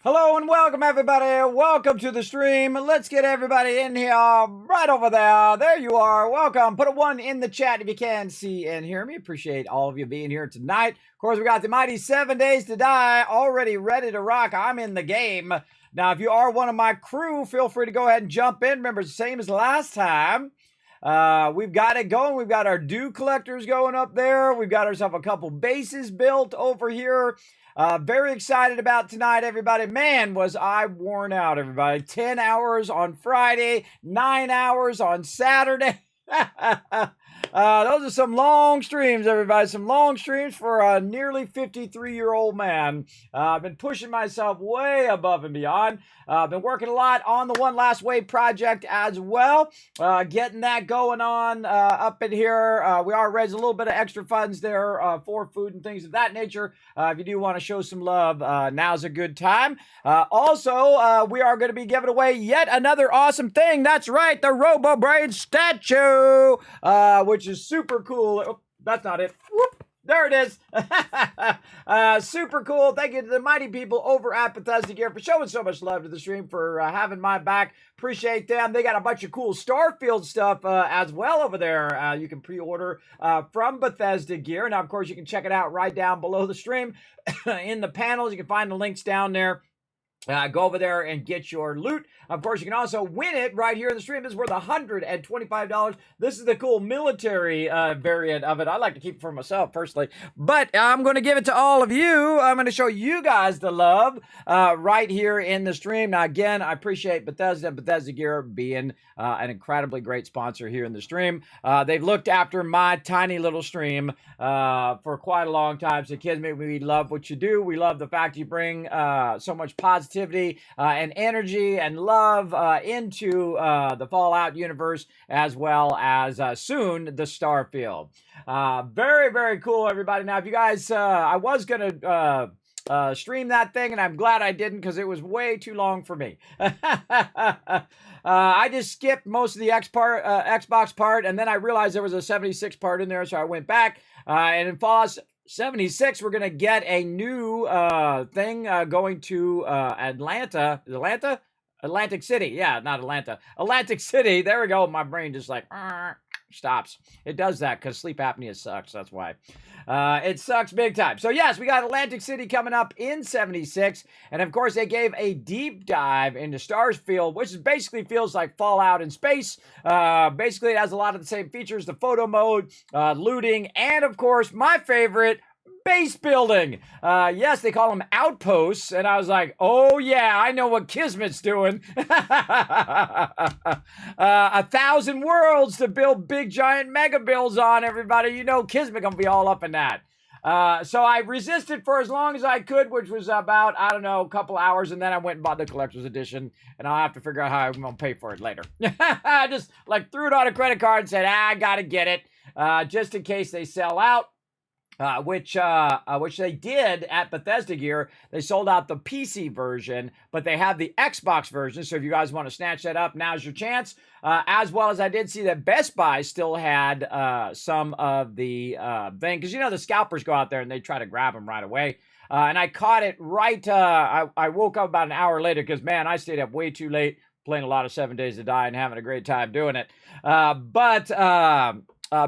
Hello and welcome, everybody. Welcome to the stream. Let's get everybody in here right over there. There you are. Welcome. Put a 1 in the chat if you can see and hear me. Appreciate all of you being here tonight. Of course, we got the mighty 7 Days to Die already ready to rock. I'm in the game. Now, if you are one of my crew, feel free to go ahead and jump in. Remember, it's the same as last time. We've got it going. We've got our dew collectors going up there. We've got ourselves a couple bases built over here. Very excited about tonight, everybody. Man, was I worn out, everybody. 10 hours on Friday, 9 hours on Saturday. Those are some long streams, everybody. Some long streams for a nearly 53-year-old man. I've been pushing myself way above and beyond. I've been working a lot on the One Last Wave project as well. Getting that going on up in here. We are raising a little bit of extra funds there for food and things of that nature. If you do want to show some love, now's a good time. Also, we are going to be giving away yet another awesome thing. That's right, the Robo-Brain statue, which is super cool. Oh, that's not it. Whoop. There it is. Super cool. Thank you to the mighty people over at Bethesda Gear for showing so much love to the stream, for having my back. Appreciate them. They got a bunch of cool Starfield stuff as well over there. You can pre-order from Bethesda Gear. Now, of course, you can check it out right down below the stream in the panels. You can find the links down there. Go over there and get your loot. Of course, you can also win it right here in the stream. This is worth $125. This is the cool military variant of it. I like to keep it for myself personally, but I'm going to give it to all of you. I'm going to show you guys the love right here in the stream. Now, again, I appreciate Bethesda Gear being an incredibly great sponsor here in the stream. They've looked after my tiny little stream for quite a long time. So, Kismet, we love what you do. We love the fact you bring so much positivity and energy and love into the Fallout universe, as well as soon the Starfield. Very, very cool, everybody. Now, if you guys, I was going to stream that thing, and I'm glad I didn't, because it was way too long for me. I just skipped most of the Xbox part, and then I realized there was a 76 part in there, so I went back, and in Fallout 76, we're going to get a new thing going to Atlanta. Atlanta? Atlantic City. Yeah, not Atlanta. Atlantic City. There we go. My brain just like stops. It does that because sleep apnea sucks. That's why. It sucks big time. So, yes, we got Atlantic City coming up in 76. And, of course, they gave a deep dive into Starfield, which basically feels like Fallout in space. Basically, it has a lot of the same features, the photo mode, looting, and, of course, my favorite, base building. Yes, they call them outposts, and I was like, oh yeah, I know what Kismet's doing. 1,000 worlds to build big giant mega builds on, everybody. You know Kismet gonna be all up in that. So I resisted for as long as I could, which was about, I don't know, a couple hours, and then I went and bought the collector's edition, and I'll have to figure out how I'm gonna pay for it later. I just like threw it on a credit card and said, I gotta get it, just in case they sell out. Which they did at Bethesda Gear. They sold out the PC version, but they have the Xbox version. So if you guys want to snatch that up, now's your chance. As well as I did see that Best Buy still had some of the thing, because you know the scalpers go out there and they try to grab them right away. And I caught it right. I woke up about an hour later because, man, I stayed up way too late playing a lot of 7 Days to Die and having a great time doing it.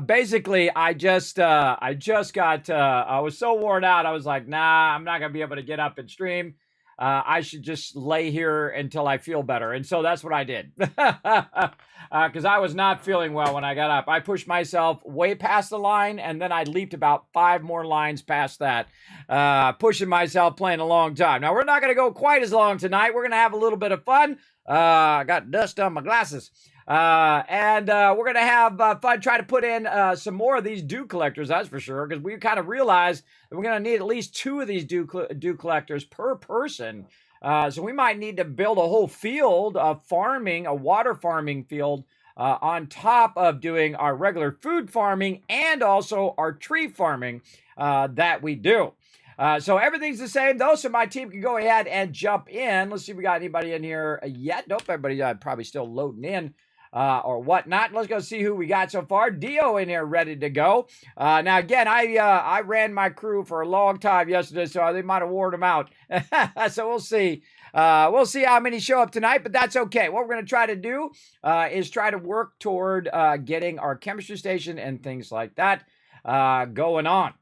Basically, I just got, I was so worn out. I was like, nah, I'm not going to be able to get up and stream. I should just lay here until I feel better. And so that's what I did. Because I was not feeling well when I got up. I pushed myself way past the line, and then I leaped about 5 more lines past that. Pushing myself, playing a long time. Now, we're not going to go quite as long tonight. We're going to have a little bit of fun. I got dust on my glasses. And we're going to have fun trying to put in some more of these dew collectors, that's for sure, because we kind of realized that we're going to need at least 2 of these dew collectors per person. So we might need to build a whole field of farming, a water farming field, on top of doing our regular food farming and also our tree farming that we do. So everything's the same, though, so my team can go ahead and jump in. Let's see if we got anybody in here yet. Nope, everybody's probably still loading in. Or whatnot. Let's go see who we got so far. Dio in here ready to go. Now, again, I ran my crew for a long time yesterday, so they might have worn them out. So we'll see. We'll see how many show up tonight, but that's okay. What we're going to try to do is try to work toward getting our chemistry station and things like that going on.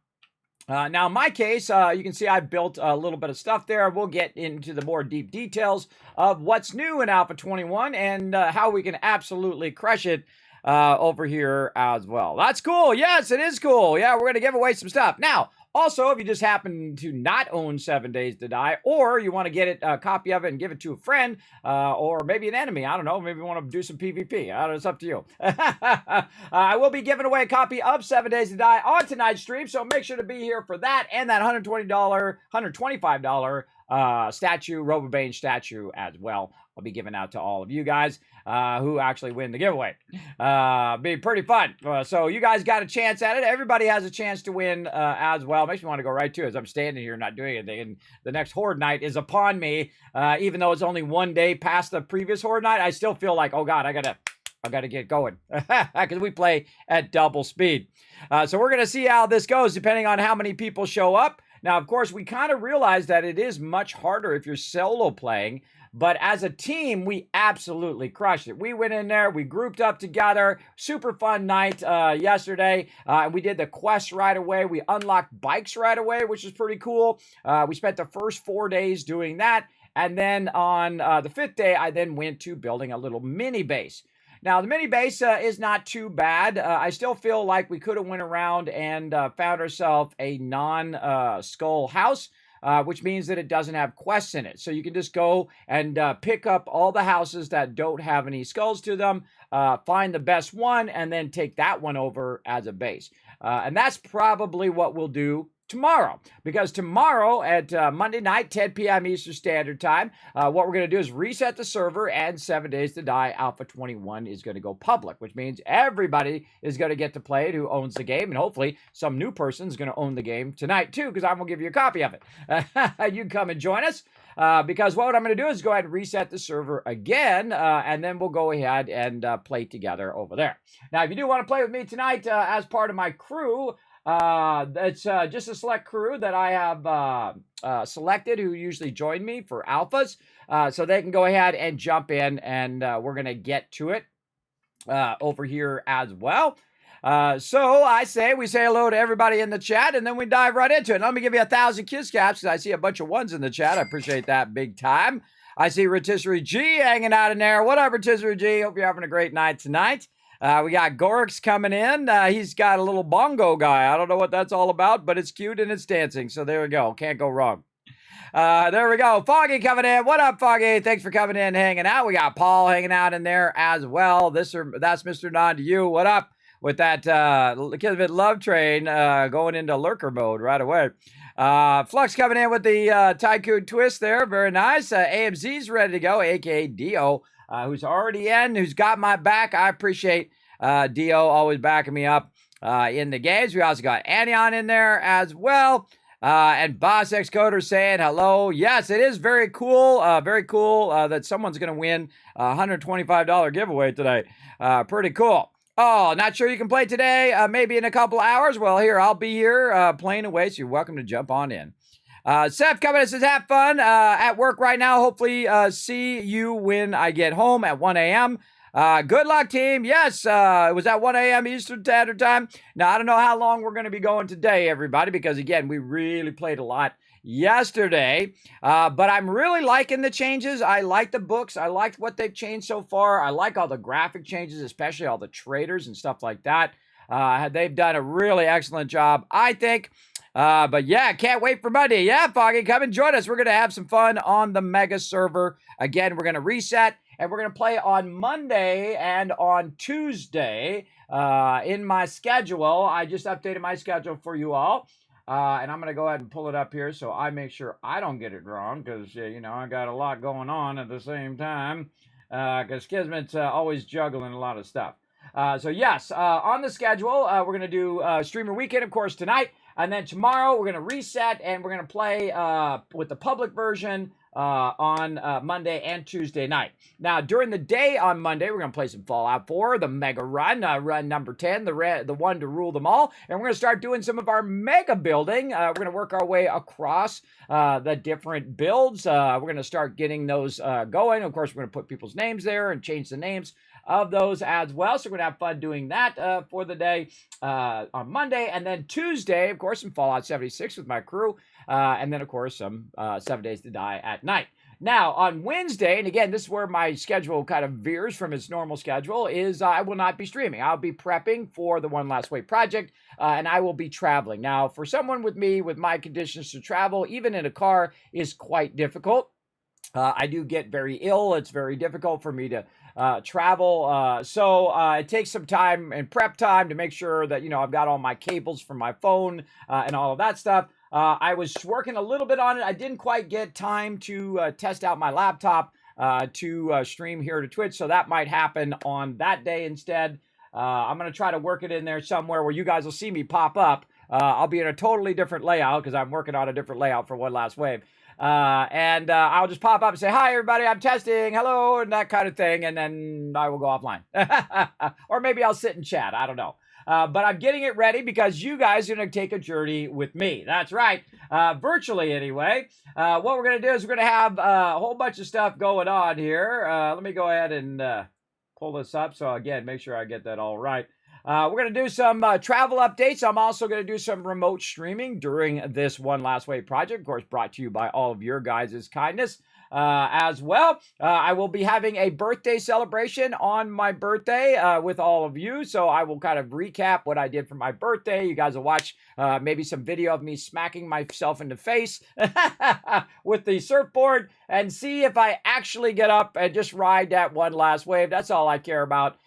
Now, in my case, you can see I built a little bit of stuff there. We'll get into the more deep details of what's new in Alpha 21 and how we can absolutely crush it over here as well. That's cool. Yes, it is cool. Yeah, we're going to give away some stuff. Now, also, if you just happen to not own 7 Days to Die, or you want to get a copy of it and give it to a friend, or maybe an enemy, I don't know, maybe you want to do some PvP. I don't know, it's up to you. I will be giving away a copy of 7 Days to Die on tonight's stream, so make sure to be here for that and that $125 statue, Robobane statue as well. I'll be giving out to all of you guys who actually win the giveaway. Be pretty fun. So you guys got a chance at it. Everybody has a chance to win as well. Makes me want to go right to it as I'm standing here not doing anything. And the next Horde Night is upon me. Even though it's only one day past the previous Horde Night, I still feel like, oh God, I gotta get going because we play at double speed. So we're going to see how this goes depending on how many people show up. Now, of course, we kind of realize that it is much harder if you're solo playing, but as a team, we absolutely crushed it. We went in there, we grouped up together, super fun night yesterday. We did the quests right away. We unlocked bikes right away, which is pretty cool. We spent the first 4 days doing that. And then on the 5th day, I then went to building a little mini base. Now, the mini base is not too bad. I still feel like we could have went around and found ourselves a non-skull house, which means that it doesn't have quests in it. So you can just go and pick up all the houses that don't have any skulls to them, find the best one, and then take that one over as a base. And that's probably what we'll do tomorrow, because tomorrow at Monday night, 10 p.m. Eastern Standard Time, what we're going to do is reset the server, and 7 Days to Die Alpha 21 is going to go public, which means everybody is going to get to play it who owns the game, and hopefully some new person is going to own the game tonight too, because I'm going to give you a copy of it. You can come and join us, because what I'm going to do is go ahead and reset the server again, and then we'll go ahead and play together over there. Now, if you do want to play with me tonight as part of my crew, it's just a select crew that I have selected who usually join me for alphas, so they can go ahead and jump in, and we're going to get to it over here as well. So I say we say hello to everybody in the chat, and then we dive right into it. Let me give you 1,000 kiss caps, because I see a bunch of ones in the chat. I appreciate that big time. I see Rotisserie G hanging out in there. What up, Rotisserie G? Hope you're having a great night tonight. We got Gorix coming in. He's got a little bongo guy. I don't know what that's all about, but it's cute and it's dancing. So there we go. Can't go wrong. There we go. Foggy coming in. What up, Foggy? Thanks for coming in, hanging out. We got Paul hanging out in there as well. That's Mr. Nod to you. What up with that Kismet love train going into lurker mode right away. Flux coming in with the Tycoon twist there. Very nice. AMZ's ready to go, a.k.a. Dio. Who's already in, who's got my back. I appreciate Dio always backing me up in the games. We also got Anion in there as well. And Boss X Coder saying hello. Yes, it is very cool that someone's going to win a $125 giveaway today. Pretty cool. Oh, not sure you can play today. Maybe in a couple hours. Well, here, I'll be here playing away, so you're welcome to jump on in. Seth coming in says, have fun at work right now. Hopefully see you when I get home at 1 a.m. Good luck, team. Yes, it was at 1 a.m. Eastern Standard Time. Now, I don't know how long we're going to be going today, everybody, because, again, we really played a lot yesterday. But I'm really liking the changes. I like the books. I like what they've changed so far. I like all the graphic changes, especially all the traders and stuff like that. They've done a really excellent job, I think. But yeah, can't wait for Monday. Yeah, Foggy, come and join us. We're going to have some fun on the Mega server. Again, we're going to reset, and we're going to play on Monday and on Tuesday in my schedule. I just updated my schedule for you all. And I'm going to go ahead and pull it up here so I make sure I don't get it wrong, because, you know, I got a lot going on at the same time, because Kismet's always juggling a lot of stuff. So yes, on the schedule, we're going to do Streamer Weekend, of course, tonight. And then tomorrow, we're going to reset, and we're going to play with the public version on Monday and Tuesday night. Now, during the day on Monday, we're going to play some Fallout 4, the Mega Run, run number 10, the one to rule them all. And we're going to start doing some of our mega building. We're going to work our way across the different builds. We're going to start getting those going. Of course, we're going to put people's names there and change the names of those as well. So we're going to have fun doing that for the day on Monday. And then Tuesday, of course, some Fallout 76 with my crew. And then, of course, some 7 Days to Die at night. Now, on Wednesday, and again, this is where my schedule kind of veers from its normal schedule, is I will not be streaming. I'll be prepping for the One Last Wave project, and I will be traveling. Now, for someone with me, with my conditions to travel, even in a car, is quite difficult. I do get very ill. It's very difficult for me to travel. So it takes some time and prep time to make sure that, I've got all my cables for my phone and all of that stuff. I was working a little bit on it. I didn't quite get time to test out my laptop to stream here to Twitch. So that might happen on that day instead. I'm going to try to work it in there somewhere where you guys will see me pop up. I'll be in a totally different layout because I'm working on a different layout for One Last Wave. And I'll just pop up and say, hi, everybody, I'm testing, hello, and that kind of thing. And then I will go offline. Or maybe I'll sit and chat. I don't know. But I'm getting it ready because you guys are going to take a journey with me. That's right. Virtually, anyway. What we're going to do is we're going to have a whole bunch of stuff going on here. Let me go ahead and pull this up. So, again, make sure I get that all right. We're going to do some travel updates. I'm also going to do some remote streaming during this One Last Wave project, of course, brought to you by all of your guys' kindness as well. I will be having a birthday celebration on my birthday with all of you, so I will kind of recap what I did for my birthday. You guys will watch maybe some video of me smacking myself in the face with the surfboard and see if I actually get up and just ride that One Last Wave. That's all I care about.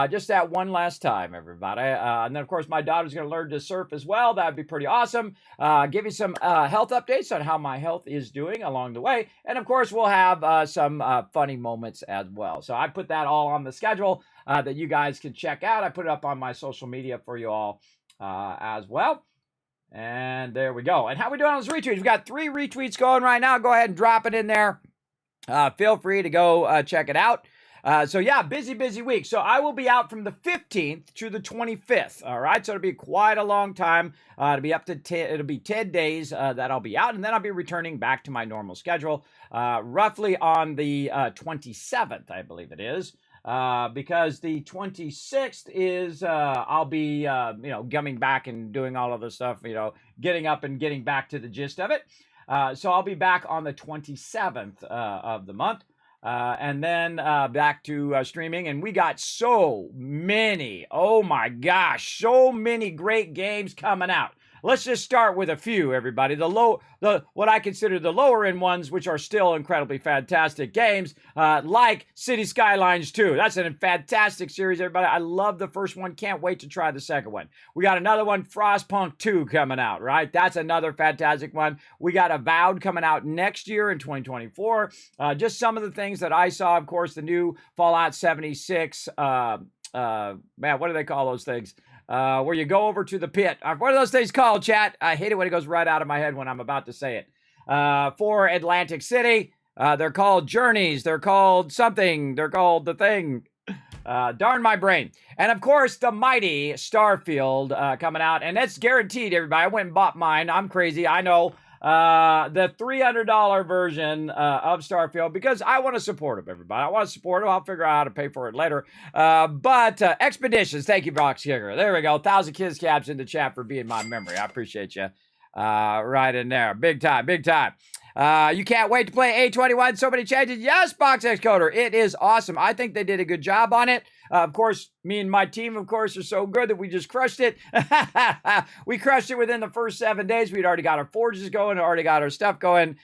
Just that one last time, everybody. And then, of course, my daughter's going to learn to surf as well. That would be pretty awesome. Give you some health updates on how my health is doing along the way. And, of course, we'll have some funny moments as well. So I put that all on the schedule that you guys can check out. I put it up on my social media for you all as well. And there we go. And how we doing on those retweets? We've got 3 retweets going right now. Go ahead and drop it in there. Feel free to go check it out. So yeah, busy week. So I will be out from the 15th to the 25th. All right. So it'll be quite a long time. It'll be up to 10, it'll be 10 days that I'll be out, and then I'll be returning back to my normal schedule, roughly on the 27th, I believe it is. Because the 26th is, I'll be, coming back and doing all of the stuff, getting up and getting back to the gist of it. So I'll be back on the 27th of the month. And then back to streaming. And we got so many, oh my gosh, so many great games coming out. Let's just start with a few, everybody. What I consider the lower end ones, which are still incredibly fantastic games, like City Skylines 2. That's a fantastic series, everybody. I love the first one. Can't wait to try the second one. We got another one, Frostpunk 2, coming out, right? That's another fantastic one. We got Avowed coming out next year in 2024. Just some of the things that I saw, of course, the new Fallout 76. Man, what do they call those things? Where you go over to the pit. What are those things called, chat? I hate it when it goes right out of my head when I'm about to say it. For Atlantic City, they're called Journeys. They're called something. They're called the thing. Darn my brain. And, of course, the mighty Starfield coming out. And that's guaranteed, everybody. I went and bought mine. I'm crazy. I know. The $300 version of Starfield, because I want to support them, everybody. I want to support them. I'll figure out how to pay for it later. But Expeditions, thank you, Box Kicker. There we go. 1,000 kids caps in the chat for being my memory. I appreciate you. Right in there. Big time. You can't wait to play A21. So many changes. Yes, BoxX Coder. It is awesome. I think they did a good job on it. Of course, me and my team, of course, are so good that we just crushed it. We crushed it within the first 7 days. We'd already got our forges going, already got our stuff going.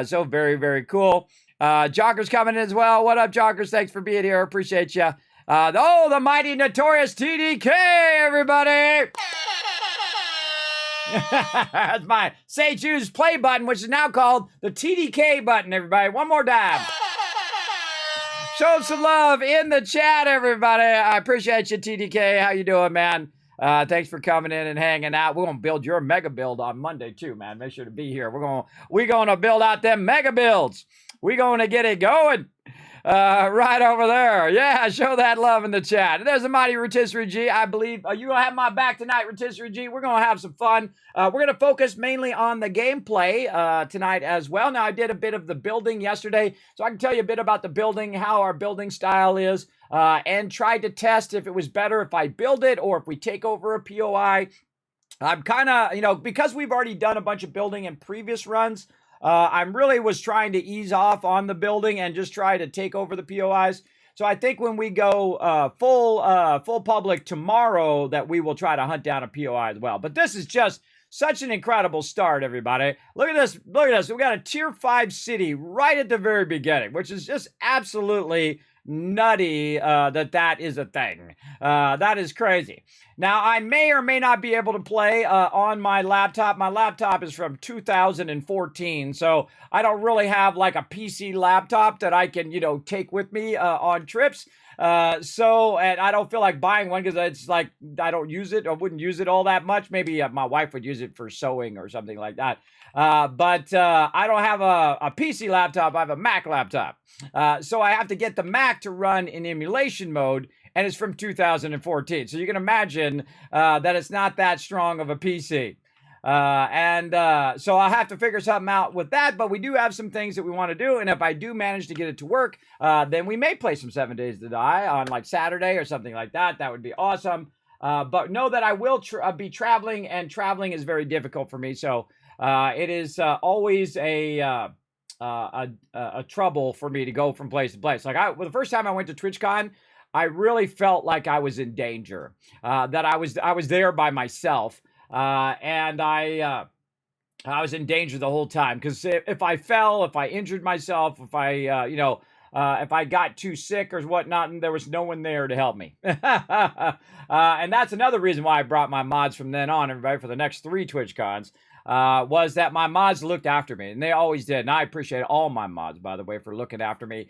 So very, very cool. Jocker's coming in as well. What up, Jockers? Thanks for being here. Appreciate you. The mighty, notorious TDK, everybody. That's my Say Choose Play button, which is now called the TDK button, everybody. One more time. Show some love in the chat, everybody. I appreciate you, TDK. How you doing, man? Thanks for coming in and hanging out. We're going to build your mega build on Monday, too, man. Make sure to be here. We're going to build out them mega builds. We going to get it going. Right over there. Yeah, show that love in the chat. There's the mighty Rotisserie G. I believe you're going to have my back tonight, Rotisserie G. We're going to have some fun. We're going to focus mainly on the gameplay tonight as well. Now, I did a bit of the building yesterday, so I can tell you a bit about the building, how our building style is, and tried to test if it was better if I build it or if we take over a POI. I'm kind of, because we've already done a bunch of building in previous runs, I'm really was trying to ease off on the building and just try to take over the POIs. So I think when we go full public tomorrow, that we will try to hunt down a POI as well. But this is just such an incredible start, everybody. Look at this. Look at this. We got a tier 5 city right at the very beginning, which is just absolutely nutty that is a thing. That is crazy. Now, I may or may not be able to play on my laptop. My laptop is from 2014, so I don't really have like a PC laptop that I can, take with me on trips. And I don't feel like buying one because it's like I don't use it or wouldn't use it all that much. Maybe my wife would use it for sewing or something like that. But I don't have a PC laptop. I have a Mac laptop. So I have to get the Mac to run in emulation mode, and it's from 2014. So you can imagine that it's not that strong of a PC. So I'll have to figure something out with that, but we do have some things that we want to do, and if I do manage to get it to work, then we may play some 7 Days to Die on like Saturday or something like that. That would be awesome. But know that I will be traveling, and traveling is very difficult for me, so it is always a trouble for me to go from place to place. Like the first time I went to TwitchCon, I really felt like I was in danger, that I was there by myself, and I was in danger the whole time, because if I fell, if I injured myself, if I got too sick or whatnot, and there was no one there to help me. And that's another reason why I brought my mods from then on, everybody, for the next 3 TwitchCons. Was that my mods looked after me, and they always did. And I appreciate all my mods, by the way, for looking after me.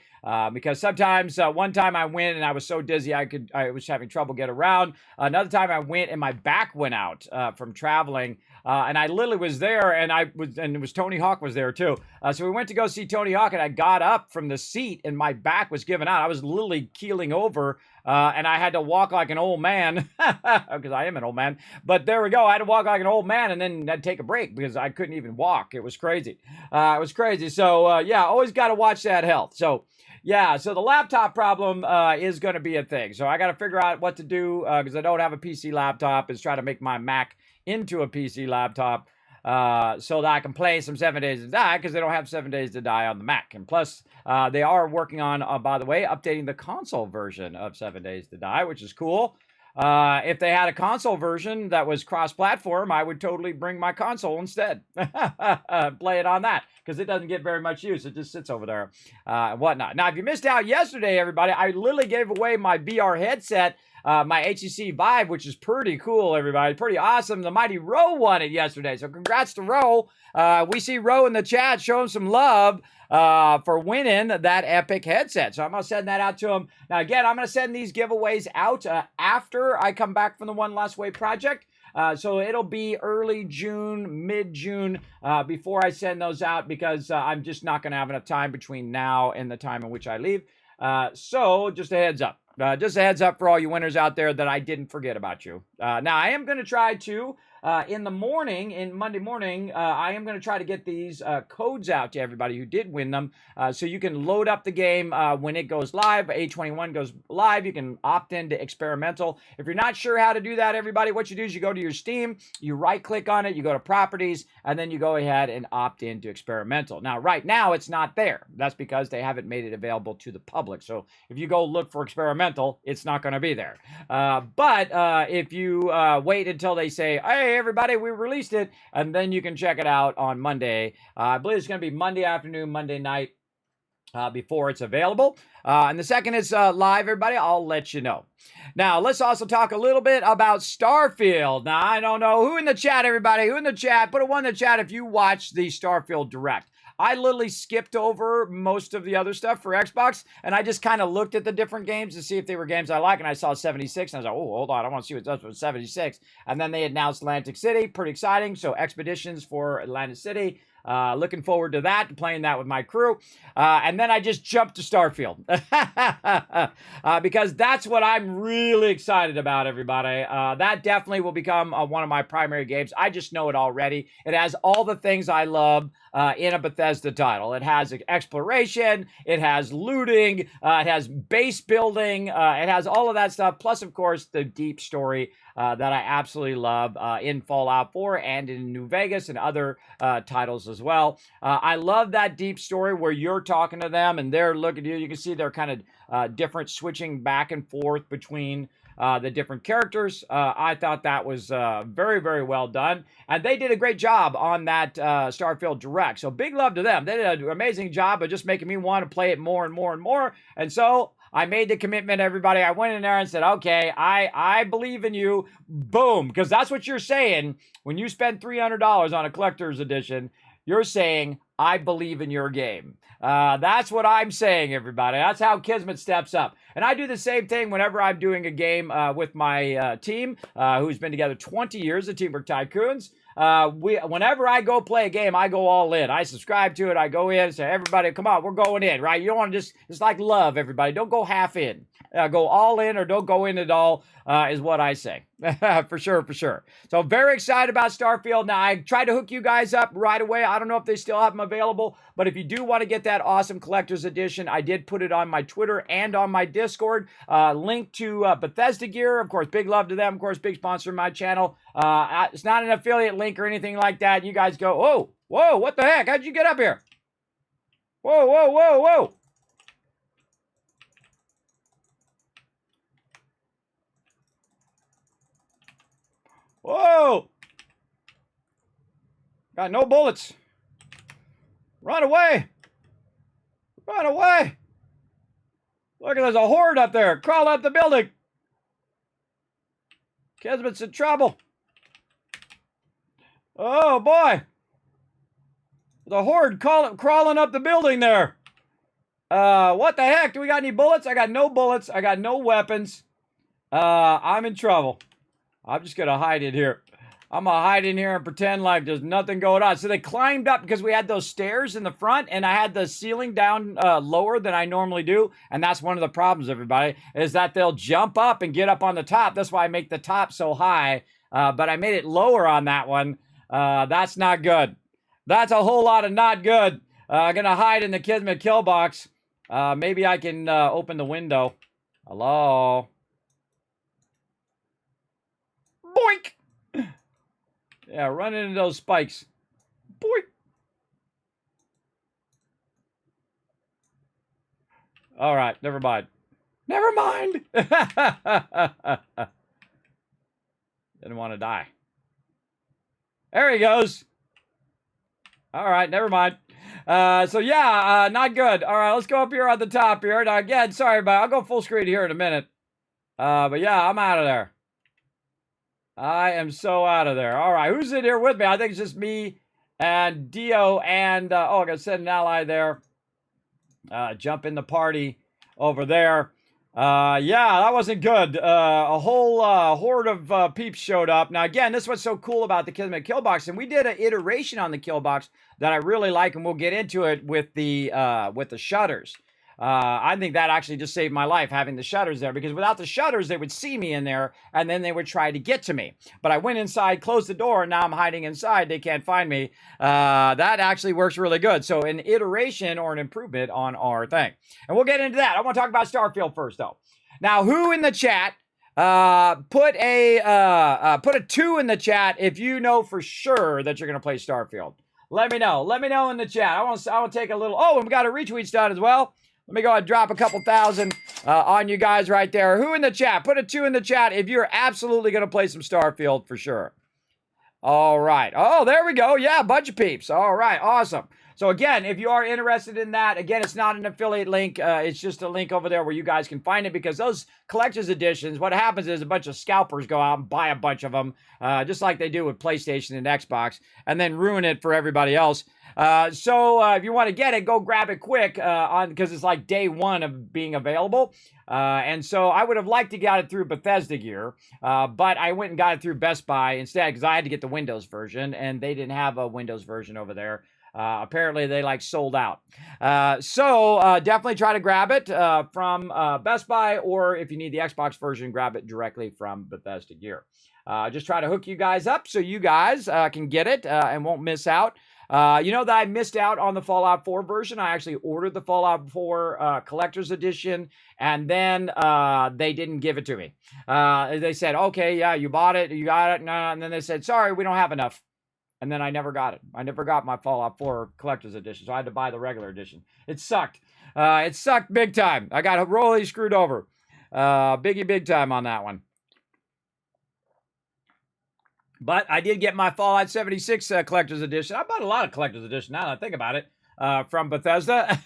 Because sometimes, one time I went and I was so dizzy I was having trouble getting around. Another time I went and my back went out from traveling. And I literally was there, and it was Tony Hawk was there too. So we went to go see Tony Hawk, and I got up from the seat, and my back was giving out. I was literally keeling over, and I had to walk like an old man, because I am an old man. But there we go. I had to walk like an old man, and then I'd take a break because I couldn't even walk. It was crazy. So always got to watch that health. So. Yeah, so the laptop problem is going to be a thing. So I got to figure out what to do, because I don't have a PC laptop, is try to make my Mac into a PC laptop so that I can play some 7 Days to Die, because they don't have 7 Days to Die on the Mac. And plus, they are working on, by the way, updating the console version of 7 Days to Die, which is cool. If they had a console version that was cross-platform, I would totally bring my console instead. Play it on that, because it doesn't get very much use. It just sits over there and whatnot. Now, if you missed out yesterday, everybody, I literally gave away my VR headset, my HTC Vive, which is pretty cool, everybody. Pretty awesome. The mighty Ro won it yesterday, so congrats to Ro. We see Ro in the chat. Show him some love for winning that epic headset. So I'm going to send that out to him. Now, again, I'm going to send these giveaways out after I come back from the One Last Way project. So it'll be early June, mid-June, before I send those out, because I'm just not going to have enough time between now and the time in which I leave. So just a heads up. Just a heads up for all you winners out there that I didn't forget about you. Now, I am going to try to, in Monday morning, I am going to try to get these codes out to everybody who did win them, so you can load up the game when it goes live. A21 goes live. You can opt into experimental. If you're not sure how to do that, everybody, what you do is you go to your Steam, you right-click on it, you go to Properties, and then you go ahead and opt into experimental. Now, right now, it's not there. That's because they haven't made it available to the public. So if you go look for experimental, it's not going to be there. But if you wait until they say, hey, everybody, we released it, and then you can check it out on Monday. I believe it's going to be Monday afternoon, Monday night, before it's available. And the second it's live, everybody, I'll let you know. Now, let's also talk a little bit about Starfield. Now, I don't know who in the chat, everybody, who in the chat, put a 1 in the chat if you watched the Starfield Direct. I literally skipped over most of the other stuff for Xbox, and I just kind of looked at the different games to see if they were games I like, and I saw 76, and I was like, oh, hold on, I want to see what's up with 76. And then they announced Atlantic City, pretty exciting. So Expeditions for Atlantic City. Looking forward to that, playing that with my crew. And then I just jumped to Starfield because that's what I'm really excited about, everybody. That definitely will become one of my primary games. I just know it already. It has all the things I love in a Bethesda title. It has exploration, it has looting, it has base building, it has all of that stuff. Plus, of course, the deep story that I absolutely love in Fallout 4 and in New Vegas and other titles as well. I love that deep story where you're talking to them and they're looking at you. You can see they're kind of different, switching back and forth between the different characters. I thought that was very, very well done. And they did a great job on that Starfield Direct. So big love to them. They did an amazing job of just making me want to play it more and more and more. And so I made the commitment, everybody. I went in there and said, okay, I believe in you. Boom. Because that's what you're saying. When you spend $300 on a collector's edition, you're saying, I believe in your game. That's what I'm saying, everybody. That's how Kismet steps up. And I do the same thing whenever I'm doing a game with my team, who's been together 20 years, the Teamwork Tycoons. Whenever I go play a game, I go all in. I subscribe to it. I go in and say, everybody, come on, we're going in, right? You don't want to just, it's like love, everybody. Don't go half in. Go all in or don't go in at all is what I say. For sure, for sure. So very excited about Starfield. Now, I tried to hook you guys up right away. I don't know if they still have them available, but if you do want to get that awesome collector's edition, I did put it on my Twitter and on my Discord. Link to Bethesda gear. Of course, big love to them. Of course, big sponsor of my channel. It's not an affiliate link or anything like that. You guys go, oh, whoa, what the heck? How'd you get up here? Whoa, whoa, whoa, whoa. Whoa! Got no bullets. Run away! Run away! Look, there's a horde up there. Crawl up the building. Kismet's in trouble. Oh, boy. The horde crawling up the building there. What the heck? Do we got any bullets? I got no bullets. I got no weapons. I'm in trouble. I'm just going to hide it here. I'm going to hide in here and pretend like there's nothing going on. So they climbed up because we had those stairs in the front and I had the ceiling down lower than I normally do. And that's one of the problems, everybody, is that they'll jump up and get up on the top. That's why I make the top so high. But I made it lower on that one. That's not good. That's a whole lot of not good. I'm going to hide in the Kismet kill box. Maybe I can open the window. Hello? Boink! Yeah, run into those spikes. Boink! All right, never mind. Never mind! Didn't want to die. There he goes. All right, never mind. So yeah, not good. All right, let's go up here on the top here. Now again, sorry, but I'll go full screen here in a minute. But yeah, I'm out of there. I am so out of there. All right, who's in here with me? I think it's just me and Dio and, oh, I got to send an ally there. Jump in the party over there. Yeah, that wasn't good. A whole horde of peeps showed up. Now, again, this is what's so cool about the Kismet kill box, and we did an iteration on the kill box that I really like, and we'll get into it with the shutters. I think that actually just saved my life, having the shutters there, because without the shutters, they would see me in there, and then they would try to get to me. But I went inside, closed the door, and now I'm hiding inside. They can't find me. That actually works really good. So an iteration or an improvement on our thing. And we'll get into that. I want to talk about Starfield first, though. Now, who in the chat put a 2 in the chat if you know for sure that you're going to play Starfield? Let me know. Let me know in the chat. I want to take a little... Oh, and we got a retweets done as well. Let me go ahead and drop a couple thousand on you guys right there. Who in the chat? Put a 2 in the chat if you're absolutely going to play some Starfield for sure. All right. Oh, there we go. Yeah, a bunch of peeps. All right. Awesome. So again, if you are interested in that, again, it's not an affiliate link. It's just a link over there where you guys can find it, because those collector's editions, what happens is a bunch of scalpers go out and buy a bunch of them, just like they do with PlayStation and Xbox, and then ruin it for everybody else. So if you want to get it, go grab it quick because it's like day 1 of being available. And so I would have liked to get it through Bethesda gear, but I went and got it through Best Buy instead because I had to get the Windows version, and they didn't have a Windows version over there. Apparently, they like sold out. So definitely try to grab it from Best Buy, or if you need the Xbox version, grab it directly from Bethesda Gear. Just try to hook you guys up so you guys can get it and won't miss out. You know that I missed out on the Fallout 4 version. I actually ordered the Fallout 4 Collector's Edition, and then they didn't give it to me. They said, okay, yeah, you bought it, you got it, and then they said, sorry, we don't have enough. And then I never got it. I never got my Fallout 4 Collector's Edition, so I had to buy the regular edition. It sucked. It sucked big time. I got royally screwed over. Big time on that one. But I did get my Fallout 76 Collector's Edition. I bought a lot of Collector's Edition now that I think about it. From Bethesda.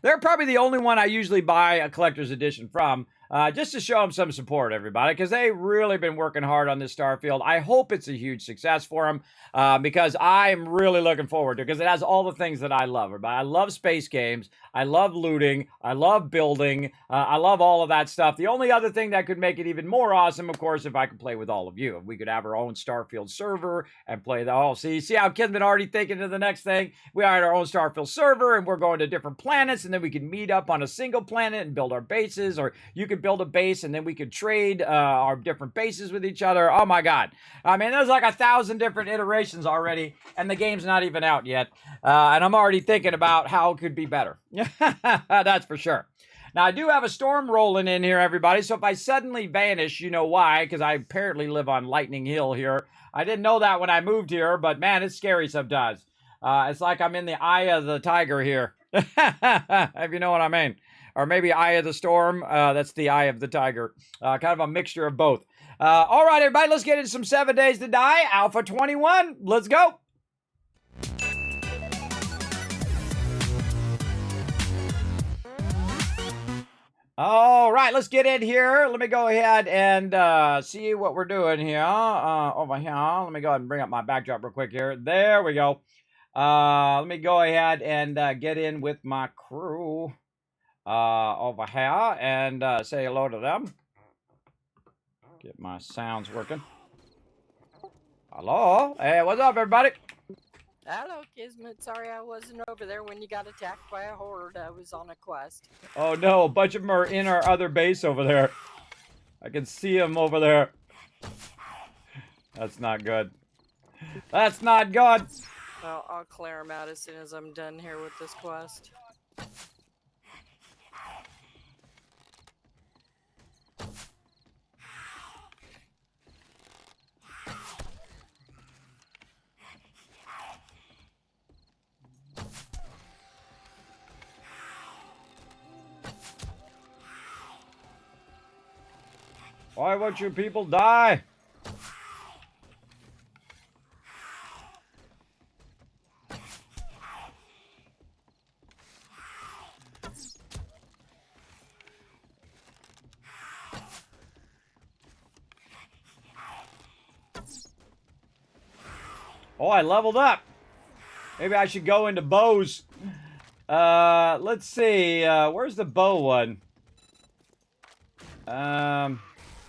They're probably the only one I usually buy a Collector's Edition from. Just to show them some support, everybody, because they've really been working hard on this Starfield. I hope it's a huge success for them, because I'm really looking forward to it, because it has all the things that I love. I love space games. I love looting. I love building. I love all of that stuff. The only other thing that could make it even more awesome, of course, if I could play with all of you. If we could have our own Starfield server and play the... Oh, see how Kismet already thinking of the next thing? We had our own Starfield server, and we're going to different planets, and then we can meet up on a single planet and build our bases, or you could build a base and then we could trade our different bases with each other. Oh my god. I mean, there's like 1,000 different iterations already, and the game's not even out yet. And I'm already thinking about how it could be better. That's for sure. Now, I do have a storm rolling in here, everybody, so if I suddenly vanish, you know why, because I apparently live on Lightning Hill here. I didn't know that when I moved here, but man, it's scary sometimes. It's like I'm in the eye of the tiger here, if you know what I mean. Or maybe Eye of the Storm. That's the Eye of the Tiger. Kind of a mixture of both. All right, everybody, let's get into some 7 Days to Die. Alpha 21. Let's go. All right, let's get in here. Let me go ahead and see what we're doing here. Over here. Let me go ahead and bring up my backdrop real quick here. There we go. Let me go ahead and get in with my crew. Over here and say hello to them. Get my sounds working. Hello. Hey, what's up, everybody? Hello, Kismet. Sorry I wasn't over there when you got attacked by a horde. I was on a quest. Oh no, a bunch of them are in our other base over there. I can see them over there. That's not good. That's not good. Well, I'll clear them out as soon as I'm done here with this quest. Why won't you people die? Oh, I leveled up. Maybe I should go into bows. Let's see. Where's the bow one?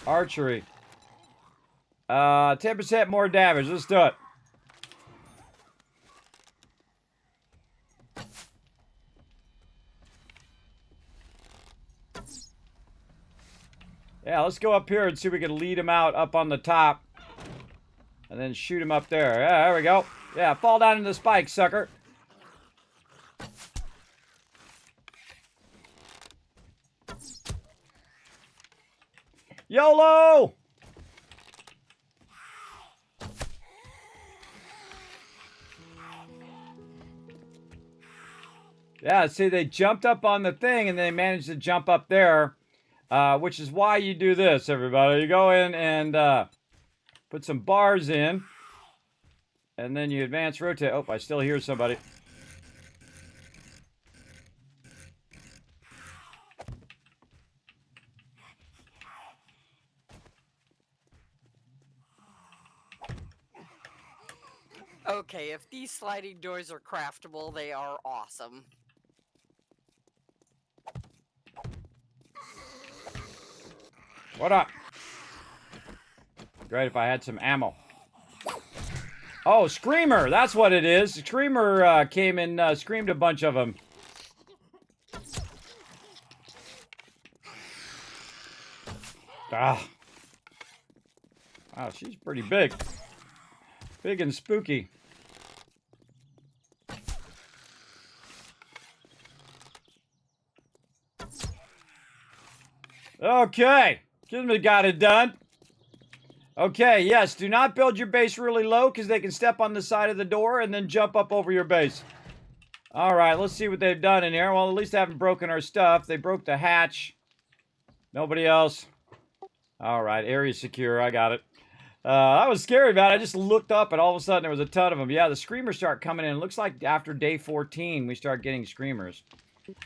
Archery. 10% more damage. Let's do it. Yeah, let's go up here and see if we can lead him out up on the top. And then shoot him up there. Yeah, there we go. Yeah, fall down into the spike, sucker. YOLO! Yeah, see, they jumped up on the thing and they managed to jump up there. Which is why you do this, everybody. You go in and put some bars in. And then you advance rotate. Oh, I still hear somebody. Okay, if these sliding doors are craftable, they are awesome. What up? Great if I had some ammo. Oh, Screamer. That's what it is. Screamer came and screamed a bunch of them. Ah. Wow, she's pretty big. Big and spooky. Okay. Kismet got it done. Okay, yes, do not build your base really low because they can step on the side of the door and then jump up over your base. All right, let's see what they've done in here. Well, at least they haven't broken our stuff. They broke the hatch. Nobody else. All right, area secure. I got it. That was scary, man. I just looked up and all of a sudden there was a ton of them. Yeah, the screamers start coming in. It looks like after day 14 we start getting screamers.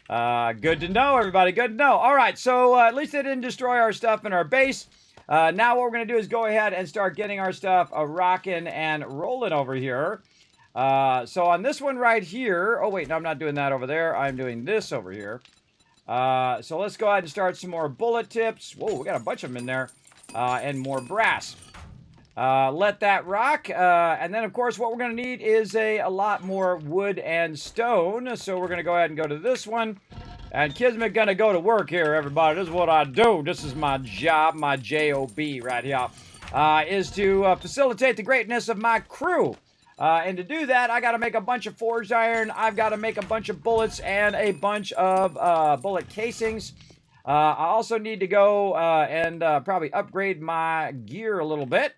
Good to know, everybody. Good to know. All right, so at least they didn't destroy our stuff in our base. Now what we're going to do is go ahead and start getting our stuff rocking and rolling over here. So on this one right here, oh wait, no, I'm not doing that over there. I'm doing this over here. So let's go ahead and start some more bullet tips. Whoa, we got a bunch of them in there. And more brass. Let that rock. And then, of course, what we're going to need is a lot more wood and stone. So we're going to go ahead and go to this one. And Kismet going to go to work here, everybody. This is what I do. This is my job, my J-O-B right here, is to facilitate the greatness of my crew. And to do that, I got to make a bunch of forged iron. I've got to make a bunch of bullets and a bunch of bullet casings. I also need to go and probably upgrade my gear a little bit.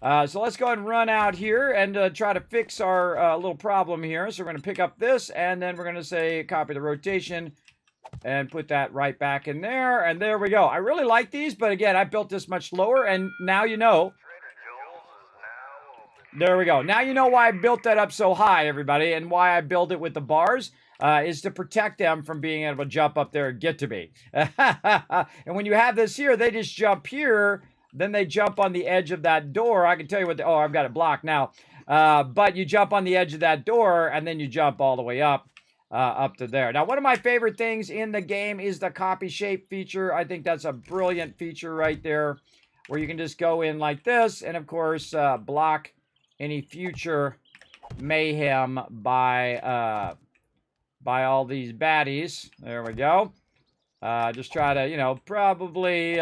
So let's go ahead and run out here and try to fix our little problem here. So we're going to pick up this, and then we're going to say copy the rotation and put that right back in there. And there we go. I really like these, but again, I built this much lower, and now you know. There we go. Now you know why I built that up so high, everybody, and why I built it with the bars. Is to protect them from being able to jump up there and get to me. And when you have this here, they just jump here, then they jump on the edge of that door. I can tell you what, oh, I've got it blocked now. But you jump on the edge of that door, and then you jump all the way up to there. Now, one of my favorite things in the game is the copy shape feature. I think that's a brilliant feature right there, where you can just go in like this, and of course, block any future mayhem by all these baddies. There we go. Just try to, you know, probably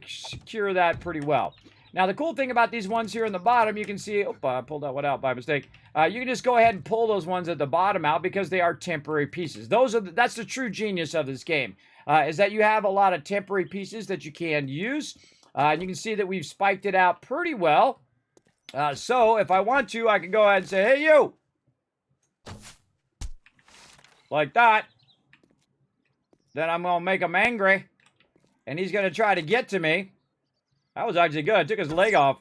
secure that pretty well. Now, the cool thing about these ones here in the bottom, you can see, oh, I pulled that one out by mistake. You can just go ahead and pull those ones at the bottom out because they are temporary pieces. That's the true genius of this game, is that you have a lot of temporary pieces that you can use. And you can see that we've spiked it out pretty well. So if I want to, I can go ahead and say, hey, you. Like that. Then I'm going to make him angry. And he's going to try to get to me. That was actually good. I took his leg off.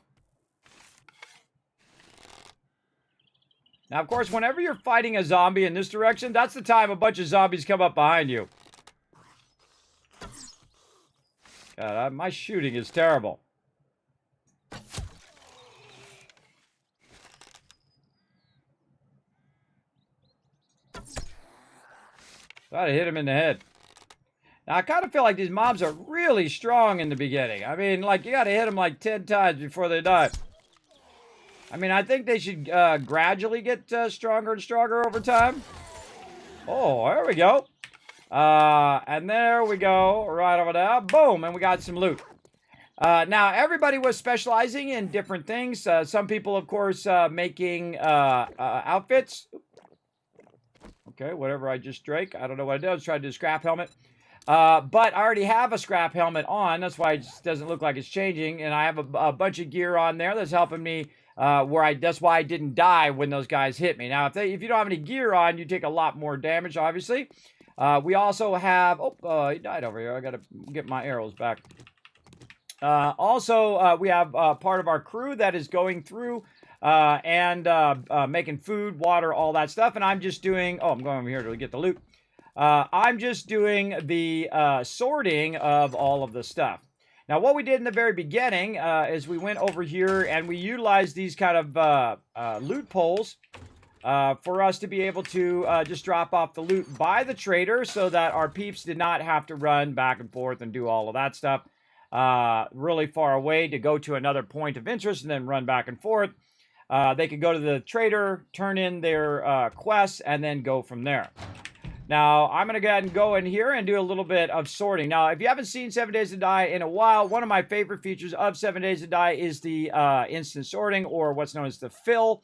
Now, of course, whenever you're fighting a zombie in this direction, that's the time a bunch of zombies come up behind you. God, my shooting is terrible. Thought I hit him in the head. Now, I kind of feel like these mobs are really strong in the beginning. I mean, like, you got to hit them like 10 times before they die. I mean, I think they should gradually get stronger and stronger over time. Oh, there we go. And there we go. Right over there. Boom. And we got some loot. Now, everybody was specializing in different things. Some people, of course, making outfits. Okay, whatever I just drank. I don't know what I did. I was trying to do a scrap helmet. But I already have a scrap helmet on. That's why it just doesn't look like it's changing. And I have a bunch of gear on there that's helping me that's why I didn't die when those guys hit me. Now, if you don't have any gear on, you take a lot more damage, obviously. We also have... Oh, he died over here. I got to get my arrows back. Also, we have part of our crew that is going through and making food, water, all that stuff. And I'm just doing... Oh, I'm going over here to get the loot. I'm just doing the sorting of all of the stuff. Now, what we did in the very beginning is we went over here and we utilized these kind of loot poles for us to be able to just drop off the loot by the trader so that our peeps did not have to run back and forth and do all of that stuff really far away to go to another point of interest and then run back and forth. they could go to the trader, turn in their quests, and then go from there. Now, I'm going to go ahead and go in here and do a little bit of sorting. Now, if you haven't seen 7 Days to Die in a while, one of my favorite features of 7 Days to Die is the instant sorting, or what's known as the fill.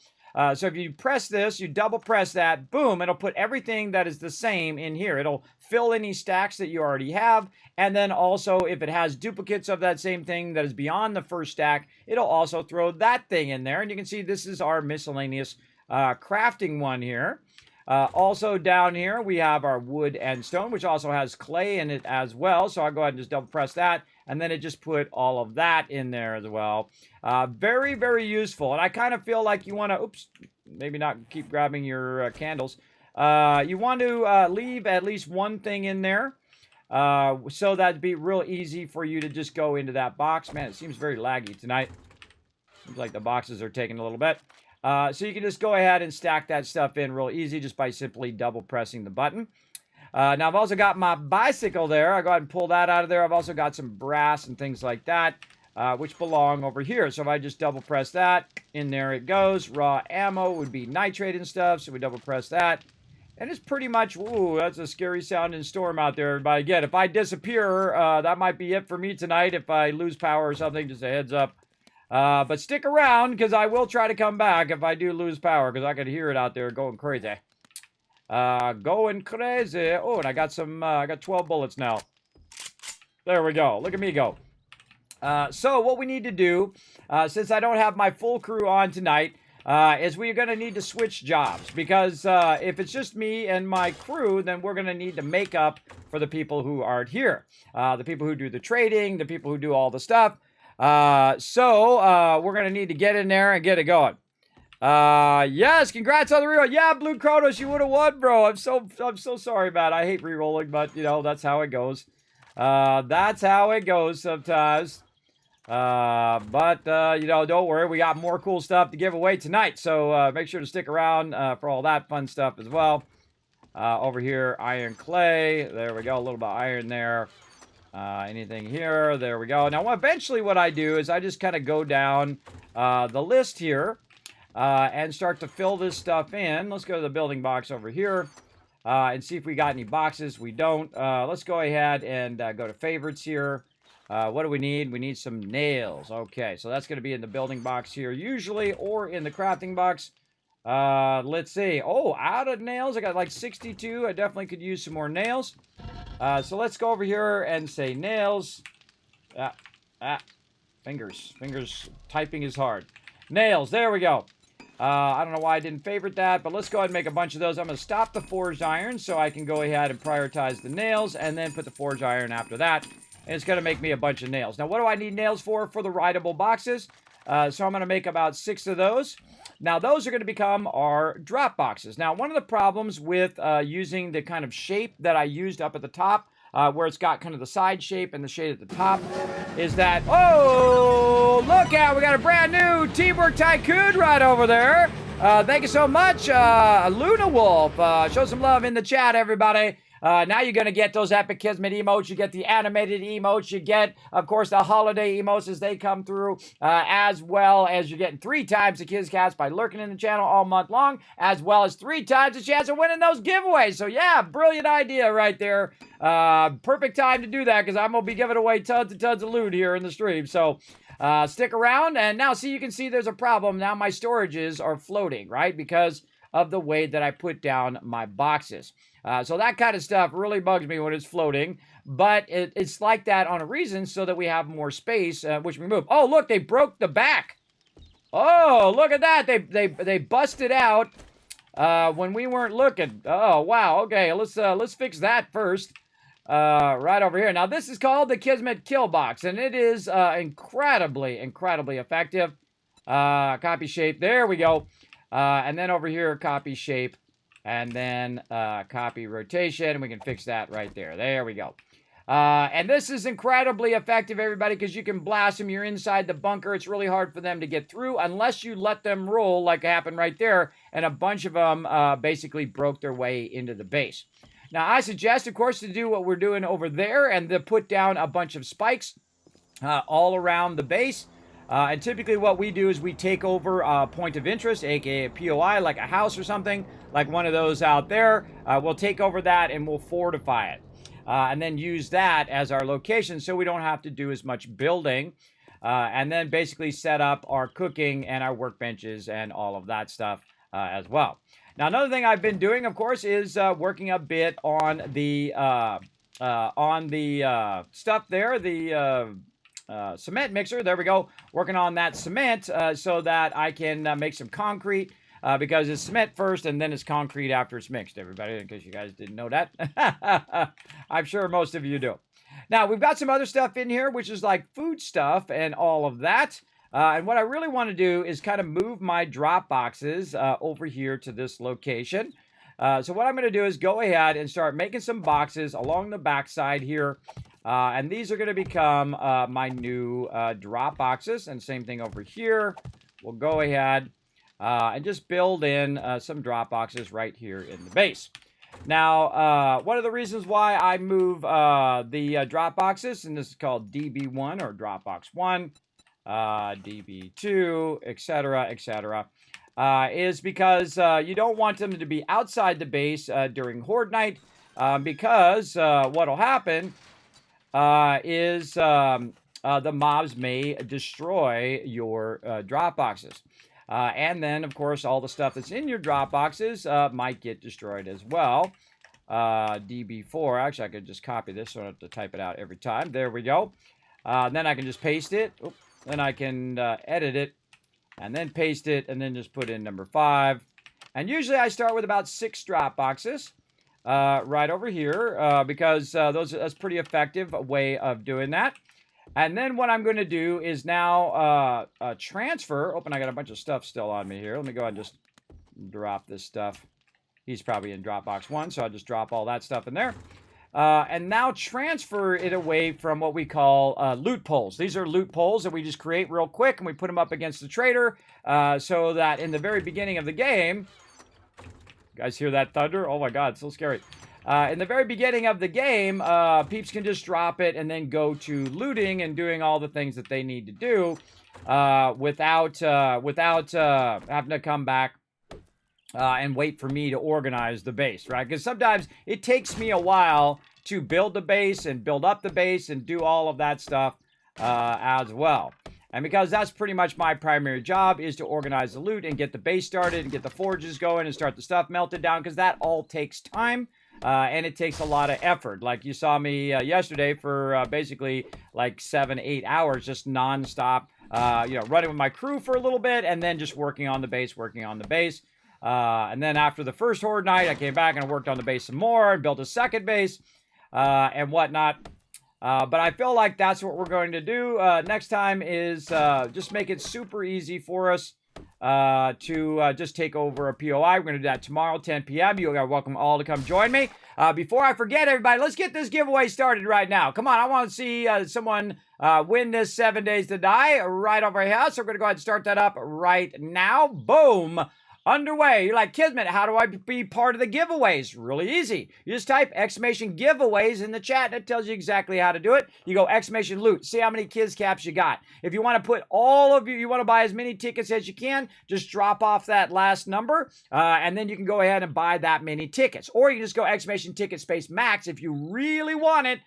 So if you press this, you double press that, boom, it'll put everything that is the same in here. It'll fill any stacks that you already have, and then also if it has duplicates of that same thing that is beyond the first stack, it'll also throw that thing in there. And you can see this is our miscellaneous crafting one here. Also down here, we have our wood and stone, which also has clay in it as well. So I'll go ahead and just double press that. And then it just put all of that in there as well. Very, very useful. And I kind of feel like you want to, oops, maybe not keep grabbing your candles. You want to leave at least one thing in there. So that'd be real easy for you to just go into that box. Man, it seems very laggy tonight. Seems like the boxes are taking a little bit. So you can just go ahead and stack that stuff in real easy just by simply double pressing the button. Now I've also got my bicycle there. I'll go ahead and pull that out of there. I've also got some brass and things like that, which belong over here. So if I just double press that, in there it goes. Raw ammo would be nitrate and stuff. So we double press that. And it's pretty much, ooh, that's a scary sounding storm out there, everybody. Again, if I disappear, that might be it for me tonight. If I lose power or something, just a heads up. But stick around, because I will try to come back if I do lose power, because I can hear it out there going crazy. Going crazy. Oh, and I got some, I got 12 bullets now. There we go. Look at me go. So what we need to do, since I don't have my full crew on tonight, is we're going to need to switch jobs. Because if it's just me and my crew, then we're going to need to make up for the people who aren't here. The people who do the trading, the people who do all the stuff. So we're going to need to get in there and get it going. Yes, congrats on the reroll. Yeah, Blue Kronos, you would have won, bro. I'm so sorry about it. I hate rerolling, but, you know, that's how it goes. That's how it goes sometimes. But you know, don't worry. We got more cool stuff to give away tonight. So, make sure to stick around, for all that fun stuff as well. Over here, iron clay. There we go. A little bit of iron there. Anything here? There we go. Now, eventually what I do is I just kind of go down the list here and start to fill this stuff in. Let's go to the building box over here and see if we got any boxes. We don't. Let's go ahead and go to favorites here. What do we need? We need some nails. Okay, so that's going to be in the building box here usually, or in the crafting box. Let's see. Oh, out of nails. I got like 62. I definitely could use some more nails. So let's go over here and say nails. Fingers. Typing is hard. Nails. There we go. I don't know why I didn't favorite that, but let's go ahead and make a bunch of those. I'm going to stop the forged iron so I can go ahead and prioritize the nails and then put the forged iron after that. And it's going to make me a bunch of nails. Now, what do I need nails for the rideable boxes? So I'm going to make about 6 of those. Now, those are going to become our drop boxes. Now, one of the problems with using the kind of shape that I used up at the top, where it's got kind of the side shape and the shade at the top, is that, oh, look out, we got a brand new Teamwork Tycoon right over there. Thank you so much, Luna Wolf. Show some love in the chat, everybody. Now you're going to get those epic Kismet emotes. You get the animated emotes. You get, of course, the holiday emotes as they come through, as well as you're getting 3 times the KizCast by lurking in the channel all month long, as well as 3 times the chance of winning those giveaways. So, yeah, brilliant idea right there. Perfect time to do that because I'm going to be giving away tons and tons of loot here in the stream. So, stick around. And now, see, you can see there's a problem. Now my storages are floating, right, because of the way that I put down my boxes. So that kind of stuff really bugs me when it's floating, but it's like that on a reason so that we have more space, which we move. Oh, look, they broke the back. Oh, look at that. They busted out when we weren't looking. Oh, wow. Okay, let's fix that first. Right over here. Now, this is called the Kismet Kill Box, and it is incredibly effective. Copy shape. There we go. And then over here, copy shape. And then copy rotation. We can fix that right there. There we go. And this is incredibly effective, everybody, because you can blast them. You're inside the bunker. It's really hard for them to get through unless you let them roll like happened right there. And a bunch of them basically broke their way into the base. Now, I suggest, of course, to do what we're doing over there and to put down a bunch of spikes all around the base. And typically what we do is we take over a point of interest, aka a POI, like a house or something, like one of those out there. We'll take over that and we'll fortify it. And then use that as our location so we don't have to do as much building. And then basically set up our cooking and our workbenches and all of that stuff as well. Now, another thing I've been doing, of course, is working a bit on the stuff there, the cement mixer. There we go. Working on that cement so that I can make some concrete because it's cement first and then it's concrete after it's mixed, everybody, in case you guys didn't know that. I'm sure most of you do. Now, we've got some other stuff in here, which is like food stuff and all of that. And what I really want to do is kind of move my drop boxes over here to this location. So what I'm going to do is go ahead and start making some boxes along the backside here. And these are going to become my new drop boxes. And same thing over here. We'll go ahead and just build in some drop boxes right here in the base. Now, one of the reasons why I move the drop boxes, and this is called DB1 or Dropbox 1, DB2, etc., is because you don't want them to be outside the base during Horde Night, because what will happen is the mobs may destroy your drop boxes. And then, of course, all the stuff that's in your drop boxes might get destroyed as well. DB4, actually, I could just copy this so I don't have to type it out every time. There we go. Then I can just paste it. Oop. Then I can edit it and then paste it and then just put in number 5. And usually I start with about 6 drop boxes right over here because that's pretty effective way of doing that. And then what I'm going to do is now transfer. Oh, and I got a bunch of stuff still on me here. Let me go ahead and just drop this stuff. He's probably in Dropbox 1, so I'll just drop all that stuff in there. And now transfer it away from what we call loot poles. These are loot poles that we just create real quick, and we put them up against the trader so that in the very beginning of the game, you guys hear that thunder? Oh my God, it's so scary. In the very beginning of the game, peeps can just drop it and then go to looting and doing all the things that they need to do without having to come back and wait for me to organize the base, right? Because sometimes it takes me a while to build the base and build up the base and do all of that stuff as well. And because that's pretty much my primary job is to organize the loot and get the base started and get the forges going and start the stuff melted down, because that all takes time. And it takes a lot of effort. Like you saw me yesterday for basically like 7-8 hours, just nonstop, running with my crew for a little bit and then just working on the base. And then after the first Horde Night, I came back and worked on the base some more and built a second base and whatnot. But I feel like that's what we're going to do next time is just make it super easy for us to just take over a POI. We're going to do that tomorrow, 10 p.m. You are welcome all to come join me. Before I forget, everybody, let's get this giveaway started right now. Come on, I want to see someone win this 7 Days to Die right over here. So we're going to go ahead and start that up right now. Boom. Underway. You're like, Kismet, how do I be part of the giveaways? Really easy. You just type exclamation giveaways in the chat. That tells you exactly how to do it. You go exclamation loot. See how many Kiz caps you got. If you want to put all of you want to buy as many tickets as you can, just drop off that last number, and then you can go ahead and buy that many tickets. Or you can just go exclamation ticket space max if you really want it,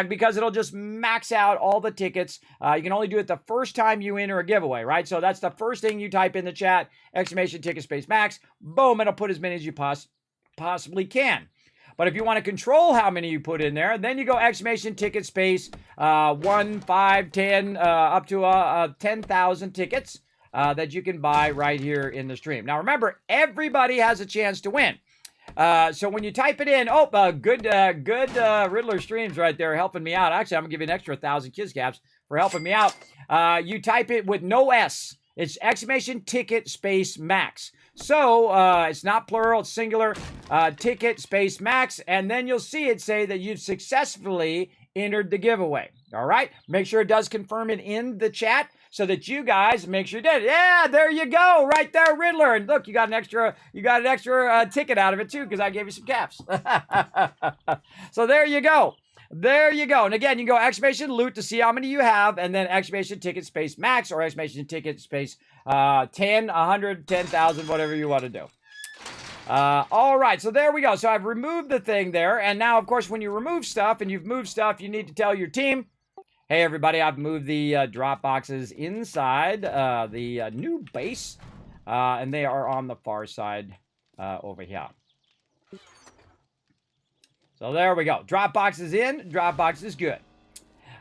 because it'll just max out all the tickets. You can only do it the first time you enter a giveaway, right? So that's the first thing you type in the chat, exclamation ticket space max. Boom, it'll put as many as you possibly can. But if you want to control how many you put in there, then you go exclamation ticket space 1, 5, 10, up to 10,000 tickets that you can buy right here in the stream. Now remember, everybody has a chance to win. So when you type it in, good Riddler streams right there helping me out. Actually, I'm gonna give you an extra 1,000 Kiz caps for helping me out. You type it with no S. It's exclamation ticket space max. So it's not plural, it's singular, ticket space max, and then you'll see it say that you've successfully entered the giveaway. All right, make sure it does confirm it in the chat so that you guys make sure you did it. Yeah, there you go, right there, Riddler. And look, you got an extra ticket out of it too because I gave you some caps. So there you go. There you go. And again, you can go exclamation loot to see how many you have, and then exclamation ticket space max or exclamation ticket space 10, 100, 10,000, whatever you want to do. All right, so there we go. So I've removed the thing there, and now, of course, when you remove stuff and you've moved stuff, you need to tell your team, hey, everybody, I've moved the drop boxes inside the new base, and they are on the far side over here. So there we go. Drop box is in. Drop box is good.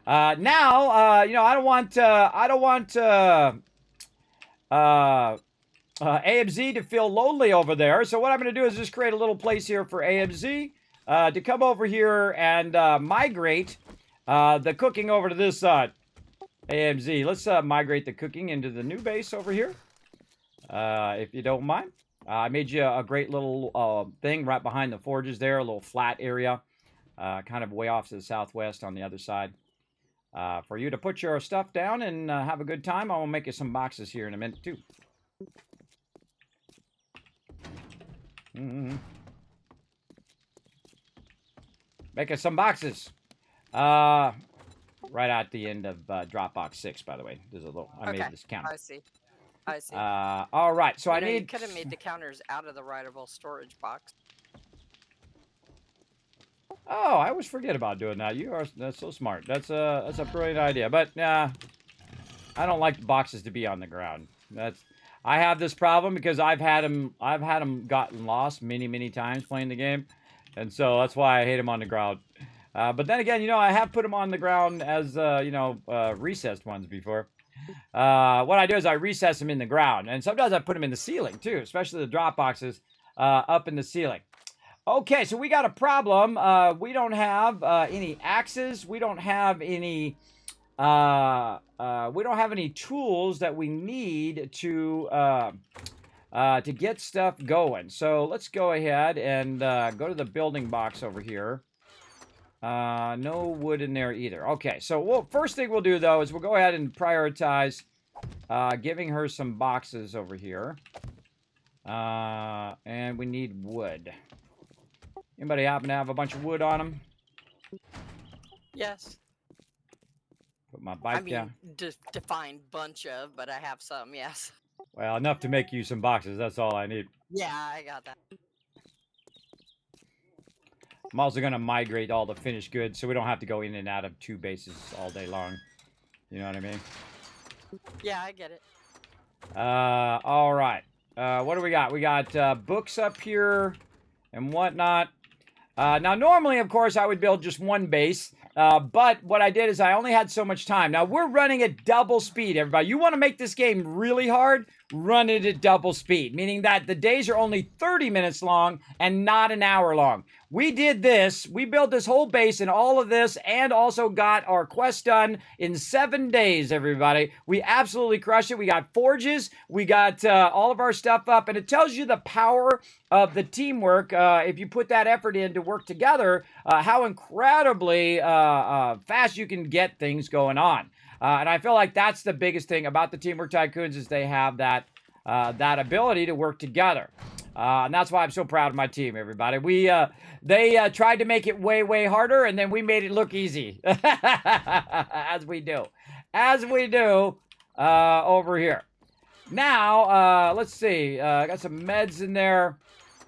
Now, you know, I don't want AMZ to feel lonely over there. So what I'm going to do is just create a little place here for AMZ to come over here and migrate the cooking over to this side. AMZ, let's migrate the cooking into the new base over here, if you don't mind. I made you a great little thing right behind the forges there, a little flat area, kind of way off to the southwest on the other side. For you to put your stuff down and have a good time. I will make you some boxes here in a minute, too. Make us some boxes. Right at the end of Dropbox 6, by the way. There's a little, I made this counter. I see. I see. All right, so you you could have made the counters out of the writable storage box. Oh, I always forget about doing that. That's so smart. That's a brilliant idea. But I don't like the boxes to be on the ground. I have this problem because I've had them gotten lost many times playing the game, and so that's why I hate them on the ground. But then again, you know, I have put them on the ground as recessed ones before. What I do is I recess them in the ground, and sometimes I put them in the ceiling too, especially the drop boxes up in the ceiling. Okay, so we got a problem. We don't have any axes. We don't have any tools that we need to get stuff going. So let's go ahead and go to the building box over here. No wood in there either. Okay, so first thing we'll do, though, is we'll go ahead and prioritize giving her some boxes over here. And we need wood. Anybody happen to have a bunch of wood on them? Yes. Put my bike down. Define bunch of, but I have some, yes. Well, enough to make you some boxes. That's all I need. Yeah, I got that. I'm also going to migrate all the finished goods so we don't have to go in and out of two bases all day long. You know what I mean? Yeah, I get it. All right. What do we got? We got books up here and whatnot. Now, normally, of course, I would build just one base. But what I did is I only had so much time. Now, we're running at double speed, everybody. You want to make this game really hard? Run it at double speed, meaning that the days are only 30 minutes long and not an hour long. We did this. We built this whole base and all of this and also got our quest done in 7 days, everybody. We absolutely crushed it. We got forges. We got all of our stuff up, and it tells you the power of the teamwork. If you put that effort in to work together, how incredibly fast you can get things going on. And I feel like that's the biggest thing about the Teamwork Tycoons is they have that ability to work together. And that's why I'm so proud of my team, everybody. They tried to make it way harder, and then we made it look easy, as we do over here. Now, let's see. I got some meds in there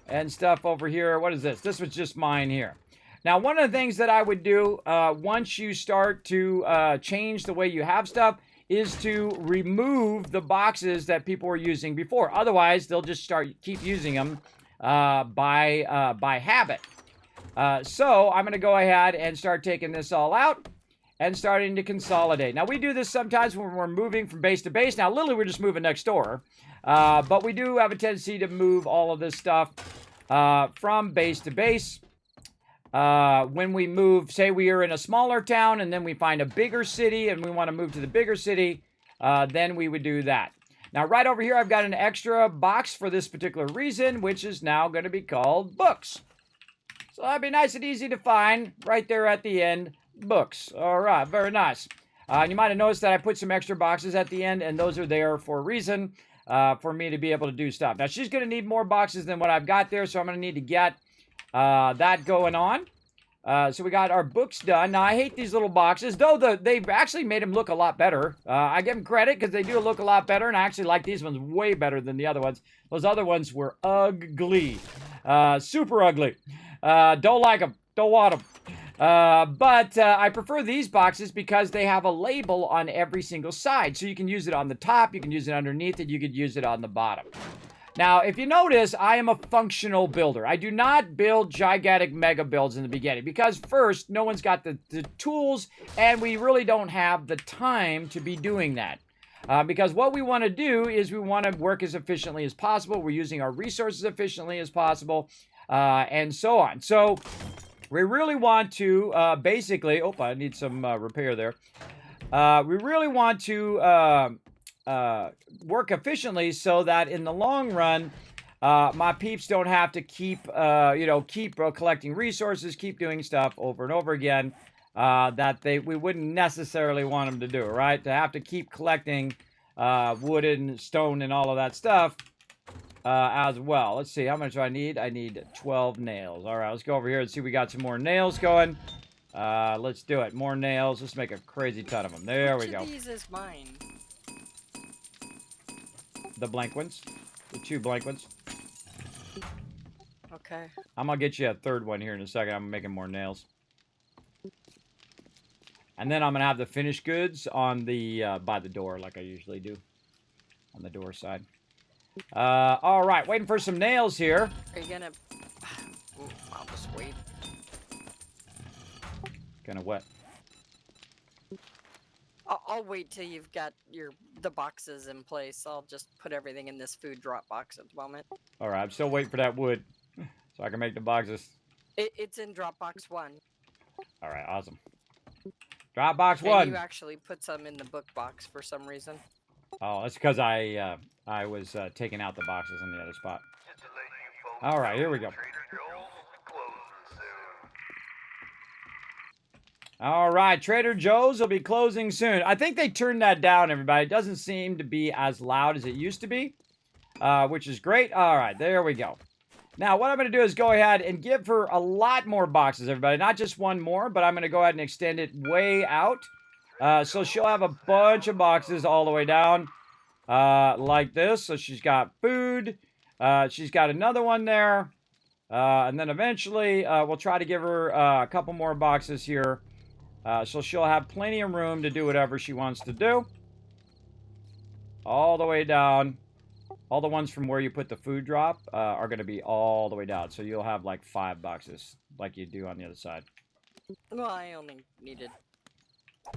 and stuff over here. What is this? This was just mine here. Now, one of the things that I would do once you start to change the way you have stuff is to remove the boxes that people were using before. Otherwise, they'll just keep using them by habit. So I'm going to go ahead and start taking this all out and starting to consolidate. Now, we do this sometimes when we're moving from base to base. Now, literally, we're just moving next door. But we do have a tendency to move all of this stuff from base to base. When we move, say we are in a smaller town and then we find a bigger city and we want to move to the bigger city, then we would do that. Now, right over here, I've got an extra box for this particular reason, which is now going to be called books. So that'd be nice and easy to find right there at the end, books. All right, very nice. You might have noticed that I put some extra boxes at the end, and those are there for a reason, for me to be able to do stuff. Now, she's going to need more boxes than what I've got there, so I'm going to need to get that going on. So we got our books done. Now, I hate these little boxes, though they've actually made them look a lot better. I give them credit because they do look a lot better, and I actually like these ones way better than the other ones. Those other ones were ugly. Super ugly. Don't like them. Don't want them. But I prefer these boxes because they have a label on every single side. So you can use it on the top, you can use it underneath it, you could use it on the bottom. Now, if you notice, I am a functional builder. I do not build gigantic mega builds in the beginning because first, no one's got the tools and we really don't have the time to be doing that. Because what we want to do is we want to work as efficiently as possible. We're using our resources efficiently as possible, and so on. So we really want to basically, oh, I need some repair there. We really want to work efficiently so that in the long run, my peeps don't have to keep collecting resources, keep doing stuff over and over again that we wouldn't necessarily want them to do, right? To have to keep collecting wood and stone and all of that stuff as well. Let's see, how much do I need? I need 12 nails. All right, let's go over here and see if we got some more nails going. Let's do it. More nails. Let's make a crazy ton of them. There we go. Which of these is mine? The blank ones. The 2 blank ones. Okay. I'm gonna get you a third one here in a second. I'm making more nails. And then I'm gonna have the finished goods on the by the door like I usually do. On the door side. All right, waiting for some nails here. Are you gonna... Ooh, I'll just wait. Kinda wet. I'll wait till you've got the boxes in place. I'll just put everything in this food drop box at the moment. All right, I'm still waiting for that wood so I can make the boxes. It's in Dropbox 1. All right, awesome. Dropbox And 1. you actually put some in the book box for some reason. Oh, that's because I was taking out the boxes in the other spot. All right, here we go. All right, Trader Joe's will be closing soon. I think they turned that down, everybody. It doesn't seem to be as loud as it used to be, which is great. All right, there we go. Now, what I'm going to do is go ahead and give her a lot more boxes, everybody. Not just one more, but I'm going to go ahead and extend it way out. So she'll have a bunch of boxes all the way down like this. So she's got food. She's got another one there. And then eventually we'll try to give her a couple more boxes here. So she'll have plenty of room to do whatever she wants to do. All the way down. All the ones from where you put the food drop are going to be all the way down. So you'll have like 5 boxes like you do on the other side. Well, I only needed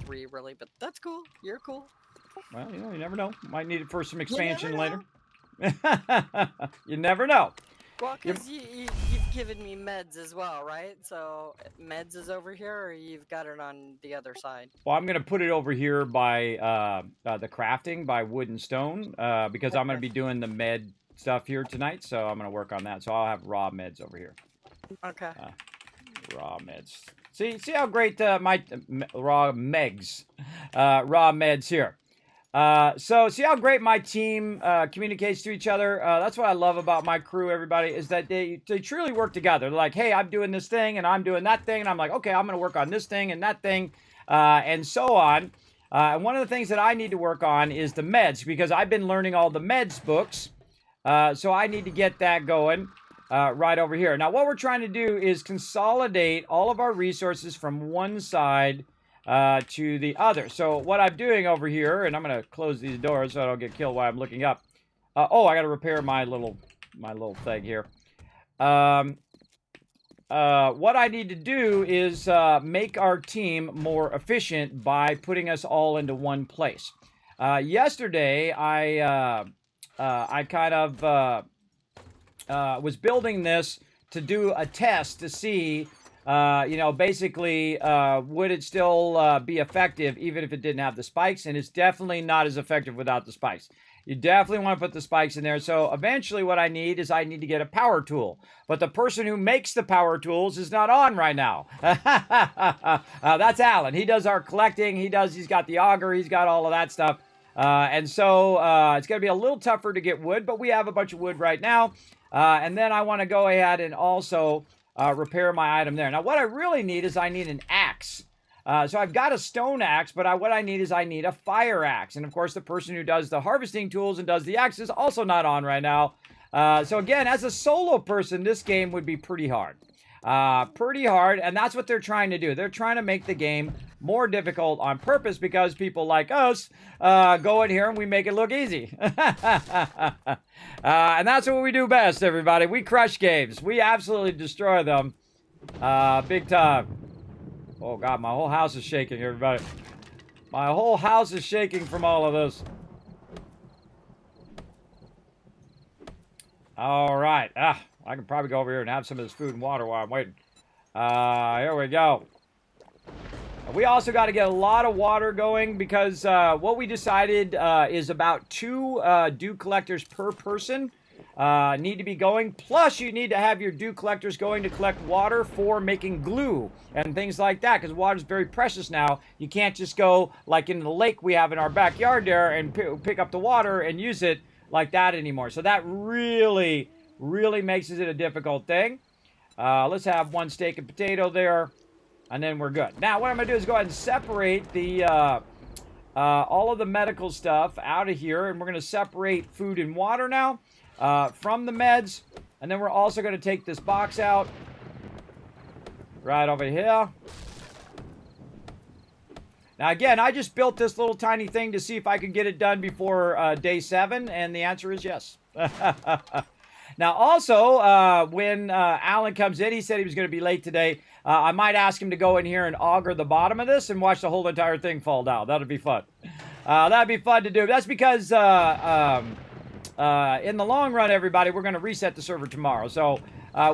3 really, but that's cool. You're cool. Well, you never know. Might need it for some expansion later. You never know. Well, because you've given me meds as well, right? So meds is over here, or you've got it on the other side? Well, I'm going to put it over here by the crafting, by wood and stone, because I'm going to be doing the med stuff here tonight, so I'm going to work on that. So I'll have raw meds over here. Okay. Raw meds. See how great my raw meds here. So see how great my team communicates to each other. That's what I love about my crew, everybody, is that they truly work together. They're like, hey, I'm doing this thing and I'm doing that thing, and I'm like, okay, I'm going to work on this thing and that thing, and so on. And one of the things that I need to work on is the meds, because I've been learning all the meds books, so I need to get that going right over here. Now, what we're trying to do is consolidate all of our resources from one side to the other. So what I'm doing over here, and I'm going to close these doors so I don't get killed while I'm looking up. Oh, I got to repair my little thing here. What I need to do is make our team more efficient by putting us all into one place. Yesterday, I kind of was building this to do a test to see basically, would it still be effective even if it didn't have the spikes? And it's definitely not as effective without the spikes. You definitely want to put the spikes in there. So eventually what I need to get a power tool. But the person who makes the power tools is not on right now. That's Alan. He does our collecting. He's got the auger. He's got all of that stuff. And so it's going to be a little tougher to get wood, but we have a bunch of wood right now. And then I want to go ahead and also repair my item there. Now, what I really need is I need an axe. So I've got a stone axe, but what I need is I need a fire axe. And of course, the person who does the harvesting tools and does the axe is also not on right now. So again, as a solo person, this game would be pretty hard. And that's what they're trying to do. They're trying to make the game more difficult on purpose because people like us go in here and we make it look easy. And that's what we do best, everybody. We crush games. We absolutely destroy them big time. Oh, God, my whole house is shaking, everybody. My whole house is shaking from all of this. All right. I can probably go over here and have some of this food and water while I'm waiting. Here we go. We also got to get a lot of water going because what we decided is about 2 dew collectors per person need to be going. Plus, you need to have your dew collectors going to collect water for making glue and things like that because water is very precious now. You can't just go like in the lake we have in our backyard there and pick up the water and use it like that anymore. So that really makes it a difficult thing. Let's have 1 steak and potato there, and then we're good. Now, what I'm going to do is go ahead and separate the all of the medical stuff out of here, and we're going to separate food and water now from the meds, and then we're also going to take this box out right over here. Now, again, I just built this little tiny thing to see if I could get it done before day 7, and the answer is yes. Now, also, when Alan comes in, he said he was going to be late today. I might ask him to go in here and auger the bottom of this and watch the whole entire thing fall down. That'd be fun. That'd be fun to do. That's because in the long run, everybody, we're going to reset the server tomorrow. So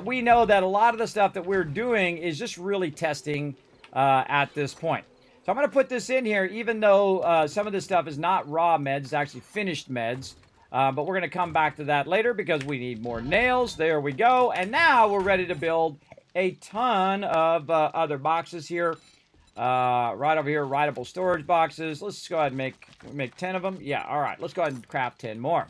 we know that a lot of the stuff that we're doing is just really testing at this point. So I'm going to put this in here, even though some of this stuff is not raw meds, it's actually finished meds. But we're going to come back to that later because we need more nails. There we go. And now we're ready to build a ton of other boxes here. Right over here, writable storage boxes. Let's go ahead and make 10 of them. Yeah, all right. Let's go ahead and craft 10 more.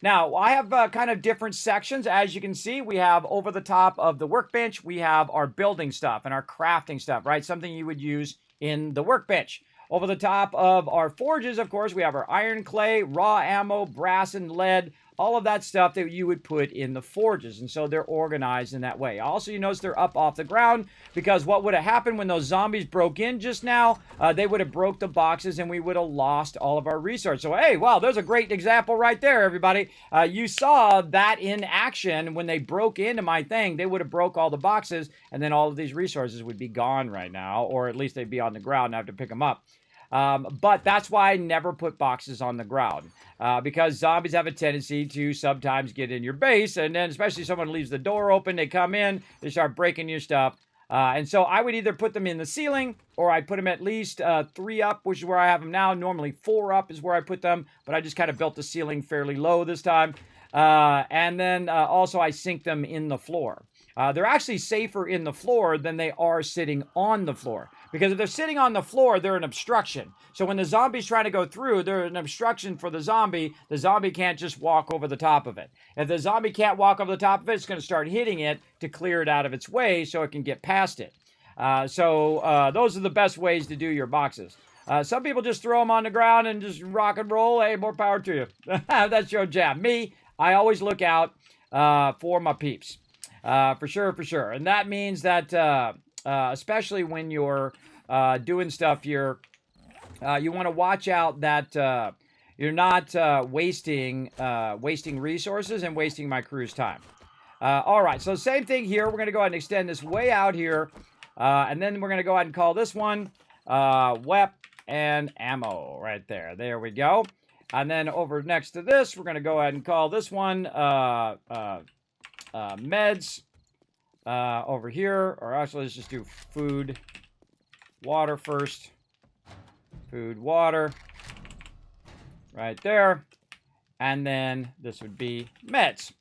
Now, I have kind of different sections. As you can see, we have over the top of the workbench, we have our building stuff and our crafting stuff, right? Something you would use in the workbench. Over the top of our forges, of course, we have our iron, clay, raw ammo, brass, and lead, all of that stuff that you would put in the forges. And so they're organized in that way. Also, you notice they're up off the ground because what would have happened when those zombies broke in just now, they would have broke the boxes and we would have lost all of our resources. So, hey, wow, there's a great example right there, everybody. You saw that in action when they broke into my thing. They would have broke all the boxes and then all of these resources would be gone right now, or at least they'd be on the ground and I have to pick them up. But that's why I never put boxes on the ground, because zombies have a tendency to sometimes get in your base, and then especially if someone leaves the door open, they come in, they start breaking your stuff. And so I would either put them in the ceiling, or I'd put them at least 3 up, which is where I have them now. Normally 4 up is where I put them, but I just kind of built the ceiling fairly low this time. And then also I sink them in the floor. They're actually safer in the floor than they are sitting on the floor. Because if they're sitting on the floor, they're an obstruction. So when the zombie's trying to go through, they're an obstruction for the zombie. The zombie can't just walk over the top of it. If the zombie can't walk over the top of it, it's going to start hitting it to clear it out of its way so it can get past it. So those are the best ways to do your boxes. Some people just throw them on the ground and just rock and roll. Hey, more power to you. That's your jam. Me, I always look out for my peeps. For sure. And that means that especially when you're doing stuff here, you want to watch out that you're not wasting resources and wasting my crew's time. All right, so same thing here. We're going to go ahead and extend this way out here. And then we're going to go ahead and call this one WEP and ammo right there. There we go. And then over next to this, we're going to go ahead and call this one meds over here. Or actually, let's just do food, water first. Food, water. Right there. And then this would be meds.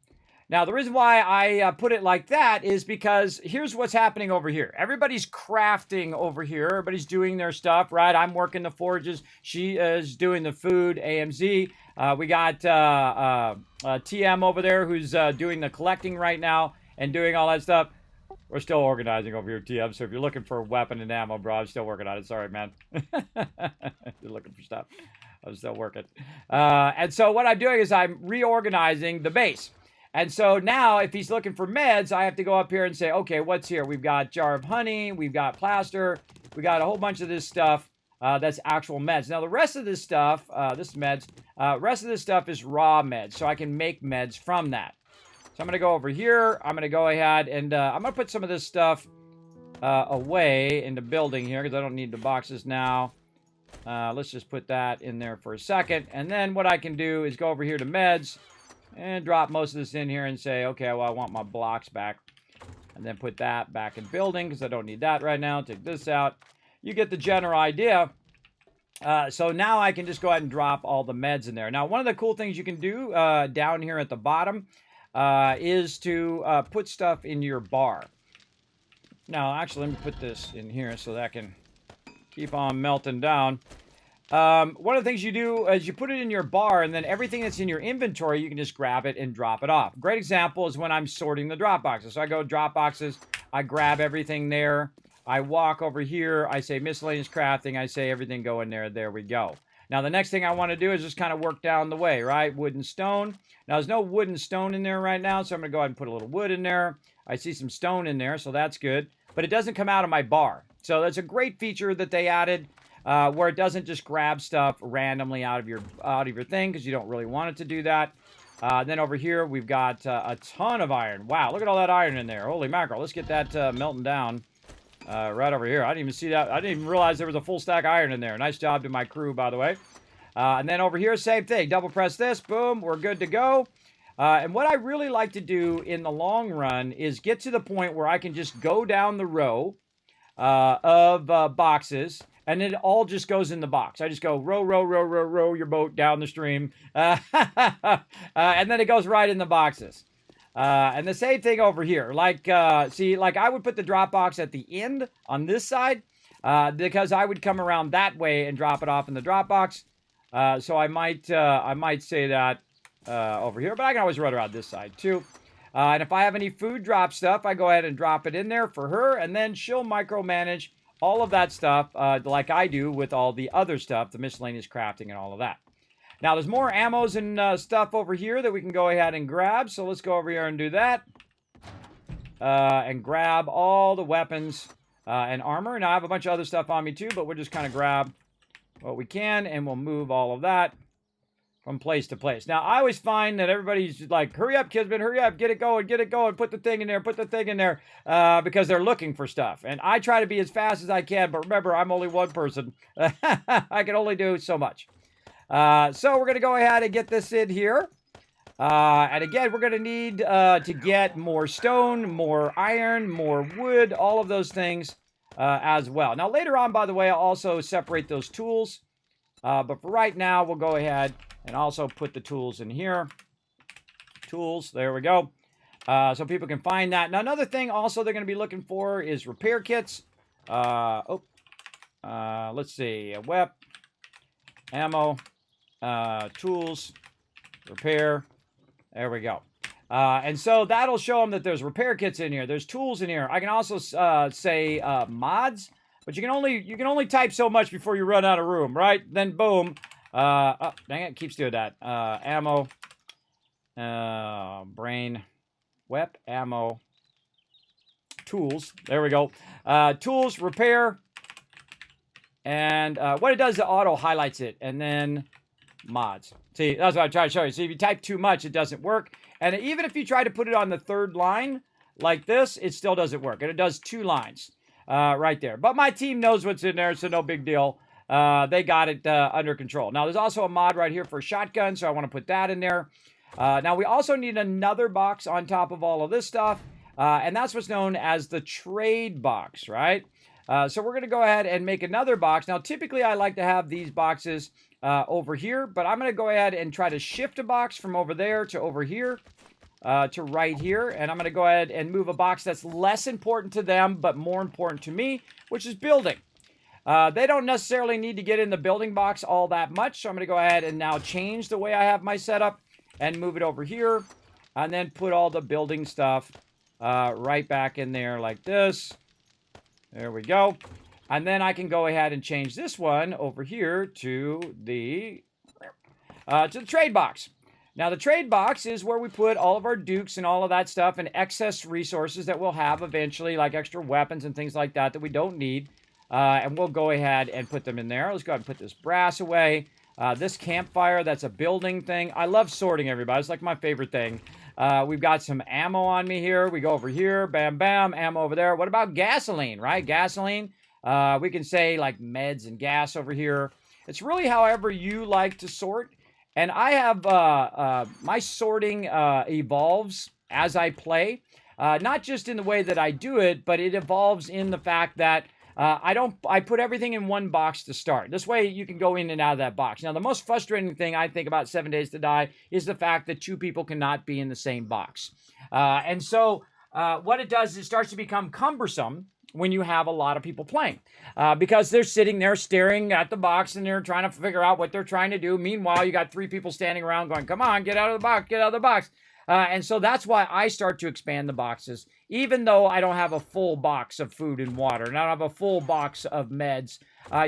Now, the reason why I put it like that is because here's what's happening over here. Everybody's crafting over here. Everybody's doing their stuff, right? I'm working the forges. She is doing the food, AMZ. We got TM over there who's doing the collecting right now and doing all that stuff. We're still organizing over here, TM. So if you're looking for a weapon and ammo, bro, I'm still working on it. Sorry, man. You're looking for stuff. I'm still working. And so what I'm doing is I'm reorganizing the base. And so now if he's looking for meds, I have to go up here and say, okay, what's here? We've got jar of honey. We've got plaster. We got a whole bunch of this stuff. That's actual meds. Now the rest of this stuff, this is meds. Rest of this stuff is raw meds. So I can make meds from that. So I'm going to go over here. I'm going to go ahead and I'm going to put some of this stuff away in the building here because I don't need the boxes now. Let's just put that in there for a second. And then what I can do is go over here to meds and drop most of this in here and say, okay, well, I want my blocks back. And then put that back in building because I don't need that right now. Take this out. You get the general idea. So now I can just go ahead and drop all the meds in there. Now, one of the cool things you can do down here at the bottom is to put stuff in your bar. Now, actually, let me put this in here so that can keep on melting down. One of the things you do is you put it in your bar, and then everything that's in your inventory, you can just grab it and drop it off. Great example is when I'm sorting the drop boxes. So I go drop boxes, I grab everything there. I walk over here, I say miscellaneous crafting, I say everything go in there, there we go. Now the next thing I want to do is just kind of work down the way, right? Wood and stone. Now there's no wood and stone in there right now, so I'm going to go ahead and put a little wood in there. I see some stone in there, so that's good. But it doesn't come out of my bar. So that's a great feature that they added where it doesn't just grab stuff randomly out of your thing because you don't really want it to do that. Then over here, we've got a ton of iron. Wow, look at all that iron in there. Holy mackerel. Let's get that melting down. Right over here. I didn't even see that. I didn't even realize there was a full stack of iron in there. Nice job to my crew, by the way. And then over here, same thing. Double press this. Boom. We're good to go. And what I really like to do in the long run is get to the point where I can just go down the row of boxes, and it all just goes in the box. I just go row, row, row, row, row your boat down the stream. And then it goes right in the boxes. And the same thing over here. Like, see, like I would put the drop box at the end on this side because I would come around that way and drop it off in the drop box. So I might say that over here, but I can always run around this side too. And if I have any food drop stuff, I go ahead and drop it in there for her, and then she'll micromanage all of that stuff like I do with all the other stuff, the miscellaneous crafting and all of that. Now, there's more ammos and stuff over here that we can go ahead and grab. So let's go over here and do that. And grab all the weapons and armor. Now, I have a bunch of other stuff on me too, but we'll just kind of grab what we can, and we'll move all of that from place to place. Now, I always find that everybody's like, hurry up, Kismet, hurry up, get it going, put the thing in there, because they're looking for stuff. And I try to be as fast as I can, but remember, I'm only one person. I can only do so much. So we're going to go ahead and get this in here. And again, we're going to need to get more stone, more iron, more wood, all of those things as well. Now, later on, by the way, I'll also separate those tools. But for right now, we'll go ahead and also put the tools in here. Tools, there we go. So people can find that. Now, another thing also they're going to be looking for is repair kits. Let's see. Web, ammo, tools, repair. There we go. And so that'll show them that there's repair kits in here. There's tools in here. I can also say mods, but you can only type so much before you run out of room, right? Then boom. Oh, dang it, keeps doing that. Ammo, brain, web, ammo, tools. There we go. Tools, repair, and what it does is it auto highlights it, and then mods. See, that's what I'm trying to show you. See, if you type too much, it doesn't work. And even if you try to put it on the third line like this, it still doesn't work. And it does 2 lines right there. But my team knows what's in there, so no big deal. They got it under control. Now, there's also a mod right here for a shotgun, so I want to put that in there. Now, we also need another box on top of all of this stuff, and that's what's known as the trade box, right? So we're going to go ahead and make another box. Now, typically, I like to have these boxes over here, but I'm going to go ahead and try to shift a box from over there to over here to right here, and I'm going to go ahead and move a box that's less important to them, but more important to me, which is building. They don't necessarily need to get in the building box all that much, so I'm going to go ahead and now change the way I have my setup and move it over here, and then put all the building stuff right back in there like this. There we go. And then I can go ahead and change this one over here to the trade box. Now, the trade box is where we put all of our dukes and all of that stuff and excess resources that we'll have eventually, like extra weapons and things like that that we don't need. And we'll go ahead and put them in there. Let's go ahead and put this brass away. This campfire, that's a building thing. I love sorting, everybody. It's like my favorite thing. We've got some ammo on me here. We go over here. Bam, bam. Ammo over there. What about gasoline, right? Gasoline. We can say like meds and gas over here. It's really however you like to sort. And I have my sorting evolves as I play. Not just in the way that I do it, but it evolves in the fact that I put everything in one box to start. This way you can go in and out of that box. Now, the most frustrating thing I think about 7 Days to Die is the fact that two people cannot be in the same box. And so what it does is it starts to become cumbersome when you have a lot of people playing because they're sitting there staring at the box and they're trying to figure out what they're trying to do. Meanwhile, you got 3 people standing around going, come on, get out of the box, get out of the box. And so that's why I start to expand the boxes, even though I don't have a full box of food and water, and I don't have a full box of meds.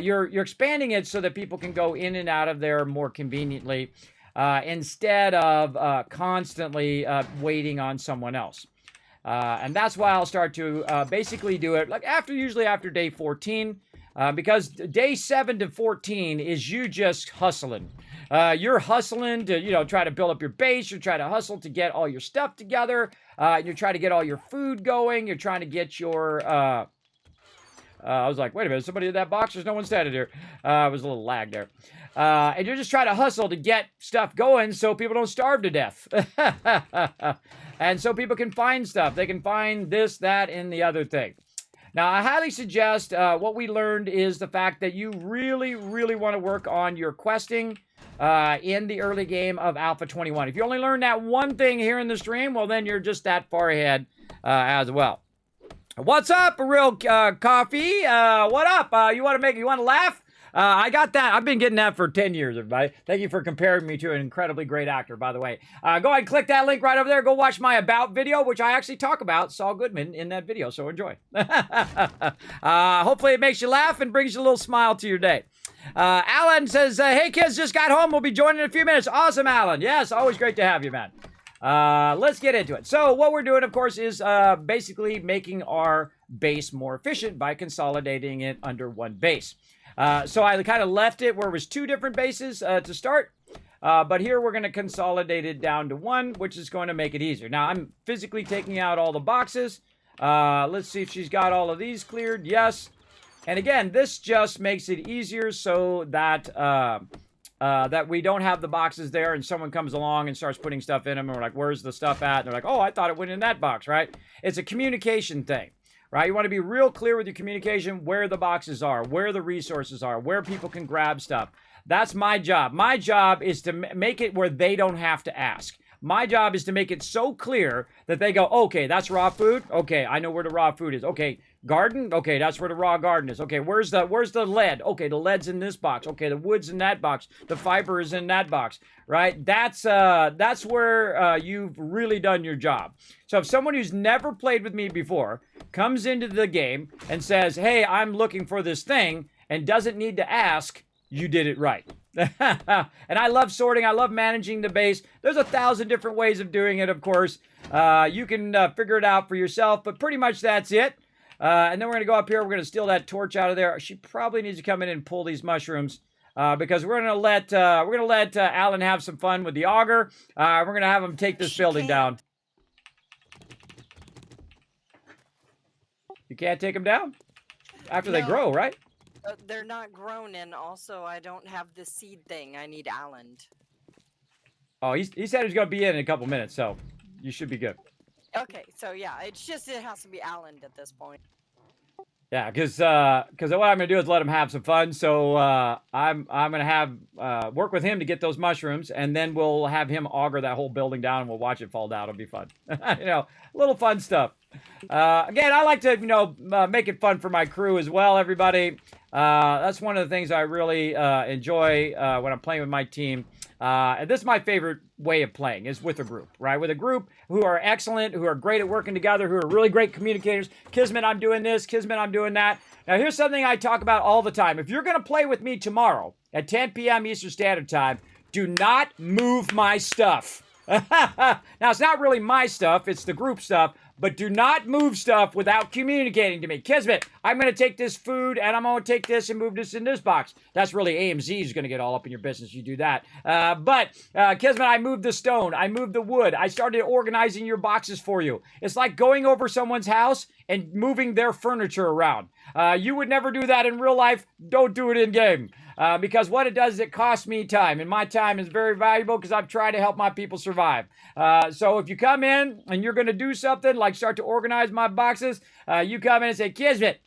You're expanding it so that people can go in and out of there more conveniently instead of constantly waiting on someone else. And that's why I'll start to basically do it like usually after day 14, because day 7 to 14 is you just hustling. You're hustling to, try to build up your base. You're trying to hustle to get all your stuff together. You're trying to get all your food going. You're trying to get your, I was like, wait a minute, somebody in that box? There's no one standing here. It was a little lag there. And you're just trying to hustle to get stuff going so people don't starve to death. And so people can find stuff. They can find this, that, and the other thing. Now, I highly suggest what we learned is the fact that you really, really want to work on your questing in the early game of Alpha 21. If you only learn that one thing here in the stream, well, then you're just that far ahead as well. What's up, Real Coffee? What up? You want to laugh? I got that. I've been getting that for 10 years, everybody. Thank you for comparing me to an incredibly great actor, by the way. Go ahead and click that link right over there. Go watch my About video, which I actually talk about Saul Goodman in that video, so enjoy. Hopefully it makes you laugh and brings you a little smile to your day. Alan says, hey, kids, just got home. We'll be joining in a few minutes. Awesome, Alan. Yes, always great to have you, man. Let's get into it. So what we're doing, of course, is basically making our base more efficient by consolidating it under one base. So I kind of left it where it was 2 different bases to start. But here we're going to consolidate it down to 1, which is going to make it easier. Now, I'm physically taking out all the boxes. Let's see if she's got all of these cleared. Yes. And again, this just makes it easier so that that we don't have the boxes there and someone comes along and starts putting stuff in them and we're like, where's the stuff at? And they're like, oh, I thought it went in that box, right? It's a communication thing. Right? You want to be real clear with your communication, where the boxes are, where the resources are, where people can grab stuff. That's my job. My job is to make it where they don't have to ask. My job is to make it so clear that they go, okay, that's raw food. Okay, I know where the raw food is. Okay, garden. Okay, that's where the raw garden is. Okay, where's the lead? Okay, the lead's in this box. Okay, the wood's in that box. The fiber is in that box. Right? That's where you've really done your job. So if someone who's never played with me before comes into the game and says, hey, I'm looking for this thing, and doesn't need to ask, you did it right. And I love sorting. I love managing the base. There's 1,000 different ways of doing it, of course. You can figure it out for yourself, but pretty much that's it. And then we're going to go up here. We're going to steal that torch out of there. She probably needs to come in and pull these mushrooms. Because we're gonna let Alan have some fun with the auger. We're gonna have him take this building down. You can't take them down after they grow, right? They're not grown, and also I don't have the seed thing. I need Alan. Oh, he said he's gonna be in a couple minutes, so you should be good. Okay, so yeah, it has to be Alan at this point. Yeah, because what I'm gonna do is let him have some fun. So I'm gonna have work with him to get those mushrooms, and then we'll have him auger that whole building down, and we'll watch it fall down. It'll be fun, little fun stuff. Again, I like to make it fun for my crew as well. Everybody, that's one of the things I really enjoy when I'm playing with my team. And this is my favorite way of playing, is with a group, right? With a group who are excellent, who are great at working together, who are really great communicators. Kismet, I'm doing this. Kismet, I'm doing that. Now, here's something I talk about all the time. If you're going to play with me tomorrow at 10 p.m. Eastern Standard Time, do not move my stuff. Now, it's not really my stuff. It's the group stuff. But do not move stuff without communicating to me. Kismet, I'm going to take this food, and I'm going to take this and move this in this box. That's really AMZ is going to get all up in your business. You do that. But Kismet, I moved the stone. I moved the wood. I started organizing your boxes for you. It's like going over someone's house and moving their furniture around. You would never do that in real life. Don't do it in game. Because what it does is it costs me time, and my time is very valuable because I've tried to help my people survive. So if you come in and you're going to do something like start to organize my boxes, you come in and say, Kismet,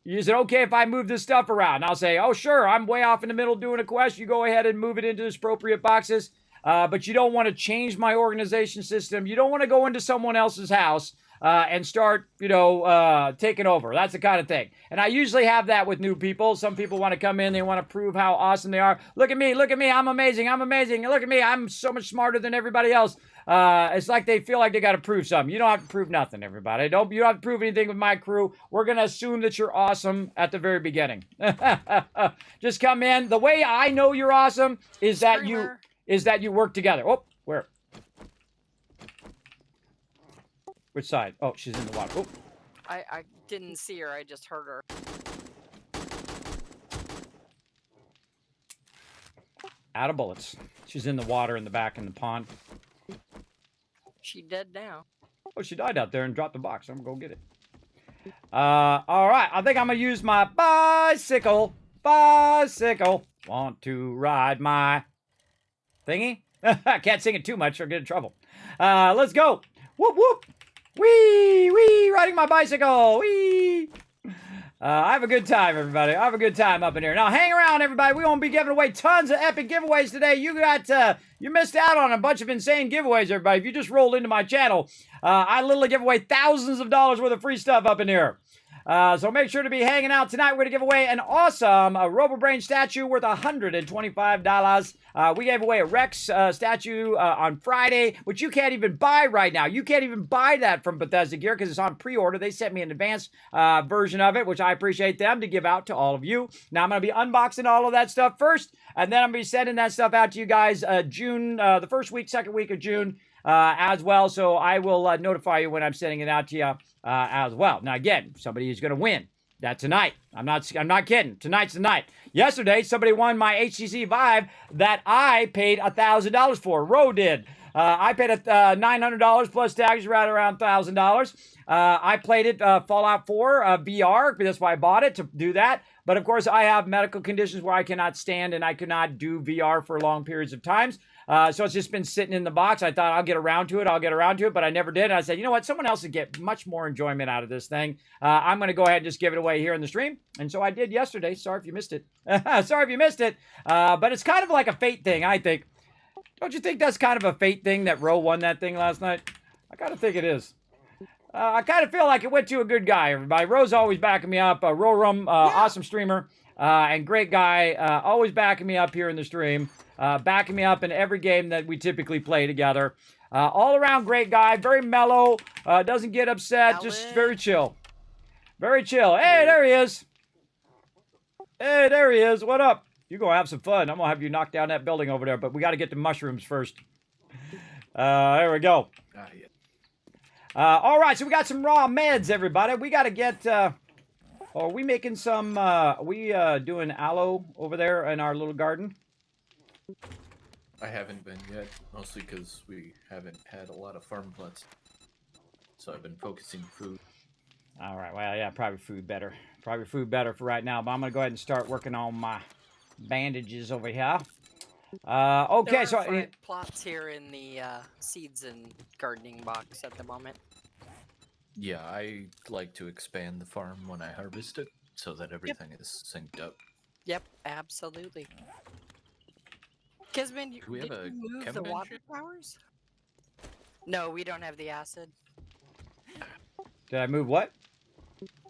is it okay if I move this stuff around? And I'll say, oh, sure, I'm way off in the middle doing a quest. You go ahead and move it into the appropriate boxes. But you don't want to change my organization system. You don't want to go into someone else's house and start, taking over. That's the kind of thing. And I usually have that with new people. Some people want to come in. They want to prove how awesome they are. Look at me. I'm amazing. Look at me. I'm so much smarter than everybody else. It's like they feel like they got to prove something. You don't have to prove nothing, everybody. You don't have to prove anything with my crew. We're going to assume that you're awesome at the very beginning. Just come in. The way I know you're awesome is that you work together. Oh, where? Which side? Oh, she's in the water. Oh. I didn't see her. I just heard her. Out of bullets. She's in the water in the back in the pond. She dead now. Oh, she died out there and dropped the box. I'm going to go get it. All right. I think I'm going to use my bicycle. Bicycle. Want to ride my thingy? I can't sing it too much or get in trouble. Let's go. Whoop, whoop. Wee, wee, riding my bicycle. Wee. I have a good time, everybody. I have a good time up in here. Now, hang around, everybody. We're going to be giving away tons of epic giveaways today. You missed out on a bunch of insane giveaways, everybody. If you just rolled into my channel, I literally give away thousands of dollars worth of free stuff up in here. So make sure to be hanging out tonight. We're going to give away an awesome RoboBrain statue worth $125. We gave away a Rex statue on Friday, which you can't even buy right now. You can't even buy that from Bethesda Gear because it's on pre-order. They sent me an advanced version of it, which I appreciate them to give out to all of you. Now I'm going to be unboxing all of that stuff first, and then I'm going to be sending that stuff out to you guys June, the first week, second week of June. As well, so I will notify you when I'm sending it out to you as well. Now, again, somebody is going to win that tonight. I'm not kidding. Tonight's the night. Yesterday, somebody won my HTC Vive that I paid $1,000 for. Ro did. I paid $900 plus taxes, right around $1,000. I played it Fallout 4 VR. That's why I bought it, to do that. But of course, I have medical conditions where I cannot stand and I cannot do VR for long periods of times. So it's just been sitting in the box. I thought I'll get around to it, but I never did. And I said, you know what? Someone else would get much more enjoyment out of this thing. I'm going to go ahead and just give it away here in the stream. And so I did yesterday. Sorry if you missed it. Sorry if you missed it. But it's kind of like a fate thing, I think. Don't you think that's kind of a fate thing that Ro won that thing last night? I kind of think it is. I kind of feel like it went to a good guy, everybody. Ro's always backing me up. Rorum, awesome streamer and great guy. Always backing me up here in the stream. Backing me up in every game that we typically play together. All around great guy. Very mellow. Doesn't get upset. Just very chill. Very chill. Hey, there he is. Hey, there he is. What up? You're going to have some fun. I'm going to have you knock down that building over there, but we got to get the mushrooms first. There we go. All right, so we got some raw meds, everybody. We got to get... are we making some... we doing aloe over there in our little garden? I haven't been yet, mostly because we haven't had a lot of farm plots. So I've been focusing food. All right, well, yeah, probably food better. Probably food better for right now, but I'm going to go ahead and start working on my bandages over here. Okay, there are so... plots here in the seeds and gardening box at the moment. Yeah, I like to expand the farm when I harvest it, so that everything is synced up. Yep, absolutely. Kismet, did you move the water towers? No, we don't have the acid. Did I move what?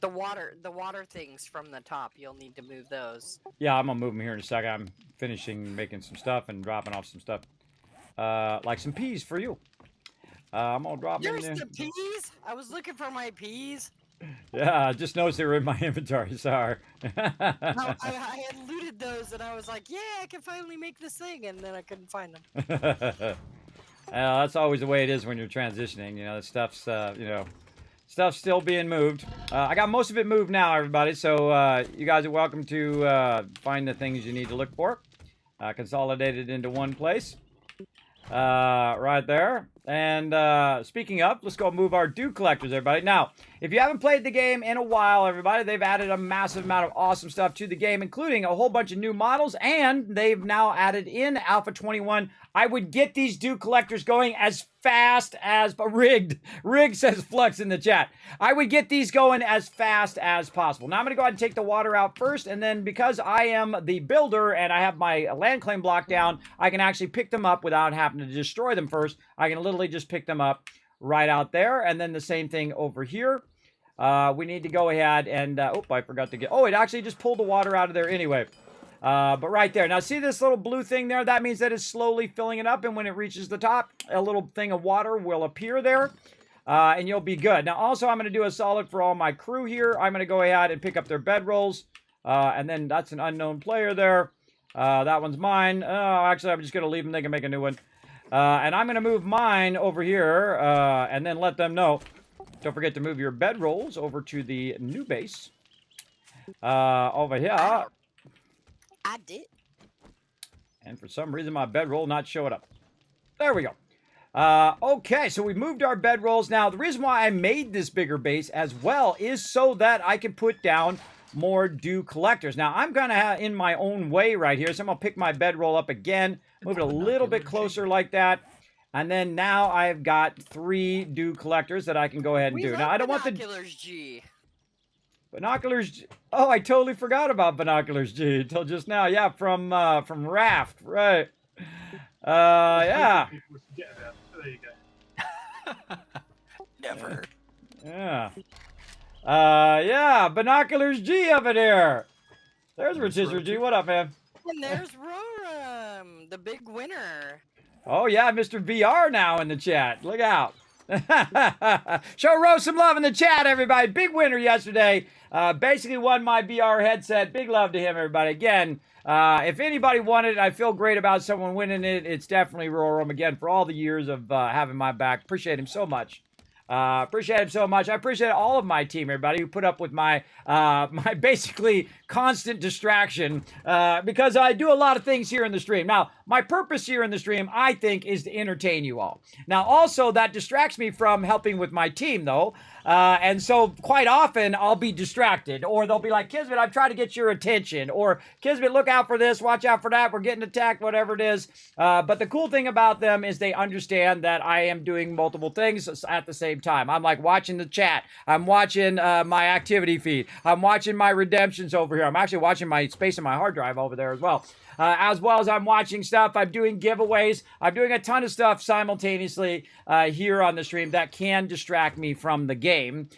The water things from the top. You'll need to move those. Yeah, I'm gonna move them here in a second. I'm finishing making some stuff and dropping off some stuff. Like some peas for you. I'm gonna drop them in There's there. the peas. I was looking for my peas. Yeah, I just noticed they were in my inventory. Sorry. No, I had looted those, and I was like, "Yeah, I can finally make this thing," and then I couldn't find them. That's always the way it is when you're transitioning. You know, the stuff's stuff's still being moved. I got most of it moved now, everybody. So you guys are welcome to find the things you need to look for. Consolidated into one place. Right there. And speaking of, let's go move our dew collectors, everybody. Now, if you haven't played the game in a while, everybody, they've added a massive amount of awesome stuff to the game, including a whole bunch of new models, and they've now added in Alpha 21. I would get these dew collectors going as fast as rigged. Rigged says Flux in the chat. I would get these going as fast as possible. Now I'm going to go ahead and take the water out first, and then because I am the builder and I have my land claim block down, I can actually pick them up without having to destroy them first. I can literally just pick them up right out there, and then the same thing over here. We need to go ahead and oh, I forgot to get, oh, it actually just pulled the water out of there anyway. But right there, now see this little blue thing there? That means that it's slowly filling it up, and when it reaches the top, a little thing of water will appear there, and you'll be good. Now also, I'm going to do a solid for all my crew here. I'm going to go ahead and pick up their bedrolls, and then that's an unknown player there. That one's mine. Actually, I'm just going to leave them. They can make a new one. And I'm going to move mine over here, and then let them know. Don't forget to move your bedrolls over to the new base. Over here. I did. And for some reason, my bedroll not showing up. There we go. Okay, so we moved our bedrolls. Now, the reason why I made this bigger base as well is so that I can put down more dew collectors. Now, I'm kind of in my own way right here, so I'm going to pick my bedroll up again, move it a little bit closer like that, and then now I've got 3 dew collectors that I can go ahead and do. Now, I don't want the... Binoculars G. Binoculars... Oh, I totally forgot about Binoculars G until just now. Yeah, from Raft, right. Yeah. There you go. Never. Yeah. Yeah, Binoculars G over there. There's Rotisserie G. What up, man? And there's Roram, the big winner. Oh, yeah, Mr. VR now in the chat. Look out. Show Rose some love in the chat, everybody. Big winner yesterday. Basically won my VR headset. Big love to him, everybody. Again, if anybody wanted it, I feel great about someone winning it. It's definitely Roram, again, for all the years of having my back. Appreciate him so much. Appreciate him so much. I appreciate all of my team, everybody, who put up with my my basically constant distraction because I do a lot of things here in the stream. Now, my purpose here in the stream, I think, is to entertain you all. Now, also, that distracts me from helping with my team, though. And so quite often I'll be distracted, or they'll be like, Kismet, I'm trying to get your attention, or Kismet, look out for this, watch out for that, we're getting attacked, whatever it is. But the cool thing about them is they understand that I am doing multiple things at the same time. I'm like watching the chat. I'm watching my activity feed. I'm watching my redemptions over here. I'm actually watching my space in my hard drive over there as well. As well as I'm watching stuff. I'm doing giveaways. I'm doing a ton of stuff simultaneously here on the stream that can distract me from the game.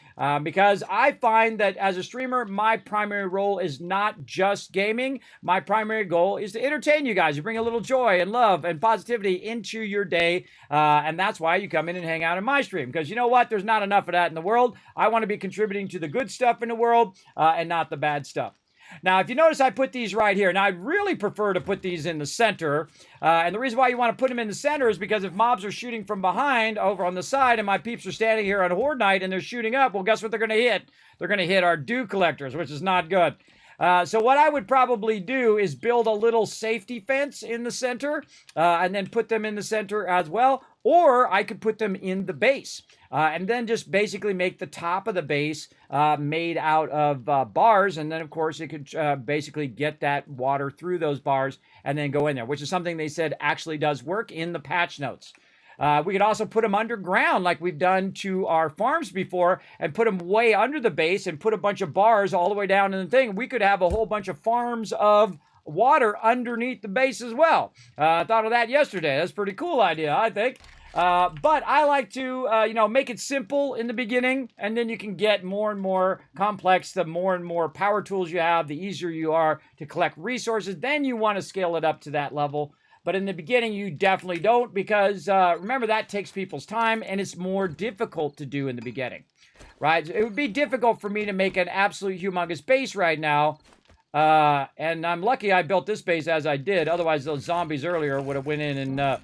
Because I find that as a streamer, my primary role is not just gaming. My primary goal is to entertain you guys. You bring a little joy and love and positivity into your day. And that's why you come in and hang out in my stream. Because you know what? There's not enough of that in the world. I want to be contributing to the good stuff in the world and not the bad stuff. Now, if you notice, I put these right here. Now, I'd really prefer to put these in the center. And the reason why you want to put them in the center is because if mobs are shooting from behind over on the side and my peeps are standing here on Horde Night and they're shooting up, well, guess what they're going to hit? They're going to hit our dew collectors, which is not good. So what I would probably do is build a little safety fence in the center and then put them in the center as well. Or I could put them in the base and then just basically make the top of the base made out of bars. And then, of course, it could basically get that water through those bars and then go in there, which is something they said actually does work in the patch notes. We could also put them underground like we've done to our farms before and put them way under the base and put a bunch of bars all the way down in the thing. We could have a whole bunch of farms of water underneath the base as well. I thought of that yesterday. That's a pretty cool idea, I think. But I like to, you know, make it simple in the beginning, and then you can get more and more complex. The more and more power tools you have, the easier you are to collect resources. Then you want to scale it up to that level. But in the beginning, you definitely don't, because remember, that takes people's time, and it's more difficult to do in the beginning, right? It would be difficult for me to make an absolute humongous base right now. And I'm lucky I built this base as I did. Otherwise, those zombies earlier would have went in and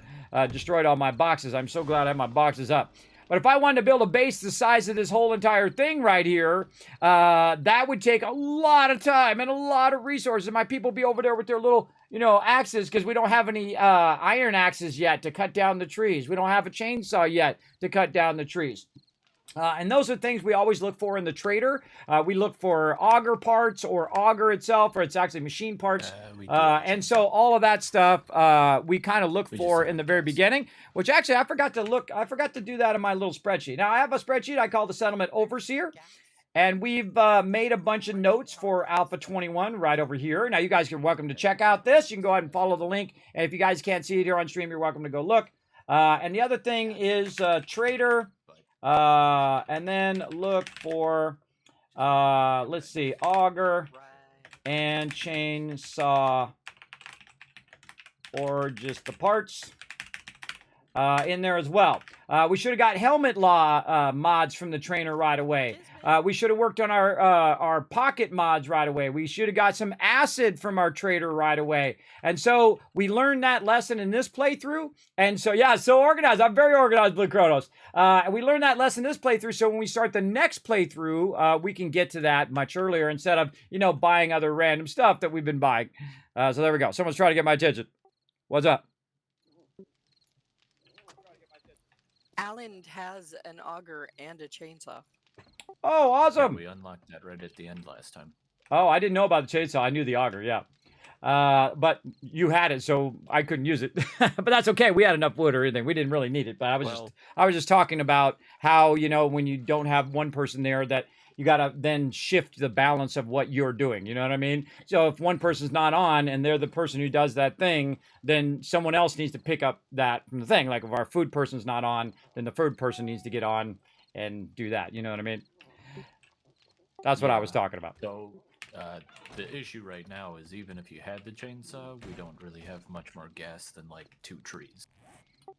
destroyed all my boxes. I'm so glad I have my boxes up. But if I wanted to build a base the size of this whole entire thing right here, that would take a lot of time and a lot of resources. My people be over there with their little, you know, axes, because we don't have any iron axes yet to cut down the trees. We don't have a chainsaw yet to cut down the trees. And those are things we always look for in the trader. We look for auger parts or auger itself, or it's actually machine parts. And so all of that stuff we kind of look for in the very beginning, which actually I forgot to do that in my little spreadsheet. Now I have a spreadsheet I call the Settlement Overseer. And we've made a bunch of notes for Alpha 21 right over here. Now you guys are welcome to check out this. You can go ahead and follow the link. And if you guys can't see it here on stream, you're welcome to go look. And the other thing is trader. And then look for, let's see, auger and chainsaw, or just the parts in there as well. We should have got helmet law mods from the trainer right away. We should have worked on our pocket mods right away. We should have got some acid from our trader right away. And so we learned that lesson in this playthrough. And so, yeah, so organized. I'm very organized, Blue Kronos. And we learned that lesson in this playthrough. So when we start the next playthrough, we can get to that much earlier instead of, you know, buying other random stuff that we've been buying. So there we go. Someone's trying to get my attention. What's up? Alan has an auger and a chainsaw. Oh, awesome. Yeah, we unlocked that right at the end last time. Oh, I didn't know about the chainsaw. I knew the auger, yeah. But you had it, so I couldn't use it. But that's okay. We had enough wood or anything. We didn't really need it. But I was just talking about how, you know, when you don't have one person there, that you got to then shift the balance of what you're doing. You know what I mean? So if one person's not on and they're the person who does that thing, then someone else needs to pick up that from the thing. Like if our food person's not on, then the third person needs to get on and do that. You know what I mean? That's what I was talking about. So the issue right now is, even if you had the chainsaw, we don't really have much more gas than like 2 trees.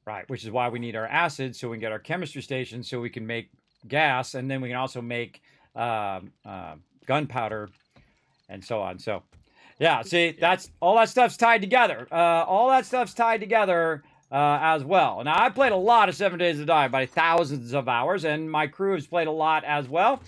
Right, which is why we need our acid, so we can get our chemistry station, so we can make gas, and then we can also make gunpowder and so on. So yeah, see, that's all that stuff's tied together. All that stuff's tied together as well. Now, I played a lot of 7 Days to Die by thousands of hours, and my crew has played a lot as well.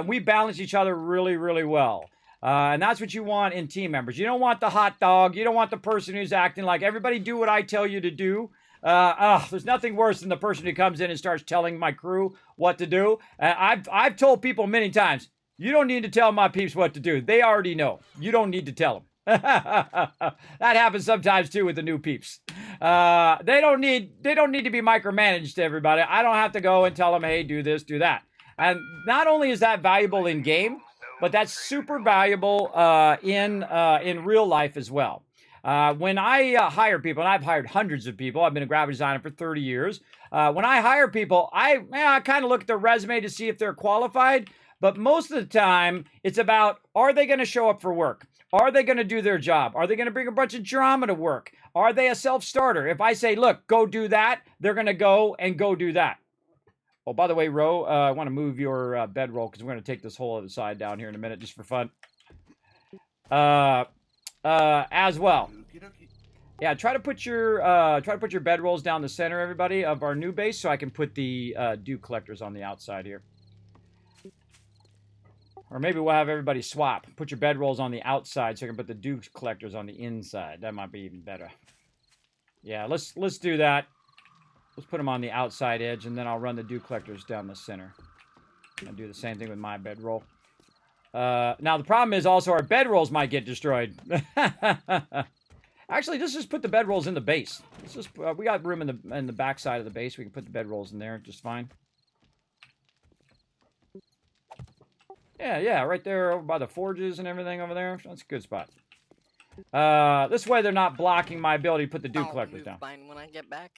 We balance each other really, really well. And that's what you want in team members. You don't want the hot dog. You don't want the person who's acting like, everybody do what I tell you to do. There's nothing worse than the person who comes in and starts telling my crew what to do. I've told people many times, you don't need to tell my peeps what to do. They already know. You don't need to tell them. That happens sometimes too with the new peeps. They don't need to be micromanaged to everybody. I don't have to go and tell them, hey, do this, do that. And not only is that valuable in game, but that's super valuable in real life as well. When I hire people, and I've hired hundreds of people, I've been a graphic designer for 30 years. When I hire people, I kind of look at their resume to see if they're qualified. But most of the time, it's about, are they going to show up for work? Are they going to do their job? Are they going to bring a bunch of drama to work? Are they a self-starter? If I say, look, go do that, they're going to go do that. Oh, by the way, Ro, I want to move your bedroll because we're going to take this whole other side down here in a minute just for fun. As well. Yeah, try to put your bedrolls down the center, everybody, of our new base, so I can put the dew collectors on the outside here. Or maybe we'll have everybody swap. Put your bedrolls on the outside so I can put the dew collectors on the inside. That might be even better. Yeah, let's do that. Let's put them on the outside edge, and then I'll run the dew collectors down the center. I'll do the same thing with my bedroll. Now, the problem is also our bedrolls might get destroyed. Actually, let's just put the bedrolls in the base. Let's just, we got room in the back side of the base. We can put the bedrolls in there just fine. Yeah, right there over by the forges and everything over there. That's a good spot. This way they're not blocking my ability to put the dew collectors down. Mine when I get back.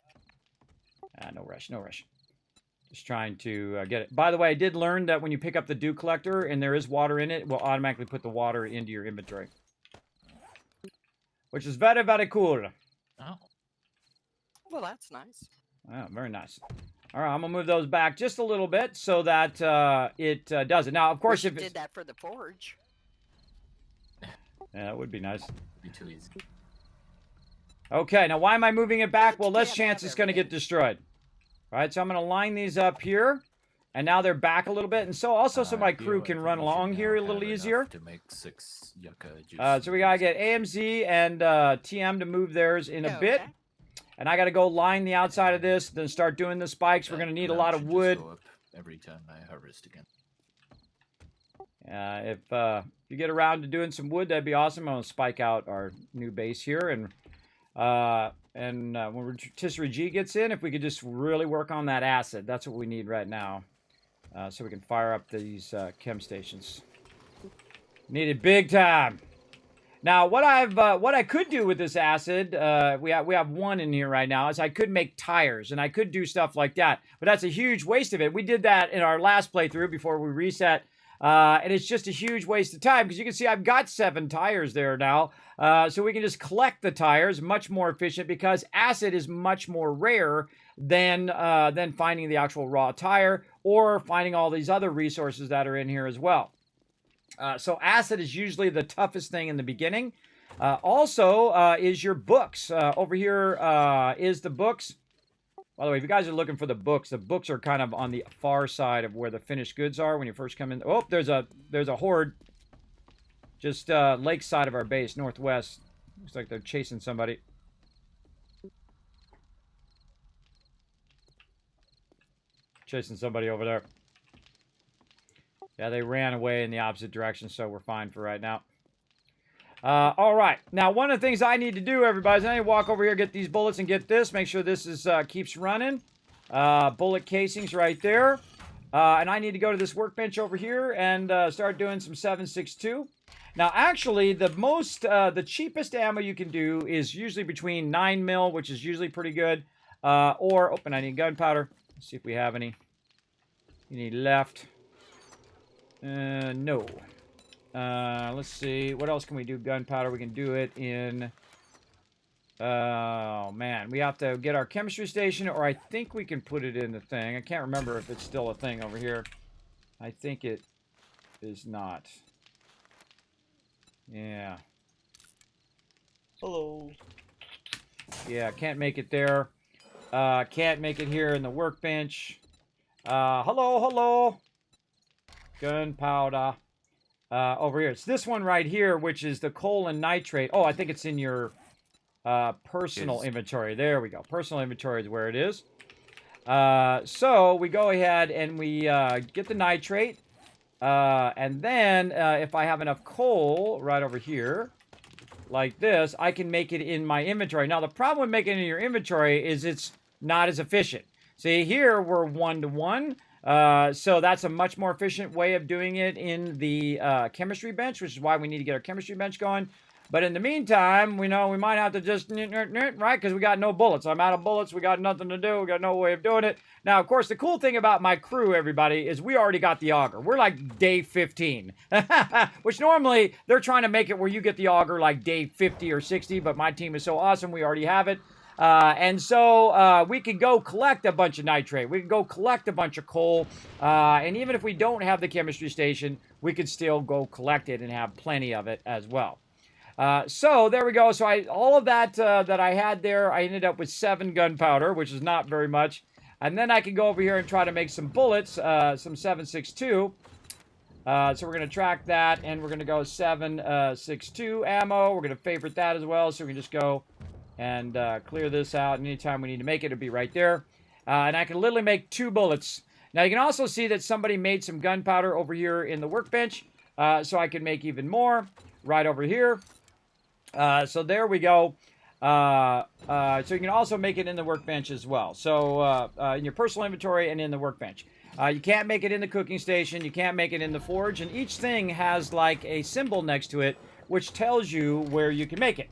no rush, no rush. Just trying to get it. By the way, I did learn that when you pick up the dew collector and there is water in it, it will automatically put the water into your inventory. Which is very, very cool. Oh. Well, that's nice. Oh, very nice. All right, I'm going to move those back just a little bit so that it does it. Now, of course, if you it did that for the forge. Yeah, that would be nice. Be too easy. Okay, now why am I moving it back? Well, less Can't chance have it's going to get destroyed. All right, so I'm going to line these up here. And now they're back a little bit. And so also so my crew can run along here a little easier. To make 6 yucca juice. So we got to get AMZ and TM to move theirs in a bit. Okay. And I got to go line the outside of this, then start doing the spikes. We're going to need a lot of wood. Go up every time I harvest again. If you get around to doing some wood, that'd be awesome. I'm going to spike out our new base here. And when Rotisserie G gets in, if we could just really work on that acid. That's what we need right now. So we can fire up these chem stations. Need it big time. Now, what I could do with this acid, we have one in here right now, is I could make tires, and I could do stuff like that. But that's a huge waste of it. We did that in our last playthrough before we reset, and it's just a huge waste of time because you can see I've got 7 tires there now. So we can just collect the tires, much more efficient because acid is much more rare than finding the actual raw tire or finding all these other resources that are in here as well. So acid is usually the toughest thing in the beginning. Also is your books. Over here is the books. By the way, if you guys are looking for the books are kind of on the far side of where the finished goods are when you first come in. Oh, there's a horde just lakeside of our base, northwest. Looks like they're chasing somebody. Chasing somebody over there. Yeah, they ran away in the opposite direction, so we're fine for right now. All right. Now, one of the things I need to do, everybody, is I need to walk over here, get these bullets, and get this. Make sure this is keeps running. Bullet casings right there. And I need to go to this workbench over here and start doing some 7.62. Now, actually, the cheapest ammo you can do is usually between 9 mil, which is usually pretty good, or, and I need gunpowder. Let's see if we have any left. No. Let's see. What else can we do? Gunpowder. We can do it in... Oh, man. We have to get our chemistry station, or I think we can put it in the thing. I can't remember if it's still a thing over here. I think it is not. Yeah. Hello. Yeah, can't make it there. Can't make it here in the workbench. Hello. Gunpowder. Over here. It's this one right here, which is the coal and nitrate. Oh, I think it's in your personal inventory. There we go. Personal inventory is where it is. So we go ahead and we get the nitrate. And then if I have enough coal right over here, like this, I can make it in my inventory. Now, the problem with making it in your inventory is it's not as efficient. See, here we're 1-to-1. So that's a much more efficient way of doing it in the chemistry bench, which is why we need to get our chemistry bench going. But in the meantime, we know we might have to just, right, because we got no bullets. I'm out of bullets. We got nothing to do. We got no way of doing it. Now, of course, the cool thing about my crew, everybody, is we already got the auger. We're like day 15, which normally they're trying to make it where you get the auger like day 50 or 60, but my team is so awesome, we already have it. And so we could go collect a bunch of nitrate. We could go collect a bunch of coal. And even if we don't have the chemistry station, we could still go collect it and have plenty of it as well. So there we go. So all of that that I had there, I ended up with 7 gunpowder, which is not very much. And then I can go over here and try to make some bullets, some 7.62. So we're going to track that, and we're going to go 7.62 ammo. We're going to favorite that as well, so we can just go and clear this out. And anytime we need to make it, it'll be right there. And I can literally make 2 bullets. Now, you can also see that somebody made some gunpowder over here in the workbench, so I can make even more right over here. So there we go. So you can also make it in the workbench as well. So in your personal inventory and in the workbench. You can't make it in the cooking station. You can't make it in the forge. And each thing has like a symbol next to it, which tells you where you can make it.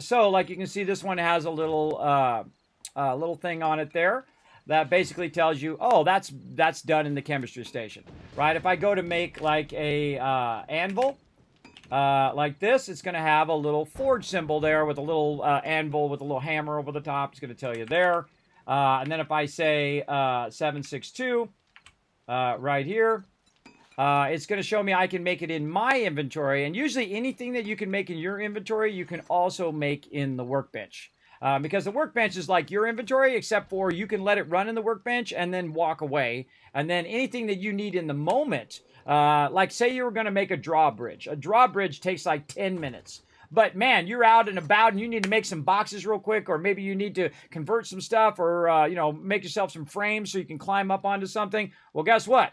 So like you can see, this one has a little little thing on it there that basically tells you, oh, that's done in the chemistry station, right? If I go to make like a anvil, like this, it's going to have a little forge symbol there with a little anvil with a little hammer over the top. It's going to tell you there. And then if I say 762 right here, it's going to show me I can make it in my inventory. And usually anything that you can make in your inventory, you can also make in the workbench. Because the workbench is like your inventory, except for you can let it run in the workbench and then walk away. And then anything that you need in the moment, like say you were going to make a drawbridge. A drawbridge takes like 10 minutes. But man, you're out and about and you need to make some boxes real quick, or maybe you need to convert some stuff, or, you know, make yourself some frames so you can climb up onto something. Well, guess what?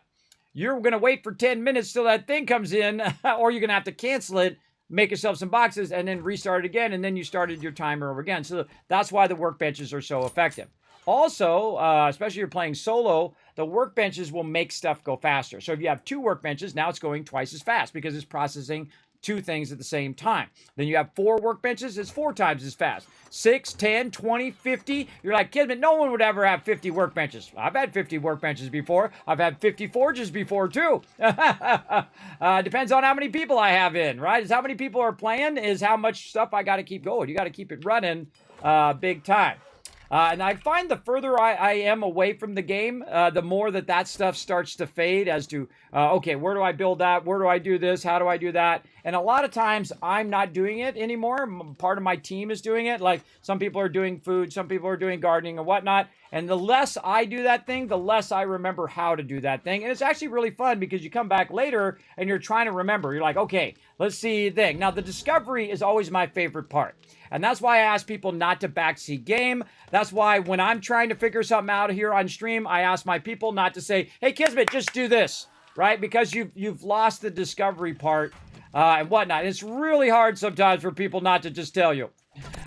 You're going to wait for 10 minutes till that thing comes in, or you're going to have to cancel it, make yourself some boxes, and then restart it again, and then you started your timer over again. So that's why the workbenches are so effective. Also, especially if you're playing solo, the workbenches will make stuff go faster. So if you have 2 workbenches, now it's going twice as fast because it's processing 2 things at the same time. Then you have 4 workbenches, it's 4 times as fast. 6, 10, 20, 50. You're like, Kismet, no one would ever have 50 workbenches. I've had 50 workbenches before. I've had 50 forges before too. Depends on how many people I have in, right? Is how many people are playing, is how much stuff I got to keep going. You got to keep it running big time. And I find the further I am away from the game, the more that stuff starts to fade as to, okay, where do I build that? Where do I do this? How do I do that? And a lot of times I'm not doing it anymore. Part of my team is doing it. Like some people are doing food, some people are doing gardening and whatnot. And the less I do that thing, the less I remember how to do that thing. And it's actually really fun because you come back later and you're trying to remember. You're like, okay, let's see the thing. Now, the discovery is always my favorite part. And that's why I ask people not to backseat game. That's why when I'm trying to figure something out here on stream, I ask my people not to say, hey, Kismet, just do this, right? Because you've lost the discovery part and whatnot. It's really hard sometimes for people not to just tell you.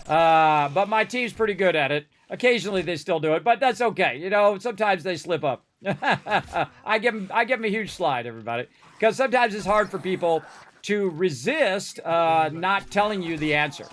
But my team's pretty good at it. Occasionally they still do it, but that's okay. You know, sometimes they slip up. I give them a huge slide, everybody. Because sometimes it's hard for people to resist not telling you the answer.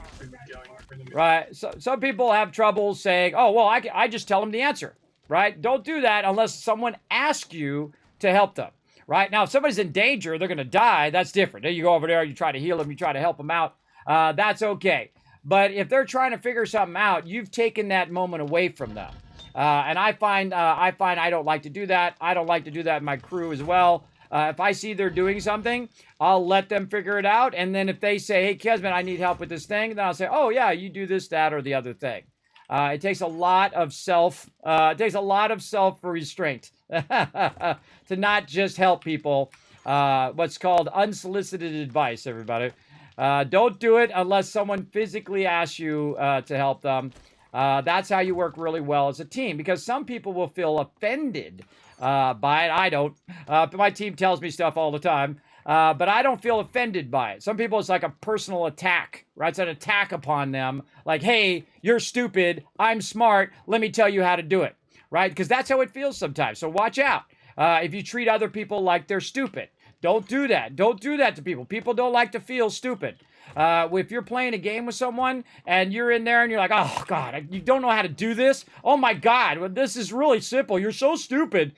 Right? So some people have trouble saying, oh, well, I just tell them the answer. Right? Don't do that unless someone asks you to help them. Right? Now, if somebody's in danger, they're going to die, that's different. Then you go over there, you try to heal them, you try to help them out. That's okay. But if they're trying to figure something out, you've taken that moment away from them. And I find I don't like to do that. I don't like to do that in my crew as well. If I see they're doing something, I'll let them figure it out. And then if they say, hey, Kismet, I need help with this thing, then I'll say, oh, yeah, you do this, that, or the other thing. It takes a lot of self-restraint to not just help people. What's called unsolicited advice, everybody. Don't do it unless someone physically asks you to help them. That's how you work really well as a team, because some people will feel offended by it. I don't. My team tells me stuff all the time, but I don't feel offended by it. Some people, it's like a personal attack, right? It's an attack upon them. Like, hey, you're stupid. I'm smart. Let me tell you how to do it, right? Because that's how it feels sometimes. So watch out. If you treat other people like they're stupid, don't do that. Don't do that to people. People don't like to feel stupid. If you're playing a game with someone and you're in there and you're like, oh, God, you don't know how to do this? Oh, my God, well, this is really simple. You're so stupid.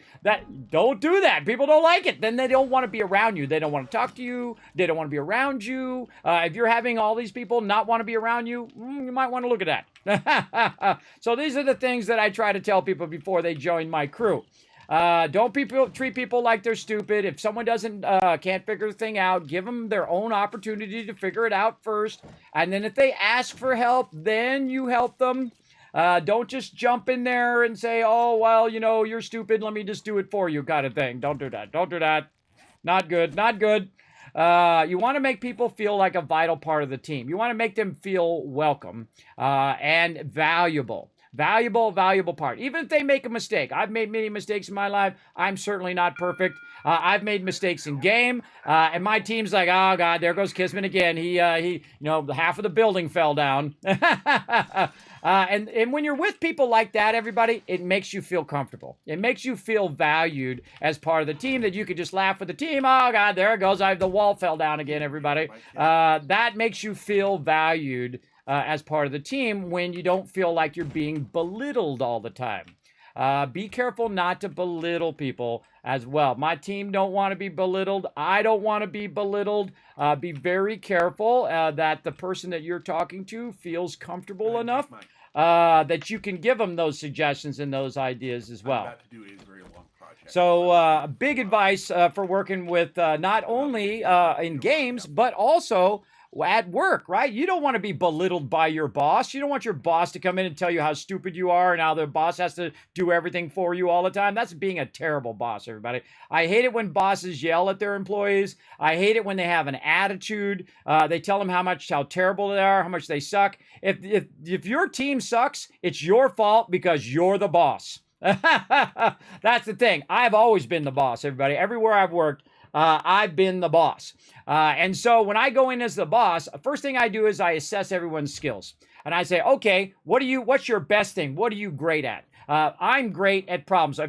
Don't do that. People don't like it. Then they don't want to be around you. They don't want to talk to you. They don't want to be around you. If you're having all these people not want to be around you, you might want to look at that. So these are the things that I try to tell people before they join my crew. Don't treat people like they're stupid. If someone can't figure the thing out, give them their own opportunity to figure it out first. And then if they ask for help, then you help them. Don't just jump in there and say, oh, well, you know, you're stupid. Let me just do it for you kind of thing. Don't do that. Don't do that. Not good. Not good. You want to make people feel like a vital part of the team. You want to make them feel welcome and valuable. Valuable part. Even if they make a mistake. I've made many mistakes in my life. I'm certainly not perfect. I've made mistakes in game. And my team's like, oh, God, there goes Kismet again. He, half of the building fell down. And when you're with people like that, everybody, it makes you feel comfortable. It makes you feel valued as part of the team, that you could just laugh with the team. Oh, God, there it goes. The wall fell down again, everybody. That makes you feel valued as part of the team when you don't feel like you're being belittled all the time. Be careful not to belittle people as well. My team don't want to be belittled. I don't want to be belittled. Be very careful that the person that you're talking to feels comfortable enough that you can give them those suggestions and those ideas as well. So big advice for working with not only in games, but also at work, right? You don't want to be belittled by your boss. You don't want your boss to come in and tell you how stupid you are and how the boss has to do everything for you all the time. That's being a terrible boss, everybody. I hate it when bosses yell at their employees. I hate it when they have an attitude. They tell them how terrible they are, how much they suck. If your team sucks, it's your fault because you're the boss. That's the thing. I've always been the boss, everybody. Everywhere I've worked, I've been the boss. And so when I go in as the boss, first thing I do is I assess everyone's skills. And I say, okay, what's your best thing? What are you great at? I'm great at problems.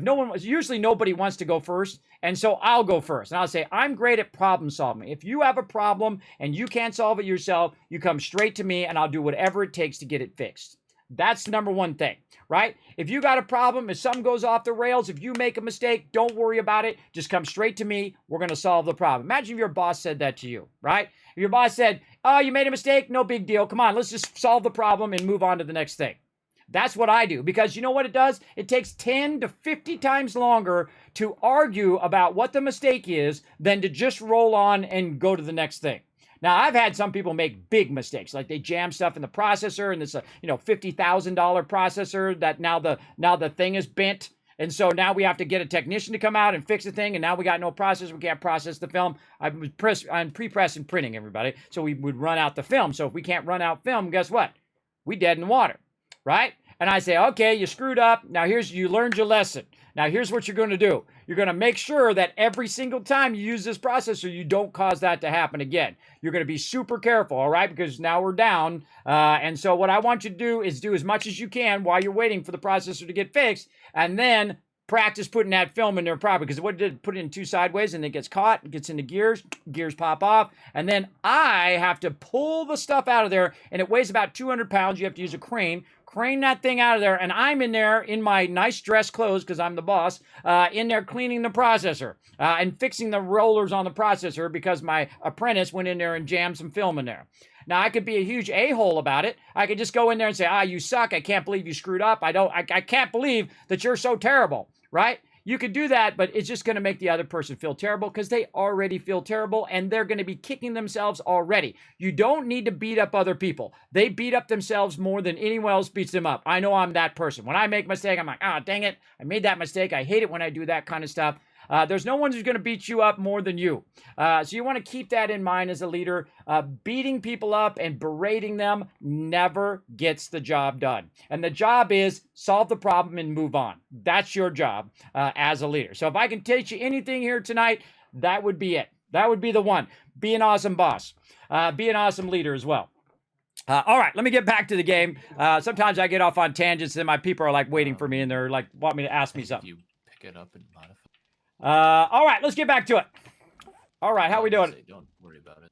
Usually nobody wants to go first. And so I'll go first. And I'll say, I'm great at problem solving. If you have a problem and you can't solve it yourself, you come straight to me and I'll do whatever it takes to get it fixed. That's the number one thing, right? If you got a problem, if something goes off the rails, if you make a mistake, don't worry about it. Just come straight to me. We're going to solve the problem. Imagine if your boss said that to you, right? If your boss said, oh, you made a mistake, no big deal. Come on, let's just solve the problem and move on to the next thing. That's what I do, because you know what it does? It takes 10 to 50 times longer to argue about what the mistake is than to just roll on and go to the next thing. Now, I've had some people make big mistakes, like they jam stuff in the processor, and it's a $50,000 processor that now the thing is bent, and so now we have to get a technician to come out and fix the thing, and now we got no processor, we can't process the film. I'm pre-press and printing, everybody, so we would run out the film. So if we can't run out film, guess what? We dead in the water, right? And I say, okay, you screwed up. Now you learned your lesson. Now here's what you're going to do. You're going to make sure that every single time you use this processor, you don't cause that to happen again. You're going to be super careful, all right? Because now we're down. And so what I want you to do is do as much as you can while you're waiting for the processor to get fixed, and then practice putting that film in there properly. Because what it did, put it in two sideways, and it gets caught, it gets into gears pop off, and then I have to pull the stuff out of there, and it weighs about 200 pounds. You have to use a crane that thing out of there, and I'm in there in my nice dress clothes, because I'm the boss, in there cleaning the processor and fixing the rollers on the processor because my apprentice went in there and jammed some film in there. Now, I could be a huge a-hole about it. I could just go in there and say, you suck. I can't believe you screwed up. I can't believe that you're so terrible, right? You could do that, but it's just going to make the other person feel terrible because they already feel terrible and they're going to be kicking themselves already. You don't need to beat up other people. They beat up themselves more than anyone else beats them up. I know I'm that person. When I make a mistake, I'm like, dang it, I made that mistake. I hate it when I do that kind of stuff. There's no one who's going to beat you up more than you. So you want to keep that in mind as a leader. Beating people up and berating them never gets the job done. And the job is solve the problem and move on. That's your job as a leader. So if I can teach you anything here tonight, that would be it. That would be the one. Be an awesome boss. Be an awesome leader as well. All right, let me get back to the game. Sometimes I get off on tangents and my people are like waiting for me and they're like, want me to ask me something. You pick it up and modify. All right, let's get back to it. All right, how we doing? Don't worry about it.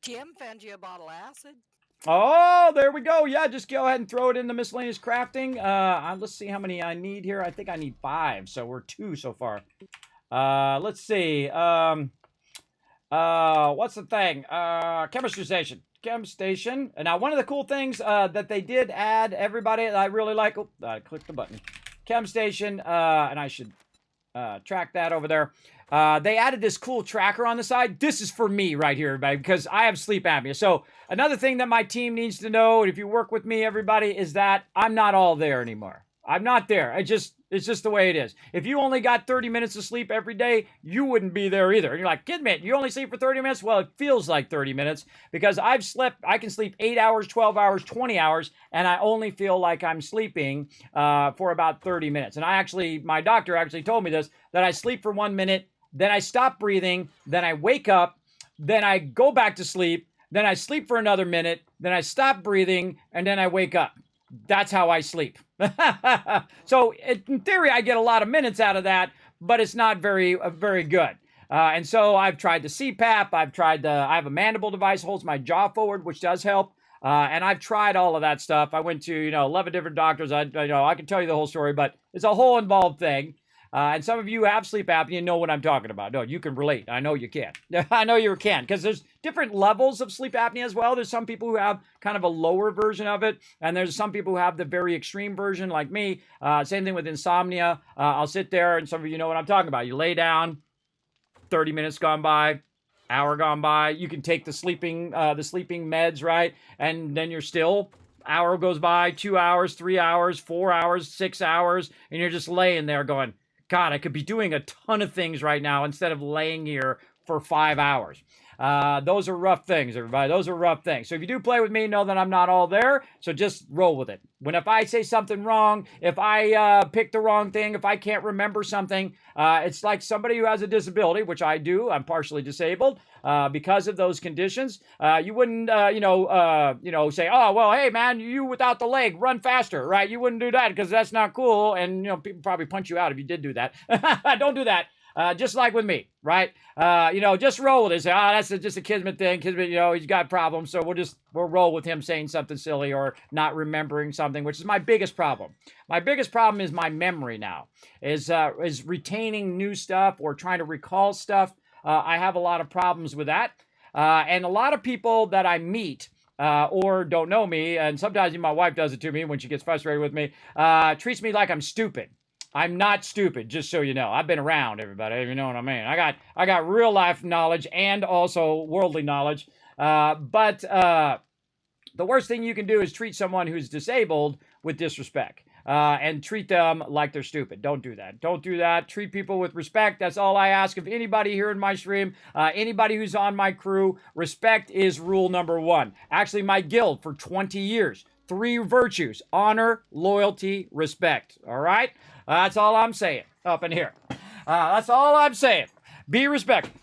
TM found you a bottle of acid. Oh, there we go. Yeah, just go ahead and throw it in the miscellaneous crafting. Let's see how many I need here. I think I need 5, so we're 2 so far. Let's see. What's the thing? Chemistry station. Chem station. And now, one of the cool things that they did add, everybody, that I really like. Oh, I clicked the button. Chem station, and I should track that over there. They added this cool tracker on the side. This is for me right here, everybody, because I have sleep apnea. So another thing that my team needs to know, and if you work with me, everybody, is that I'm not all there anymore. I'm not there. It's just the way it is. If you only got 30 minutes of sleep every day, you wouldn't be there either. And you're like, Kismet, you only sleep for 30 minutes? Well, it feels like 30 minutes because I can sleep 8 hours, 12 hours, 20 hours, and I only feel like I'm sleeping for about 30 minutes. And my doctor actually told me this, that I sleep for 1 minute, then I stop breathing, then I wake up, then I go back to sleep, then I sleep for another minute, then I stop breathing, and then I wake up. That's how I sleep. So in theory, I get a lot of minutes out of that, but it's not very good. And so I've tried the CPAP. I have a mandible device, holds my jaw forward, which does help. And I've tried all of that stuff. I went to, 11 different doctors. I can tell you the whole story, but it's a whole involved thing. And some of you have sleep apnea and know what I'm talking about. No, you can relate. I know you can. I know you can, because there's different levels of sleep apnea as well. There's some people who have kind of a lower version of it, and there's some people who have the very extreme version, like me. Same thing with insomnia. I'll sit there, and some of you know what I'm talking about. You lay down, 30 minutes gone by, hour gone by. You can take the sleeping meds, right? And then you're still, hour goes by, 2 hours, 3 hours, 4 hours, 6 hours, and you're just laying there going, God, I could be doing a ton of things right now instead of laying here for 5 hours. Those are rough things, everybody. Those are rough things. So if you do play with me, know that I'm not all there. So just roll with it. If I say something wrong, if I pick the wrong thing, if I can't remember something, it's like somebody who has a disability, which I do. I'm partially disabled because of those conditions. You wouldn't, say, oh, well, hey, man, you without the leg, run faster, right? You wouldn't do that because that's not cool. And, people probably punch you out if you did do that. Don't do that. Just like with me, right? Just roll with it. Say, that's just a Kismet thing. Kismet, he's got problems, so we'll roll with him saying something silly or not remembering something, which is my biggest problem. My biggest problem is my memory now, is retaining new stuff or trying to recall stuff. I have a lot of problems with that. And a lot of people that I meet or don't know me, and sometimes my wife does it to me when she gets frustrated with me, treats me like I'm stupid. I'm not stupid, just so you know. I've been around, everybody, if you know what I mean. I got real life knowledge and also worldly knowledge. But the worst thing you can do is treat someone who's disabled with disrespect. And treat them like they're stupid. Don't do that. Don't do that. Treat people with respect. That's all I ask of anybody here in my stream, anybody who's on my crew. Respect is rule number one. Actually, my guild for 20 years. 3 virtues: honor, loyalty, respect. All right? That's all I'm saying up in here. That's all I'm saying. Be respectful.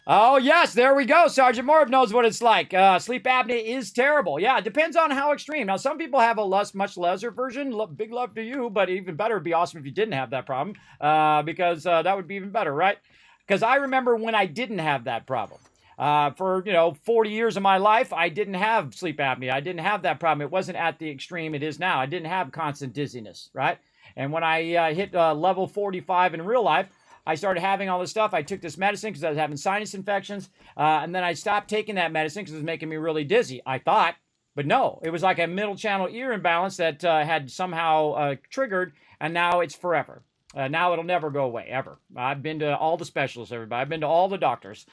Oh, yes, there we go. Sergeant Morb knows what it's like. Sleep apnea is terrible. Yeah, it depends on how extreme. Now, some people have a much lesser version. Big love to you, but even better, it'd be awesome if you didn't have that problem, because that would be even better, right? Because I remember when I didn't have that problem. For 40 years of my life, I didn't have sleep apnea. I didn't have that problem. It wasn't at the extreme it is now. I didn't have constant dizziness, right? And when I hit level 45 in real life, I started having all this stuff. I took this medicine because I was having sinus infections, and then I stopped taking that medicine because it was making me really dizzy, I thought. But no, it was like a middle channel ear imbalance that had somehow triggered, and now it's forever. Now it'll never go away, ever. I've been to all the specialists, everybody. I've been to all the doctors.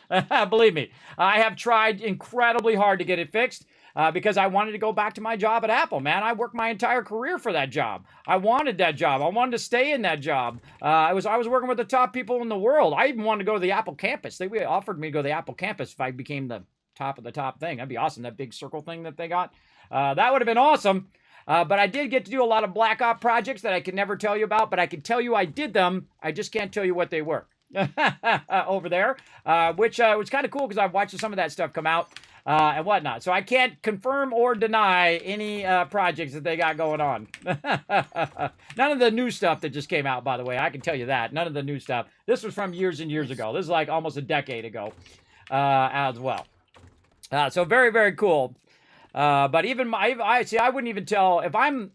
Believe me, I have tried incredibly hard to get it fixed because I wanted to go back to my job at Apple, man. I worked my entire career for that job. I wanted that job. I wanted to stay in that job. I was working with the top people in the world. I even wanted to go to the Apple campus. They offered me to go to the Apple campus if I became the top of the top thing. That'd be awesome, that big circle thing that they got. That would have been awesome. But I did get to do a lot of Black Op projects that I could never tell you about, but I can tell you I did them. I just can't tell you what they were over there, which was kind of cool because I've watched some of that stuff come out and whatnot. So I can't confirm or deny any projects that they got going on. None of the new stuff that just came out, by the way. I can tell you that. None of the new stuff. This was from years and years ago. This is like almost a decade ago as well. So very, very cool. But even I wouldn't even tell if I'm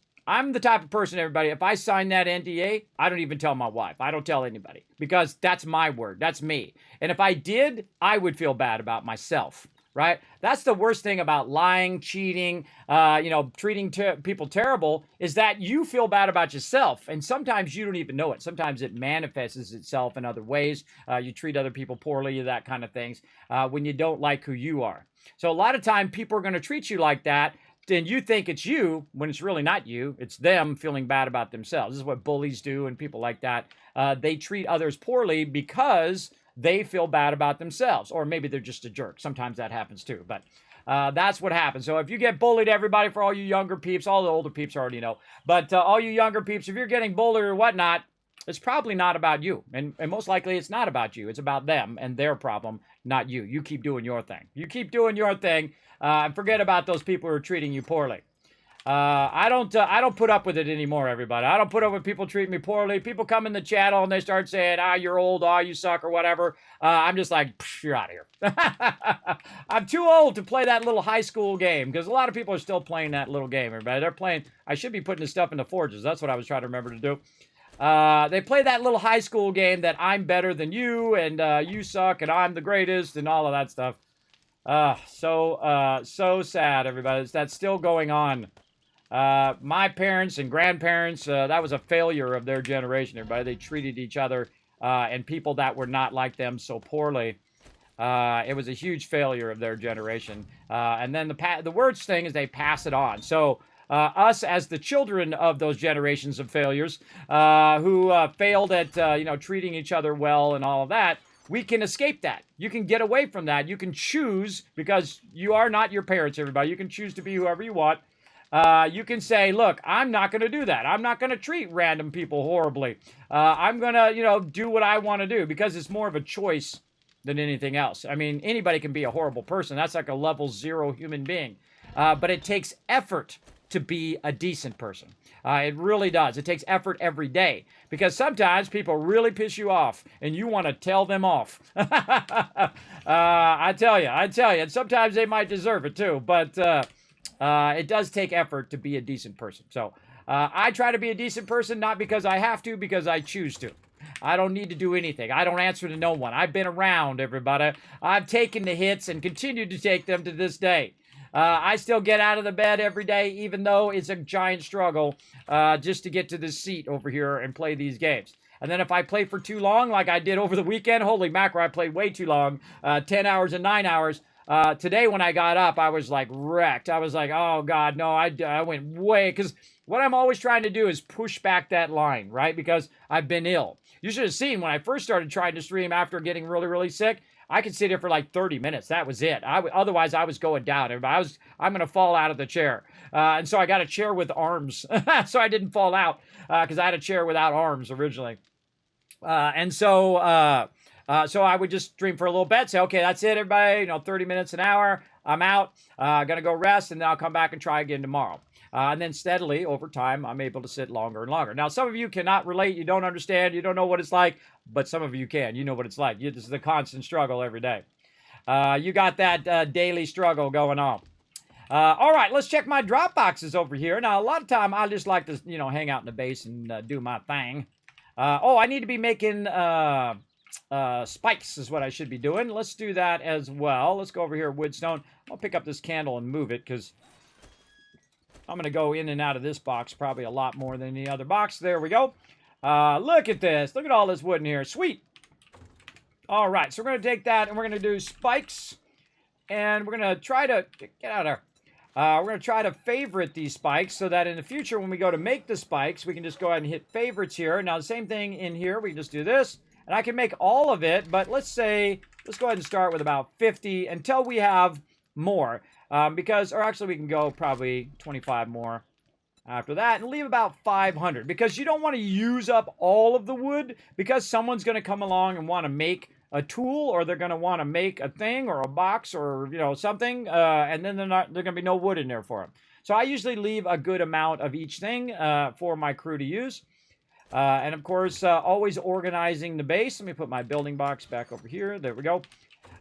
the type of person, everybody, if I sign that NDA, I don't even tell my wife. I don't tell anybody because that's my word. That's me. And if I did, I would feel bad about myself, right? That's the worst thing about lying, cheating, treating people terrible is that you feel bad about yourself. And sometimes you don't even know it. Sometimes it manifests itself in other ways. You treat other people poorly, that kind of things, when you don't like who you are. So a lot of time people are going to treat you like that, then you think it's you when it's really not you. It's them feeling bad about themselves. This is what bullies do and people like that. They treat others poorly because they feel bad about themselves. Or maybe they're just a jerk. Sometimes that happens too. But that's what happens. So if you get bullied, everybody, for all you younger peeps, all the older peeps already know. But all you younger peeps, if you're getting bullied or whatnot, it's probably not about you. And most likely it's not about you. It's about them and their problem, not you. You keep doing your thing. You keep doing your thing and forget about those people who are treating you poorly. I don't put up with it anymore, everybody. I don't put up with people treating me poorly. People come in the channel and they start saying, you're old, you suck, or whatever. I'm just like, you're out of here. I'm too old to play that little high school game, because a lot of people are still playing that little game, everybody. They're playing, I should be putting this stuff into forges. That's what I was trying to remember to do. They play that little high school game that I'm better than you, and you suck, and I'm the greatest, and all of that stuff. So sad, everybody. That's still going on. My parents and grandparents, that was a failure of their generation, everybody. They treated each other and people that were not like them so poorly. It was a huge failure of their generation. And then the worst thing is they pass it on. So us as the children of those generations of failures who failed at treating each other well and all of that, we can escape that. You can get away from that. You can choose, because you are not your parents, everybody. You can choose to be whoever you want. You can say, look, I'm not going to do that. I'm not going to treat random people horribly. I'm going to, do what I want to do, because it's more of a choice than anything else. I mean, anybody can be a horrible person. That's like a level 0 human being. But it takes effort to be a decent person. It really does. It takes effort every day, because sometimes people really piss you off and you want to tell them off. I tell you, and sometimes they might deserve it too, but it does take effort to be a decent person. So I try to be a decent person, not because I have to, because I choose to. I don't need to do anything. I don't answer to no one. I've been around, everybody. I've taken the hits and continue to take them to this day. I still get out of the bed every day, even though it's a giant struggle just to get to this seat over here and play these games. And then if I play for too long, like I did over the weekend, holy mackerel, I played way too long, 10 hours and 9 hours. Today when I got up, I was like wrecked. I was like, oh God, no, I went way, because what I'm always trying to do is push back that line, right? Because I've been ill. You should have seen when I first started trying to stream after getting really, really sick, I could sit here for like 30 minutes. That was it. Otherwise, I was going down. I'm going to fall out of the chair. And so I got a chair with arms. So I didn't fall out because I had a chair without arms originally. So I would just stream for a little bit, say, okay, that's it, everybody. 30 minutes, an hour. I'm out. Going to go rest, and then I'll come back and try again tomorrow. And then steadily, over time, I'm able to sit longer and longer. Now, some of you cannot relate. You don't understand. You don't know what it's like. But some of you can. You know what it's like. This is the constant struggle every day. You got that daily struggle going on. All right, let's check my drop boxes over here. Now, a lot of time, I just like to, hang out in the base and do my thing. I need to be making spikes is what I should be doing. Let's do that as well. Let's go over here, woodstone. I'll pick up this candle and move it, because I'm going to go in and out of this box probably a lot more than any other box. There we go. Look at this. Look at all this wood in here. Sweet. All right, so we're going to take that and we're going to do spikes. And we're going to try to, get out of there. We're going to try to favorite these spikes so that in the future when we go to make the spikes, we can just go ahead and hit favorites here. Now, the same thing in here. We can just do this. And I can make all of it, but let's go ahead and start with about 50 until we have more. Or actually we can go probably 25 more after that and leave about 500, because you don't want to use up all of the wood, because someone's going to come along and want to make a tool, or they're going to want to make a thing or a box or something, and then there's going to be no wood in there for them. So I usually leave a good amount of each thing for my crew to use. And of course, always organizing the base. Let me put my building box back over here. There we go.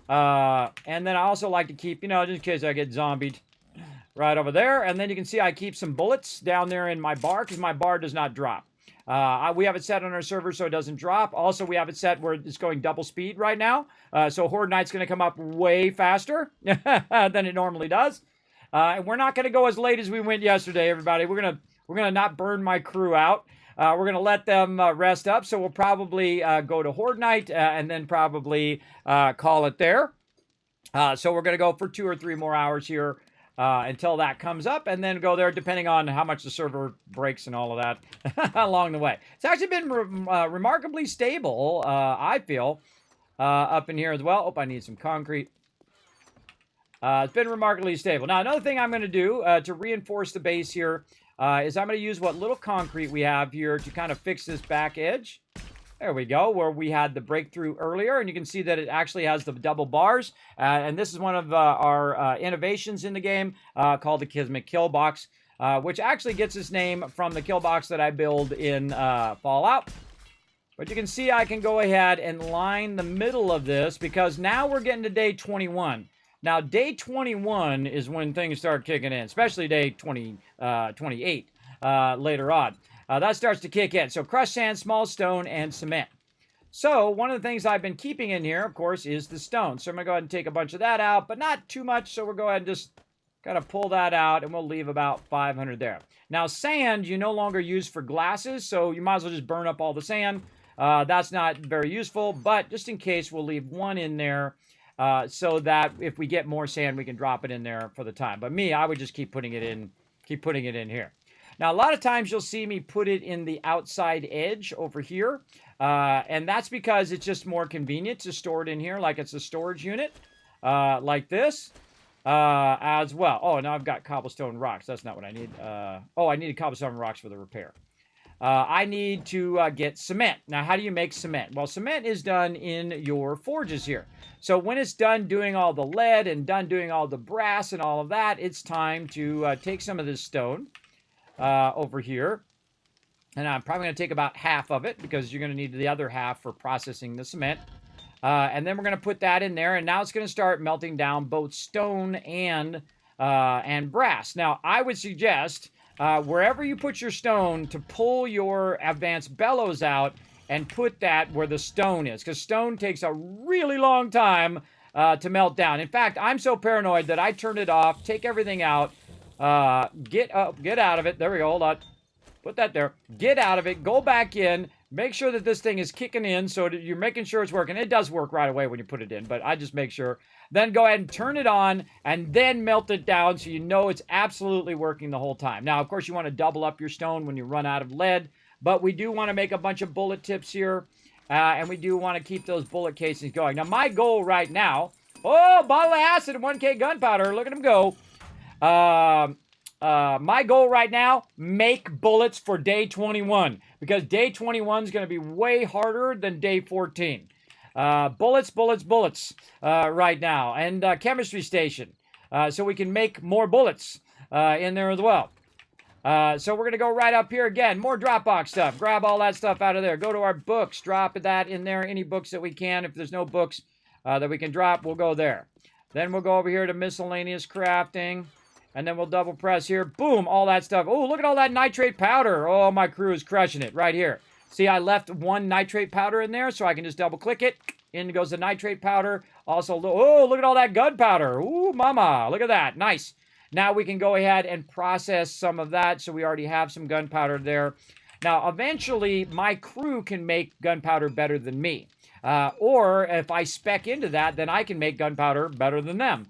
And then I also like to keep, just in case I get zombied, right over there. And then you can see I keep some bullets down there in my bar, because my bar does not drop. We have it set on our server so it doesn't drop. Also, we have it set where it's going double speed right now. So Horde Knight's going to come up way faster than it normally does. And we're not going to go as late as we went yesterday, everybody. We're gonna not burn my crew out. We're going to let them rest up, so we'll probably go to Horde Night and then probably call it there. So we're going to go for 2 or 3 more hours here until that comes up, and then go there depending on how much the server breaks and all of that along the way. It's actually been remarkably stable, I feel, up in here as well. Oh, I need some concrete. It's been remarkably stable. Now, another thing I'm going to do to reinforce the base here is I'm going to use what little concrete we have here to kind of fix this back edge. There we go, where we had the breakthrough earlier, and you can see that it actually has the double bars. And this is one of our innovations in the game called the Kismet kill box. which actually gets its name from the kill box that I build in Fallout. But you can see I can go ahead and line the middle of this because now we're getting to day 21. Now, day 21 is when things start kicking in, especially day 28 later on. That starts to kick in. So crushed sand, small stone, and cement. So one of the things I've been keeping in here, of course, is the stone. So I'm going to go ahead and take a bunch of that out, but not too much. So we'll go ahead and just kind of pull that out, and we'll leave about 500 there. Now, sand you no longer use for glasses, so you might as well just burn up all the sand. That's not very useful, but just in case, we'll leave one in there so that if we get more sand, we can drop it in there for the time. But me, I would just keep putting it in here. Now, a lot of times you'll see me put it in the outside edge over here, and that's because it's just more convenient to store it in here like it's a storage unit, like this, as well. Oh, now I've got cobblestone rocks. That's not what I need. Oh, I needed cobblestone rocks for the repair. I need to get cement. Now, how do you make cement? Well, cement is done in your forges here. So when it's done doing all the lead and done doing all the brass and all of that, it's time to take some of this stone over here. And I'm probably going to take about half of it because you're going to need the other half for processing the cement. And then we're going to put that in there. And now it's going to start melting down both stone and brass. Now, I would suggest wherever you put your stone to pull your advanced bellows out and put that where the stone is, because stone takes a really long time to melt down. In fact, I'm so paranoid that I turned it off, take everything out, get out of it. There we go. Hold on. Put that there. Get out of it. Go back in. Make sure that this thing is kicking in so that you're making sure it's working. It does work right away when you put it in, but I just make sure. Then go ahead and turn it on and then melt it down so you know it's absolutely working the whole time. Now, of course, you want to double up your stone when you run out of lead, but we do want to make a bunch of bullet tips here, and we do want to keep those bullet casings going. Now, my goal right now, oh, bottle of acid and 1K gunpowder. Look at them go. My goal right now, make bullets for day 21, because day 21 is going to be way harder than day 14. Bullets right now, and chemistry station, so we can make more bullets in there as well. So we're going to go right up here again, more Dropbox stuff. Grab all that stuff out of there. Go to our books, drop that in there, any books that we can. If there's no books that we can drop, we'll go there. Then we'll go over here to miscellaneous crafting. And then we'll double press here. Boom, all that stuff. Oh, look at all that nitrate powder. Oh, my crew is crushing it right here. See, I left one nitrate powder in there, so I can just double click it. In goes the nitrate powder. Also, oh, look at all that gunpowder. Ooh, mama, look at that. Nice. Now we can go ahead and process some of that, so we already have some gunpowder there. Now, eventually, my crew can make gunpowder better than me. Or if I spec into that, then I can make gunpowder better than them.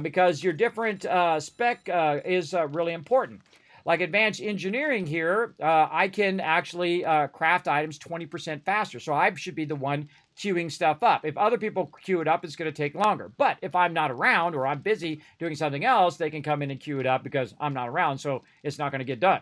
Because your different spec is really important. Like advanced engineering here, I can actually craft items 20% faster. So I should be the one queuing stuff up. If other people queue it up, it's going to take longer. But if I'm not around or I'm busy doing something else, they can come in and queue it up because I'm not around, so it's not going to get done.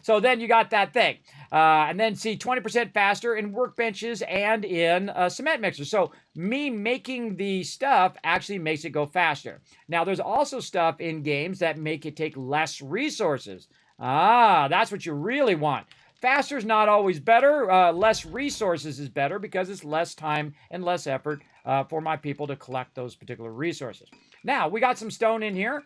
So then you got that thing. And then see 20% faster in workbenches and in cement mixers. So me making the stuff actually makes it go faster. Now there's also stuff in games that make it take less resources. That's what you really want. Faster is not always better. Less resources is better because it's less time and less effort for my people to collect those particular resources. Now, we got some stone in here.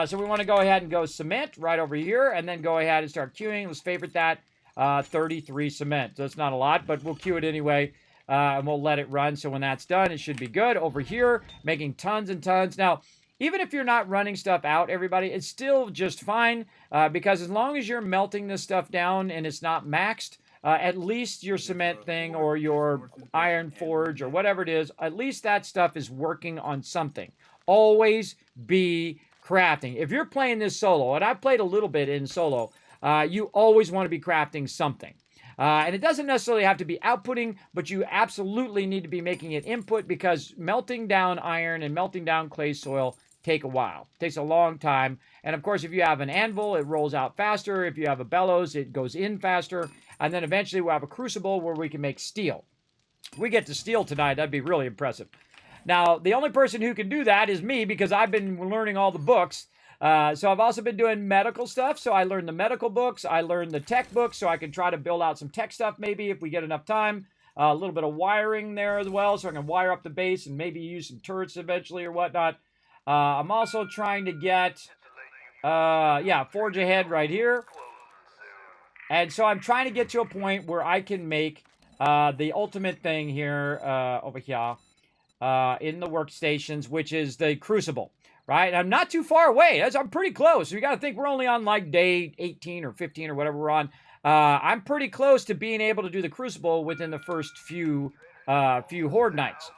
So we want to go ahead and go cement right over here and then go ahead and start queuing. Let's favorite that. 33 cement. So that's not a lot, but we'll queue it anyway. And we'll let it run. So when that's done, it should be good. Over here, making tons and tons. Now, even if you're not running stuff out, everybody, it's still just fine because as long as you're melting this stuff down and it's not maxed, at least your cement thing or your iron forge or whatever it is, at least that stuff is working on something. Always be crafting. If you're playing this solo, and I've played a little bit in solo, you always want to be crafting something. And it doesn't necessarily have to be outputting, but you absolutely need to be making it input because melting down iron and melting down clay soil take a while. It takes a long time. And of course, if you have an anvil, it rolls out faster. If you have a bellows, it goes in faster. And then eventually we'll have a crucible where we can make steel. If we get to steel tonight, that'd be really impressive. Now, the only person who can do that is me because I've been learning all the books. So I've also been doing medical stuff. So I learned the medical books. I learned the tech books so I can try to build out some tech stuff maybe if we get enough time. A little bit of wiring there as well so I can wire up the base and maybe use some turrets eventually or whatnot. I'm also trying to get, forge ahead right here. And so I'm trying to get to a point where I can make the ultimate thing here over here in the workstations, which is the Crucible. Right? I'm not too far away. I'm pretty close. You got to think we're only on like day 18 or 15 or whatever we're on. I'm pretty close to being able to do the Crucible within the first few Horde nights.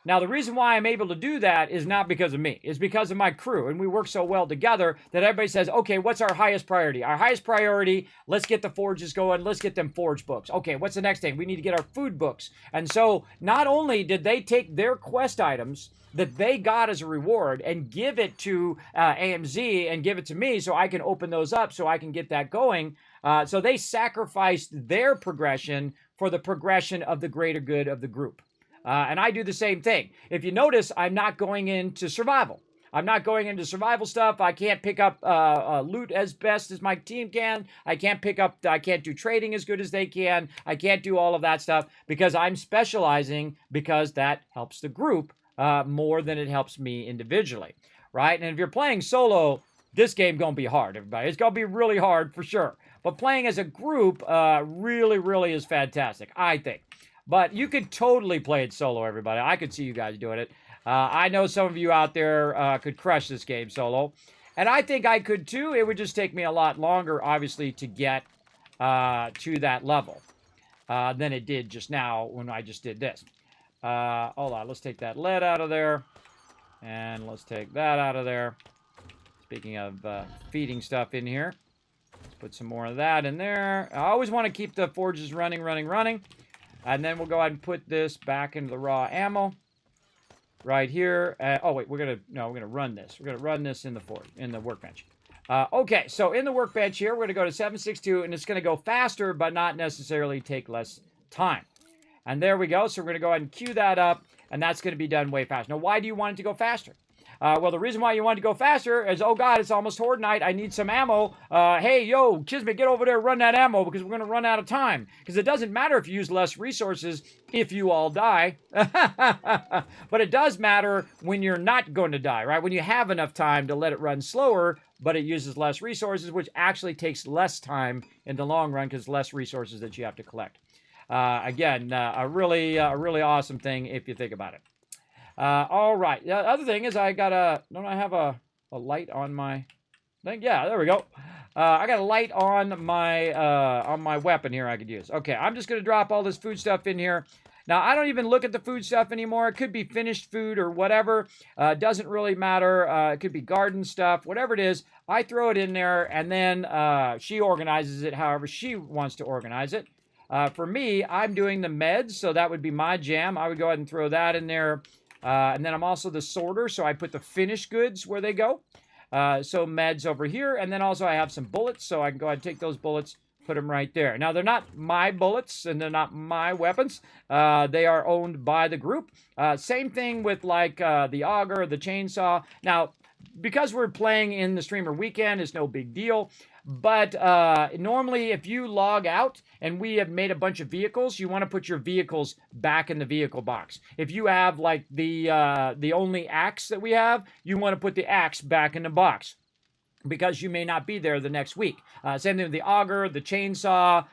Now, the reason why I'm able to do that is not because of me. It's because of my crew. And we work so well together that everybody says, okay, what's our highest priority? Our highest priority, let's get the forges going. Let's get them forge books. Okay, what's the next thing? We need to get our food books. And so not only did they take their quest items that they got as a reward and give it to AMZ and give it to me so I can open those up so I can get that going. So they sacrificed their progression for the progression of the greater good of the group. And I do the same thing. If you notice, I'm not going into survival. I'm not going into survival stuff. I can't pick up loot as best as my team can. I can't do trading as good as they can. I can't do all of that stuff because I'm specializing because that helps the group more than it helps me individually, right? And if you're playing solo, this game gonna be hard, everybody. It's gonna be really hard for sure. But playing as a group really, really is fantastic, I think. But you could totally play it solo, everybody. I could see you guys doing it. I know some of you out there could crush this game solo. And I think I could too. It would just take me a lot longer, obviously, to get to that level than it did just now when I just did this. Hold on, let's take that lead out of there. And let's take that out of there. Speaking of feeding stuff in here. Let's put some more of that in there. I always want to keep the forges running. And then we'll go ahead and put this back into the raw ammo right here. Oh wait, we're gonna run this. We're gonna run this in the workbench. Okay, so in the workbench here, we're gonna go to 762, and it's gonna go faster, but not necessarily take less time. And there we go. So we're gonna go ahead and queue that up, and that's gonna be done way faster. Now, why do you want it to go faster? Well, the reason why you want to go faster is, oh God, it's almost Horde night. I need some ammo. Hey, yo, Kismet, get over there, run that ammo because we're going to run out of time. Because it doesn't matter if you use less resources if you all die. But it does matter when you're not going to die, right? When you have enough time to let it run slower, but it uses less resources, which actually takes less time in the long run because less resources that you have to collect. Again, a really awesome thing if you think about it. All right. The other thing is don't I have a light on my thing? Yeah, there we go. I got a light on my weapon here I could use. Okay, I'm just going to drop all this food stuff in here. Now, I don't even look at the food stuff anymore. It could be finished food or whatever. Doesn't really matter. It could be garden stuff, whatever it is. I throw it in there, and then she organizes it however she wants to organize it. For me, I'm doing the meds, so that would be my jam. I would go ahead and throw that in there. And then I'm also the sorter, so I put the finished goods where they go. So meds over here, and then also I have some bullets, so I can go ahead and take those bullets, put them right there. Now, they're not my bullets, and they're not my weapons. They are owned by the group. Same thing with, like, the auger, the chainsaw. Now, because we're playing in the streamer weekend, it's no big deal. But normally, if you log out and we have made a bunch of vehicles, you want to put your vehicles back in the vehicle box. If you have like the only axe that we have, you want to put the axe back in the box because you may not be there the next week. Same thing with the auger, the chainsaw,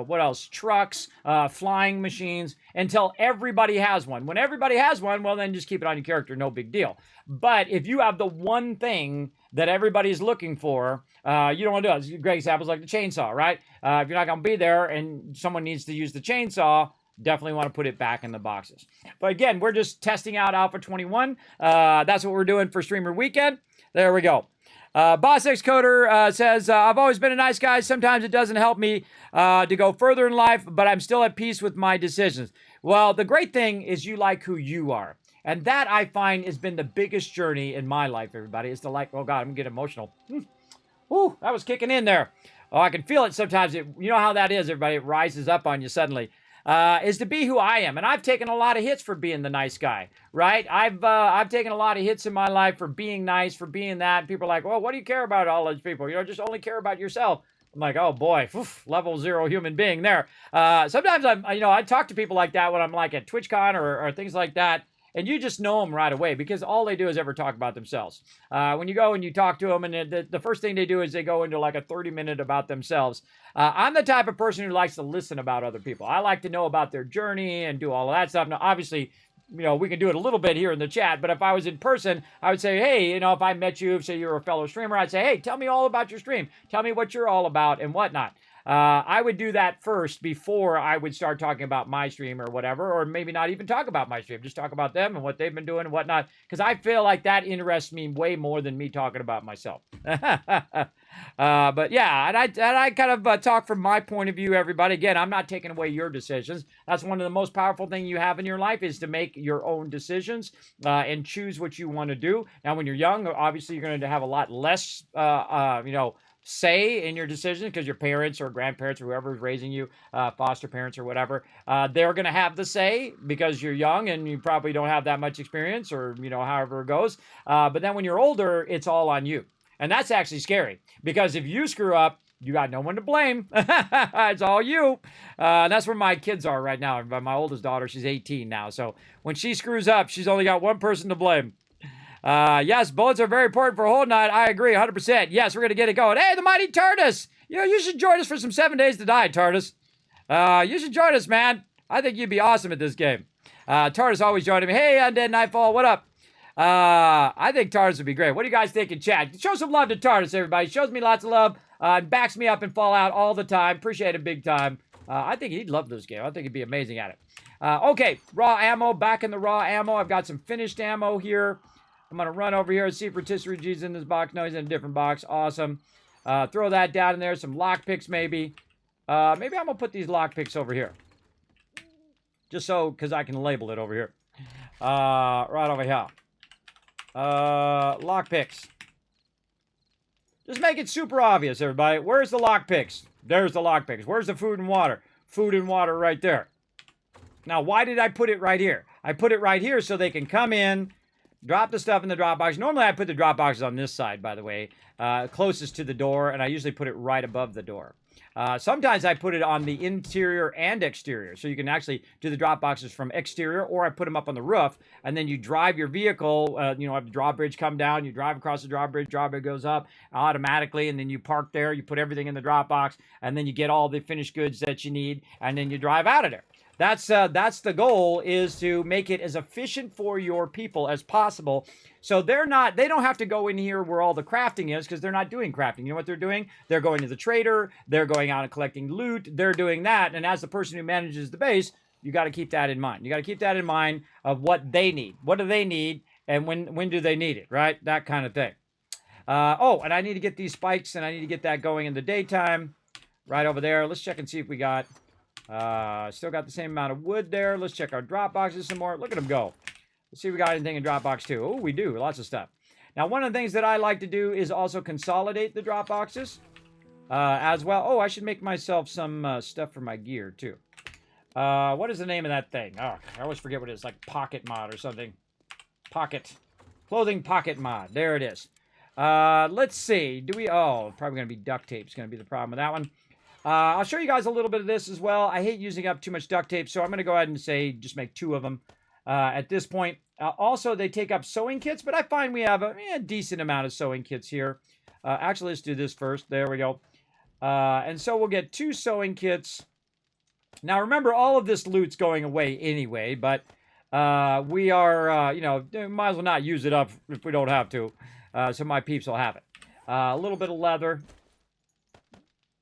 what else? Trucks, flying machines, until everybody has one. When everybody has one, well, then just keep it on your character, no big deal. But if you have the one thing that everybody's looking for, you don't want to do it. Great examples like the chainsaw, right? If you're not going to be there and someone needs to use the chainsaw, definitely want to put it back in the boxes. But again, we're just testing out Alpha 21. That's what we're doing for Streamer Weekend. There we go. Boss X Coder says, I've always been a nice guy. Sometimes it doesn't help me to go further in life, but I'm still at peace with my decisions. Well, the great thing is you like who you are. And that, I find, has been the biggest journey in my life, everybody, is to like, oh, God, I'm going to get emotional. Whew, that was kicking in there. Oh, I can feel it sometimes. You know how that is, everybody. It rises up on you suddenly. is to be who I am. And I've taken a lot of hits for being the nice guy, right? I've taken a lot of hits in my life for being nice, for being that. And people are like, well, what do you care about all those people? Just only care about yourself. I'm like, oh boy, level 0 human being there. Sometimes I talk to people like that when I'm like at TwitchCon or things like that. And you just know them right away because all they do is ever talk about themselves. When you go and you talk to them, and the first thing they do is they go into like a 30-minute about themselves. I'm the type of person who likes to listen about other people. I like to know about their journey and do all of that stuff. Now, obviously, we can do it a little bit here in the chat, but if I was in person, I would say, hey, if I met you, say you're a fellow streamer, I'd say, hey, tell me all about your stream. Tell me what you're all about and whatnot. I would do that first before I would start talking about my stream or whatever, or maybe not even talk about my stream, just talk about them and what they've been doing and whatnot, because I feel like that interests me way more than me talking about myself. But yeah, and I kind of talk from my point of view, everybody. Again, I'm not taking away your decisions. That's one of the most powerful things you have in your life is to make your own decisions and choose what you want to do. Now, when you're young, obviously you're going to have a lot less, say in your decision because your parents or grandparents or whoever is raising you, foster parents or whatever, they're going to have the say because you're young and you probably don't have that much experience or, however it goes. But then when you're older, it's all on you. And that's actually scary because if you screw up, you got no one to blame. It's all you. That's where my kids are right now. My oldest daughter, she's 18 now. So when she screws up, she's only got one person to blame. Yes, bullets are very important for a whole night. I agree 100%. Yes, we're going to get it going. Hey, the mighty Tardis. You should join us for some 7 days to die, Tardis. You should join us, man. I think you'd be awesome at this game. Tardis always joining me. Hey, Undead Nightfall, what up? I think Tardis would be great. What do you guys think in chat? Show some love to Tardis, everybody. Shows me lots of love. Backs me up in Fallout all the time. Appreciate it big time. I think he'd love this game. I think he'd be amazing at it. Okay, raw ammo. Back in the raw ammo. I've got some finished ammo here. I'm going to run over here and see if Rotisserie G's in this box. No, he's in a different box. Awesome. Throw that down in there. Some lockpicks maybe. Maybe I'm going to put these lockpicks over here. Just so, because I can label it over here. Right over here. Lockpicks. Just make it super obvious, everybody. Where's the lockpicks? There's the lockpicks. Where's the food and water? Food and water right there. Now, why did I put it right here? I put it right here so they can come in, drop the stuff in the drop box. Normally, I put the drop boxes on this side, by the way, closest to the door, and I usually put it right above the door. Sometimes I put it on the interior and exterior, so you can actually do the drop boxes from exterior, or I put them up on the roof, and then you drive your vehicle, have the drawbridge come down, you drive across the drawbridge goes up automatically, and then you park there, you put everything in the drop box, and then you get all the finished goods that you need, and then you drive out of there. That's the goal, is to make it as efficient for your people as possible. So they don't have to go in here where all the crafting is, because they're not doing crafting. You know what they're doing? They're going to the trader, they're going out and collecting loot, they're doing that. And as the person who manages the base, you got to keep that in mind. You got to keep that in mind of what they need. What do they need? And when do they need it, right? That kind of thing. And I need to get these spikes, and I need to get that going in the daytime. Right over there. Let's check and see if we got... still got the same amount of wood there. Let's check our drop boxes some more. Look at them go. Let's see if we got anything in Dropbox 2. Oh, we do. Lots of stuff. Now, one of the things that I like to do is also consolidate the drop boxes as well. Oh, I should make myself some stuff for my gear, too. What is the name of that thing? Oh, I always forget what it is. Like Pocket Mod or something. Clothing Pocket Mod. There it is. Let's see. Oh, probably going to be duct tape. It's going to be the problem with that one. I'll show you guys a little bit of this as well. I hate using up too much duct tape, so I'm going to go ahead and say just make 2 of them at this point. Also, they take up sewing kits, but I find we have a decent amount of sewing kits here. Actually, let's do this first. There we go. And so we'll get 2 sewing kits. Now, remember, all of this loot's going away anyway, but we are, might as well not use it up if we don't have to. So my peeps will have it. A little bit of leather.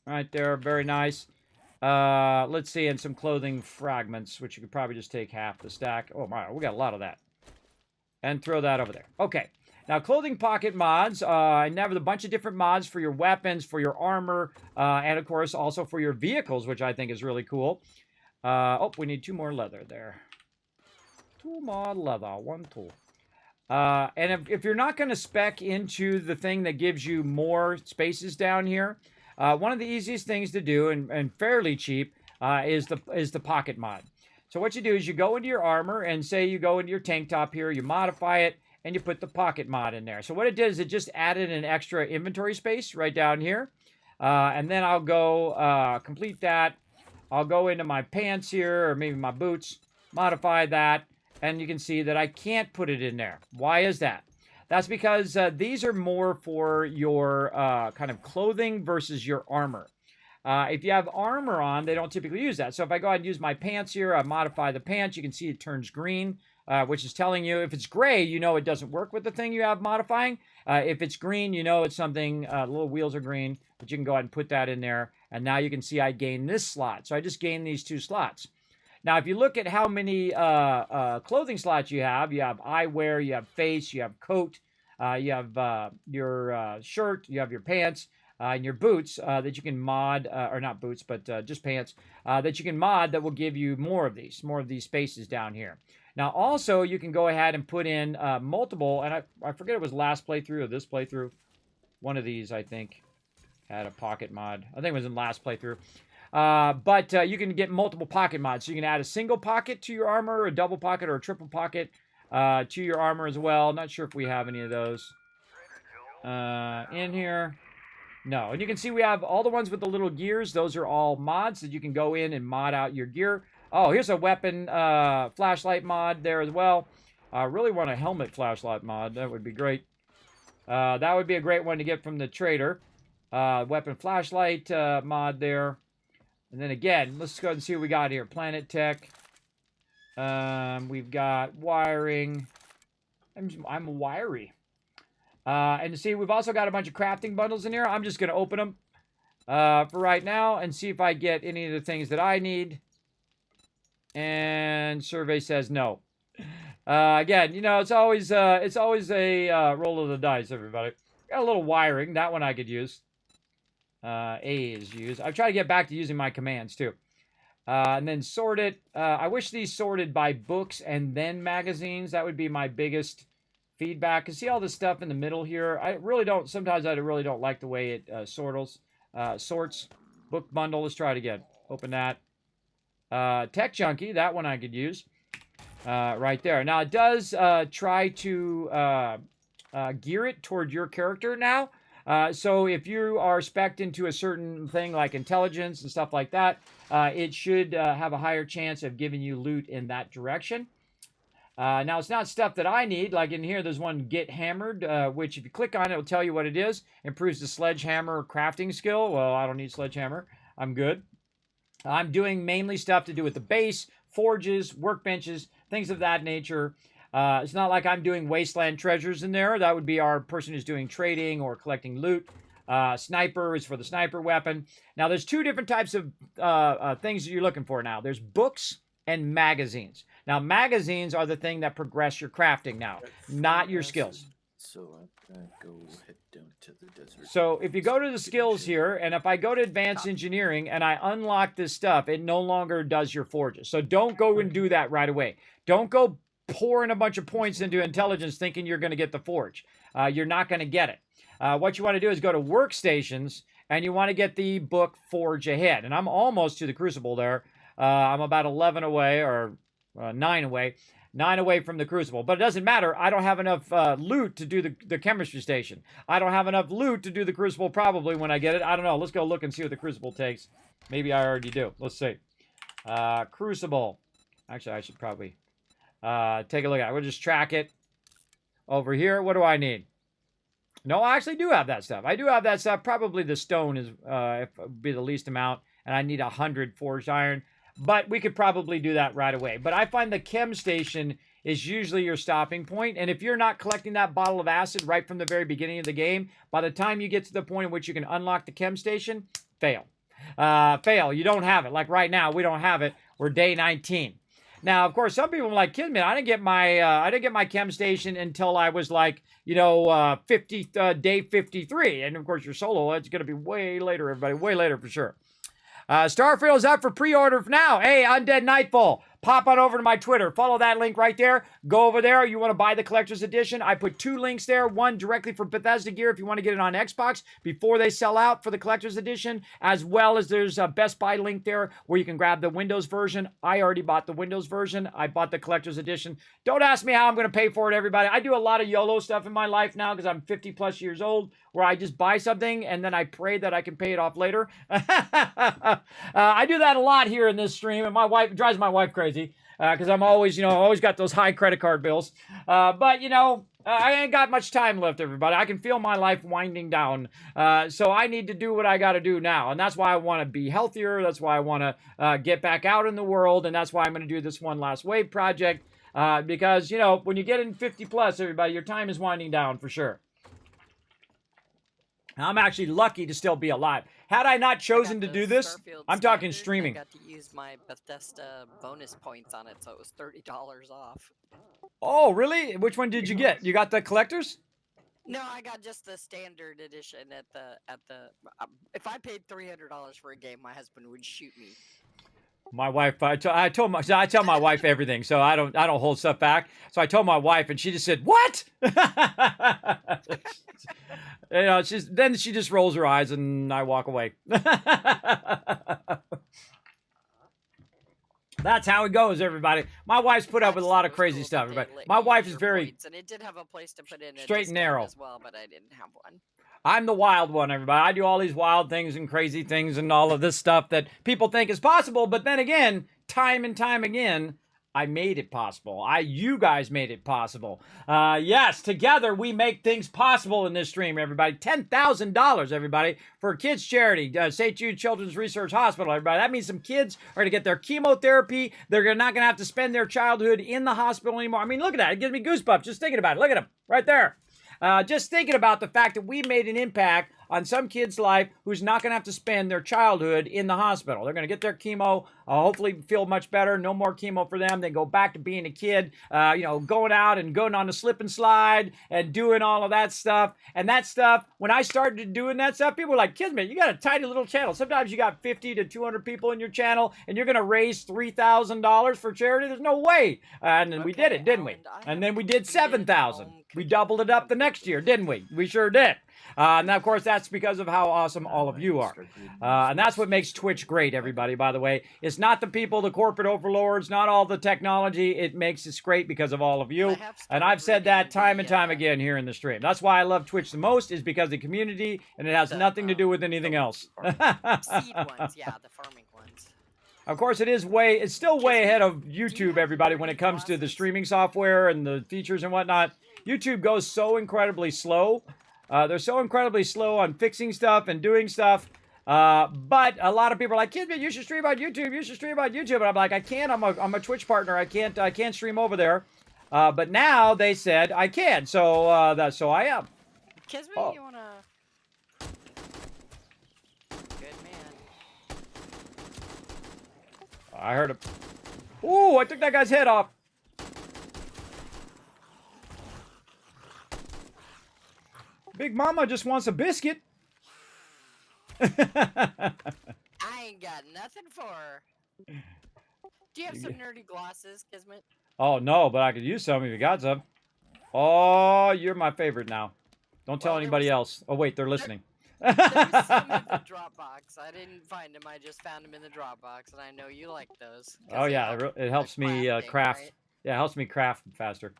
Right there, very nice. Let's see, and some clothing fragments, which you could probably just take half the stack. Oh my, we got a lot of that. And throw that over there. Okay, now clothing pocket mods. I have a bunch of different mods for your weapons, for your armor, and of course also for your vehicles, which I think is really cool. We need 2 more leather there. 2 more leather, 1 tool. And if you're not going to spec into the thing that gives you more spaces down here, one of the easiest things to do, and fairly cheap, is the pocket mod. So what you do is you go into your armor and say you go into your tank top here, you modify it, and you put the pocket mod in there. So what it did is it just added an extra inventory space right down here. And then I'll go complete that. I'll go into my pants here, or maybe my boots, modify that, and you can see that I can't put it in there. Why is that? That's because these are more for your kind of clothing versus your armor. If you have armor on, they don't typically use that. So if I go ahead and use my pants here, I modify the pants, you can see it turns green, which is telling you if it's gray, you know it doesn't work with the thing you have modifying. If it's green, you know it's something, the little wheels are green, but you can go ahead and put that in there. And now you can see I gain this slot. So I just gained these 2 slots. Now, if you look at how many clothing slots you have eyewear, you have face, you have coat, you have your shirt, you have your pants, and your boots that you can mod, or not boots, but just pants, that you can mod that will give you more of these spaces down here. Now, also, you can go ahead and put in multiple, and I forget it was last playthrough or this playthrough. One of these, I think, had a pocket mod. I think it was in last playthrough. But you can get multiple pocket mods. So you can add a single pocket to your armor, a double pocket, or a triple pocket to your armor as well. Not sure if we have any of those in here. No. And you can see we have all the ones with the little gears. Those are all mods that you can go in and mod out your gear. Oh, here's a weapon flashlight mod there as well. I really want a helmet flashlight mod. That would be great. That would be a great one to get from the trader. Weapon flashlight mod there. And then again, let's go ahead and see what we got here. Planet Tech. We've got wiring. I'm wiry. And see, we've also got a bunch of crafting bundles in here. I'm just going to open them for right now and see if I get any of the things that I need. And survey says no. Again, you know, it's always a roll of the dice, everybody. Got a little wiring. That one I could use. A is used. I've tried to get back to using my commands, too. And then sort it. I wish these sorted by books and then magazines. That would be my biggest feedback. You see all this stuff in the middle here? I really don't, sometimes I really don't like the way it sorts. Book bundle, let's try it again. Open that. Tech Junkie, that one I could use. Right there. Now, it does try to gear it toward your character now. So if you are spec'd into a certain thing like intelligence and stuff like that, it should have a higher chance of giving you loot in that direction. Now, it's not stuff that I need. Like in here, there's one Get Hammered, which if you click on it, it'll tell you what it is. Improves the sledgehammer crafting skill. Well, I don't need sledgehammer. I'm good. I'm doing mainly stuff to do with the base, forges, workbenches, things of that nature. It's not like I'm doing wasteland treasures in there. That would be our person who's doing trading or collecting loot. Sniper is for the sniper weapon. Now, there's 2 different types of things that you're looking for now. There's books and magazines. Now, magazines are the thing that progress your crafting now, not your skills. So I'm gonna go head down to the desert. So if you go to the skills here, and if I go to advanced engineering and I unlock this stuff, it no longer does your forges. So don't go and do that right away. Don't go pouring a bunch of points into intelligence thinking you're going to get the forge. You're not going to get it. What you want to do is go to workstations, and you want to get the book Forge Ahead. And I'm almost to the Crucible there. I'm about 11 away, or 9 away. 9 away from the Crucible. But it doesn't matter. I don't have enough loot to do the chemistry station. I don't have enough loot to do the Crucible probably when I get it. I don't know. Let's go look and see what the Crucible takes. Maybe I already do. Let's see. Crucible. Actually, I should probably take a look at it. We'll just track it over here. What do I need? No, I actually do have that stuff. I do have that stuff. Probably the stone is be the least amount. And I need 100 forged iron. But we could probably do that right away. But I find the chem station is usually your stopping point. And if you're not collecting that bottle of acid right from the very beginning of the game, by the time you get to the point in which you can unlock the chem station, fail. Fail. You don't have it. Like right now, we don't have it. We're day 19. Now, of course, some people are like, Kismet, I didn't get my chem station until I was like, you know, day 53. And of course, your solo, it's going to be way later, everybody. Way later for sure. Starfield's up for pre-order now. Hey, Undead Nightfall. pop on over to my Twitter. Follow that link right there. Go over there. You want to buy the collector's edition. I put 2 links there. One directly for Bethesda gear if you want to get it on Xbox before they sell out for the collector's edition, as well as there's a Best Buy link there where you can grab the Windows version. I already bought the Windows version. I bought the collector's edition. Don't ask me how I'm going to pay for it, everybody. I do a lot of YOLO stuff in my life now because I'm 50 plus years old, where I just buy something and then I pray that I can pay it off later. I do that a lot here in this stream, and my wife, it drives my wife crazy because I'm always, always got those high credit card bills. But, I ain't got much time left, everybody. I can feel my life winding down. So I need to do what I got to do now. And that's why I want to be healthier. That's why I want to get back out in the world. And that's why I'm going to do this One Last Wave project. Because, when you get in 50 plus, everybody, your time is winding down for sure. I'm actually lucky to still be alive. Had I not chosen to do this, I'm talking streaming. I got to use my Bethesda bonus points on it, so it was $30 off. Oh, really? Which one did you get? You got the collectors? No, I got just the standard edition at the. If I paid $300 for a game, my husband would shoot me. My wife, I tell my wife everything, so I don't hold stuff back. So I told my wife, and she just said, "What?" Then she just rolls her eyes, and I walk away. That's how it goes, everybody. My wife's put up with a lot of crazy stuff, everybody. My wife is very and it did have a place to put in straight and narrow as well, but I didn't have one. I'm the wild one, everybody. I do all these wild things and crazy things and all of this stuff that people think is possible. But then again, time and time again, I made it possible. You guys made it possible. Yes, together we make things possible in this stream, everybody. $10,000, everybody, for kids charity. St. Jude Children's Research Hospital, everybody. That means some kids are going to get their chemotherapy. They're not going to have to spend their childhood in the hospital anymore. I mean, look at that. It gives me goosebumps just thinking about it. Look at them right there. Just thinking about the fact that we made an impact on some kid's life who's not going to have to spend their childhood in the hospital. They're going to get their chemo, hopefully feel much better, no more chemo for them. They go back to being a kid, going out and going on the slip and slide and doing all of that stuff. And that stuff, when I started doing that stuff, people were like, Kismet, you got a tiny little channel. Sometimes you got 50 to 200 people in your channel and you're going to raise $3,000 for charity. There's no way. And then we did it, didn't we? And then we did 7,000. We doubled it up the next year, didn't we? We sure did. And of course, that's because of how awesome all of you are. And that's what makes Twitch great, everybody, by the way. It's not the people, the corporate overlords, not all the technology. It makes it great because of all of you. And I've said that time and time again here in the stream. That's why I love Twitch the most, is because of the community, and it has nothing to do with anything else. Seed ones, yeah, the farming ones. Of course, it's still way ahead of YouTube, everybody, when it comes to the streaming software and the features and whatnot. YouTube goes so incredibly slow. They're so incredibly slow on fixing stuff and doing stuff. But a lot of people are like, Kismet, you should stream on YouTube. You should stream on YouTube. And I'm like, I can't. I'm a Twitch partner. I can't stream over there. But now they said I can. So I am. Kismet, you wanna? Good man. I heard him. Ooh, I took that guy's head off. Big Mama just wants a biscuit. I ain't got nothing for her. Do you have some nerdy glasses, Kismet? Oh, no, but I could use some if you got some. Oh, you're my favorite now. Don't tell anybody else. Oh, wait, they're listening. There's some in the Dropbox. I didn't find them. I just found them in the Dropbox, and I know you like those. Oh, yeah, it helps me craft. Right? Yeah, it helps me craft faster.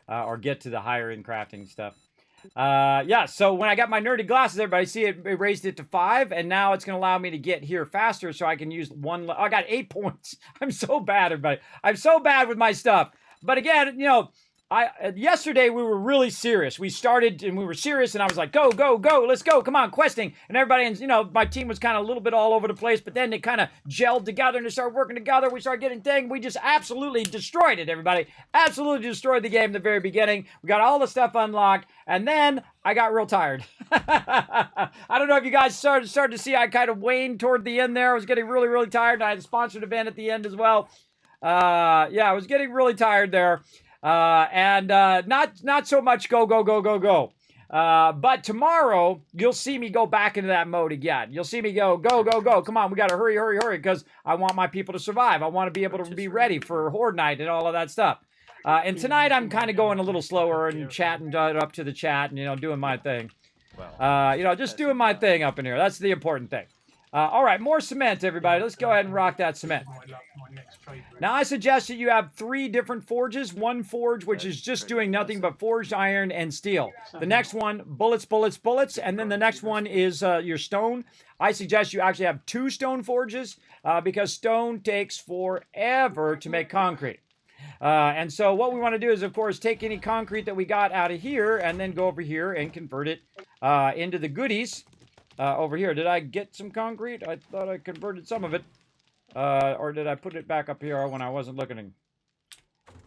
Or get to the higher-end crafting stuff. Yeah, so when I got my nerdy glasses, everybody see it raised it to 5, and now it's going to allow me to get here faster so I can use I got 8 points. I'm so bad, everybody. I'm so bad with my stuff. But again, yesterday we were really serious. We started and we were serious, and I was like, go, go, go, let's go, come on, questing. And everybody, my team was kind of a little bit all over the place, but then they kind of gelled together and they started working together. We started getting things. We just absolutely destroyed it, everybody. Absolutely destroyed the game at the very beginning. We got all the stuff unlocked, and then I got real tired. I don't know if you guys started to see I kind of waned toward the end there. I was getting really, really tired, and I had a sponsored event at the end as well. Yeah, I was getting really tired there. And not so much go, go, go, go, go. But tomorrow, you'll see me go back into that mode again. You'll see me go. Come on, we got to hurry, because I want my people to survive. I want to be able to be ready for Horde Night and all of that stuff. And tonight, I'm kind of going a little slower and chatting up to the chat and, doing my thing. Just doing my thing up in here. That's the important thing. All right, more cement, everybody. Let's go ahead and rock that cement. Now, I suggest that you have 3 different forges. One forge, which is just doing nothing but forged iron and steel. The next one, bullets. And then the next one is your stone. I suggest you actually have 2 stone forges because stone takes forever to make concrete. And so what we want to do is, of course, take any concrete that we got out of here and then go over here and convert it into the goodies. Over here, did I get some concrete? I thought I converted some of it. Or did I put it back up here when I wasn't looking?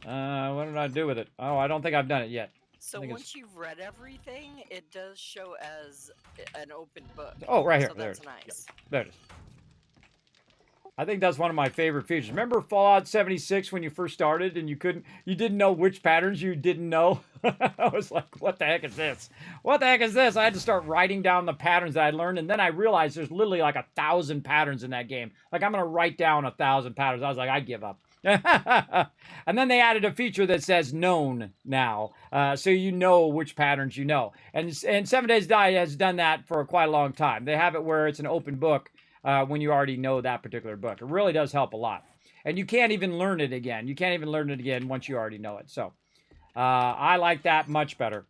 What did I do with it? Oh, I don't think I've done it yet. So once you've read everything, it does show as an open book. Oh, right here. So There that's it is. nice. There it is. I think that's one of my favorite features. Remember Fallout 76 when you first started and you didn't know which patterns you didn't know? I was like, what the heck is this? What the heck is this? I had to start writing down the patterns that I learned, and then I realized there's literally like 1,000 patterns in that game. Like, I'm going to write down 1,000 patterns. I was like, I give up. And then they added a feature that says known now, so you know which patterns you know. And 7 Days Die has done that for quite a long time. They have it where it's an open book. When you already know that particular book. It really does help a lot. And you can't even learn it again. You can't even learn it again once you already know it. So I like that much better.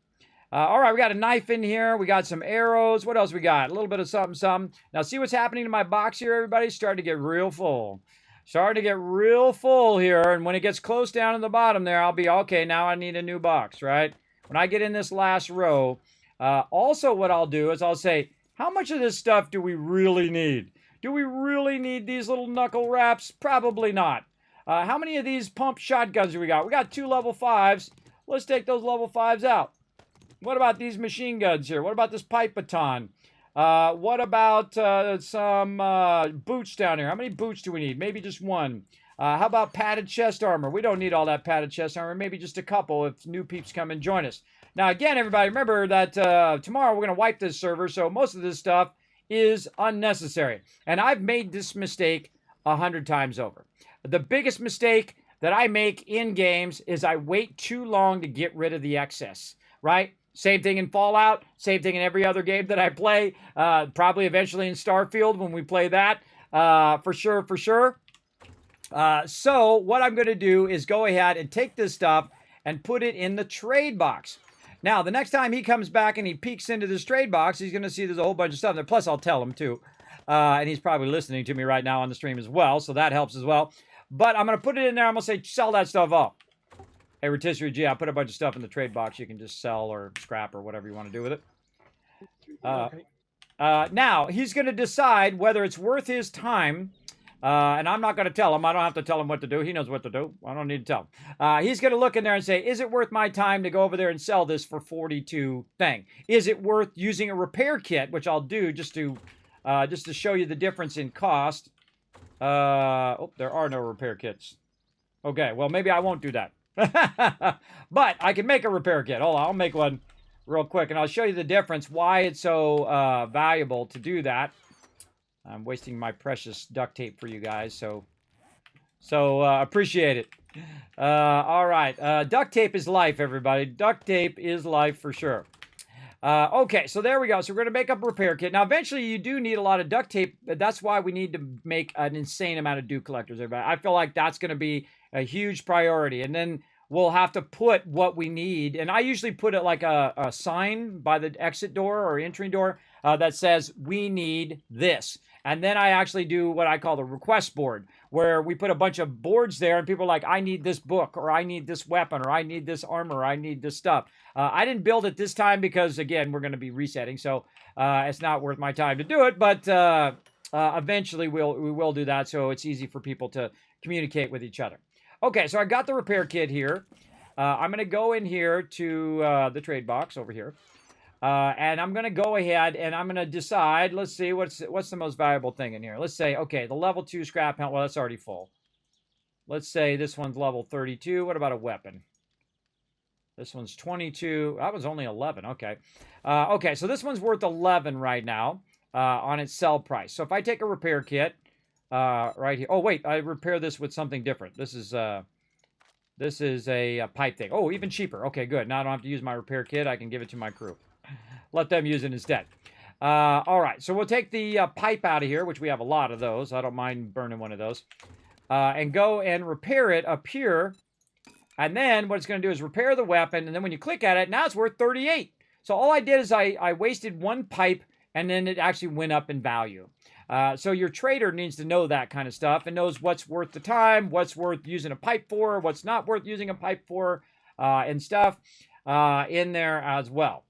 All right, we got a knife in here. We got some arrows. What else we got? A little bit of something. Now, see what's happening to my box here, everybody? Starting to get real full. Starting to get real full here. And when it gets close down to the bottom there, I'll be, okay, now I need a new box, right? When I get in this last row, also what I'll do is I'll say, how much of this stuff do we really need? Do we really need these little knuckle wraps? Probably not. How many of these pump shotguns do we got? We got 2 level 5s. Let's take those level 5s out. What about these machine guns here? What about this pipe baton? What about some boots down here? How many boots do we need? Maybe just 1. How about padded chest armor? We don't need all that padded chest armor. Maybe just a couple if new peeps come and join us. Now, again, everybody, remember that tomorrow we're going to wipe this server, so most of this stuff is unnecessary. And I've made this mistake 100 times over. The biggest mistake that I make in games is I wait too long to get rid of the excess, right? Same thing in Fallout, same thing in every other game that I play, probably eventually in Starfield when we play that, for sure. So what I'm going to do is go ahead and take this stuff and put it in the trade box. Now, the next time he comes back and he peeks into this trade box, he's going to see there's a whole bunch of stuff there. Plus, I'll tell him, too. And he's probably listening to me right now on the stream as well, so that helps as well. But I'm going to put it in there. I'm going to say, sell that stuff off. Hey, Rotisserie G, I put a bunch of stuff in the trade box. You can just sell or scrap or whatever you want to do with it. Now, he's going to decide whether it's worth his time. And I'm not going to tell him. I don't have to tell him what to do. He knows what to do. I don't need to tell him. He's going to look in there and say, is it worth my time to go over there and sell this for 42 thing? Is it worth using a repair kit, which I'll do just to show you the difference in cost. Oh, there are no repair kits. Okay, well, maybe I won't do that. But I can make a repair kit. Hold on, I'll make one real quick, and I'll show you the difference, why it's so valuable to do that. I'm wasting my precious duct tape for you guys, so appreciate it. All right, duct tape is life, everybody. Duct tape is life for sure. Okay, so there we go. So we're going to make up a repair kit. Now, eventually, you do need a lot of duct tape. That's why we need to make an insane amount of dew collectors, everybody. I feel like that's going to be a huge priority. And then we'll have to put what we need. And I usually put it like a sign by the exit door or entry door that says, we need this. And then I actually do what I call the request board, where we put a bunch of boards there and people are like, I need this book, or I need this weapon, or I need this armor, or I need this stuff. I didn't build it this time because, again, we're going to be resetting, so it's not worth my time to do it, but eventually we will do that, so it's easy for people to communicate with each other. Okay, so I got the repair kit here. I'm going to go in here to the trade box over here. And I'm going to go ahead and I'm going to decide, let's see, what's the most valuable thing in here? Let's say, okay, the level 2 scrap helmet, well, that's already full. Let's say this one's level 32. What about a weapon? This one's 22. That was only 11. Okay. Okay, so this one's worth 11 right now on its sell price. So if I take a repair kit right here. Oh, wait. I repair this with something different. This is a pipe thing. Oh, even cheaper. Okay, good. Now I don't have to use my repair kit. I can give it to my crew. Let them use it instead. All right. So we'll take the pipe out of here, which we have a lot of those. I don't mind burning one of those. And go and repair it up here. And then what it's going to do is repair the weapon. And then when you click at it, now it's worth 38. So all I did is I wasted one pipe, and then it actually went up in value. So your trader needs to know that kind of stuff and knows what's worth the time, what's worth using a pipe for, what's not worth using a pipe for, and stuff in there as well.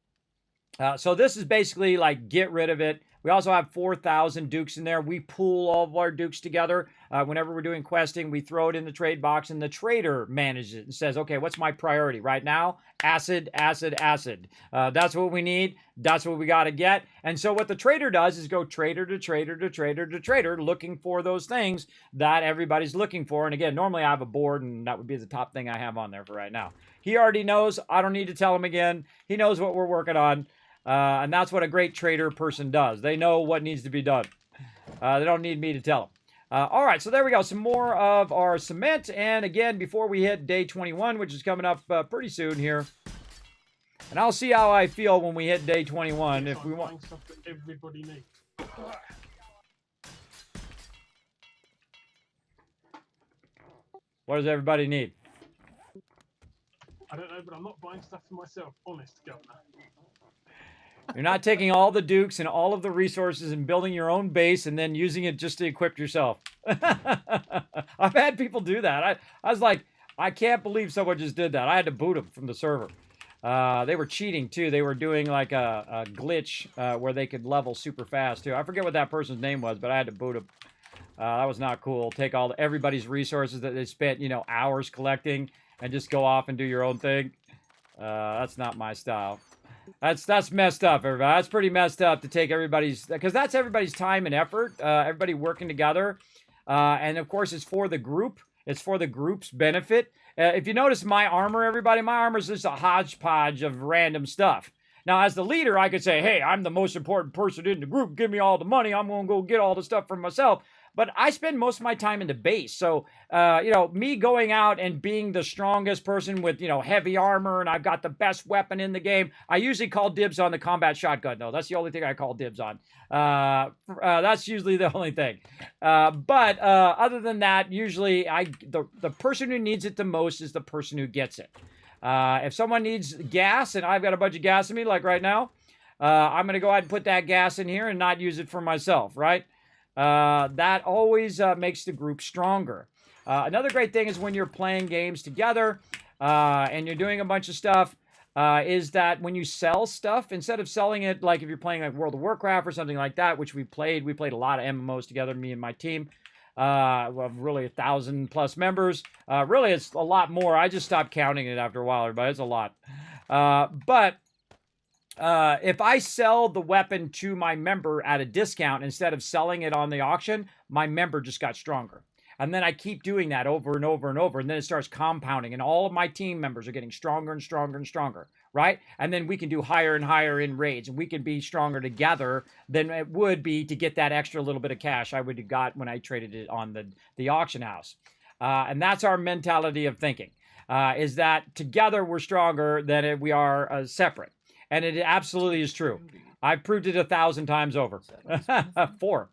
So this is basically like get rid of it. We also have 4,000 dukes in there. We pool all of our dukes together. Whenever we're doing questing, we throw it in the trade box, and the trader manages it and says, okay, what's my priority right now? Acid, acid, acid. That's what we need. That's what we got to get. And so what the trader does is go trader to trader to trader to trader, looking for those things that everybody's looking for. And again, normally I have a board, and that would be the top thing I have on there for right now. He already knows. I don't need to tell him again. He knows what we're working on. And that's what a great trader person does. They know what needs to be done. They don't need me to tell them. All right, so there we go. Some more of our cement. And again, before we hit day 21, which is coming up pretty soon here. And I'll see how I feel when we hit day 21. If we want stuff that everybody needs. What does everybody need? I don't know, but I'm not buying stuff for myself. Honest, Governor. You're not taking all the dukes and all of the resources and building your own base and then using it just to equip yourself. I've had people do that. I was like, I can't believe someone just did that. I had to boot them from the server. They were cheating too. They were doing like a glitch where they could level super fast too. I forget what that person's name was, but I had to boot them. That was not cool. Take everybody's resources that they spent, hours collecting and just go off and do your own thing. That's not my style. That's messed up, everybody. That's pretty messed up to take everybody's, because that's everybody's time and effort, everybody working together. And of course, it's for the group. It's for the group's benefit. If you notice my armor, everybody, my armor is just a hodgepodge of random stuff. Now, as the leader, I could say, hey, I'm the most important person in the group. Give me all the money. I'm going to go get all the stuff for myself. But I spend most of my time in the base. So, me going out and being the strongest person with, heavy armor, and I've got the best weapon in the game. I usually call dibs on the combat shotgun, though. That's the only thing I call dibs on. That's usually the only thing. But other than that, usually the person who needs it the most is the person who gets it. If someone needs gas, and I've got a bunch of gas in me, like right now, I'm going to go ahead and put that gas in here and not use it for myself, right? That always makes the group stronger. Another great thing is when you're playing games together and you're doing a bunch of stuff, is that when you sell stuff, instead of selling it like if you're playing like World of Warcraft or something like that, which we played a lot of MMOs together, me and my team. Really 1,000+ members. Really, it's a lot more. I just stopped counting it after a while, everybody. It's a lot. But if I sell the weapon to my member at a discount instead of selling it on the auction, my member just got stronger. And then I keep doing that over and over and over. And then it starts compounding. And all of my team members are getting stronger and stronger and stronger, right? And then we can do higher and higher in raids. And we can be stronger together than it would be to get that extra little bit of cash I would have got when I traded it on the auction house. And that's our mentality of thinking, is that together we're stronger than we are separate. And it absolutely is true. I've proved it 1,000 times over. 4.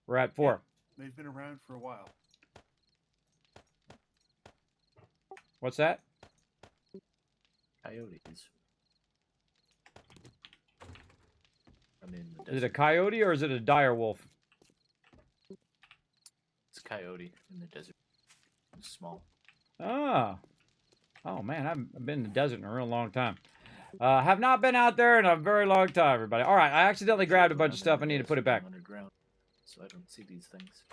We're at 4. Yeah, they've been around for a while. What's that? Coyotes. I mean, Is it a coyote or is it a dire wolf? It's a coyote in the desert. It's small. Oh man, I've been in the desert in a real long time. Have not been out there in a very long time, everybody. All right, I accidentally grabbed a bunch of stuff. I need to put it back. Underground, so I don't see these things.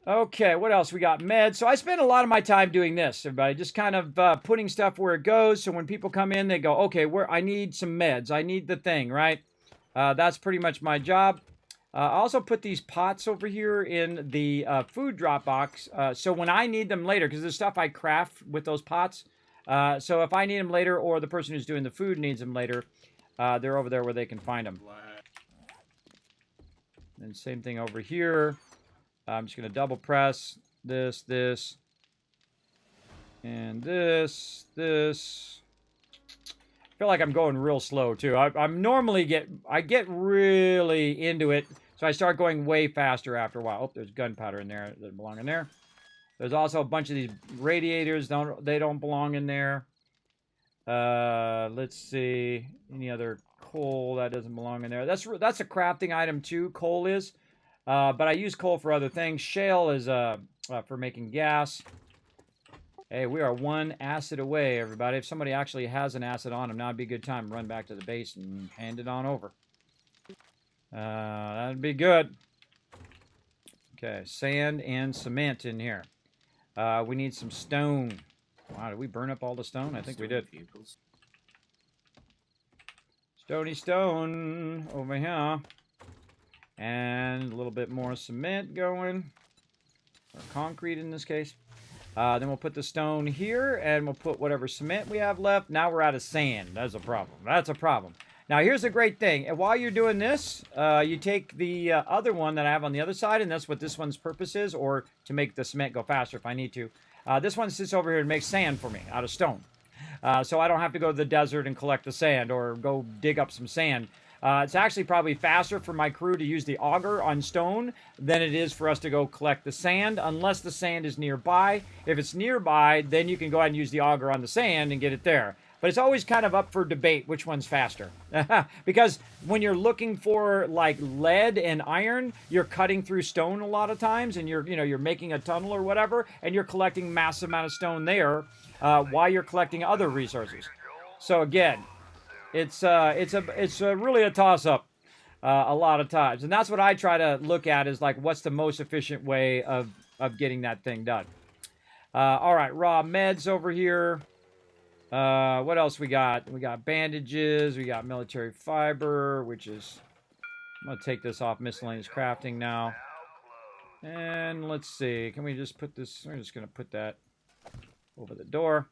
Okay, what else? We got meds. So I spend a lot of my time doing this, everybody. Just kind of putting stuff where it goes. So when people come in, they go, okay, I need some meds. I need the thing, right? That's pretty much my job. I also put these pots over here in the food drop box. So when I need them later, because there's stuff I craft with those pots, So if I need them later, or the person who's doing the food needs them later, they're over there where they can find them. And same thing over here. I'm just going to double press this, and this. I feel like I'm going real slow too. I'm normally get really into it, so I start going way faster after a while. Oh, there's gunpowder in there that doesn't belong in there. There's also a bunch of these radiators. They don't belong in there. Let's see. Any other coal that doesn't belong in there? That's a crafting item too. Coal is, but I use coal for other things. Shale is for making gas. Hey, we are one acid away, everybody. If somebody actually has an acid on them, now would be a good time to run back to the base and hand it on over. That'd be good. Okay, sand and cement in here. We need some stone. Wow, did we burn up all the stone? I think we did. Vehicles. Stony stone over here. And a little bit more cement going. Or concrete in this case. Then we'll put the stone here, and we'll put whatever cement we have left. Now we're out of sand. That's a problem. That's a problem. Now, here's the great thing. And while you're doing this, you take the other one that I have on the other side, and that's what this one's purpose is, or to make the cement go faster if I need to. This one sits over here and makes sand for me out of stone. So I don't have to go to the desert and collect the sand or go dig up some sand. It's actually probably faster for my crew to use the auger on stone than it is for us to go collect the sand, unless the sand is nearby. If it's nearby, then you can go ahead and use the auger on the sand and get it there. But it's always kind of up for debate which one's faster. Because when you're looking for like lead and iron, you're cutting through stone a lot of times, and you're making a tunnel or whatever, and you're collecting massive amount of stone there while you're collecting other resources. So again, it's really a toss-up a lot of times. And that's what I try to look at, is like, what's the most efficient way of getting that thing done. All right, raw meds over here. What else we got? We got bandages. We got military fiber, which is... I'm going to take this off miscellaneous crafting now. And let's see. Can we just put this... We're just going to put that over the door.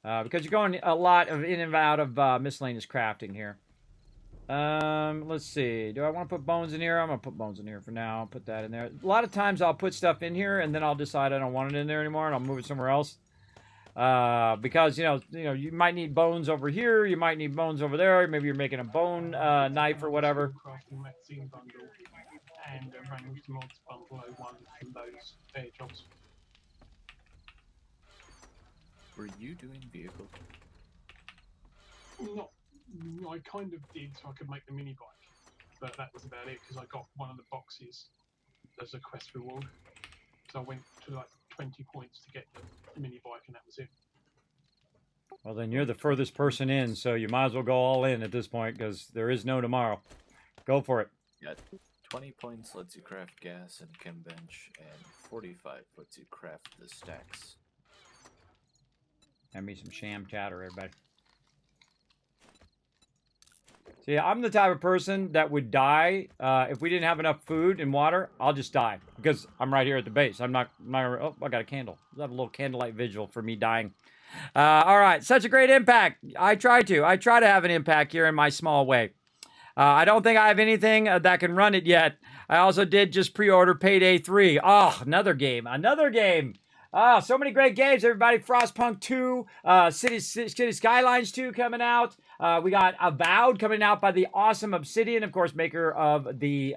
Because you're going a lot of in and out of miscellaneous crafting here. Let's see. Do I want to put bones in here? I'm going to put bones in here for now. I'll put that in there. A lot of times I'll put stuff in here, and then I'll decide I don't want it in there anymore, and I'll move it somewhere else. Because, you might need bones over here. You might need bones over there. Maybe you're making a bone knife or whatever. Crafting magazine bundle and a ranged mods bundle 01 from those air jobs. Were you doing vehicles? Not, I kind of did so I could make the mini bike, but that was about it because I got one of the boxes as a quest reward. So I went to like 20 points to get the mini bike, and that was it. Well, then you're the furthest person in, so you might as well go all in at this point, because there is no tomorrow. Go for it. Yeah, 20 points lets you craft gas and chem bench, and 45 lets you craft the stacks. Have me some sham chatter, everybody. See, I'm the type of person that would die if we didn't have enough food and water. I'll just die because I'm right here at the base. I'm not. Oh, I got a candle. Let's have a little candlelight vigil for me dying. All right, such a great impact. I try to have an impact here in my small way. I don't think I have anything that can run it yet. I also did just pre-order Payday 3. Oh, another game. Ah, so many great games, everybody. Frostpunk 2, City Skylines 2 coming out. We got Avowed coming out by the awesome Obsidian, of course, maker of the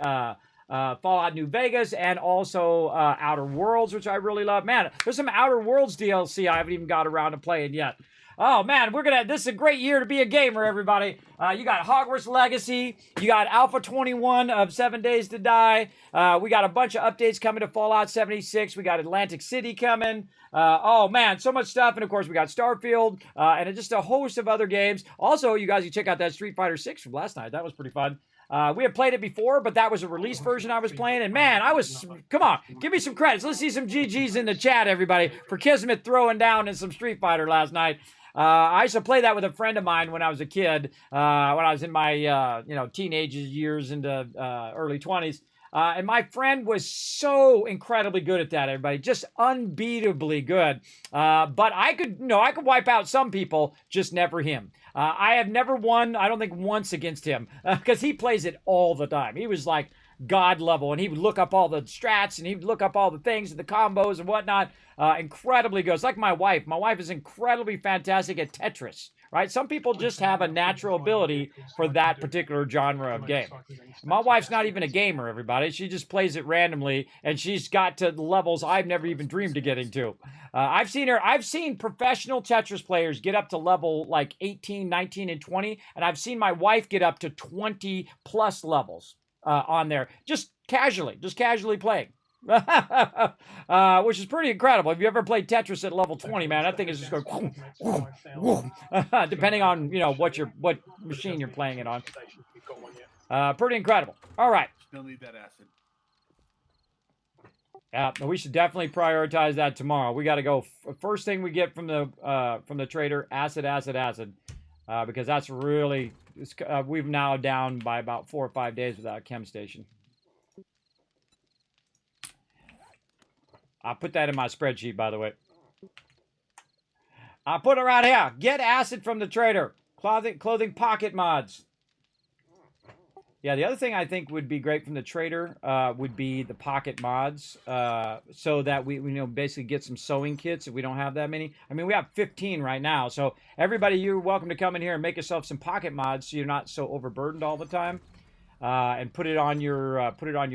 Fallout New Vegas, and also Outer Worlds, which I really love. Man, there's some Outer Worlds DLC I haven't even got around to playing yet. Oh, man, this is a great year to be a gamer, everybody. You got Hogwarts Legacy. You got Alpha 21 of 7 Days to Die. We got a bunch of updates coming to Fallout 76. We got Atlantic City coming. Oh, man, so much stuff. And, of course, we got Starfield and just a host of other games. Also, you guys can check out that Street Fighter 6 from last night. That was pretty fun. We had played it before, but that was a release version I was playing. And, man, come on, give me some credits. Let's see some GGs in the chat, everybody, for Kismet throwing down in some Street Fighter last night. I used to play that with a friend of mine when I was a kid, when I was in my, teenage years into early 20s. And my friend was so incredibly good at that, everybody. Just unbeatably good. But I could, I could wipe out some people, just never him. I have never won, I don't think once against him, because he plays it all the time. He was like God level, and he would look up all the strats, and he would look up all the things and the combos and whatnot. Incredibly good. It's like my wife. My wife is incredibly fantastic at Tetris, right? Some people just have a natural ability for that particular genre of game. My wife's not even a gamer, everybody. She just plays it randomly, and she's got to levels I've never even dreamed of getting to. I've seen professional Tetris players get up to level like 18, 19, and 20, and I've seen my wife get up to 20 plus levels on there, just casually playing. Which is pretty incredible. If you ever played Tetris at level 20, man, that thing is just going depending on what machine you're playing it on. Pretty incredible. All right. Still need that acid. Yeah, we should definitely prioritize that tomorrow. We got to go first thing we get from the trader, acid, because that's really we've now down by about 4 or 5 days without a chem station. I'll put that in my spreadsheet, by the way. I'll put it right here. Get acid from the trader. Clothing pocket mods. Yeah, the other thing I think would be great from the trader would be the pocket mods, so that we basically get some sewing kits if we don't have that many. I mean, we have 15 right now, so everybody, you're welcome to come in here and make yourself some pocket mods so you're not so overburdened all the time, and put it on your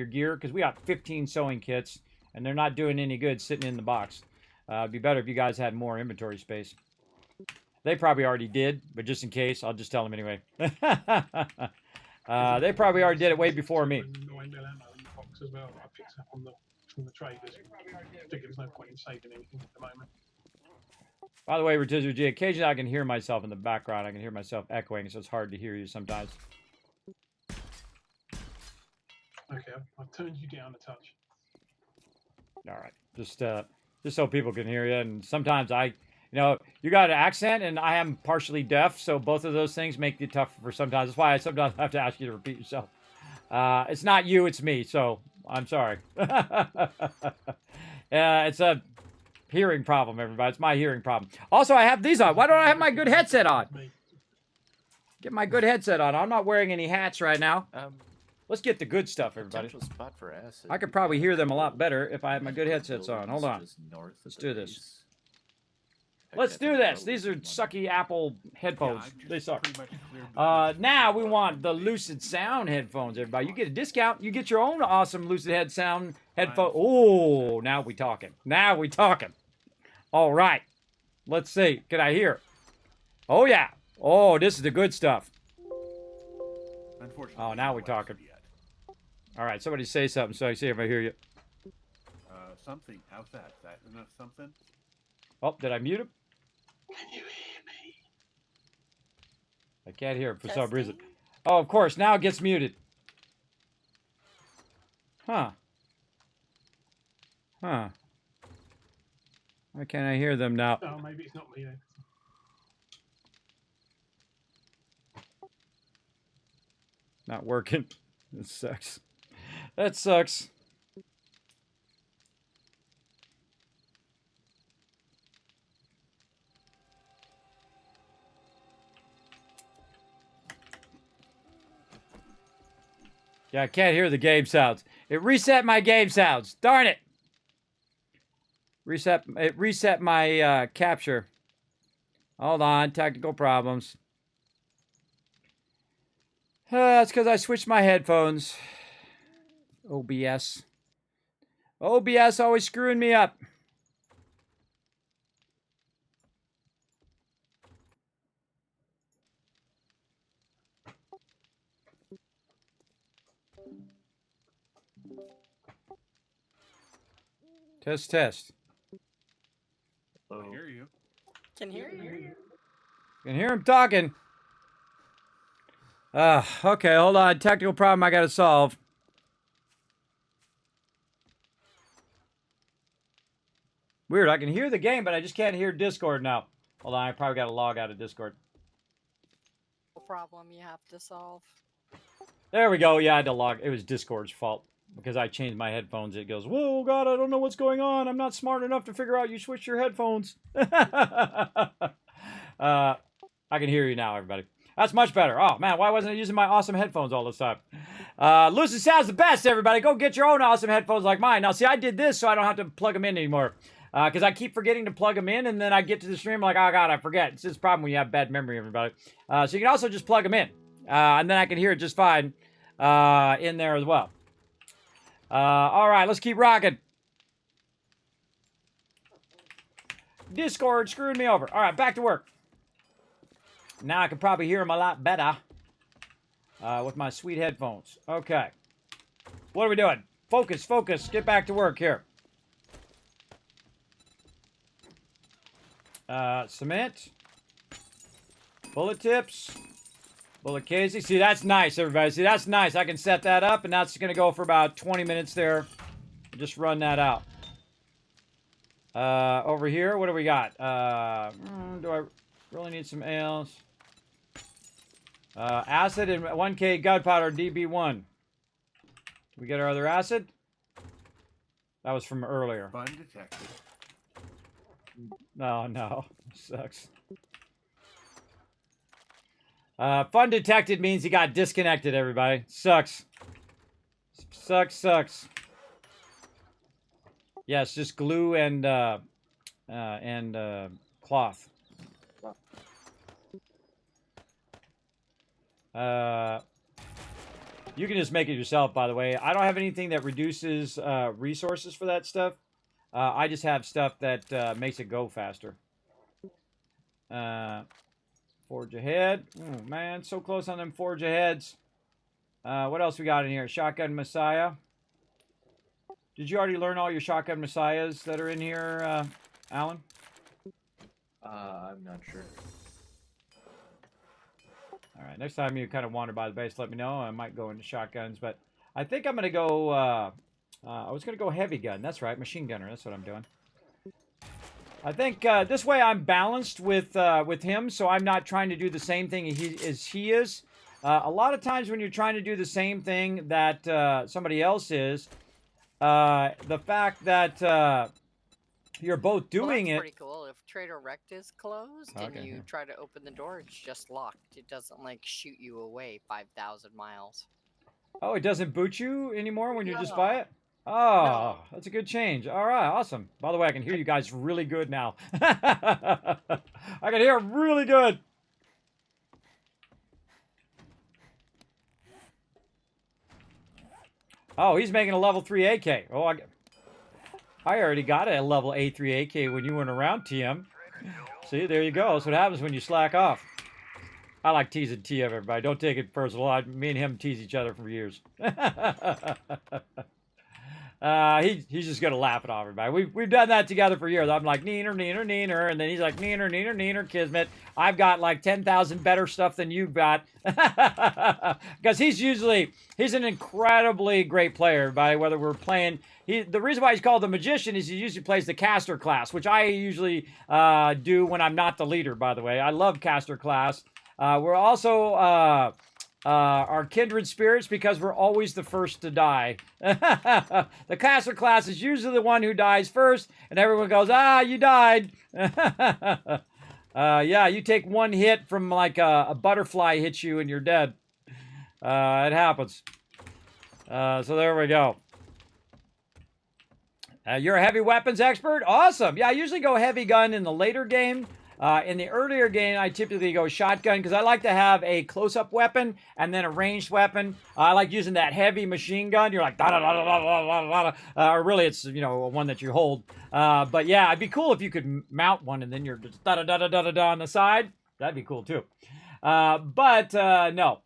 gear, because we got 15 sewing kits. And they're not doing any good sitting in the box. It'd be better if you guys had more inventory space. They probably already did, but just in case, I'll just tell them anyway. They probably already did it way before me. As well, I picked up from the traders. I think there's no point in saving anything at the moment. By the way, Rotizer G, occasionally I can hear myself in the background. I can hear myself echoing, so it's hard to hear you sometimes. Okay, I've turned you down a touch. All right, just so people can hear you. And sometimes you got an accent, and I am partially deaf, so both of those things make it tough for sometimes. That's why I sometimes have to ask you to repeat yourself. It's not you, it's me, so I'm sorry. It's a hearing problem, everybody. It's my hearing problem. Also, I have these on. Why don't I have my good headset on? Get my good headset on. I'm not wearing any hats right now. Let's get the good stuff, everybody. Spot for acid. I could probably hear them a lot better if I had my good headsets on. Hold on. Let's do this. Let's do this. These are sucky Apple headphones. They suck. Now we want the Lucid Sound headphones, everybody. You get a discount. You get your own awesome Lucid Head Sound headphone. Oh, now we talking. Now we talking. All right. Let's see. Can I hear? Oh, yeah. Oh, this is the good stuff. Unfortunately. Oh, now we're talking. All right, somebody say something so I see if I hear you. Something. How's that? Is that enough something? Oh, did I mute him? Can you hear me? I can't hear him for some reason. Oh, of course. Now it gets muted. Huh. Why can't I hear them now? Oh, maybe it's not me then. Not working. It sucks. That sucks. Yeah, I can't hear the game sounds. It reset my game sounds. Darn it. It reset my capture. Hold on, technical problems. That's because I switched my headphones. OBS. OBS always screwing me up. Test, test. I hear you. Can hear you. Can hear him talking. Okay, hold on. Technical problem I gotta solve. Weird, I can hear the game, but I just can't hear Discord now. Hold on, I probably gotta log out of Discord. Problem you have to solve. There we go. Yeah, I had to log. It was Discord's fault. because I changed my headphones, it goes, whoa, God, I don't know what's going on. I'm not smart enough to figure out you switched your headphones. I can hear you now, everybody. That's much better. Oh, man, why wasn't I using my awesome headphones all this time? Lucy sounds the best, everybody. Go get your own awesome headphones like mine. Now, see, I did this so I don't have to plug them in anymore. Because I keep forgetting to plug them in, and then I get to the stream like, oh, God, I forget. It's this problem when you have bad memory, everybody. So you can also just plug them in. And then I can hear it just fine in there as well. All right, let's keep rocking. Discord screwed me over. All right, back to work. Now I can probably hear them a lot better with my sweet headphones. Okay. What are we doing? Focus, focus. Get back to work here. Cement. Bullet tips. Bullet casing. See, that's nice, everybody. See, that's nice. I can set that up, and that's going to go for about 20 minutes there. Just run that out. Over here, what do we got? Do I really need some ales? Acid and 1K gunpowder DB1. We get our other acid? That was from earlier. Fun detected. No, no. Sucks. Fun detected means he got disconnected, everybody. Sucks. Sucks, sucks. Yeah, it's just glue and cloth. You can just make it yourself, by the way. I don't have anything that reduces resources for that stuff. I just have stuff that makes it go faster. Forge ahead. Oh, man, so close on them forge aheads. What else we got in here? Shotgun Messiah. Did you already learn all your Shotgun Messiahs that are in here, Alan? I'm not sure. All right, next time you kind of wander by the base, let me know. I might go into shotguns, but I think I'm going to go, I was going to go heavy gun. That's right, machine gunner. That's what I'm doing. I think this way I'm balanced with him, so I'm not trying to do the same thing as he is. A lot of times when you're trying to do the same thing that somebody else is, the fact that you're both doing that's it. Pretty cool. If Trader Rect is closed and Okay, you yeah. try to open the door, it's just locked. It doesn't like shoot you away 5,000 miles. Oh, it doesn't boot you anymore when you're just No. by it? Oh, that's a good change. All right, awesome. By the way, I can hear you guys really good now. I can hear really good. Oh, he's making a level 3 AK. Oh, I already got a level A3 AK when you weren't around, TM. See, there you go. That's what happens when you slack off. I like teasing TM, everybody. Don't take it personal. Me and him tease each other for years. He's just gonna laugh it off, everybody. We've done that together for years. I'm like neener, neener, neener, and then he's like neener, neener, neener, Kismet. I've got like 10,000 better stuff than you've got, because he's an incredibly great player, everybody. Whether we're playing, the reason why he's called the magician is he usually plays the caster class, which I usually do when I'm not the leader. By the way, I love caster class. We're also our kindred spirits because we're always the first to die. The caster class is usually the one who dies first, and everyone goes, you died. Yeah, you take one hit from like a butterfly hits you and you're dead. It happens. So there we go. You're a heavy weapons expert? Awesome. Yeah, I usually go heavy gun in the later game. In the earlier game, I typically go shotgun because I like to have a close-up weapon and then a ranged weapon. I like using that heavy machine gun. You're like, da da da da da da da. Or really, it's one that you hold. But yeah, it'd be cool if you could mount one and then you're just da da da da da da on the side. That'd be cool too. But no.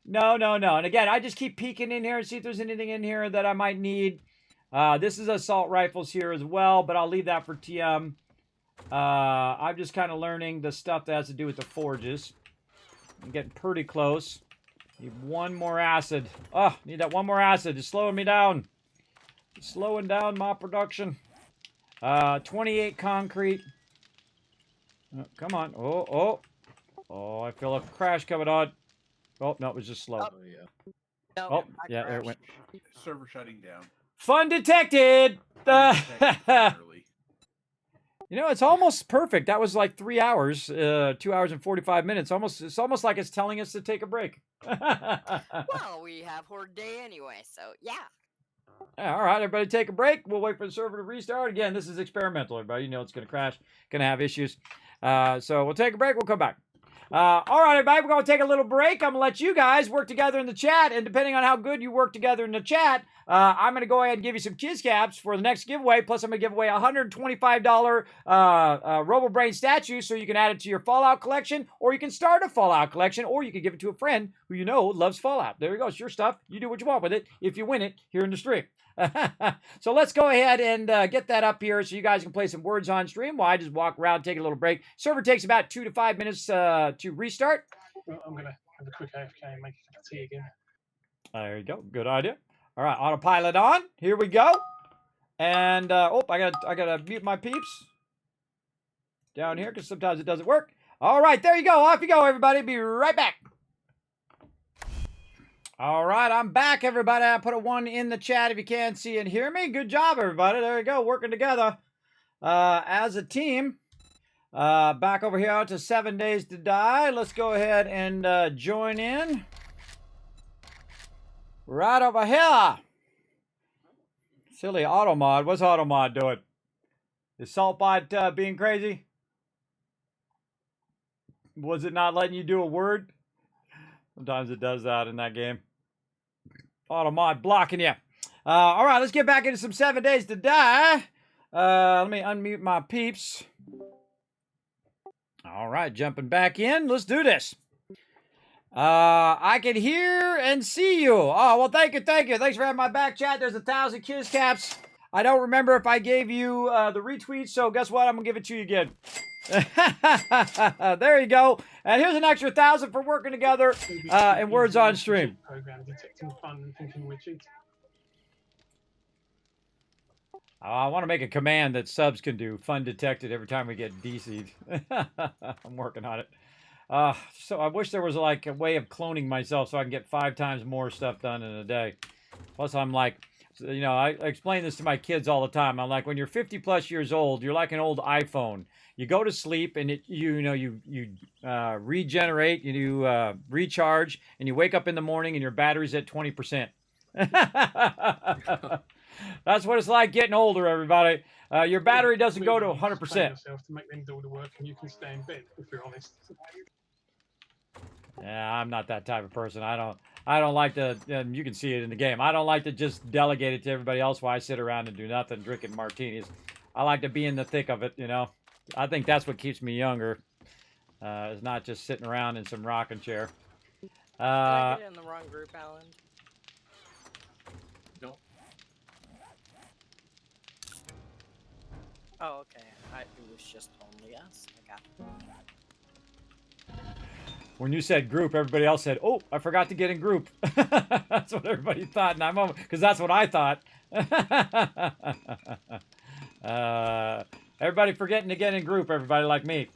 And again, I just keep peeking in here and see if there's anything in here that I might need. This is assault rifles here as well, but I'll leave that for TM. I'm just kind of learning the stuff that has to do with the forges. I'm getting pretty close. Need one more acid. Oh, need that one more acid. It's slowing me down. It's slowing down my production. 28 concrete. Come on. Oh, I feel a crash coming on. Oh, no, it was just slow. Oh, yeah. No, Oh, I yeah, there it crashed. went. Server shutting down. Fun detected. Early. You know, it's almost perfect. That was like 3 hours, 2 hours and 45 minutes. It's almost like it's telling us to take a break. Well, we have Horde Day anyway, so yeah. All right, everybody take a break. We'll wait for the server to restart. Again, this is experimental, everybody. You know it's going to crash, going to have issues. So we'll take a break. We'll come back. All right, everybody, we're going to take a little break. I'm going to let you guys work together in the chat, and depending on how good you work together in the chat, I'm going to go ahead and give you some Kiz Caps for the next giveaway, plus I'm going to give away a $125 RoboBrain statue so you can add it to your Fallout collection, or you can start a Fallout collection, or you can give it to a friend who you know loves Fallout. There you go. It's your stuff. You do what you want with it if you win it here in the stream. So let's go ahead and get that up here so you guys can play some words on stream while I just walk around, take a little break. Server takes about 2 to 5 minutes to restart. Well, I'm going to have a quick AFK and make a cup of tea again. There you go. Good idea. All right, autopilot on. Here we go. And I gotta mute my peeps down here because sometimes it doesn't work. All right, there you go. Off you go, everybody. Be right back. All right, I'm back, everybody. I put a 1 in the chat if you can see and hear me. Good job, everybody. There you go, working together as a team. Back over here to 7 Days to Die. Let's go ahead and join in. Right over here. Silly Automod. What's Automod doing? Is Saltbot being crazy? Was it not letting you do a word? Sometimes it does that in that game. Automod blocking you. All right, let's get back into some 7 Days to Die. Let me unmute my peeps. All right, jumping back in. Let's do this. I can hear and see you. Oh, well, thank you. Thanks for having my back chat. There's 1,000 Kiz Caps. I don't remember if I gave you the retweet, so guess what? I'm going to give it to you again. There you go. And here's an extra 1,000 for working together and words on stream. Program detecting fun and thinking we're cheating. I want to make a command that subs can do. Fun detected every time we get DC'd. I'm working on it. So I wish there was like a way of cloning myself so I can get 5 times more stuff done in a day. Plus I'm like, you know, I explain this to my kids all the time. I'm like, when you're 50 plus years old, you're like an old iPhone. You go to sleep and you regenerate, you recharge, and you wake up in the morning and your battery's at 20%. That's what it's like getting older, everybody. Your battery doesn't go to 100%. Yourself to make them do all the work, and you can stay in bed, if you're honest. Yeah, I'm not that type of person. I don't like to, and you can see it in the game. I don't like to just delegate it to everybody else while I sit around and do nothing, drinking martinis. I like to be in the thick of it, you know. I think that's what keeps me younger. Is not just sitting around in some rocking chair. Did I get in the wrong group, Alan? No. Oh, okay. It was just only us. I got it. When you said group, everybody else said, "Oh, I forgot to get in group." That's what everybody thought, and I'm because that's what I thought. Everybody forgetting to get in group. Everybody like me.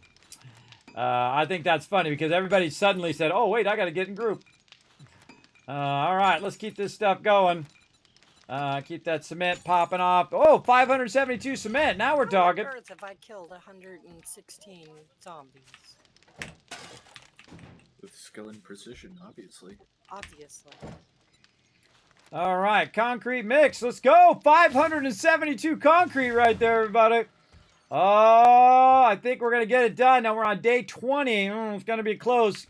I think that's funny because everybody suddenly said, "Oh, wait, I got to get in group." All right, let's keep this stuff going. Keep that cement popping off. Oh, 572 cement. Now we're talking. How many birds have I killed? 116 zombies. With skill and precision, obviously. Obviously. All right, concrete mix. Let's go. 572 concrete right there, everybody. Oh, I think we're going to get it done. Now we're on day 20. It's going to be close.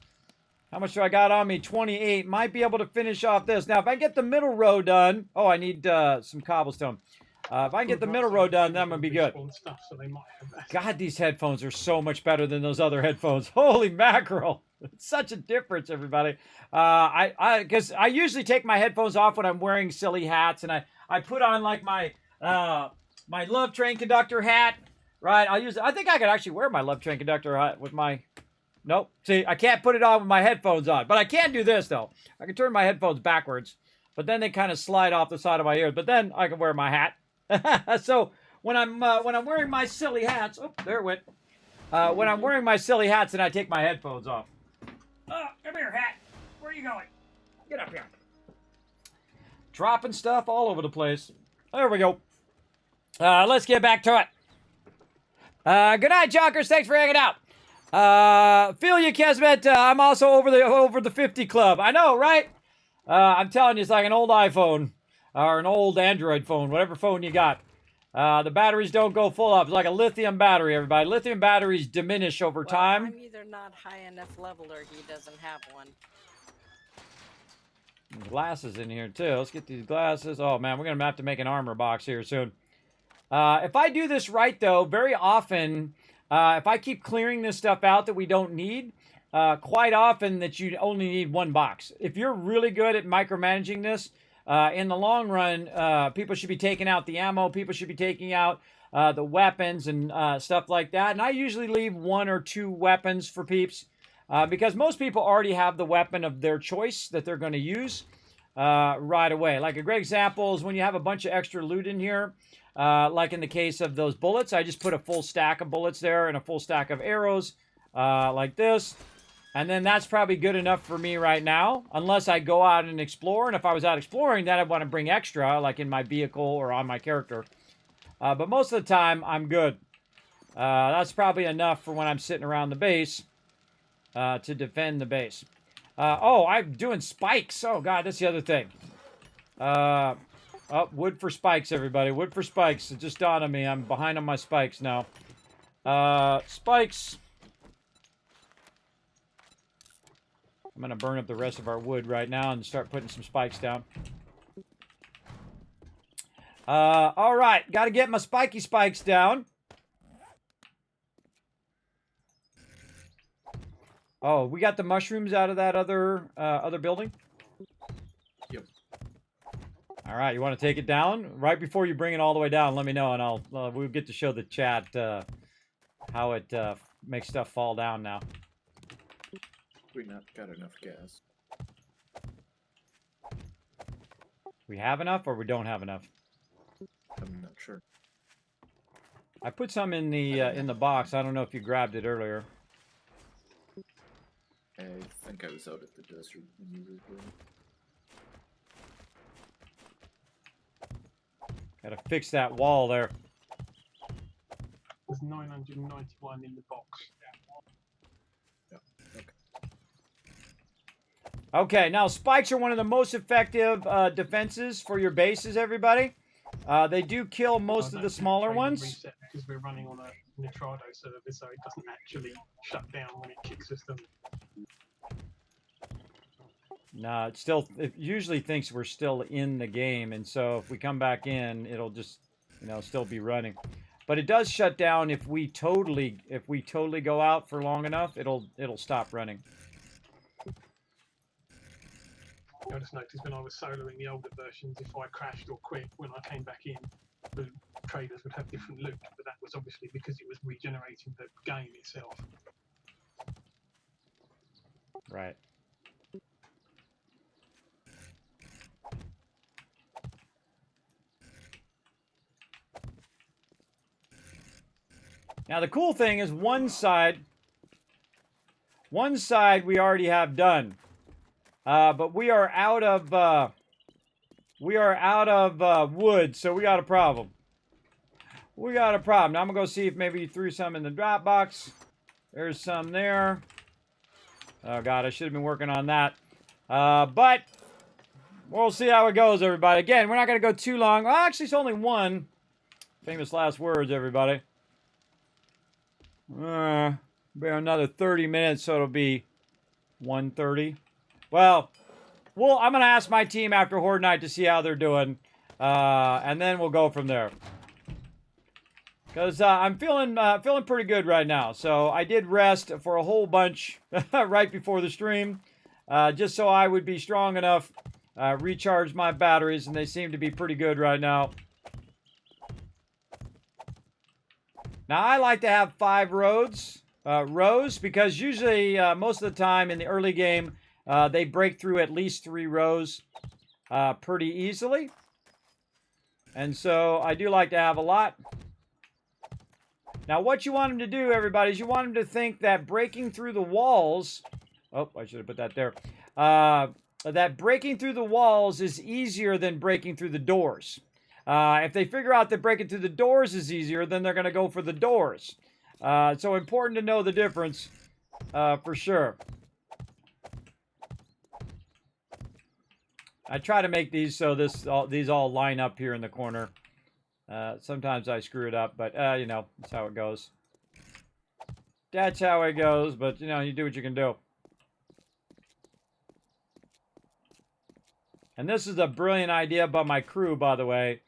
How much do I got on me? 28. Might be able to finish off this. Now, if I get the middle row done. Oh, I need some cobblestone. If I can get the middle row done, then I'm going to be good. Stuff, so they might have that. God, these headphones are so much better than those other headphones. Holy mackerel. It's such a difference, everybody. Because I usually take my headphones off when I'm wearing silly hats, and I put on like my my Love Train Conductor hat, right? I think I could actually wear my Love Train Conductor hat with my, nope. See, I can't put it on with my headphones on, but I can do this though. I can turn my headphones backwards, but then they kind of slide off the side of my ears, but then I can wear my hat. So when I'm wearing my silly hats, oh, there it went. When I'm wearing my silly hats, and I take my headphones off. Come here, hat. Where are you going? Get up here. Dropping stuff all over the place. There we go. Let's get back to it. Good night, Jockers. Thanks for hanging out. Feel you, Kismet. I'm also over the 50 club. I know, right? I'm telling you, it's like an old iPhone or an old Android phone, whatever phone you got. The batteries don't go full up. It's like a lithium battery, everybody. Lithium batteries diminish over time. I'm either not high enough level or he doesn't have one. Glasses in here, too. Let's get these glasses. Oh, man, we're going to have to make an armor box here soon. If I do this right, though, very often, if I keep clearing this stuff out that we don't need, quite often that you only need one box. If you're really good at micromanaging this, in the long run, people should be taking out the ammo. People should be taking out the weapons and stuff like that. And I usually leave 1 or 2 weapons for peeps because most people already have the weapon of their choice that they're going to use right away. Like a great example is when you have a bunch of extra loot in here. Like in the case of those bullets, I just put a full stack of bullets there and a full stack of arrows like this. And then that's probably good enough for me right now, unless I go out and explore. And if I was out exploring, then I'd want to bring extra, like in my vehicle or on my character. But most of the time, I'm good. That's probably enough for when I'm sitting around the base to defend the base. Oh, I'm doing spikes. Oh, God, that's the other thing. Oh, wood for spikes, everybody. Wood for spikes. It just dawned on me. I'm behind on my spikes now. Spikes. I'm going to burn up the rest of our wood right now and start putting some spikes down. All right. Got to get my spiky spikes down. Oh, we got the mushrooms out of that other building? Yep. All right. You want to take it down? Right before you bring it all the way down, let me know, and we'll get to show the chat how it makes stuff fall down now. We not got enough gas. We have enough or we don't have enough? I'm not sure. I put some in the box. I don't know if you grabbed it earlier. I think I was out at the desert when you were doing it. Gotta fix that wall there. There's 991 in the box. Yeah. Okay. Okay, now spikes are one of the most effective defenses for your bases, everybody. They do kill most of the smaller ones. Reset because we're running on a Nitrado server, so it doesn't actually shut down when it kicks system. No, it usually thinks we're still in the game, and so if we come back in, it'll just, still be running. But it does shut down if we totally go out for long enough. It'll stop running. I just noticed when I was soloing the older versions, if I crashed or quit when I came back in, the traders would have different loot, but that was obviously because it was regenerating the game itself. Right. Now the cool thing is one side we already have done. But we are out of wood, so we got a problem. Now I'm gonna go see if maybe you threw some in the drop box. There's some there. Oh God, I should have been working on that. But we'll see how it goes, everybody. Again, we're not gonna go too long. Well, actually, it's only one. Famous last words, everybody. Be another 30 minutes, so it'll be 1:30. Well, I'm going to ask my team after Horde Night to see how they're doing, and then we'll go from there. Because I'm feeling pretty good right now. So I did rest for a whole bunch right before the stream, just so I would be strong enough, recharge my batteries, and they seem to be pretty good right now. Now, I like to have 5 rows, because usually, most of the time in the early game, they break through at least 3 rows pretty easily. And so I do like to have a lot. Now, what you want them to do, everybody, is you want them to think that breaking through the walls... Oh, I should have put that there. that breaking through the walls is easier than breaking through the doors. If they figure out that breaking through the doors is easier, then they're going to go for the doors. So important to know the difference for sure. I try to make these so these all line up here in the corner. Sometimes I screw it up, but you know, that's how it goes. That's how it goes, but you know, you do what you can do. And this is a brilliant idea by my crew, by the way,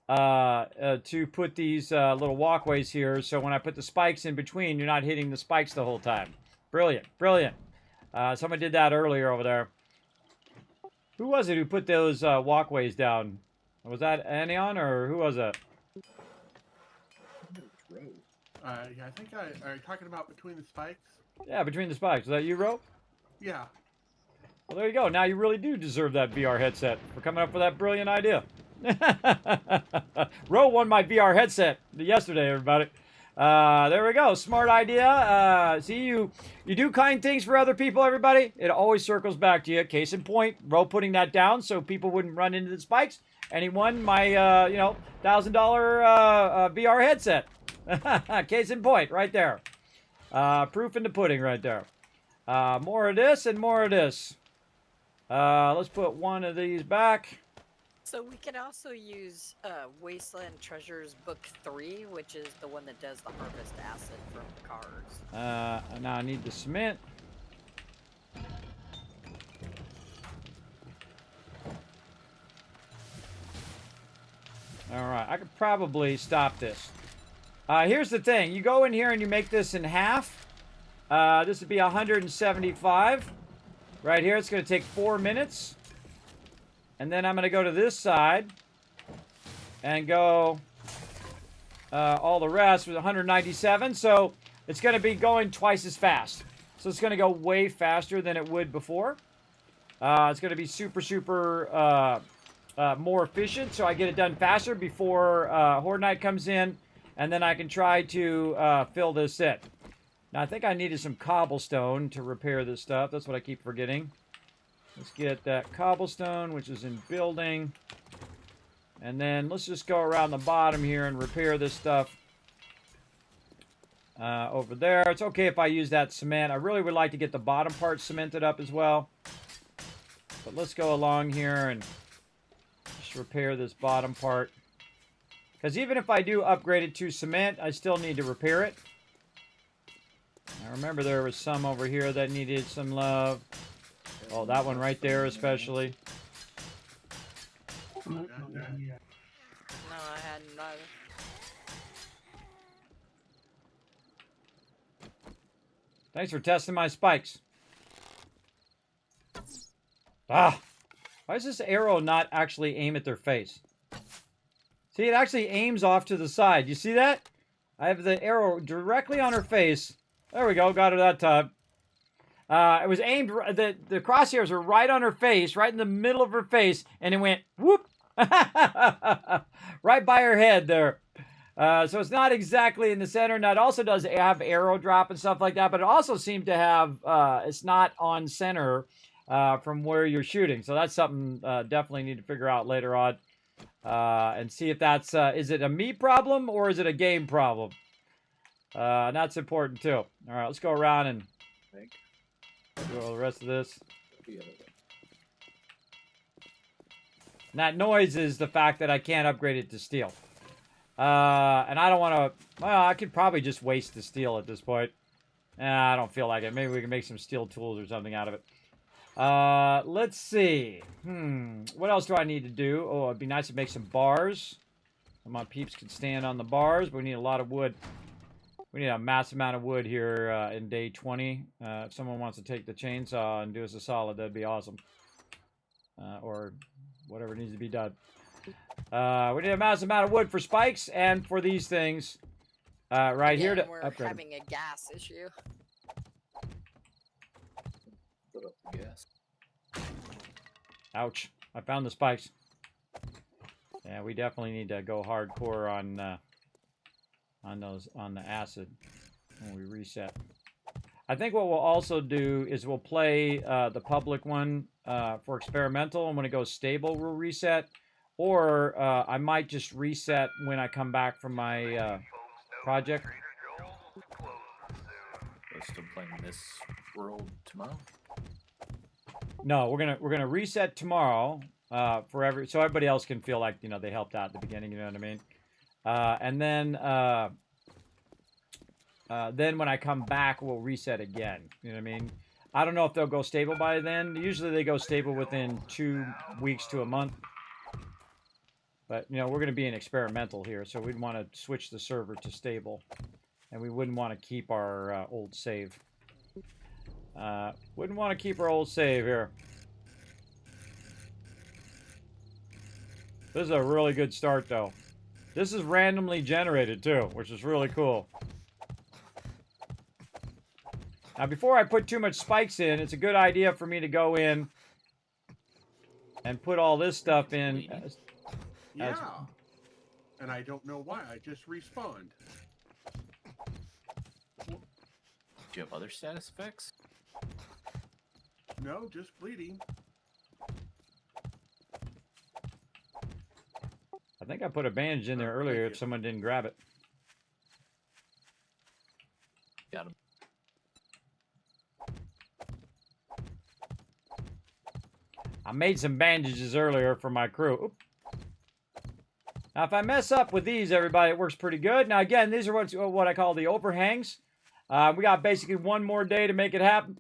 to put these little walkways here, so when I put the spikes in between, you're not hitting the spikes the whole time. Brilliant, brilliant. Someone did that earlier over there. Who was it who put those walkways down? Was that Anion, or who was it? Yeah, I think are you talking about between the spikes? Yeah, between the spikes. Was that you, Ro? Yeah. Well, there you go. Now you really do deserve that VR headset for coming up with that brilliant idea. Ro won my VR headset yesterday, everybody. There we go. Smart idea. See, you do kind things for other people, everybody. It always circles back to you. Case in point, Ro putting that down so people wouldn't run into the spikes. And he won my, you know, $1,000 VR headset. Case in point, right there. Proof in the pudding right there. More of this and more of this. Let's put one of these back. So we could also use Wasteland Treasures Book 3, which is the one that does the harvest acid from cars. Now I need the cement. All right, I could probably stop this. Here's the thing. You go in here and you make this in half. This would be 175. Right here, it's going to take 4 minutes. And then I'm going to go to this side and go all the rest with 197. So it's going to be going twice as fast. So it's going to go way faster than it would before. It's going to be super, super more efficient. So I get it done faster before Horde Night comes in. And then I can try to fill this in. Now, I think I needed some cobblestone to repair this stuff. That's what I keep forgetting. Let's get that cobblestone, which is in building. And then let's just go around the bottom here and repair this stuff over there. It's okay if I use that cement. I really would like to get the bottom part cemented up as well. But let's go along here and just repair this bottom part. Because even if I do upgrade it to cement, I still need to repair it. I remember there was some over here that needed some love. Oh, that one right there especially. No, I hadn't either. Thanks for testing my spikes. Ah! Why does this arrow not actually aim at their face? See, it actually aims off to the side. You see that? I have the arrow directly on her face. There we go. Got her that time. It was aimed, the crosshairs were right on her face, right in the middle of her face, and it went whoop. Right by her head there. So it's not exactly in the center. And it also does have arrow drop and stuff like that, but it also seemed to have, it's not on center from where you're shooting. So that's something definitely need to figure out later on. And see if that's, is it a me problem or is it a game problem? And that's important too. All right, let's go around and do all the rest of this. And that noise is the fact that I can't upgrade it to steel. And I don't want to, well, I could probably just waste the steel at this point. I don't feel like it. Maybe we can make some steel tools or something out of it. Let's see. What else do I need to do? Oh, it'd be nice to make some bars. My peeps can stand on the bars, but we need a lot of wood. We need a massive amount of wood here in day 20. If someone wants to take the chainsaw and do us a solid, that'd be awesome. Or whatever needs to be done. We need a massive amount of wood for spikes and for these things right here to we're upgrade. having a gas issue. Put up the gas. Ouch. I found the spikes. Yeah, we definitely need to go hardcore on the acid when we reset. I think what we'll also do is we'll play the public one for experimental, and when it goes stable, we'll reset. Or I might just reset when I come back from my project. We're still playing this world tomorrow. No, we're gonna reset tomorrow so everybody else can feel like they helped out at the beginning. You know what I mean? And then when I come back, we'll reset again. You know what I mean? I don't know if they'll go stable by then. Usually they go stable within 2 weeks to a month. But we're going to be in experimental here, so we'd want to switch the server to stable, and we wouldn't want to keep our old save. Wouldn't want to keep our old save here. This is a really good start, though. This is randomly generated, too, which is really cool. Now, before I put too much spikes in, it's a good idea for me to go in and put all this stuff in. Yeah. And I don't know why. I just respawned. Do you have other status effects? No, just bleeding. I think I put a bandage in there earlier if someone didn't grab it. Got him. I made some bandages earlier for my crew. Oop. Now, if I mess up with these, everybody, it works pretty good. Now, again, these are what I call the overhangs. We got basically one more day to make it happen,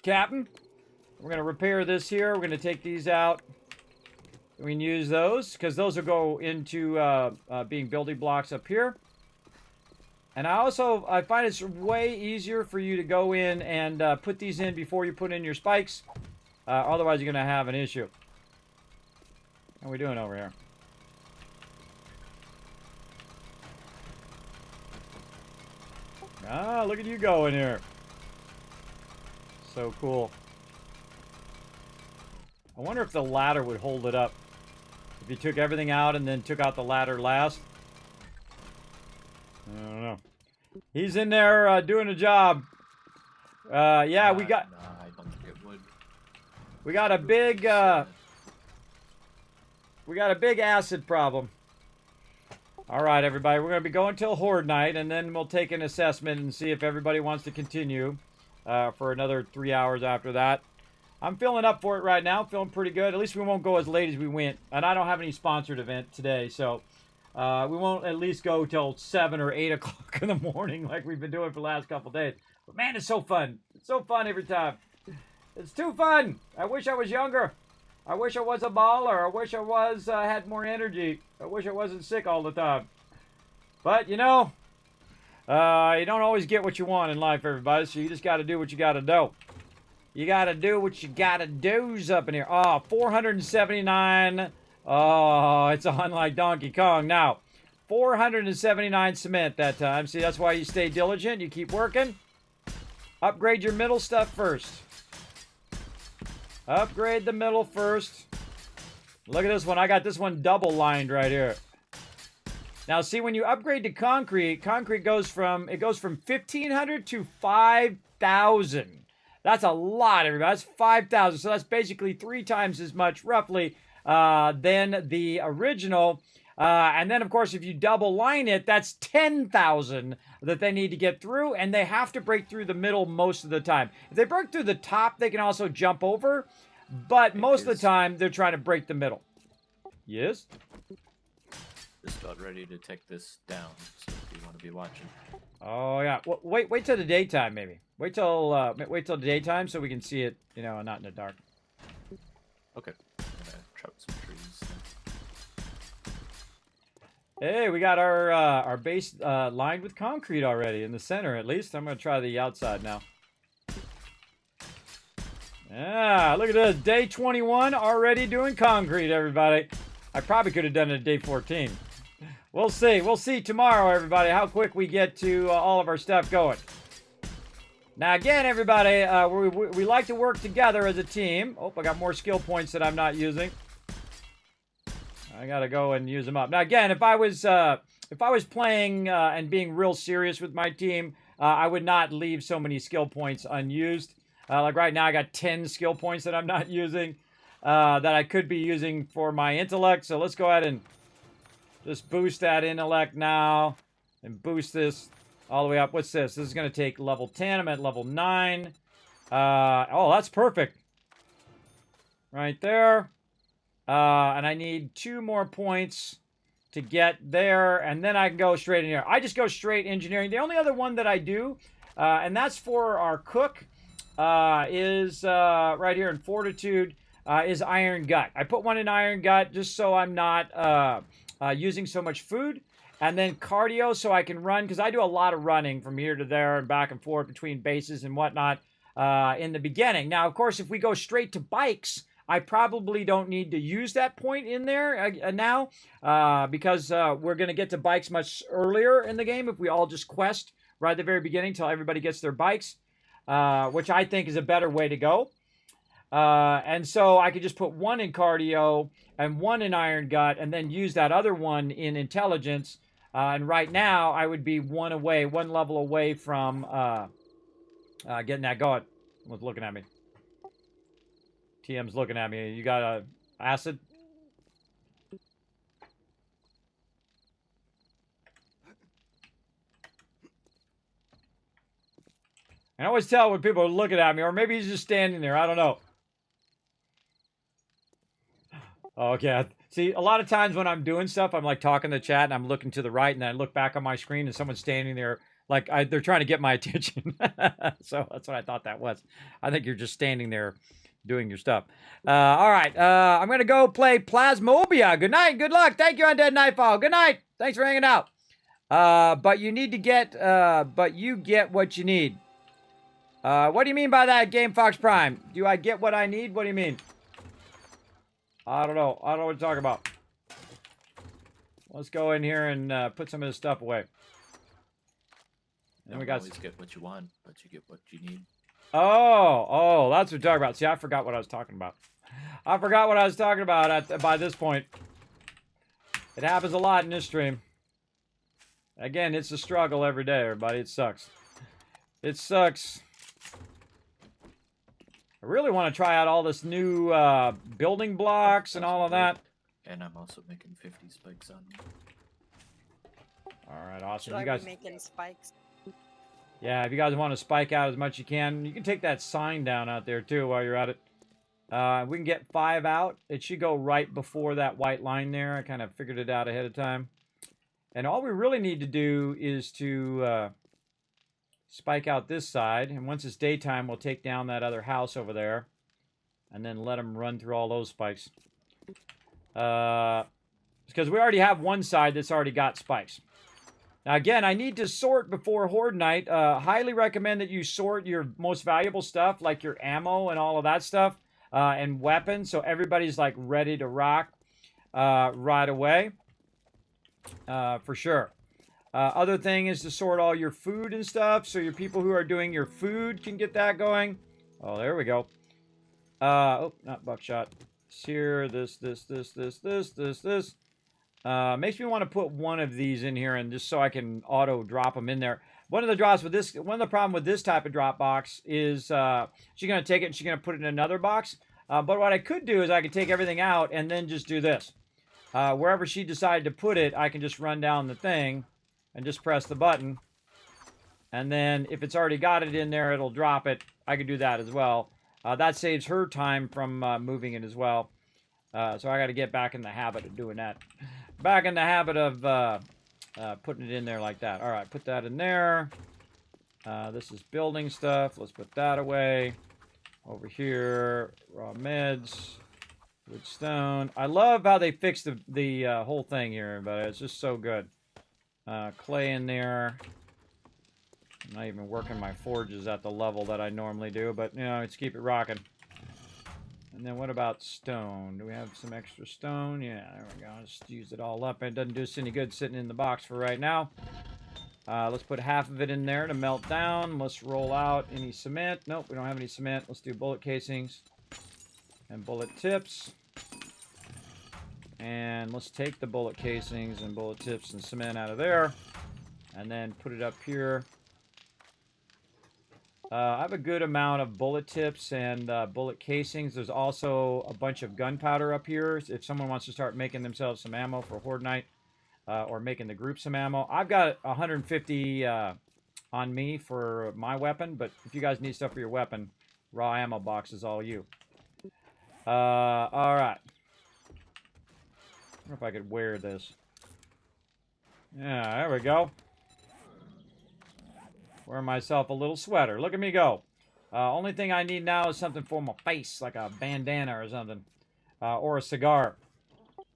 Captain. We're going to repair this here. We're going to take these out. We can use those, because those will go into being building blocks up here. And I find it's way easier for you to go in and put these in before you put in your spikes. Otherwise, you're going to have an issue. How are we doing over here? Ah, look at you going here. So cool. I wonder if the ladder would hold it up. If you took everything out and then took out the ladder last. I don't know. He's in there doing a job. Yeah, we got... No, I don't think it would. We got a big... we got a big acid problem. All right, everybody. We're going to be going till Horde Night, and then we'll take an assessment and see if everybody wants to continue for another 3 hours after that. I'm feeling up for it right now. Feeling pretty good. At least we won't go as late as we went. And I don't have any sponsored event today, so we won't at least go till 7 or 8 o'clock in the morning like we've been doing for the last couple days. But man, it's so fun. It's so fun every time. It's too fun. I wish I was younger. I wish I was a baller. I wish I had more energy. I wish I wasn't sick all the time. But, you don't always get what you want in life, everybody, so you just got to do what you got to do. You got to do what you got to do's up in here. Oh, 479. Oh, it's on like Donkey Kong. Now, 479 cement that time. See, that's why you stay diligent. You keep working. Upgrade your middle stuff first. Upgrade the middle first. Look at this one. I got this one double lined right here. Now, see, when you upgrade to concrete, concrete goes from 1,500 to 5,000. That's a lot, everybody. That's 5,000. So that's basically 3 times as much, roughly, than the original. And then, of course, if you double line it, that's 10,000 that they need to get through, and they have to break through the middle most of the time. If they break through the top, they can also jump over, but most of the time, they're trying to break the middle. Yes? Just about ready to take this down, so if you want to be watching. Oh, yeah. Well, wait till the daytime, maybe. Wait till the daytime so we can see it, not in the dark. Okay. I'm gonna chop some trees. Hey, we got our base lined with concrete already in the center, at least. I'm gonna try the outside now. Yeah, look at this. Day 21 already doing concrete, everybody. I probably could have done it at day 14. We'll see. We'll see tomorrow, everybody, how quick we get to all of our stuff going. Now, again, everybody, we like to work together as a team. Oh, I got more skill points that I'm not using. I gotta go and use them up. Now, again, if I was playing and being real serious with my team, I would not leave so many skill points unused. Like right now, I got 10 skill points that I'm not using. that I could be using for my intellect. So let's go ahead and just boost that intellect now. And boost this all the way up. What's this? This is going to take level 10. I'm at level 9. Oh, that's perfect. Right there. And I need 2 more points to get there. And then I can go straight in here. I just go straight engineering. The only other one that I do, and that's for our cook, is right here in Fortitude, is Iron Gut. I put one in Iron Gut just so I'm not using so much food. And then cardio so I can run, because I do a lot of running from here to there and back and forth between bases and whatnot in the beginning. Now, of course, if we go straight to bikes, I probably don't need to use that point in there now because we're going to get to bikes much earlier in the game if we all just quest right at the very beginning until everybody gets their bikes, which I think is a better way to go. And so I could just put 1 in cardio and 1 in Iron Gut and then use that other one in intelligence. And right now I would be 1 level away from getting that going. Someone's looking at me. TM's looking at me. You got a acid? I can always tell when people are looking at me, or maybe he's just standing there. I don't know. Okay. See, a lot of times when I'm doing stuff, I'm like talking to the chat and I'm looking to the right and then I look back on my screen and someone's standing there like they're trying to get my attention. So that's what I thought that was. I think you're just standing there doing your stuff. All right. I'm going to go play Plasmobia. Good night. Good luck. Thank you, Undead Nightfall. Good night. Thanks for hanging out. But you need to get, but you get what you need. What do you mean by that, Game Fox Prime? Do I get what I need? What do you mean? I don't know. I don't know what you're talking about. Let's go in here and put some of this stuff away. And we got always get what you want, but you get what you need. Oh, that's what you're talking about. See, I forgot what I was talking about. I forgot what I was talking about by this point. It happens a lot in this stream. Again, it's a struggle every day, everybody. It sucks. It sucks. I really want to try out all this new building blocks and all of that. And I'm also making 50 spikes on them. All right, awesome. Should you guys be making spikes? Yeah, if you guys want to spike out as much as you can take that sign down out there too while you're at it. We can get 5 out. It should go right before that white line there. I kind of figured it out ahead of time. And all we really need to do is to spike out this side. And once it's daytime, we'll take down that other house over there. And then let them run through all those spikes. Because we already have one side that's already got spikes. Now, again, I need to sort before Horde Night. Highly recommend that you sort your most valuable stuff, like your ammo and all of that stuff, and weapons, so everybody's, like, ready to rock right away, for sure. Other thing is to sort all your food and stuff, so your people who are doing your food can get that going. Oh, there we go. Oh, not buckshot. Here, this. Makes me want to put one of these in here and just so I can auto drop them in there. One of the problem with this type of drop box is she's going to take it and she's going to put it in another box. But what I could do is I could take everything out and then just do this. Wherever she decided to put it, I can just run down the thing and just press the button. And then if it's already got it in there, it'll drop it. I could do that as well. That saves her time from moving it as well. So I got to get back in the habit of doing that. Back in the habit of putting it in there like that. All right, put that in there. This is building stuff. Let's put that away. Over here, raw meds, wood stone. I love how they fixed the whole thing here, everybody. It's just so good. Clay in there. I'm not even working my forges at the level that I normally do, but, you know, let's keep it rocking. And then what about stone? Do we have some extra stone? Yeah, there we go. Just use it all up. It doesn't do us any good sitting in the box for right now. Let's put half of it in there to melt down. Let's roll out any cement. Nope, we don't have any cement. Let's do bullet casings and bullet tips. And let's take the bullet casings and bullet tips and cement out of there. And then put it up here. I have a good amount of bullet tips and bullet casings. There's also a bunch of gunpowder up here. If someone wants to start making themselves some ammo for Horde Night or making the group some ammo. I've got 150 on me for my weapon, but if you guys need stuff for your weapon, raw ammo box is all you. All right. I wonder if I could wear this. Yeah, there we go. Wear myself a little sweater. Look at me go. Only thing I need now is something for my face, like a bandana or something. Or a cigar.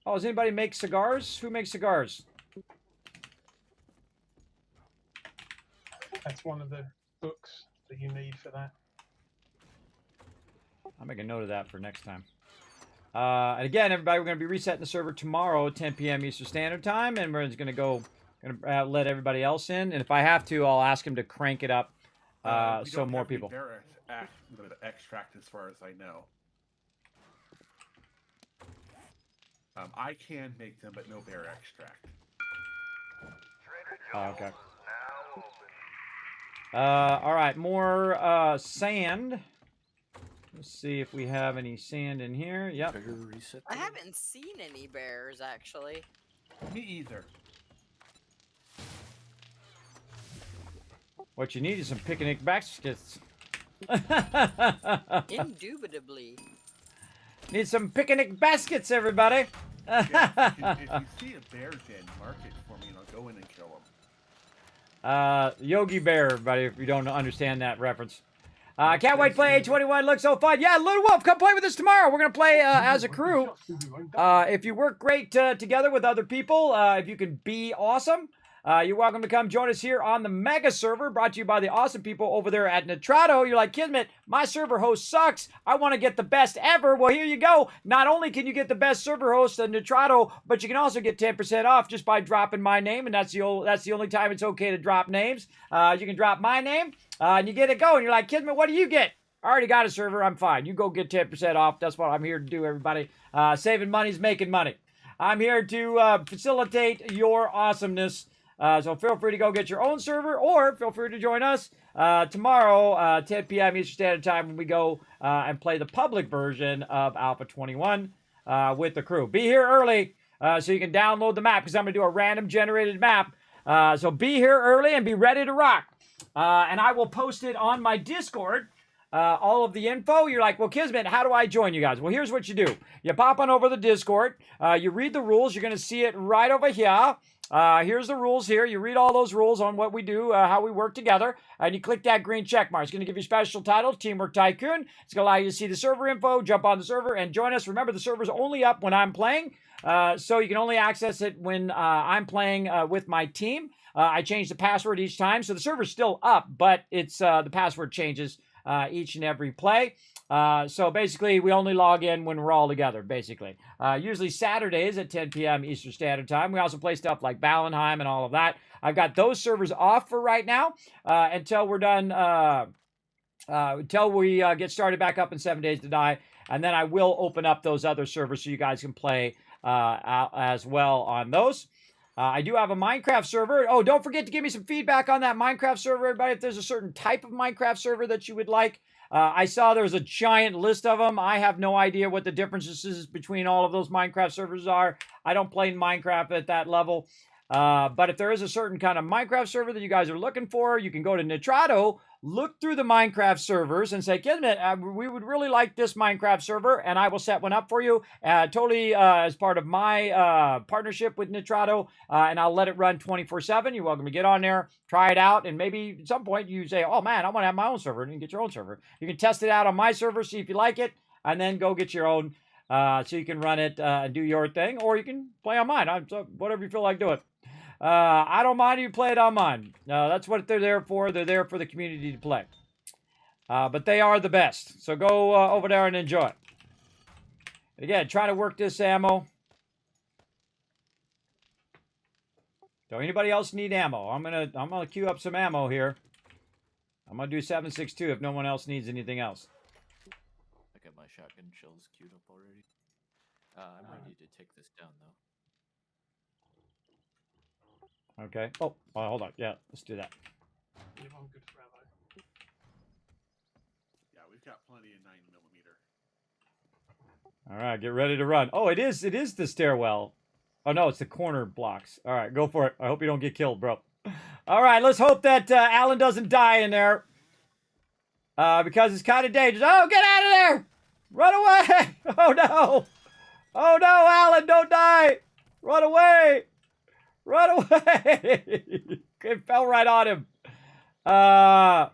Oh, does anybody make cigars? Who makes cigars? That's one of the books that you need for that. I'll make a note of that for next time. And again, everybody, we're going to be resetting the server tomorrow at 10 p.m. Eastern Standard Time, and we're just going to go, let everybody else in. And if I have to, I'll ask him to crank it up so more people. Bear extract, as far as I know. I can make them, but no bear extract. Oh, okay. All right, more sand. Let's see if we have any sand in here. Yep. Bigger reset. I haven't seen any bears actually. Me either. What you need is some picnic baskets. Indubitably. Need some picnic baskets, everybody. Yeah, if you see a bear den, mark it for me, and I'll go in and kill him. Yogi Bear, everybody, if you don't understand that reference. Can't wait to play A21. Looks so fun. Yeah, Little Wolf, come play with us tomorrow. We're going to play as a crew. If you work great together with other people, if you can be awesome, you're welcome to come join us here on the Mega server, brought to you by the awesome people over there at Nitrado. You're like, Kismet, my server host sucks. I want to get the best ever. Well, here you go. Not only can you get the best server host at Nitrado, but you can also get 10% off just by dropping my name, and that's the only time it's okay to drop names. You can drop my name, and you get it going. You're like, Kismet, what do you get? I already got a server. I'm fine. You go get 10% off. That's what I'm here to do, everybody. Saving money is making money. I'm here to facilitate your awesomeness. So feel free to go get your own server, or feel free to join us tomorrow, 10 p.m. Eastern Standard Time, when we go and play the public version of Alpha 21 with the crew. Be here early so you can download the map, because I'm going to do a random generated map. So be here early and be ready to rock. And I will post it on my Discord. All of the info. You're like, well, Kismet, how do I join you guys? Well, here's what you do. You pop on over the Discord. You read the rules. You're going to see it right over here. Here's the rules here. You read all those rules on what we do, how we work together, and you click that green check mark. It's going to give you a special title, Teamwork Tycoon. It's going to allow you to see the server info, jump on the server, and join us. Remember, the server's only up when I'm playing, so you can only access it when I'm playing with my team. I change the password each time, so the server's still up, but it's the password changes each and every play. So basically, we only log in when we're all together, basically. Usually Saturdays at 10 p.m. Eastern Standard Time. We also play stuff like Balenheim and all of that. I've got those servers off for right now until we're done, until we get started back up in 7 Days to Die. And then I will open up those other servers so you guys can play as well on those. I do have a Minecraft server. Oh, don't forget to give me some feedback on that Minecraft server, everybody. If there's a certain type of Minecraft server that you would like. I saw there's a giant list of them. I have no idea what the differences between all of those Minecraft servers are. I don't play Minecraft at that level. But if there is a certain kind of Minecraft server that you guys are looking for, you can go to Nitrado, look through the Minecraft servers, and say, Kismet, we would really like this Minecraft server, and I will set one up for you, totally as part of my partnership with Nitrado, and I'll let it run 24/7. You're welcome to get on there, try it out, and maybe at some point you say, oh man, I want to have my own server, and you can get your own server. You can test it out on my server, see if you like it, and then go get your own, so you can run it and do your thing, or you can play on mine. So whatever you feel like doing. I don't mind if you play it on mine. That's what they're there for. They're there for the community to play. But they are the best. So go over there and enjoy. Again, trying to work this ammo. Don't anybody else need ammo? I'm gonna queue up some ammo here. I'm gonna do 7.62 if no one else needs anything else. I got my shotgun shells queued up already. I might need to take this down though. Okay. Oh, hold on. Yeah, let's do that. Yeah, I'm good for ammo. He's got plenty of 9mm. All right, get ready to run. Oh, it is the stairwell. Oh, no, it's the corner blocks. All right, go for it. I hope you don't get killed, bro. All right, let's hope that Alan doesn't die in there. Because it's kind of dangerous. Oh, get out of there! Run away! Oh, no! Oh, no, Alan, don't die! Run away! Run away! It fell right on him. All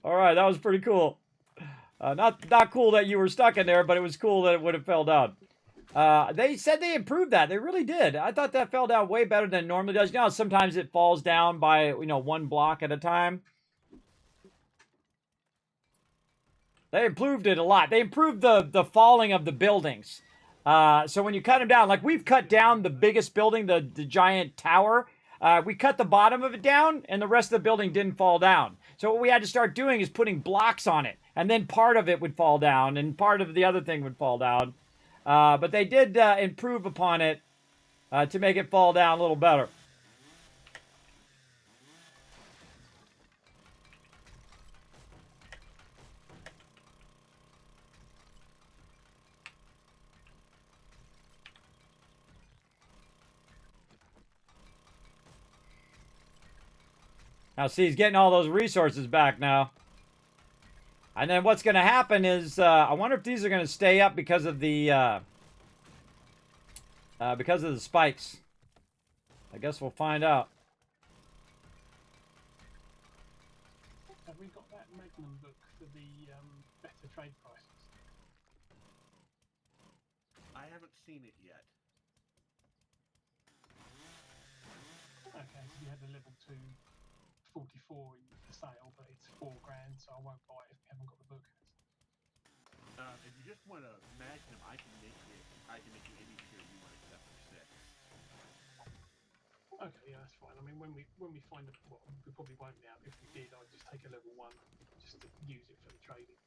right, that was pretty cool. Not cool that you were stuck in there, but it was cool that it would have fell down. They said they improved that. They really did. I thought that fell down way better than it normally does. You know, sometimes it falls down by, one block at a time. They improved it a lot. They improved the falling of the buildings. So when you cut them down, like we've cut down the biggest building, the giant tower, we cut the bottom of it down, and the rest of the building didn't fall down. So what we had to start doing is putting blocks on it, and then part of it would fall down, and part of the other thing would fall down. But they did improve upon it to make it fall down a little better. Now, see, he's getting all those resources back now. And then what's going to happen is, I wonder if these are going to stay up because of the spikes. I guess we'll find out. Have we got that Magnum book for the better trade prices? I haven't seen it yet. Okay, so you had the level 2 44 in for sale, but it's $4 grand, so I won't buy it if we haven't got the book. If you just want a Magnum, I can make you any tier you want except for 6. Okay, yeah, that's fine. I mean, when we find a, well, we probably won't now. If we did, I'd just take a level 1 just to use it for the trading.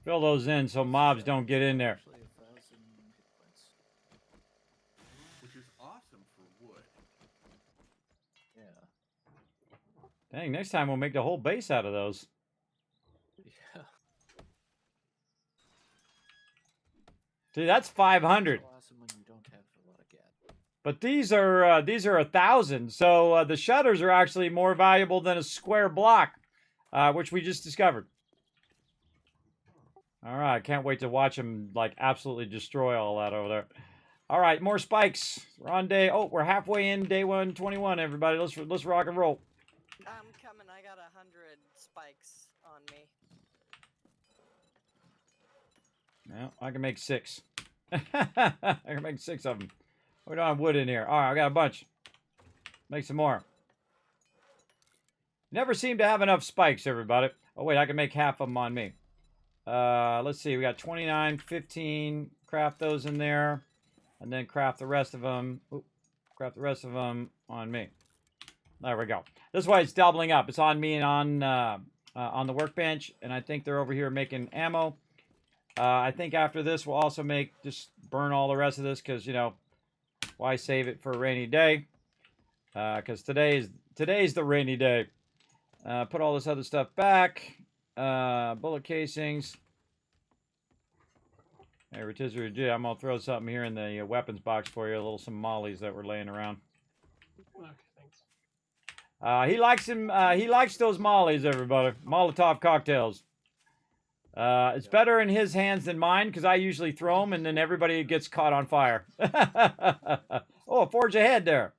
Fill those in so mobs don't get in there. Actually, 1,000 hit points. Which is awesome for wood. Yeah. Dang, next time we'll make the whole base out of those. Yeah. See, that's 500. So awesome when you don't have a lot of gas. But these are 1,000. So the shutters are actually more valuable than a square block, which we just discovered. All right, can't wait to watch them like absolutely destroy all that over there. All right, more spikes. We're on day. Oh, we're halfway in day 121. Everybody, let's rock and roll. I'm coming. I got 100 spikes on me. Well, I can make 6. I can make 6 of them. We don't have wood in here. All right, I got a bunch. Make some more. Never seem to have enough spikes, everybody. Oh, wait, I can make half of them on me. Let's see. We got 29, 15. Craft those in there. And then craft the rest of them. Oop, craft the rest of them on me. There we go. This way it's doubling up. It's on me and on the workbench. And I think they're over here making ammo. I think after this we'll also just burn all the rest of this because, why save it for a rainy day? Because today's the rainy day. Put all this other stuff back. Bullet casings. Hey, Rotisserie G, I'm gonna throw something here in the weapons box for you. Some mollies that were laying around. Okay, thanks. He likes him. He likes those mollies, everybody. Molotov cocktails. It's better in his hands than mine because I usually throw them and then everybody gets caught on fire. Oh, forge ahead there.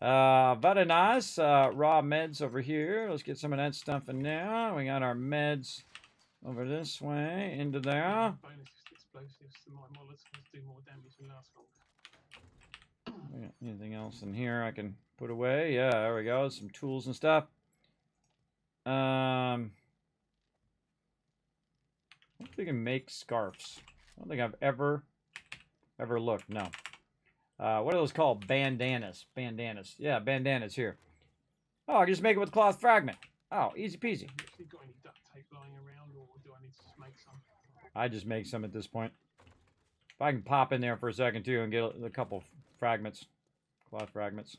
Very nice. Raw meds over here. Let's get some of that stuff in there. We got our meds over this way, into there. Bonus explosives, so my molotovs do more damage and last longer. Anything else in here I can put away? Yeah, there we go. Some tools and stuff. I don't think we can make scarves. I don't think I've ever looked. No. What are those called? Bandanas. Bandanas. Yeah, bandanas here. Oh, I can just make it with cloth fragment. Oh, easy peasy. Have you got any duct tape lying around, or do I need to just make some? I just make some at this point. If I can pop in there for a second too and get a couple fragments, cloth fragments.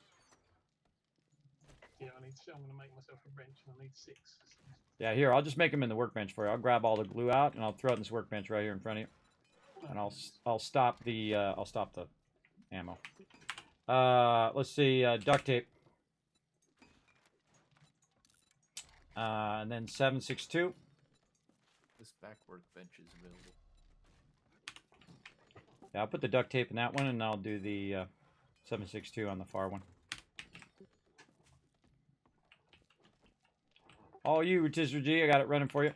Yeah, I'm going to make myself a wrench, and I need 6. Yeah, here, I'll just make them in the workbench for you. I'll grab all the glue out and I'll throw it in this workbench right here in front of you. And I'll stop the ammo. Let's see, duct tape. And then 762. This back workbench is available. Yeah, I'll put the duct tape in that one, and I'll do the 762 on the far one. All you, Rotisserie G, I got it running for you.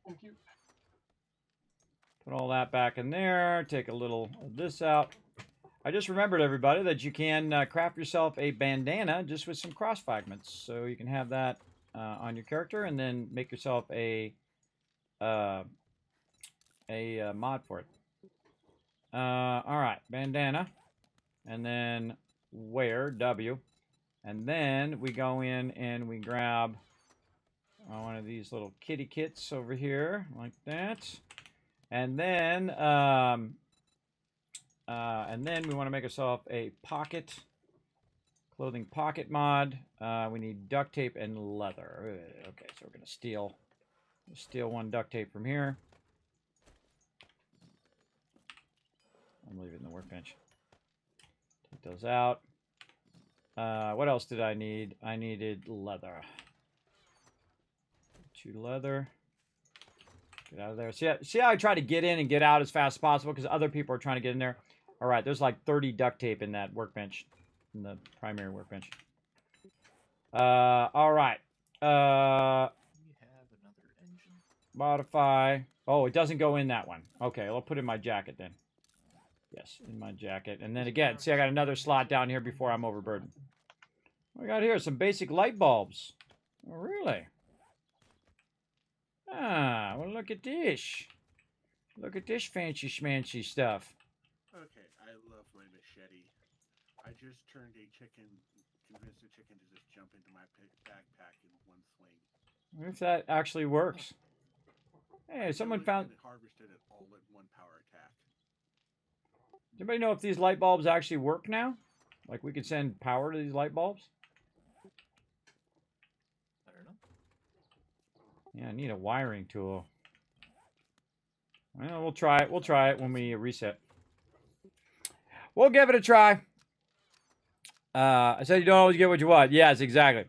Thank you. Put all that back in there. Take a little of this out. I just remembered, everybody, that you can craft yourself a bandana just with some cross fragments. So you can have that on your character, and then make yourself a mod for it. All right, bandana, and then wear, W, and then we go in and we grab one of these little kitty kits over here, like that, and then we want to make ourselves a pocket, clothing pocket mod. We need duct tape and leather. Okay, so we're gonna steal one duct tape from here. I'm leaving it in the workbench. Take those out. What else did I need? I needed leather. 2 leather. Get out of there. See how I try to get in and get out as fast as possible because other people are trying to get in there. All right, there's like 30 duct tape in that workbench, in the primary workbench. All right. We have another engine. Modify. Oh, it doesn't go in that one. Okay, I'll put it in my jacket then. Yes, in my jacket. And then again, see, I got another slot down here before I'm overburdened. What we got here? Some basic light bulbs. Oh, really? Ah, well, look at this. Look at this fancy schmancy stuff. Okay, I love my machete. I just turned a chicken, convinced a chicken to just jump into my backpack in one swing. I wonder if that actually works. Hey, someone found... And harvested it all in one power attack. Does anybody know if these light bulbs actually work now? Like we could send power to these light bulbs? I don't know. Yeah, I need a wiring tool. Well, we'll try it. We'll try it when we reset. We'll give it a try. I said you don't always get what you want. Yes, exactly.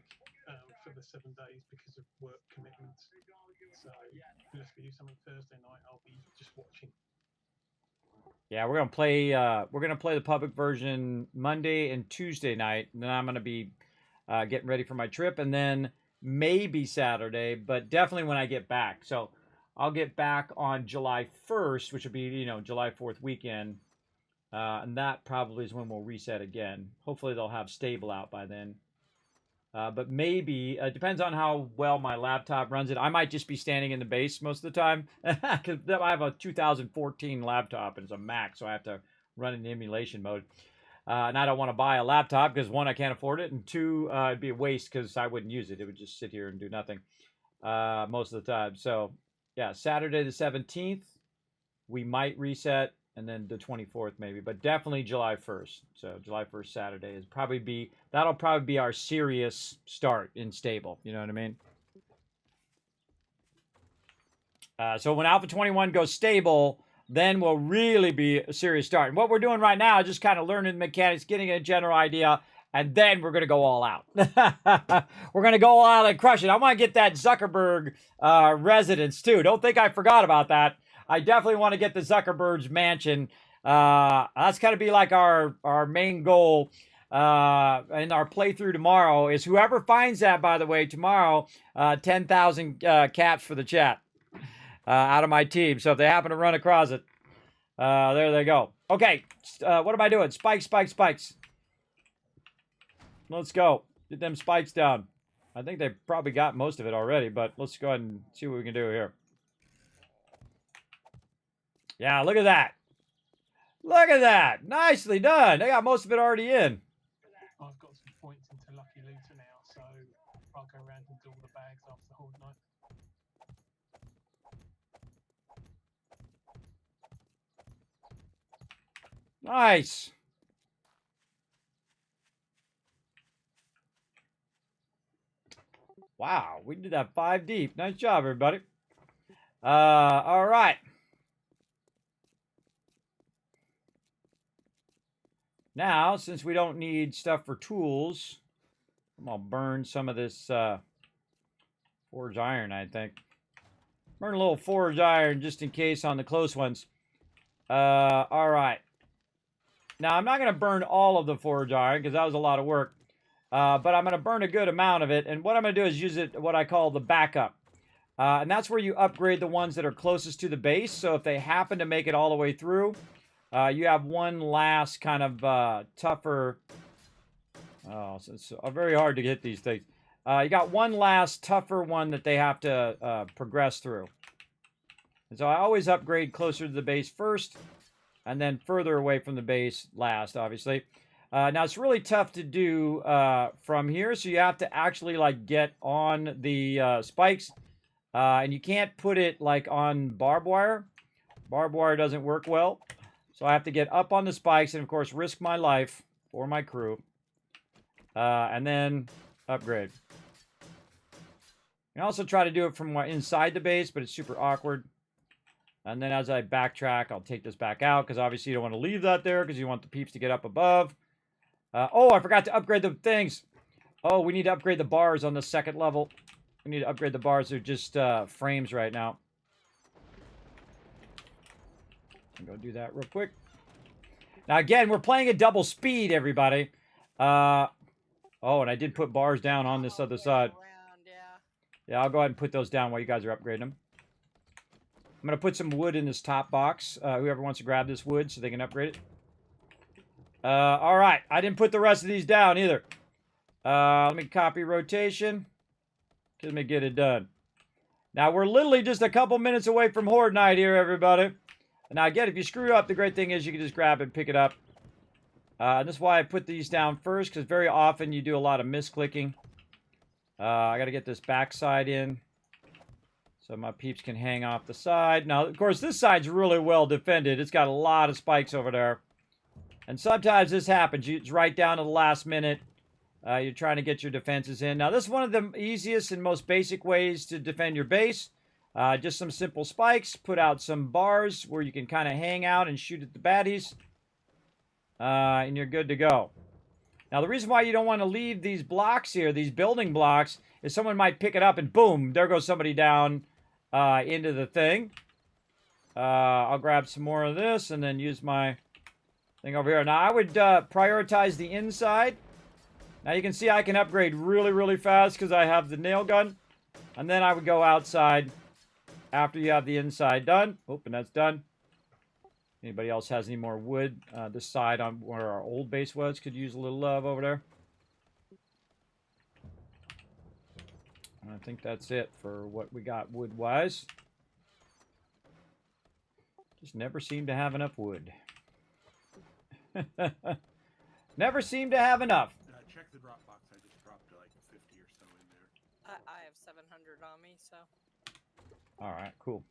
For the 7 days because of work commitments. So unless we do something Thursday night, I'll be just watching. Yeah, we're gonna play the public version Monday and Tuesday night, and then I'm gonna be getting ready for my trip, and then maybe Saturday, but definitely when I get back. So I'll get back on July 1st, which will be July 4th weekend, and that probably is when we'll reset again. Hopefully they'll have stable out by then. But maybe, depends on how well my laptop runs it. I might just be standing in the base most of the time. Because I have a 2014 laptop and it's a Mac, so I have to run in emulation mode. And I don't want to buy a laptop because, 1, I can't afford it, and 2, it'd be a waste because I wouldn't use it. It would just sit here and do nothing most of the time. So, yeah, Saturday the 17th, we might reset. And then the 24th maybe, but definitely July 1st. So July 1st Saturday is that'll probably be our serious start in stable. You know what I mean? So when Alpha 21 goes stable, then we'll really be a serious start. And what we're doing right now is just kind of learning the mechanics, getting a general idea, and then we're going to go all out. We're going to go all out and crush it. I want to get that Zuckerberg residence too. Don't think I forgot about that. I definitely want to get the Zuckerberg's mansion. That's got to be like our main goal in our playthrough tomorrow. Is whoever finds that, by the way, tomorrow, 10,000 caps for the chat out of my team. So if they happen to run across it, there they go. Okay, what am I doing? Spikes, spikes, spikes. Let's go. Get them spikes down. I think they've probably got most of it already, but let's go ahead and see what we can do here. Yeah, look at that. Look at that. Nicely done. They got most of it already in. I've got some points into Lucky Looter now, so I'll go around and do all the bags after the whole night. Nice. Wow, we did that 5 deep. Nice job, everybody. All right. Now, since we don't need stuff for tools, I'm gonna burn some of this forged iron, I think. Burn a little forged iron just in case on the close ones. All right. Now, I'm not going to burn all of the forged iron because that was a lot of work. But I'm going to burn a good amount of it. And what I'm going to do is use it, what I call the backup. And that's where you upgrade the ones that are closest to the base. So if they happen to make it all the way through, you have one last kind of tougher... Oh, so it's very hard to hit these things. You got one last tougher one that they have to progress through. And so I always upgrade closer to the base first, and then further away from the base last, obviously. Now, it's really tough to do from here, so you have to actually, like, get on the spikes. And you can't put it, like, on barbed wire. Barbed wire doesn't work well. So I have to get up on the spikes and, of course, risk my life for my crew. And then upgrade. You can also try to do it from inside the base, but it's super awkward. And then as I backtrack, I'll take this back out, because obviously you don't want to leave that there, because you want the peeps to get up above. Oh, I forgot to upgrade the things. Oh, we need to upgrade the bars on the second level. We need to upgrade the bars. They're just frames right now. I'm going to do that real quick. Now, again, we're playing at double speed, everybody. Oh, and I did put bars down on this other side. Yeah, I'll go ahead and put those down while you guys are upgrading them. I'm going to put some wood in this top box. Whoever wants to grab this wood so they can upgrade it. All right. I didn't put the rest of these down either. Let me copy rotation. Let me get it done. Now, we're literally just a couple minutes away from Horde Night here, everybody. Now, again, if you screw up, the great thing is you can just grab it and pick it up. And that's why I put these down first, because very often you do a lot of misclicking. I got to get this backside in so my peeps can hang off the side. Now, of course, this side's really well defended. It's got a lot of spikes over there. And sometimes this happens. It's right down to the last minute. You're trying to get your defenses in. Now, this is one of the easiest and most basic ways to defend your base. Just some simple spikes. Put out some bars where you can kind of hang out and shoot at the baddies. And you're good to go. Now, the reason why you don't want to leave these blocks here, these building blocks, is someone might pick it up and boom, there goes somebody down into the thing. I'll grab some more of this and then use my thing over here. Now, I would prioritize the inside. Now, you can see I can upgrade really, really fast because I have the nail gun. And then I would go outside after you have the inside done. Oh, and that's done. Anybody else has any more wood? This side on where our old base was could use a little love over there. I think that's it for what we got wood-wise. Just never seem to have enough wood. Never seem to have enough. Check the drop box. I just dropped like 50 or so in there. I have 700 on me, so. All right, cool.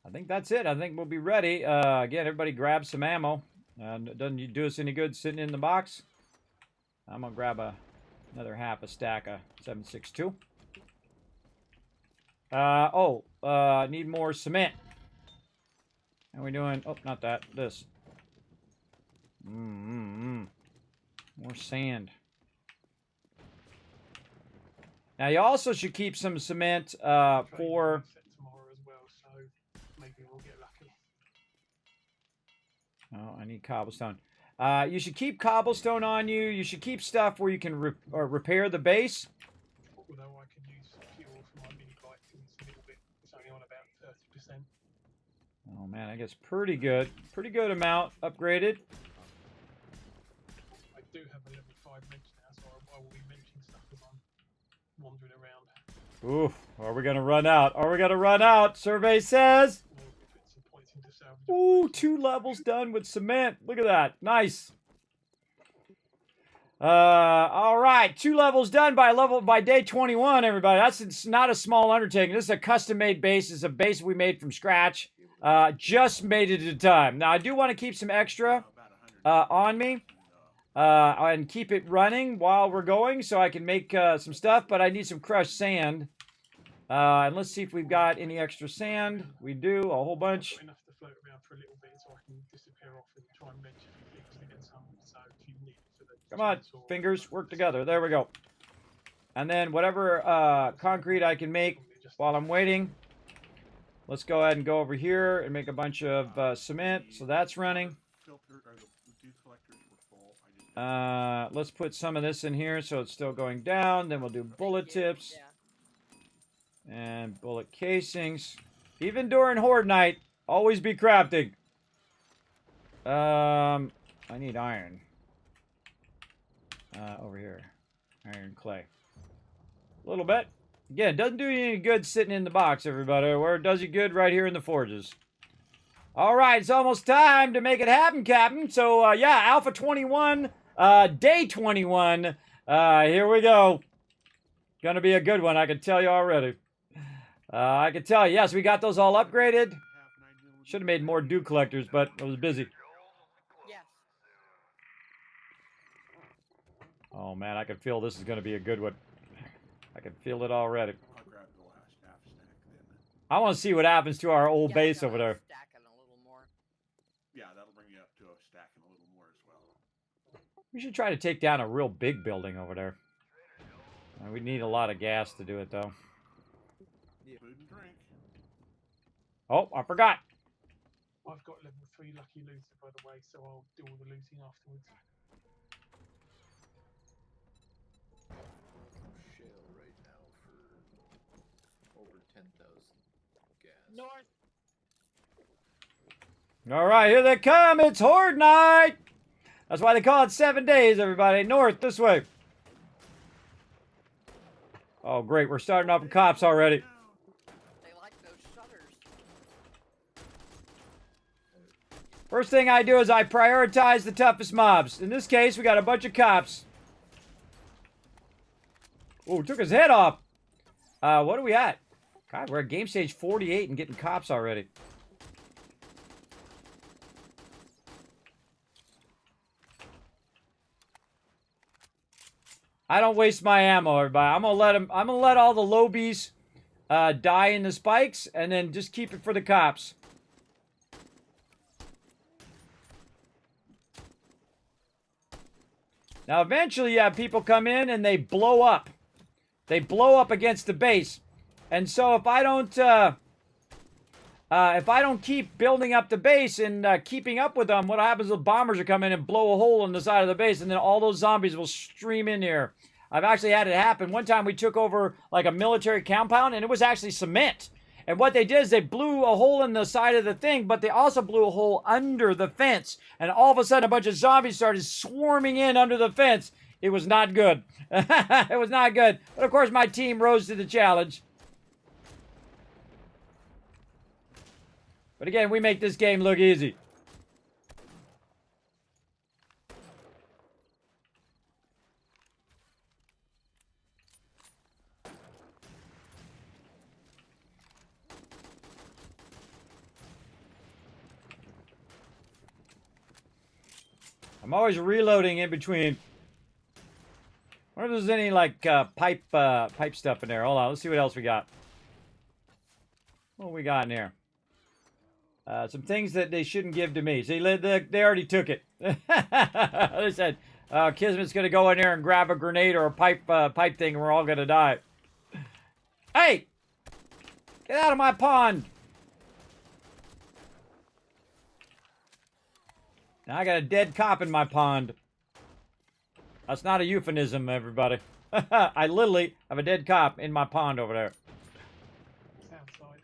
I think that's it. I think we'll be ready. Again, everybody grab some ammo. It doesn't do us any good sitting in the box. I'm going to grab another half a stack of 7.62. Need more cement. How are we doing? Oh, not that. This. More sand. Now, you also should keep some cement for... tomorrow as well, so maybe we'll get lucky. Oh, I need cobblestone. You should keep cobblestone on you. You should keep stuff where you can repair the base. Although I can use fuel for my mini bike, it's a little bit. It's only on about 30%. Oh man, I guess pretty good. Pretty good amount upgraded. I do have a level 5 wrench now, so I will be wrenching stuff as I'm wandering around. Oof, are we gonna run out? Are we gonna run out? Survey says. We'll put some points into salvage. Ooh, 2 levels done with cement. Look at that. Nice. All right, 2 levels done by day 21, everybody. It's not a small undertaking. This is a custom-made base. It's a base we made from scratch. Just made it at a time. Now, I do want to keep some extra. on me and keep it running while we're going so I can make some stuff, but I need some crushed sand. And let's see if we've got any extra sand. We do, a whole bunch. I've got enough to float around for a little bit so I can disappear off and try and wrench a few things to get some. So if you need it for the Come on, chainsaw or fingers, whatever, work just- together. There we go. And then whatever concrete I can make while I'm waiting. Let's go ahead and go over here and make a bunch of cement. So that's running. Filter or the dew collectors were full. I didn't Let's put some of this in here so it's still going down. Then we'll do bullet tips Yeah. and bullet casings. Even during Horde Night, always be crafting. I need iron. Over here. Iron clay. A little bit. Again, doesn't do you any good sitting in the box, everybody. Where it does you good right here in the forges. All right, it's almost time to make it happen, Captain. So, yeah, Alpha 21, day 21. Here we go. Gonna be a good one, I can tell you already. I can tell you, yes, we got those all upgraded. Should have made more dew collectors, but I was busy. Yes. Oh, man, I can feel this is gonna be a good one. I can feel it already. I'll grab the last half stack then. I want to see what happens to our old Yeah, base no, over I'm there. stacking a little more. Yeah, that'll bring you up to a stack and a little more as well. We should try to take down a real big building over there. We need a lot of gas to do it, though. Food and drink. Oh, I forgot. I've got level 3 lucky looter, by the way, so I'll do all the looting afterwards. Shale right now for over 10,000 gas. North. All right, here they come. It's Horde Night. That's why they call it 7 days, everybody. North, this way. Oh, great. We're starting off with cops already. They like those shutters. First thing I do is I prioritize the toughest mobs. In this case, we got a bunch of cops. Oh, took his head off. What are we at? God, we're at game stage 48 and getting cops already. I don't waste my ammo, everybody. I'm gonna let all the lobies die in the spikes, and then just keep it for the cops. Now, eventually, you have people come in and they blow up. They blow up against the base, and so if I don't keep building up the base and keeping up with them, what happens is bombers will come in and blow a hole in the side of the base, and then all those zombies will stream in here. I've actually had it happen. One time we took over like a military compound, and it was actually cement. And what they did is they blew a hole in the side of the thing, but they also blew a hole under the fence. And all of a sudden, a bunch of zombies started swarming in under the fence. It was not good. It was not good. But of course, my team rose to the challenge. But again, we make this game look easy. I'm always reloading in between. I wonder if there's any like pipe stuff in there. Hold on, let's see what else we got. What we got in here? Some things that they shouldn't give to me. See, they already took it. They said, Kismet's going to go in there and grab a grenade or a pipe thing and we're all going to die. Hey! Get out of my pond! Now I got a dead cop in my pond. That's not a euphemism, everybody. I literally have a dead cop in my pond over there. South side.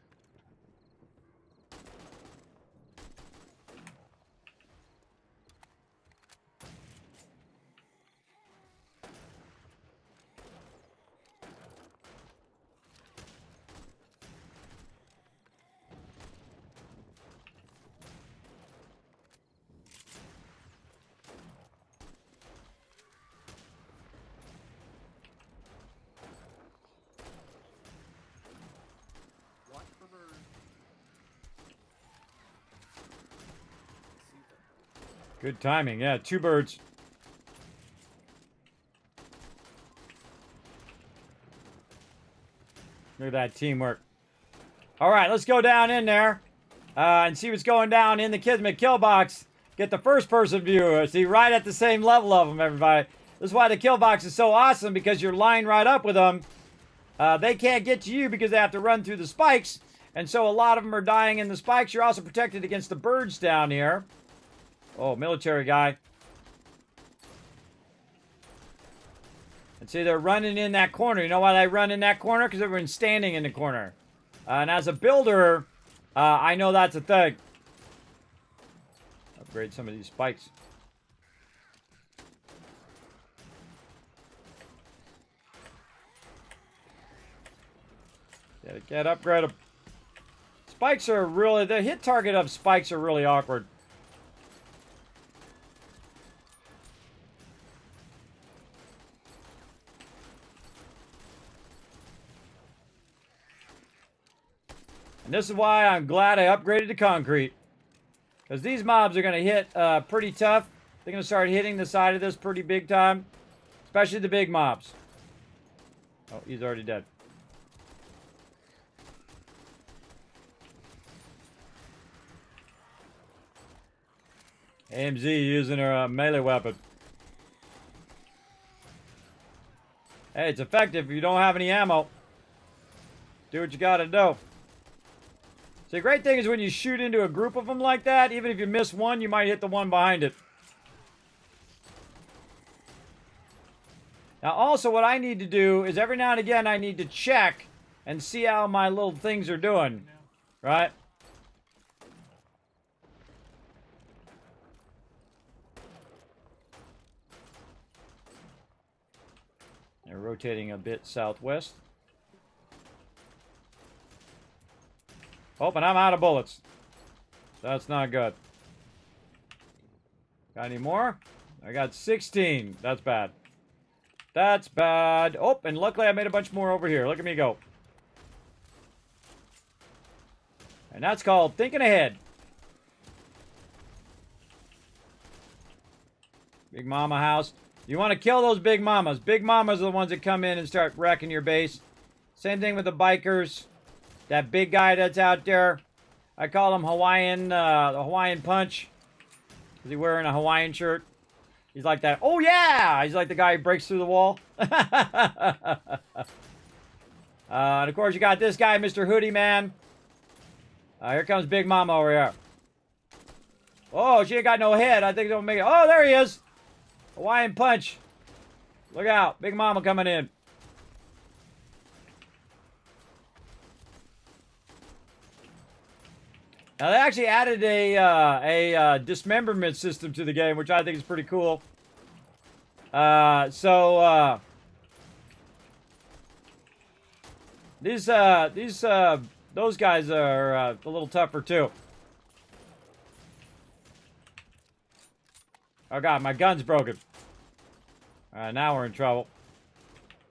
Good timing. Yeah, 2 birds. Look at that teamwork. All right, let's go down in there and see what's going down in the Kismet kill box. Get the first-person view. See, right at the same level of them, everybody. This is why the kill box is so awesome, because you're lined right up with them. They can't get to you because they have to run through the spikes. And so a lot of them are dying in the spikes. You're also protected against the birds down here. Oh, military guy. And see, they're running in that corner. You know why they run in that corner? Because everyone's standing in the corner. And as a builder, I know that's a thing. Upgrade some of these spikes. Get upgrade them. Spikes are really, the hit target of spikes are really awkward. And this is why I'm glad I upgraded to concrete. Because these mobs are going to hit pretty tough. They're going to start hitting the side of this pretty big time. Especially the big mobs. Oh, he's already dead. AMZ using her melee weapon. Hey, it's effective if you don't have any ammo. Do what you gotta do. So the great thing is when you shoot into a group of them like that, even if you miss one, you might hit the one behind it. Now also what I need to do is every now and again I need to check and see how my little things are doing. Right? They're rotating a bit southwest. Oh, and I'm out of bullets. That's not good. Got any more? I got 16. That's bad. That's bad. Oh, and luckily I made a bunch more over here. Look at me go. And that's called thinking ahead. Big Mama house. You want to kill those big mamas. Big mamas are the ones that come in and start wrecking your base. Same thing with the bikers. That big guy that's out there. I call him Hawaiian, the Hawaiian Punch. Is he wearing a Hawaiian shirt? He's like that. Oh, yeah! He's like the guy who breaks through the wall. And, of course, you got this guy, Mr. Hoodie Man. Here comes Big Mama over here. Oh, she ain't got no head. I think they'll make it. Oh, there he is. Hawaiian Punch. Look out. Big Mama coming in. Now, they actually added a dismemberment system to the game, which I think is pretty cool. Those guys are a little tougher, too. Oh, God, my gun's broken. All right, now we're in trouble.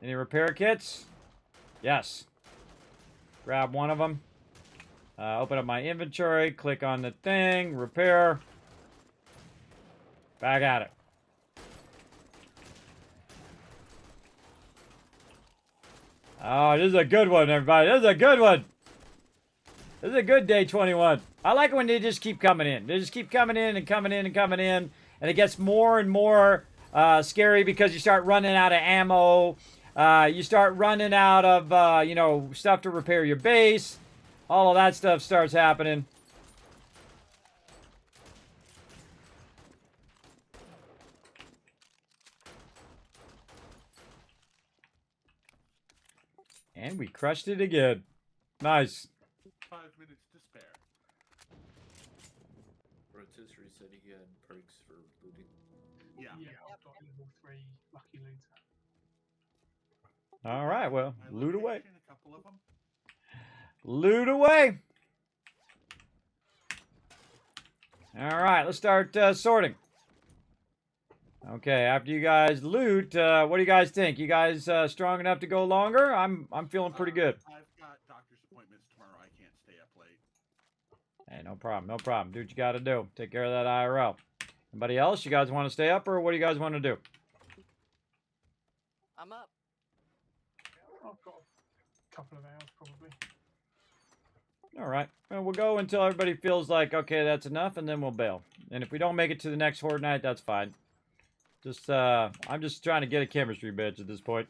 Any repair kits? Yes. Grab one of them. Open up my inventory, click on the thing, repair. Back at it. Oh, this is a good one, everybody. This is a good one. This is a good day 21. I like it when they just keep coming in. They just keep coming in and coming in and coming in. And it gets more and more scary because you start running out of ammo. You start running out of, stuff to repair your base. All of that stuff starts happening. And we crushed it again. Nice. 5 minutes to spare. Rotisserie said he had perks for looting. Yeah. Yeah, I've got level 3 lucky looter. All right, well, My loot away. location, a couple of them. Loot away. All right, let's start sorting. Okay, after you guys loot, what do you guys think? You guys strong enough to go longer? I'm feeling pretty good. I've got doctor's appointments tomorrow. I can't stay up late. Hey, no problem, no problem. Do what you got to do. Take care of that IRL. Anybody else? You guys want to stay up, or what do you guys want to do? I'm up. I've got a couple of hours probably. All right. Well, we'll go until everybody feels like, okay, that's enough, and then we'll bail. And if we don't make it to the next horde night, that's fine. Just, I'm just trying to get a chemistry bench at this point.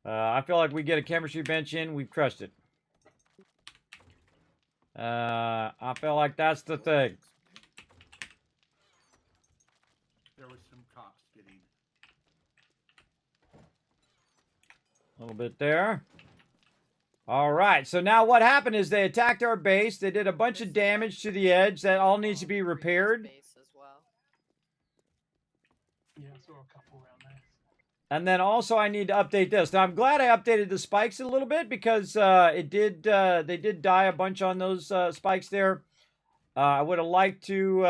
I feel like we get a chemistry bench in, we've crushed it. I feel like that's the thing. There was some cops getting. A little bit there. All right, so now what happened is they attacked our base. They did a bunch of damage to the edge. That all needs to be repaired. Base as well. Yeah, I saw a couple around there. And then also I need to update this. Now I'm glad I updated the spikes a little bit because they did die a bunch on those spikes there. I would have liked to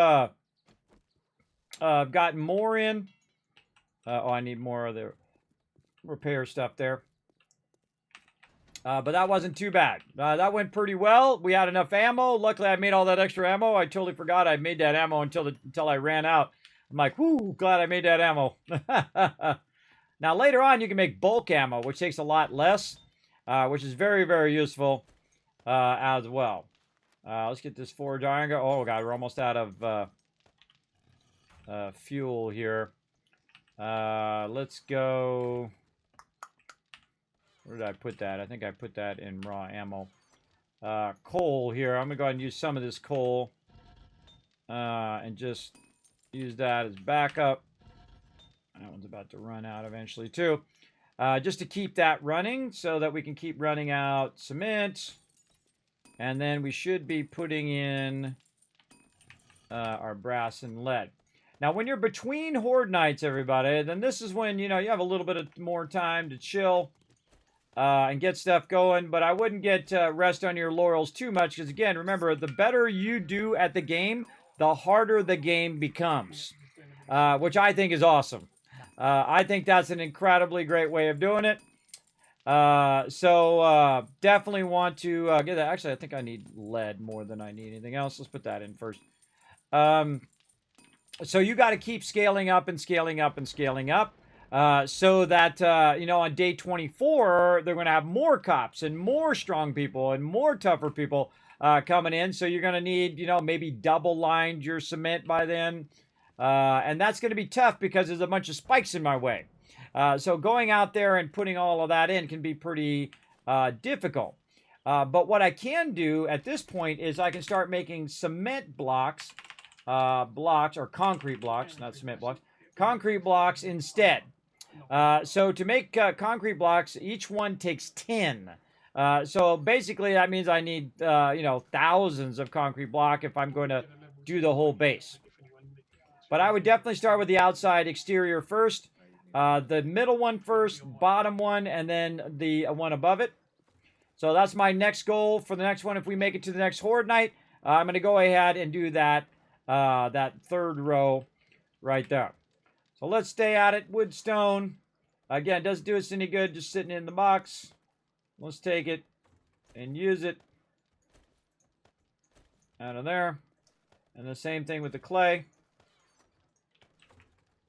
have gotten more in. Oh, I need more of the repair stuff there. But that wasn't too bad. That went pretty well. We had enough ammo. Luckily, I made all that extra ammo. I totally forgot I made that ammo until I ran out. I'm like, whoo, glad I made that ammo. Now, later on, you can make bulk ammo, which takes a lot less, which is very, very useful as well. Let's get this forge iron. Oh, God, we're almost out of fuel here. Let's go... Where did I put that? I think I put that in raw ammo. Coal here. I'm going to go ahead and use some of this coal. And just use that as backup. That one's about to run out eventually too. Just to keep that running so that we can keep running out cement. And then we should be putting in our brass and lead. Now, when you're between horde nights, everybody, then this is when, you know, you have a little bit of more time to chill. And get stuff going, but I wouldn't get rest on your laurels too much because, again, remember, the better you do at the game, the harder the game becomes, which I think is awesome. I think that's an incredibly great way of doing it. So definitely want to get that. Actually, I think I need lead more than I need anything else. Let's put that in first. So you got to keep scaling up and scaling up and scaling up. So that, you know, on day 24, they're going to have more cops and more strong people and more tougher people coming in. So you're going to need, you know, maybe double lined your cement by then. And that's going to be tough because there's a bunch of spikes in my way. So going out there and putting all of that in can be pretty difficult. But what I can do at this point is I can start making cement blocks, or concrete blocks, not cement blocks, concrete blocks instead. So to make concrete blocks, each one takes 10. So basically that means I need, you know, thousands of concrete block if I'm going to do the whole base. But I would definitely start with the outside exterior first, the middle one first, bottom one, and then the one above it. So that's my next goal for the next one. If we make it to the next horde night, I'm going to go ahead and do that, that third row right there. So let's stay at it. Wood, stone. Again, doesn't do us any good just sitting in the box. Let's take it and use it. Out of there. And the same thing with the clay.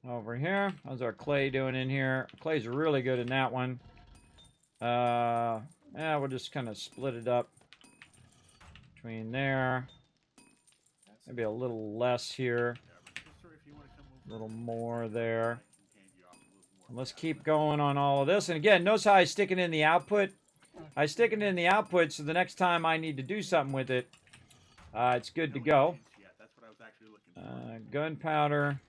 Over here. How's our clay doing in here? Clay's really good in that one. Yeah, we'll just kind of split it up between there. Maybe a little less here. A little more there. And let's keep going on all of this. And again, notice how I stick it in the output. I stick it in the output so the next time I need to do something with it, it's good to go. Gunpowder.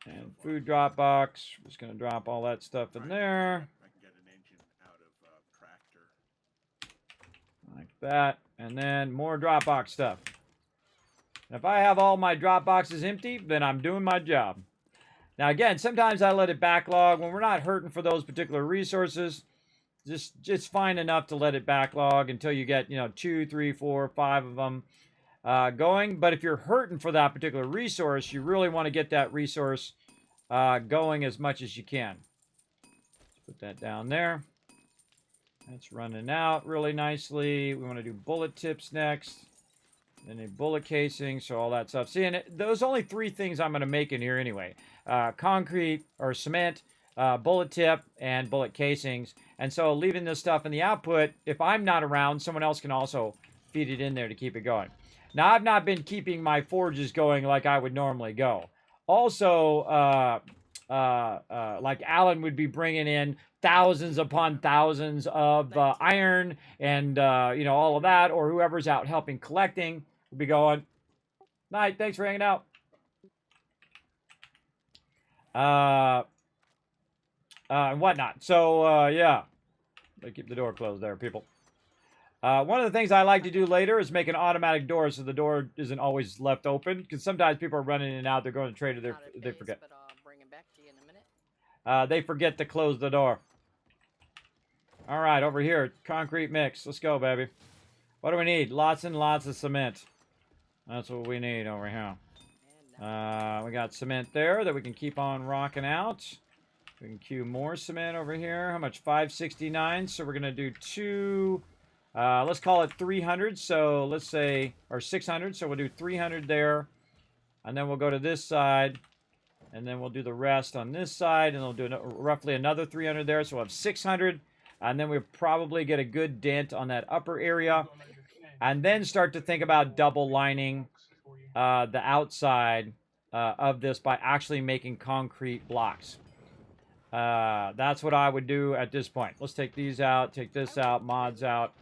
And food drop box. Just going to drop all that stuff in there. Like that. And then more drop box stuff. If I have all my drop boxes empty, then I'm doing my job. Now, again, sometimes I let it backlog. When we're not hurting for those particular resources, just fine enough to let it backlog until you get, you know, 2, 3, 4, 5 of them going. But if you're hurting for that particular resource, you really want to get that resource going as much as you can. Let's put that down there. That's running out really nicely. We want to do bullet tips next. And a bullet casing, so all that stuff. See, and those only 3 things I'm going to make in here anyway. Concrete or cement, bullet tip, and bullet casings. And so leaving this stuff in the output, if I'm not around, someone else can also feed it in there to keep it going. Now, I've not been keeping my forges going like I would normally go. Also, like Alan would be bringing in thousands upon thousands of iron and, you know, all of that, or whoever's out helping collecting will be going, night, thanks for hanging out. And whatnot. So, yeah. They keep the door closed there, people. One of the things I like to do later is make an automatic door so the door isn't always left open. Because sometimes people are running in and out. They're going to trade or they forget. But I'll bring it back to you in a minute. They forget to close the door. All right, over here. Concrete mix. Let's go, baby. What do we need? Lots and lots of cement. That's what we need over here. We got cement there that we can keep on rocking out. We can queue more cement over here. How much? 569. So we're going to do 2... let's call it 300. So let's say, or 600. So we'll do 300 there. And then we'll go to this side. And then we'll do the rest on this side. And we'll do roughly another 300 there. So we'll have 600. And then we'll probably get a good dent on that upper area. And then start to think about double lining the outside of this by actually making concrete blocks. That's what I would do at this point. Let's take these out, take this out, mods out.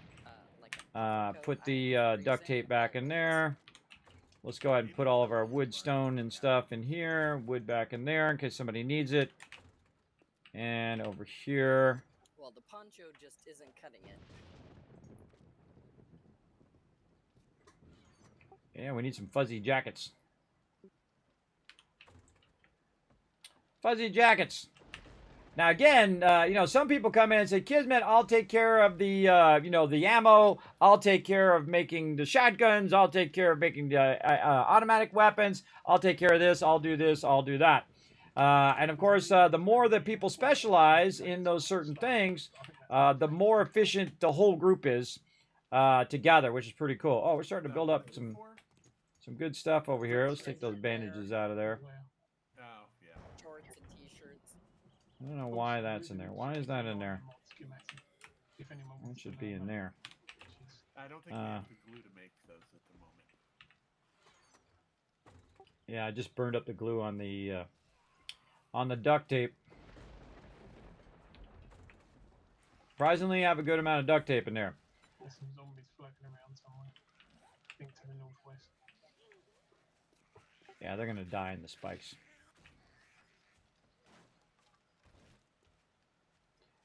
Put the duct tape back in there. Let's go ahead and put all of our wood, stone, and stuff in here. Wood back in there in case somebody needs it. And over here. Well, the poncho just isn't cutting it. Yeah, we need some fuzzy jackets. Fuzzy jackets. Now, again, you know, some people come in and say, Kismet, I'll take care of the, you know, the ammo. I'll take care of making the shotguns. I'll take care of making the automatic weapons. I'll take care of this. I'll do this. I'll do that. And, of course, the more that people specialize in those certain things, the more efficient the whole group is together, which is pretty cool. Oh, we're starting to build up some good stuff over here. Let's take those bandages out of there. Oh, yeah. Shorts and t-shirts. I don't know why that's in there. Why is that in there? It should be in there. I don't think we have the glue to make those at the moment. Yeah, I just burned up the glue on the duct tape. Surprisingly, I have a good amount of duct tape in there. There's some zombies floating around somewhere. I think to the northwest. Yeah, they're gonna die in the spikes.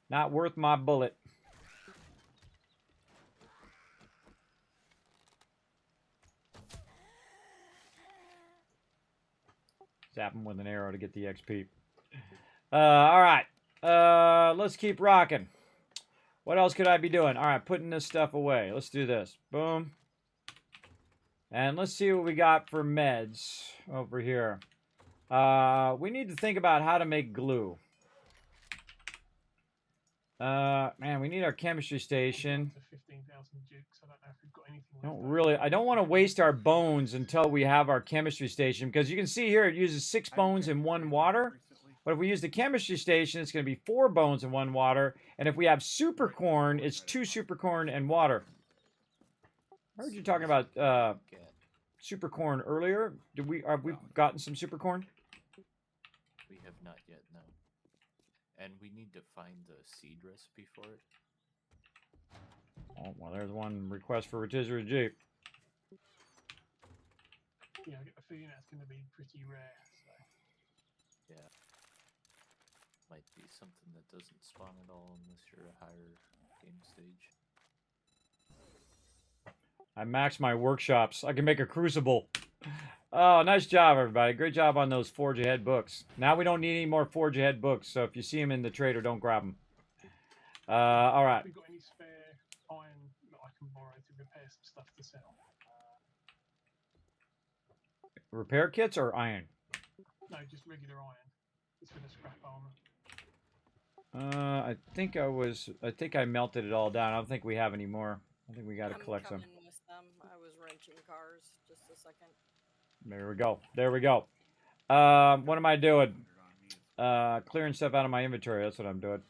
Not worth my bullet. Zap him with an arrow to get the XP. All right. Let's keep rocking. What else could I be doing? All right, putting this stuff away. Let's do this. Boom. And let's see what we got for meds over here. We need to think about how to make glue. Man, we need our chemistry station. I don't want to waste our bones until we have our chemistry station, because you can see here it uses 6 bones in 1 water. But if we use the chemistry station, it's going to be 4 bones in 1 water. And if we have super corn, it's 2 super corn and water. I heard you talking about super corn earlier. Have we gotten some super corn? We have not yet, no. And we need to find the seed recipe for it. Oh, well, there's one request for rotisserie Jeep. Yeah, I get the feeling that's going to be pretty rare. So. Yeah. Might be something that doesn't spawn at all unless you're a higher game stage. I maxed my workshops. I can make a crucible. Oh, nice job, everybody. Great job on those Forge Ahead books. Now we don't need any more Forge Ahead books, so if you see them in the trader, don't grab them. All right. Have you got any spare iron that I can borrow to repair some stuff to sell? Repair kits or iron? No, just regular iron. It's for the scrap armor. I think I melted it all down. I don't think we have any more. I think we got to collect some. With some. I was wrenching switching cars. Just a second. There we go. There we go. What am I doing? Clearing stuff out of my inventory. That's what I'm doing.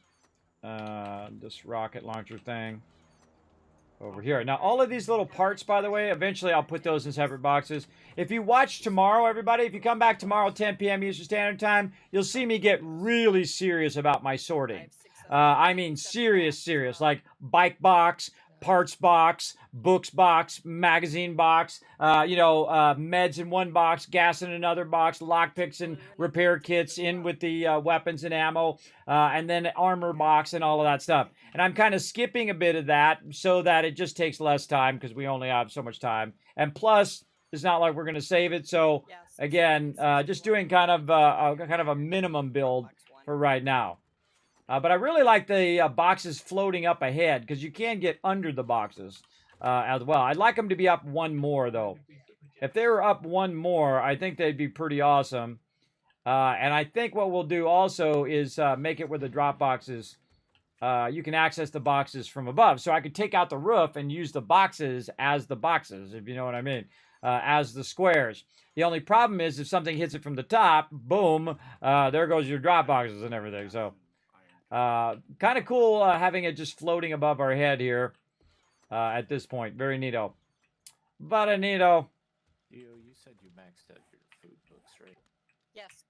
This rocket launcher thing over here. Now, all of these little parts, by the way, eventually I'll put those in separate boxes. If you watch tomorrow, everybody, if you come back tomorrow, 10 p.m. Eastern Standard Time, you'll see me get really serious about my I sorting. have 6 I mean, serious, like bike box, parts box, books box, magazine box, meds in one box, gas in another box, lockpicks and repair kits in with the weapons and ammo, and then armor box and all of that stuff. And I'm kind of skipping a bit of that so that it just takes less time because we only have so much time. And plus, it's not like we're going to save it. So Yeah, again, just doing kind of a minimum build for right now. But I really like the boxes floating up ahead because you can get under the boxes as well. I'd like them to be up one more, though. If they were up one more, I think they'd be pretty awesome. And I think what we'll do also is make it where the drop boxes, you can access the boxes from above. So I could take out the roof and use the boxes as the boxes, if you know what I mean, as the squares. The only problem is if something hits it from the top, boom, there goes your drop boxes and everything. So kind of cool having it just floating above our head here at this point. Very neato. But a neato. You said you maxed out your food books, right? Yes,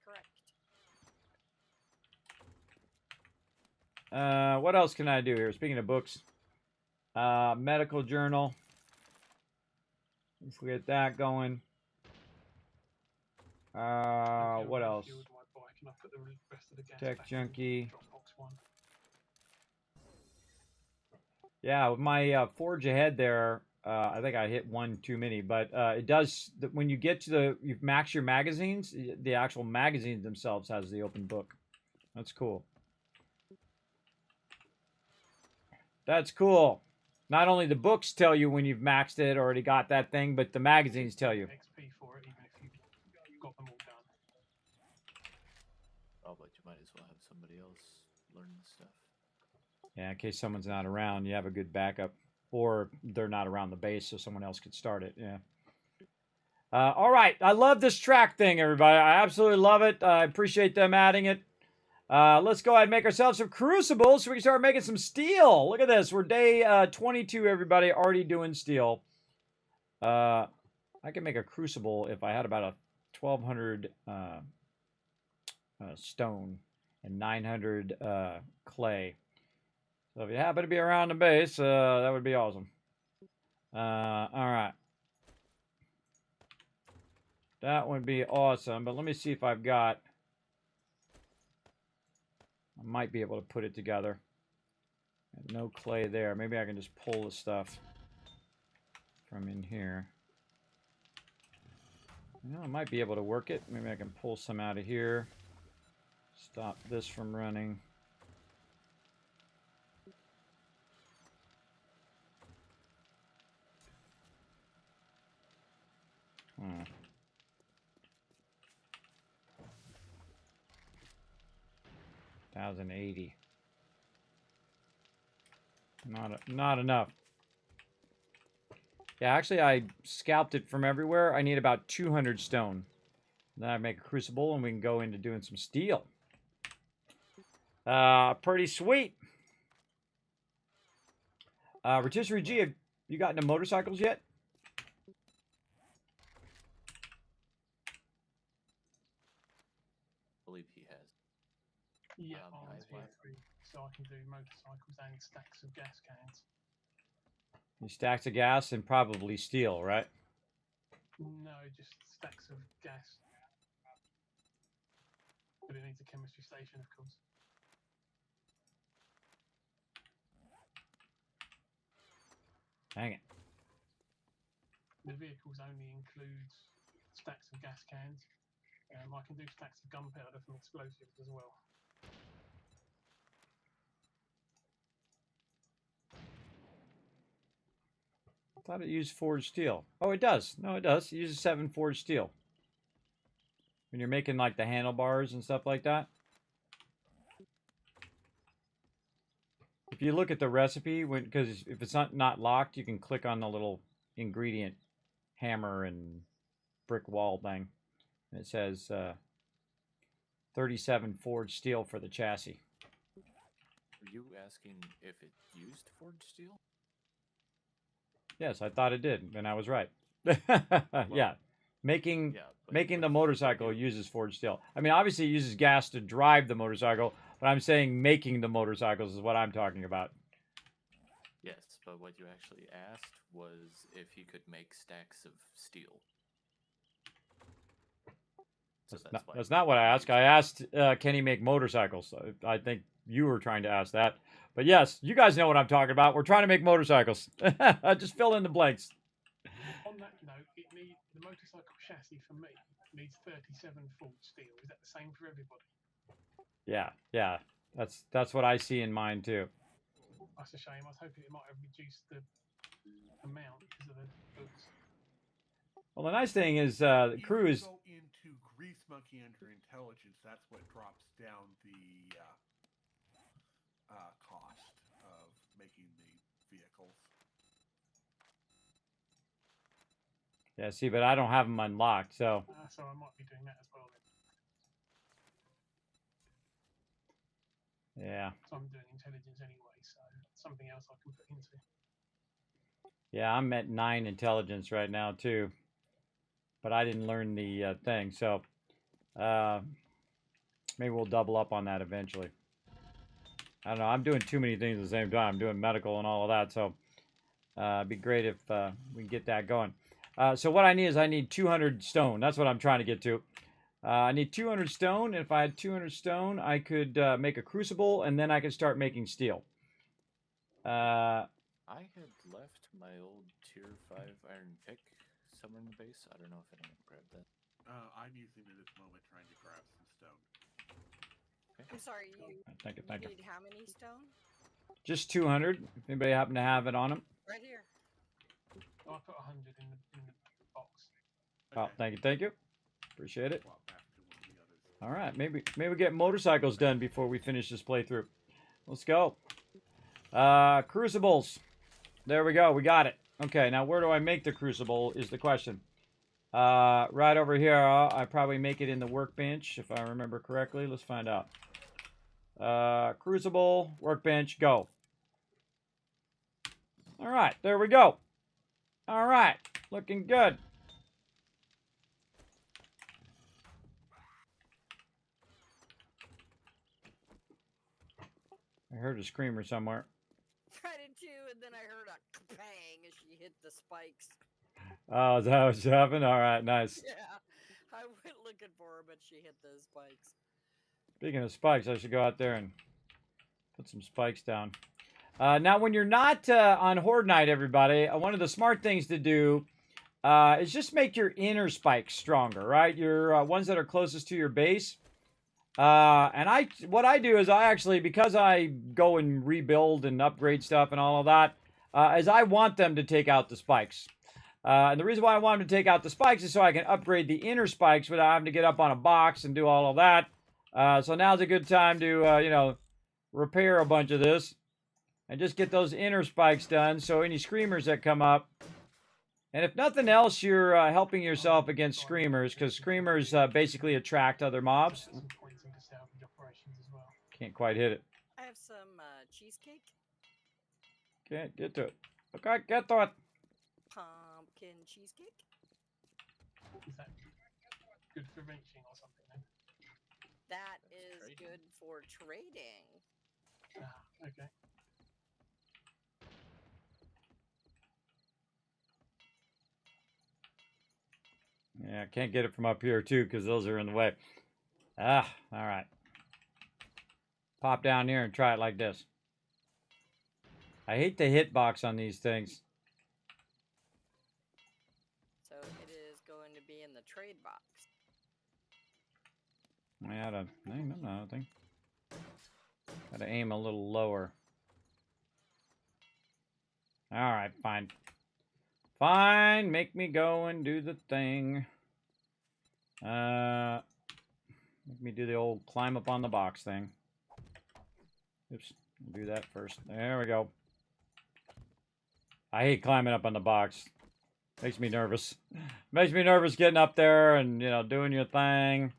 correct. What else can I do here? Speaking of books, medical journal. Let's get that going. What else? Tech junkie. Yeah, with my forge ahead there, I think I hit one too many, but it does, when you get to you max your magazines, the actual magazines themselves has the open book. That's cool. That's cool. Not only the books tell you when you've maxed it, already got that thing, but the magazines tell you. XP for it, even if you got them all done. Oh, but you might as well have somebody else learn the stuff. Yeah, in case someone's not around, you have a good backup. Or they're not around the base, so someone else could start it. Yeah. All right. I love this track thing, everybody. I absolutely love it. I appreciate them adding it. Let's go ahead and make ourselves some crucibles so we can start making some steel. Look at this. We're day 22, everybody. Already doing steel. I could make a crucible if I had about a 1,200 stone and 900 clay. So if you happen to be around the base, that would be awesome. All right. That would be awesome. But let me see if I've got... I might be able to put it together. No clay there. Maybe I can just pull the stuff from in here. You know, I might be able to work it. Maybe I can pull some out of here. Stop this from running. Hmm. $1,080. Not enough. Yeah, actually, I scalped it from everywhere. I need about 200 stone. Then I make a crucible, and we can go into doing some steel. Pretty sweet. Rotisserie G, have you gotten into motorcycles yet? I believe he has. Yeah, Um, on I tier like- 3, so I can do motorcycles and stacks of gas cans. Stacks of gas and probably steel, right? No, just stacks of gas. But it needs a chemistry station, of course. Dang it. The vehicles only include stacks of gas cans. I can do stacks of gunpowder from explosives as well. I thought it used forged steel. Oh, it does. No, it does. It uses 7 forged steel. When you're making like the handlebars and stuff like that. If you look at the recipe, because if it's not locked, you can click on the little ingredient hammer and brick wall thing. And it says 37 forged steel for the chassis. Are you asking if it used forged steel? Yes, I thought it did, and I was right. Yeah, making Yeah, but making the with motorcycle uses forged steel. I mean, obviously it uses gas to drive the motorcycle, but I'm saying making the motorcycles is what I'm talking about. yes, but what you actually asked was if he could make stacks of steel. So that's why. That's not what I asked. I asked, can he make motorcycles? I think you were trying to ask that. But yes, you guys know what I'm talking about. We're trying to make motorcycles. Just fill in the blanks. On that note, the motorcycle chassis for me needs 37 forged steel. Is that the same for everybody? Yeah. That's what I see in mine too. That's a shame. I was hoping it might have reduced the amount because of the boots. Well, the nice thing is the crew is. If you go into Grease Monkey under intelligence, that's what drops down the cost of making the vehicles. Yeah, see, but I don't have them unlocked, so. So I might be doing that as well then. Yeah. So I'm doing intelligence anyway, so that's something else I can put into. Yeah, I'm at 9 intelligence right now too, but I didn't learn the thing, so maybe we'll double up on that eventually. I don't know. I'm doing too many things at the same time. I'm doing medical and all of that, so it'd be great if we can get that going. So what I need 200 stone. That's what I'm trying to get to. I need 200 stone. If I had 200 stone, I could make a crucible, and then I could start making steel. I had left my old tier 5 iron pick somewhere in the base. I don't know if anyone grabbed that. I'm using it at this moment trying to grab some stone. Okay. I'm sorry, you Thank you. need how many stone? Just 200. If anybody happen to have it on them. Right here. Oh, I put 100 in the box. Oh, thank you. Appreciate it. Swap back to one of the others. All right, maybe we get motorcycles done before we finish this playthrough. Let's go. Crucibles. There we go. We got it. Okay, now where do I make the crucible is the question. Right over here. I probably make it in the workbench if I remember correctly. Let's find out. Crucible, workbench, go. All right, there we go. All right, looking good. I heard a screamer somewhere. I did too, and then I heard a bang as she hit the spikes. Oh, is that what's happened? All right, nice. Yeah, I went looking for her, but she hit the spikes. Speaking of spikes, I should go out there and put some spikes down. Now, when you're not on Horde Night, everybody, one of the smart things to do is just make your inner spikes stronger, right? Your ones that are closest to your base. And what I do is I actually, because I go and rebuild and upgrade stuff and all of that, is I want them to take out the spikes. And the reason why I want them to take out the spikes is so I can upgrade the inner spikes without having to get up on a box and do all of that. So now's a good time to, repair a bunch of this and just get those inner spikes done. So any screamers that come up, and if nothing else, you're helping yourself against screamers, because screamers basically attract other mobs. Some points into salvage operations as well. Can't quite hit it. I have some cheesecake, Can't get to it. Okay, get to it. pumpkin cheesecake. Is that good for wrenching or something then? That is Trading. good for trading. Ah, okay. Yeah, can't get it from up here too, because those are in the way. All right. Pop down here and try it like this. I hate the hitbox on these things. So it is going to be in the trade box. I gotta, I think. Gotta aim a little lower. All right, fine. Fine, make me go and do the thing. Make me do the old climb up on the box thing. Oops, I'll do that first. There we go. I hate climbing up on the box. Makes me nervous. Makes me nervous getting up there and, you know, doing your thing.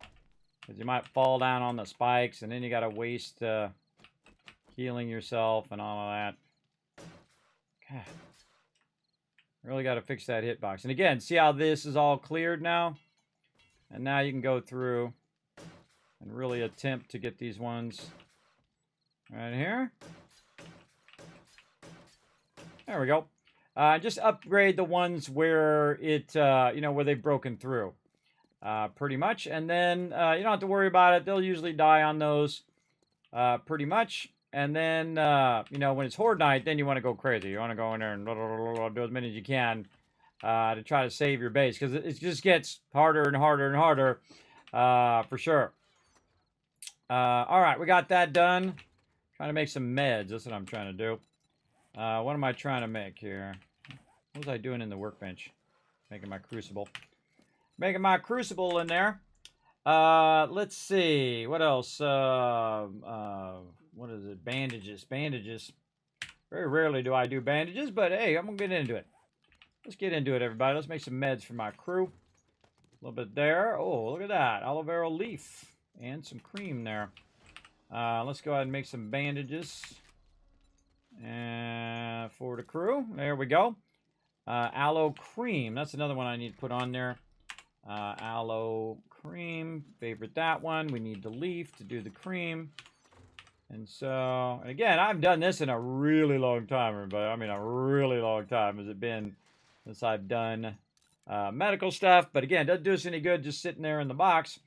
Because you might fall down on the spikes, and then you got to waste healing yourself and all of that. God. Really got to fix that hitbox. And again, see how this is all cleared now? And now you can go through and really attempt to get these ones right here. There we go. Just upgrade the ones where it, you know, where they've broken through. Pretty much. And then you don't have to worry about it. They'll usually die on those pretty much. And then, you know, when it's Horde Night, then you want to go crazy. You want to go in there and do as many as you can to try to save your base. Because it just gets harder and harder and harder for sure. All right, we got that done. Trying to make some meds. That's what I'm trying to do. What am I trying to make here? What was I doing in the workbench? Making my crucible. Making my crucible in there. Let's see. What else? What is it? Bandages. Bandages. Very rarely do I do bandages, but hey, I'm going to get into it. Let's get into it, everybody. Let's make some meds for my crew. A little bit there. Oh, look at that. Aloe vera leaf. And some cream there. Let's go ahead and make some bandages. And for the crew. There we go. Aloe cream. That's another one I need to put on there. Aloe cream. Favorite that one. We need the leaf to do the cream. And so, again, I've done this in a really long time, everybody. I mean, a really long time has it been since I've done medical stuff. But again, it doesn't do us any good just sitting there in the box.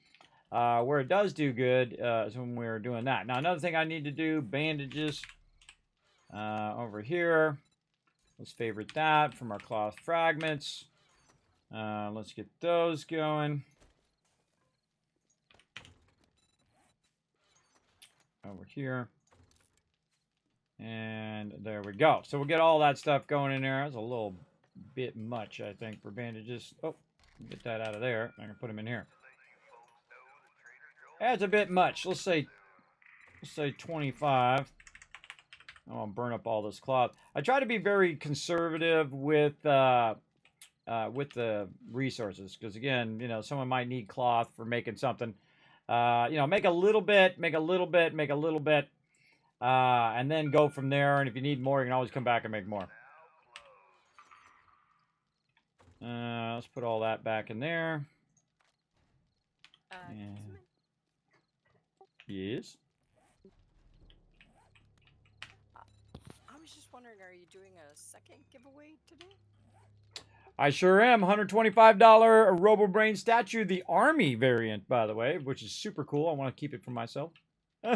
Where it does do good is when we're doing that. Now, another thing I need to do, bandages over here. Let's favorite that from our cloth fragments. Let's get those going. Over here. And there we go. So we'll get all that stuff going in there. That's a little bit much, I think, for bandages. Oh, get that out of there. I can put them in here. That's a bit much. Let's say 25. I want to burn up all this cloth. I try to be very conservative with the resources, because again, you know, someone might need cloth for making something. You know, make a little bit, make a little bit, make a little bit, and then go from there. And if you need more, you can always come back and make more. Let's put all that back in there. Yes. I was just wondering, are you doing a second giveaway today? I sure am. $125 RoboBrain statue, the Army variant, by the way, which is super cool. I want to keep it for myself. I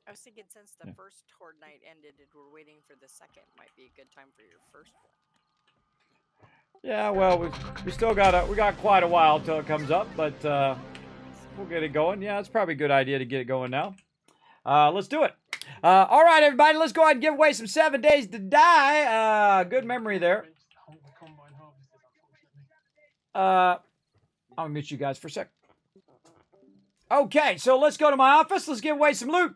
was thinking since the first Horde Night ended and we're waiting for the second, might be a good time for your first one. Yeah, well, we still got quite a while till it comes up, but we'll get it going. Yeah, it's probably a good idea to get it going now. Let's do it. All right, everybody, let's go ahead and give away some 7 Days to Die. Good memory there. I'll mute you guys for a sec. Okay, so let's go to my office. Let's give away some loot.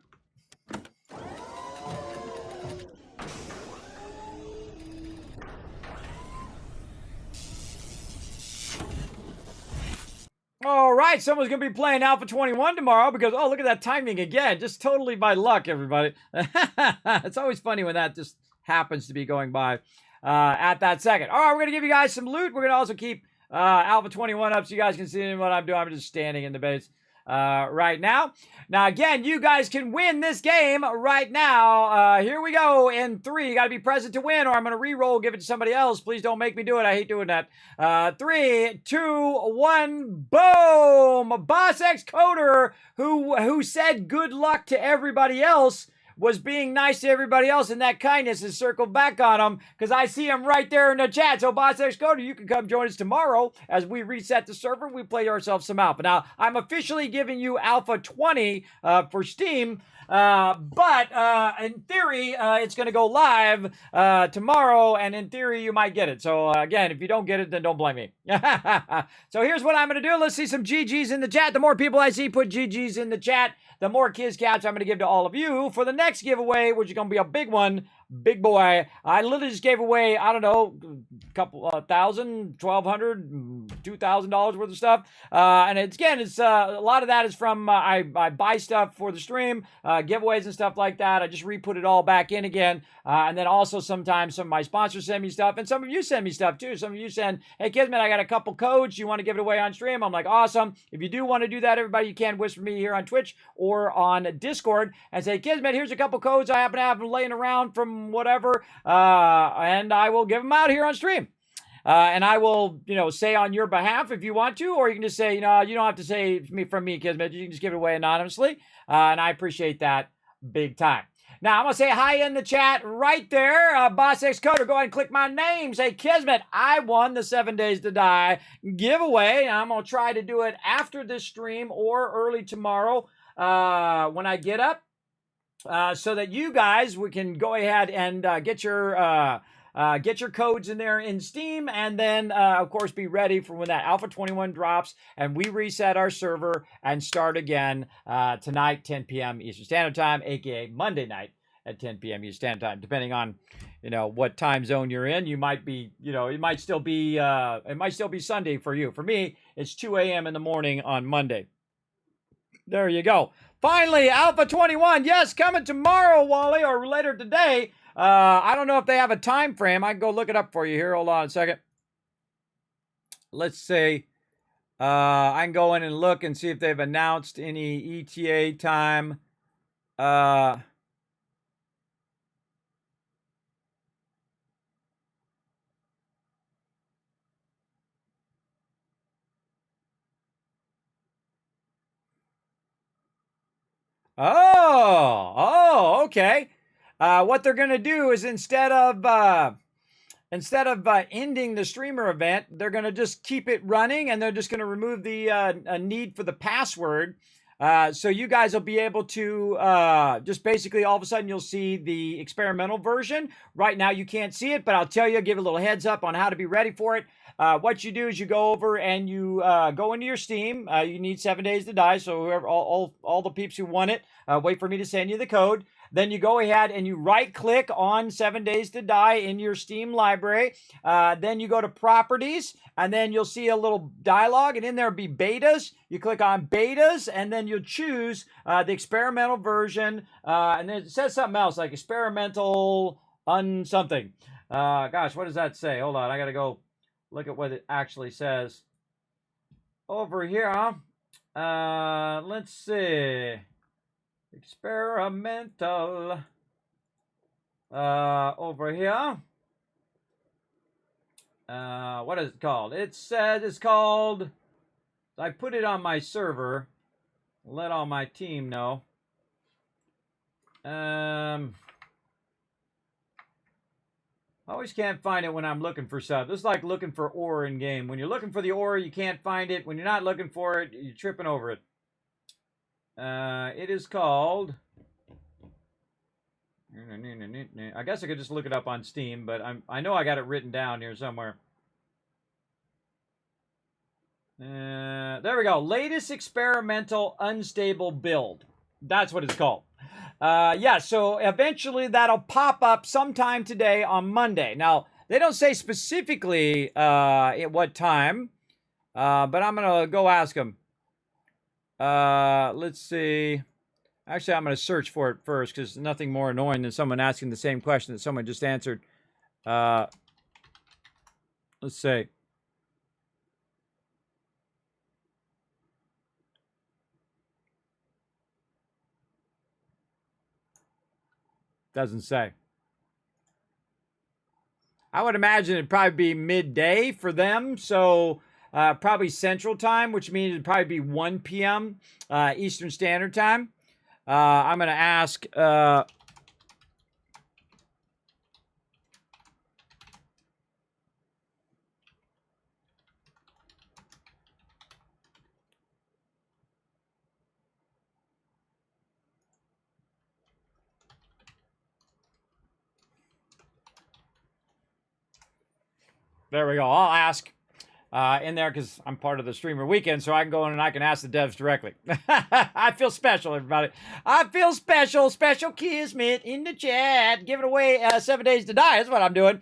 All right, someone's going to be playing Alpha 21 tomorrow because, oh, look at that timing again. Just totally by luck, everybody. It's always funny when that just happens to be going by at that second. All right, we're going to give you guys some loot. We're going to also keep Alpha 21 up so you guys can see what I'm doing. I'm just standing in the base right now. Now, again, you guys can win this game right now. Here we go in 3. You got to be present to win, or I'm going to re-roll, give it to somebody else. Please don't make me do it. I hate doing that. 3, 2, 1, boom! Boss X Coder, who said good luck to everybody else, was being nice to everybody else, and that kindness is circled back on him, because I see him right there in the chat. So, Boss X Coder, you can come join us tomorrow as we reset the server. We play ourselves some Alpha. Now, I'm officially giving you Alpha 20 for Steam, but in theory, it's going to go live tomorrow, and in theory, you might get it. So, again, if you don't get it, then don't blame me. So, here's what I'm going to do. Let's see some GGs in the chat. The more people I see put GGs in the chat, the more Kiz Cats I'm going to give to all of you for the next giveaway, which is going to be a big one big boy. I literally just gave away, I don't know, a couple thousand, $1,200, $2,000 worth of stuff. And it's a lot of that is from I buy stuff for the stream, giveaways and stuff like that. I just re-put it all back in again. And then also sometimes some of my sponsors send me stuff, and some of you send me stuff too. Some of you send, hey Kismet, I got a couple codes. You want to give it away on stream? I'm like, awesome. If you do want to do that, everybody, you can whisper me here on Twitch or on Discord and say, Kismet, here's a couple codes I happen to have laying around from whatever, and I will give them out here on stream. And I will, say on your behalf if you want to, or you can just say, you don't have to say from me, Kismet. You can just give it away anonymously, and I appreciate that big time. Now, I'm going to say hi in the chat right there. Boss X Coder, go ahead and click my name. Say, Kismet, I won the 7 Days to Die giveaway. I'm going to try to do it after this stream or early tomorrow when I get up so that you guys, we can go ahead and get your codes in there in Steam, and then, of course, be ready for when that Alpha 21 drops, and we reset our server and start again tonight, 10 p.m. Eastern Standard Time, aka Monday night at 10 p.m. Eastern Standard Time. Depending on, what time zone you're in, you might be, it might still be Sunday for you. For me, it's 2 a.m. in the morning on Monday. There you go. Finally, Alpha 21. Yes, coming tomorrow, Wally, or later today. I don't know if they have a time frame. I can go look it up for you here. Hold on a second. Let's see. I can go in and look and see if they've announced any ETA time. Okay. What they're going to do is instead of ending the streamer event, they're going to just keep it running, and they're just going to remove the need for the password. So you guys will be able to just basically all of a sudden you'll see the experimental version. Right now you can't see it, but I'll tell you, give a little heads up on how to be ready for it. What you do is you go over and you go into your Steam. You need 7 Days to Die, so whoever, all the peeps who want it, wait for me to send you the code. Then you go ahead and you right-click on 7 Days to Die in your Steam library. Then you go to Properties, and then you'll see a little dialog, and in there will be betas. You click on betas, and then you'll choose the experimental version, and then it says something else, like experimental something. Gosh, what does that say? Hold on, I got to go look at what it actually says. Over here, let's see. Experimental. Over here. What is it called? It says it's called. I put it on my server. Let all my team know. I always can't find it when I'm looking for stuff. This is like looking for ore in game. When you're looking for the ore, you can't find it. When you're not looking for it, you're tripping over it. It is called. I guess I could just look it up on Steam, but I know I got it written down here somewhere. There we go. Latest experimental unstable build. That's what it's called. Yeah, so eventually that'll pop up sometime today on Monday. Now, they don't say specifically at what time, but I'm going to go ask them. Let's see. Actually, I'm going to search for it first because nothing more annoying than someone asking the same question that someone just answered. Let's see. Doesn't say. I would imagine it'd probably be midday for them, so probably Central Time, which means it'd probably be 1 p.m. Eastern Standard Time. I'm going to ask. There we go. I'll ask. in there because I'm part of the streamer weekend, so I can go in and I can ask the devs directly. I feel special, everybody. I feel special. Special Kismet in the chat, giving away 7 days to die. That's what I'm doing.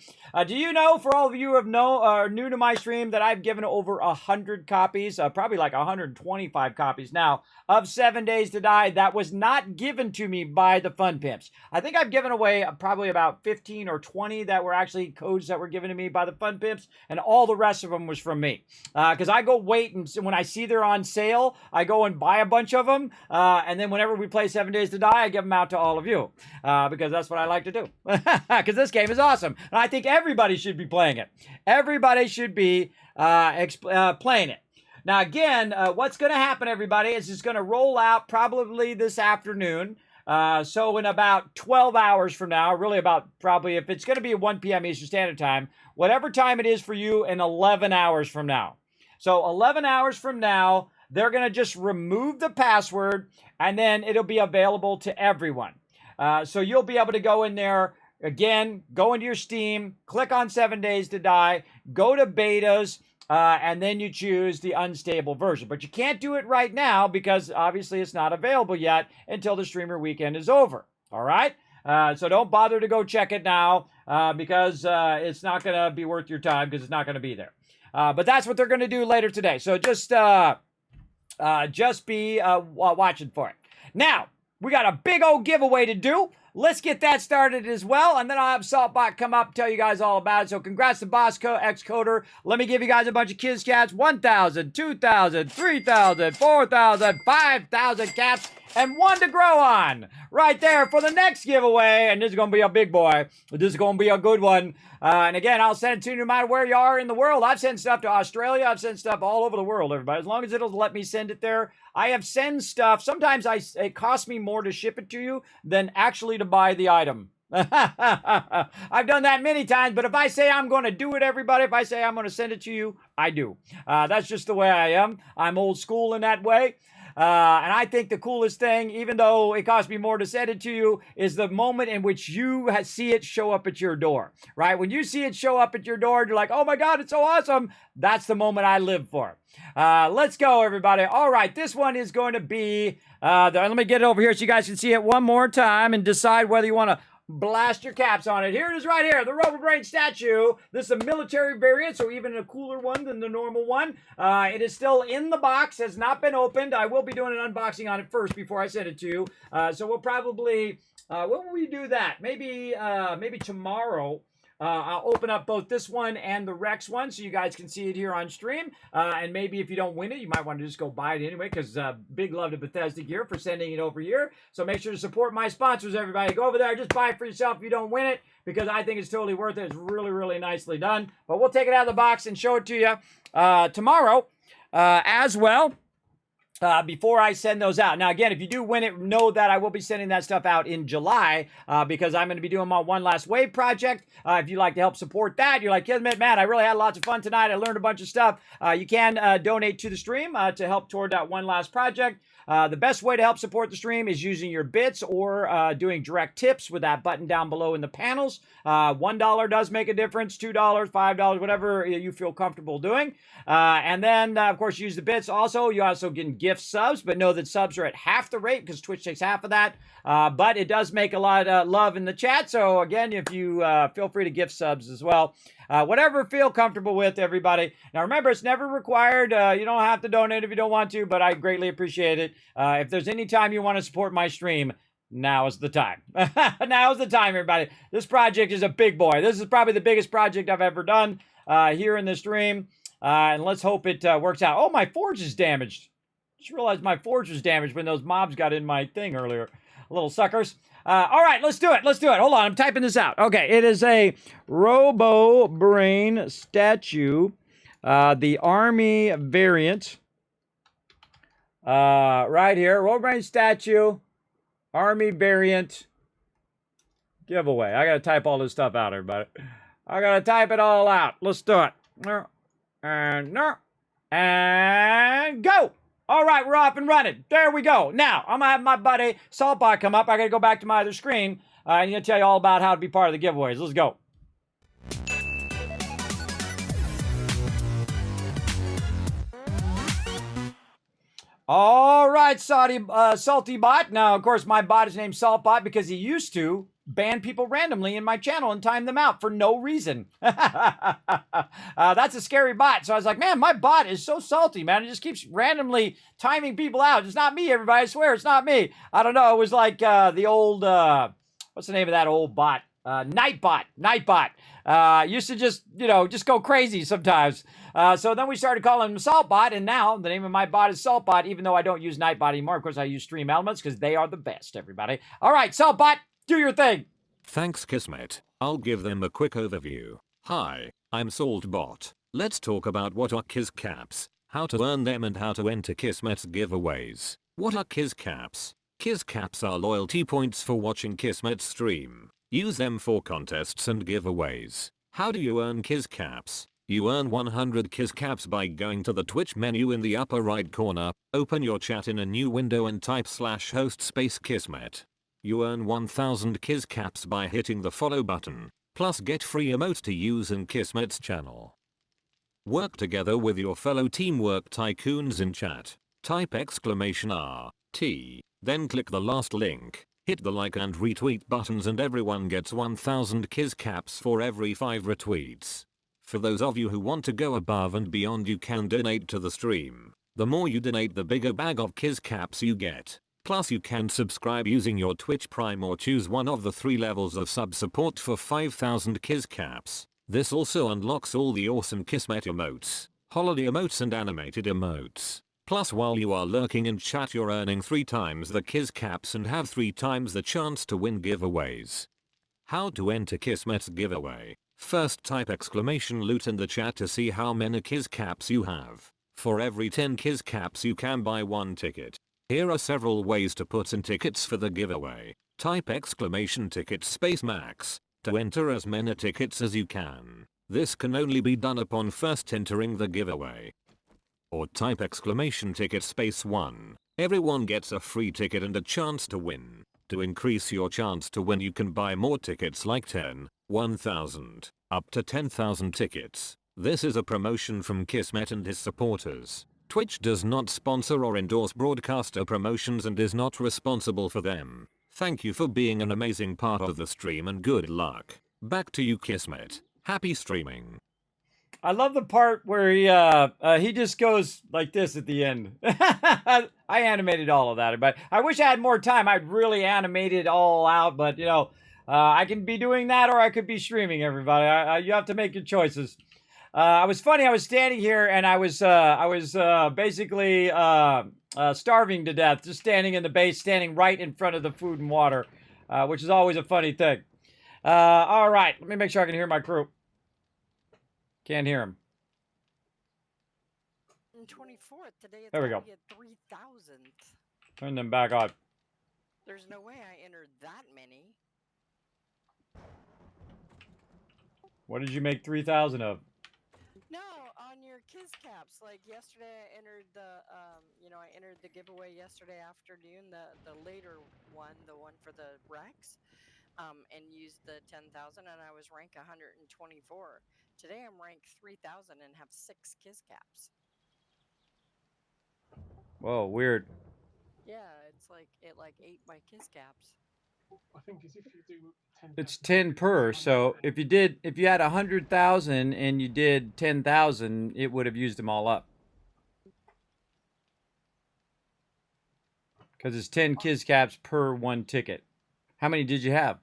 Do you know, for all of you who are new to my stream, that I've given over 100 copies, probably like 125 copies now, of 7 Days to Die that was not given to me by the Fun Pimps. I think I've given away probably about 15 or 20 that were actually codes that were given to me by the Fun Pimps, and all the rest of them was from me. Because I go wait, and when I see they're on sale, I go and buy a bunch of them, and then whenever we play 7 Days to Die, I give them out to all of you, because that's what I like to do. Because this game is awesome, and I think everybody should be playing it. Everybody should be playing it. Now, again, what's going to happen, everybody, is it's going to roll out probably this afternoon. So in about 12 hours from now, really about probably, if it's going to be at 1 p.m. Eastern Standard Time, whatever time it is for you in 11 hours from now. So 11 hours from now, they're going to just remove the password, and then it'll be available to everyone. So you'll be able to go in there, again, go into your Steam, click on 7 Days to Die, go to betas, and then you choose the unstable version. But you can't do it right now because obviously it's not available yet until the streamer weekend is over. All right? So don't bother to go check it now because it's not going to be worth your time because it's not going to be there. But that's what they're going to do later today. So just be watching for it. Now, we got a big old giveaway to do. Let's get that started as well, and then I'll have Saltbot come up and tell you guys all about it. So congrats to Bosco Xcoder. Let me give you guys a bunch of Kids Cats. 1,000, 2,000, 3,000, 4,000, 5,000 cats, and one to grow on. Right there for the next giveaway, and this is going to be a big boy. This is going to be a good one. And again, I'll send it to you no matter where you are in the world. I've sent stuff to Australia. I've sent stuff all over the world, everybody. As long as it'll let me send it there. I have send stuff. Sometimes it costs me more to ship it to you than actually to buy the item. I've done that many times, but if I say I'm going to do it, everybody, if I say I'm going to send it to you, I do. That's just the way I am. I'm old school in that way. And I think the coolest thing, even though it costs me more to send it to you, is the moment in which you see it show up at your door, right? When you see it show up at your door, you're like, oh my God, it's so awesome. That's the moment I live for. Let's go, everybody. All right, this one is going to be, let me get it over here so you guys can see it one more time and decide whether you want to blast your caps on it. Here it is right here, the Robo Brain statue. This is a military variant, so even a cooler one than the normal one. It is still in the box, has not been opened. I will be doing an unboxing on it first before I send it to you. So we'll probably, when will we do that? Maybe tomorrow. I'll open up both this one and the Rex one so you guys can see it here on stream. And maybe if you don't win it, you might want to just go buy it anyway because big love to Bethesda Gear for sending it over here. So make sure to support my sponsors, everybody. Go over there. Just buy it for yourself if you don't win it because I think it's totally worth it. It's really, really nicely done. But we'll take it out of the box and show it to you tomorrow as well. Before I send those out. Now, again, if you do win it, know that I will be sending that stuff out in July because I'm going to be doing my One Last Wave project. If you'd like to help support that, you're like, Kismet, man, I really had lots of fun tonight. I learned a bunch of stuff. You can donate to the stream to help toward that one last project. The best way to help support the stream is using your bits or doing direct tips with that button down below in the panels. $1 does make a difference, $2, $5, whatever you feel comfortable doing. And then, of course, use the bits. Also, you also get gift subs, but know that subs are at half the rate because Twitch takes half of that. But it does make a lot of love in the chat. So, again, if you feel free to gift subs as well. Whatever feel comfortable with, everybody. Now, remember, it's never required. You don't have to donate if you don't want to, but I greatly appreciate it. If there's any time you want to support my stream, now is the time. Now is the time, everybody. This project is a big boy. This is probably the biggest project I've ever done here in the stream. And let's hope it works out. Oh, my forge is damaged. Just realized my forge was damaged when those mobs got in my thing earlier. Little suckers. All right, let's do it. Let's do it. Hold on, I'm typing this out. Okay, it is a Robo Brain statue, the Army variant. Right here, Robo Brain statue, Army variant giveaway. I gotta type all this stuff out, everybody. I gotta type it all out. Let's do it. And go. All right, we're off and running. There we go. Now, I'm going to have my buddy Saltbot come up. I got to go back to my other screen. I'm going to tell you all about how to be part of the giveaways. Let's go. All right, Salty Bot. Now, of course, my bot is named Saltbot because he used to ban people randomly in my channel and time them out for no reason. That's a scary bot. So I was like, man, my bot is so salty, man. It just keeps randomly timing people out. It's not me, everybody. I swear it's not me. I don't know. It was like the old, what's the name of that old bot? Nightbot. Used to just go crazy sometimes. So then we started calling him Saltbot, and now the name of my bot is Saltbot, even though I don't use Nightbot anymore. Of course, I use Stream Elements because they are the best, everybody. All right, Saltbot, do your thing. Thanks, Kismet. I'll give them a quick overview. Hi, I'm Saltbot. Let's talk about what are Kiz Caps, how to earn them, and how to enter Kismet's giveaways. What are Kiz Caps? Kiz Caps are loyalty points for watching Kismet's stream. Use them for contests and giveaways. How do you earn Kiz Caps? You earn 100 Kiz Caps by going to the Twitch menu in the upper right corner, open your chat in a new window and type /host space Kismet. You earn 1000 Kiz Caps by hitting the follow button, plus get free emotes to use in Kismet's channel. Work together with your fellow Teamwork Tycoons in chat. Type !RT, then click the last link. Hit the like and retweet buttons and everyone gets 1000 Kiz Caps for every 5 retweets. For those of you who want to go above and beyond, you can donate to the stream. The more you donate, the bigger bag of Kiz Caps you get. Plus you can subscribe using your Twitch Prime or choose one of the 3 levels of sub support for 5000 Kiz Caps. This also unlocks all the awesome Kismet emotes, holiday emotes and animated emotes. Plus while you are lurking in chat, you're earning 3 times the Kiz Caps and have 3 times the chance to win giveaways. How to enter Kismet's giveaway? First type !loot in the chat to see how many Kiz Caps you have. For every 10 Kiz Caps you can buy 1 ticket. Here are several ways to put in tickets for the giveaway. Type !ticket space max to enter as many tickets as you can. This can only be done upon first entering the giveaway. Or type !ticket space 1. Everyone gets a free ticket and a chance to win. To increase your chance to win, you can buy more tickets like 10, 1000, up to 10,000 tickets. This is a promotion from Kismet and his supporters. Twitch does not sponsor or endorse broadcaster promotions and is not responsible for them. Thank you for being an amazing part of the stream and good luck. Back to you, Kismet. Happy streaming. I love the part where he just goes like this at the end. I animated all of that, but I wish I had more time. I'd really animate it all out, but I can be doing that or I could be streaming, everybody. You have to make your choices. I was standing here and I was basically starving to death, just standing in the base, standing right in front of the food and water, which is always a funny thing. All right, let me make sure I can hear my crew. Can't hear him. 24th today. It's There we go. At 3,000th. Turn them back on. There's no way I entered that many. What did you make 3,000 of? No, on your Kiz Caps. Like yesterday, I entered I entered the giveaway yesterday afternoon, the later one, the one for the Rex, and used the 10,000, and I was rank 124. Today I'm ranked 3,000 and have 6 Kiz Caps. Whoa, weird. Yeah, it's like it ate my Kiz Caps. I think it's if you do 10. It's 10 per. So if you had 100,000 and you did 10,000, it would have used them all up. Because it's 10 Kiz Caps per 1 ticket. How many did you have?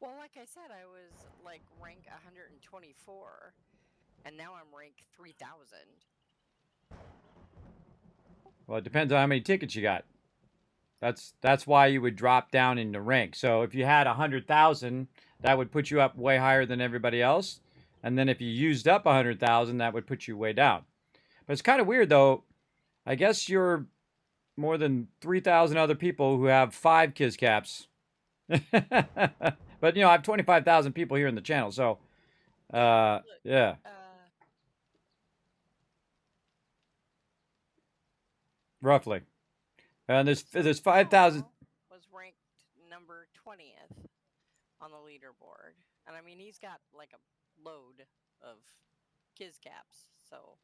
Well, like I said, I was like rank 124, and now I'm rank 3,000. Well, it depends on how many tickets you got. That's why you would drop down in the rank. So if you had 100,000, that would put you up way higher than everybody else. And then if you used up 100,000, that would put you way down. But it's kind of weird though. I guess you're more than 3,000 other people who have 5 Kiz Caps. But I have 25,000 people here in the channel, so yeah. Roughly. And there's 5,000. Was ranked number 20th on the leaderboard, and I mean he's got like a load of Kiz Caps, so.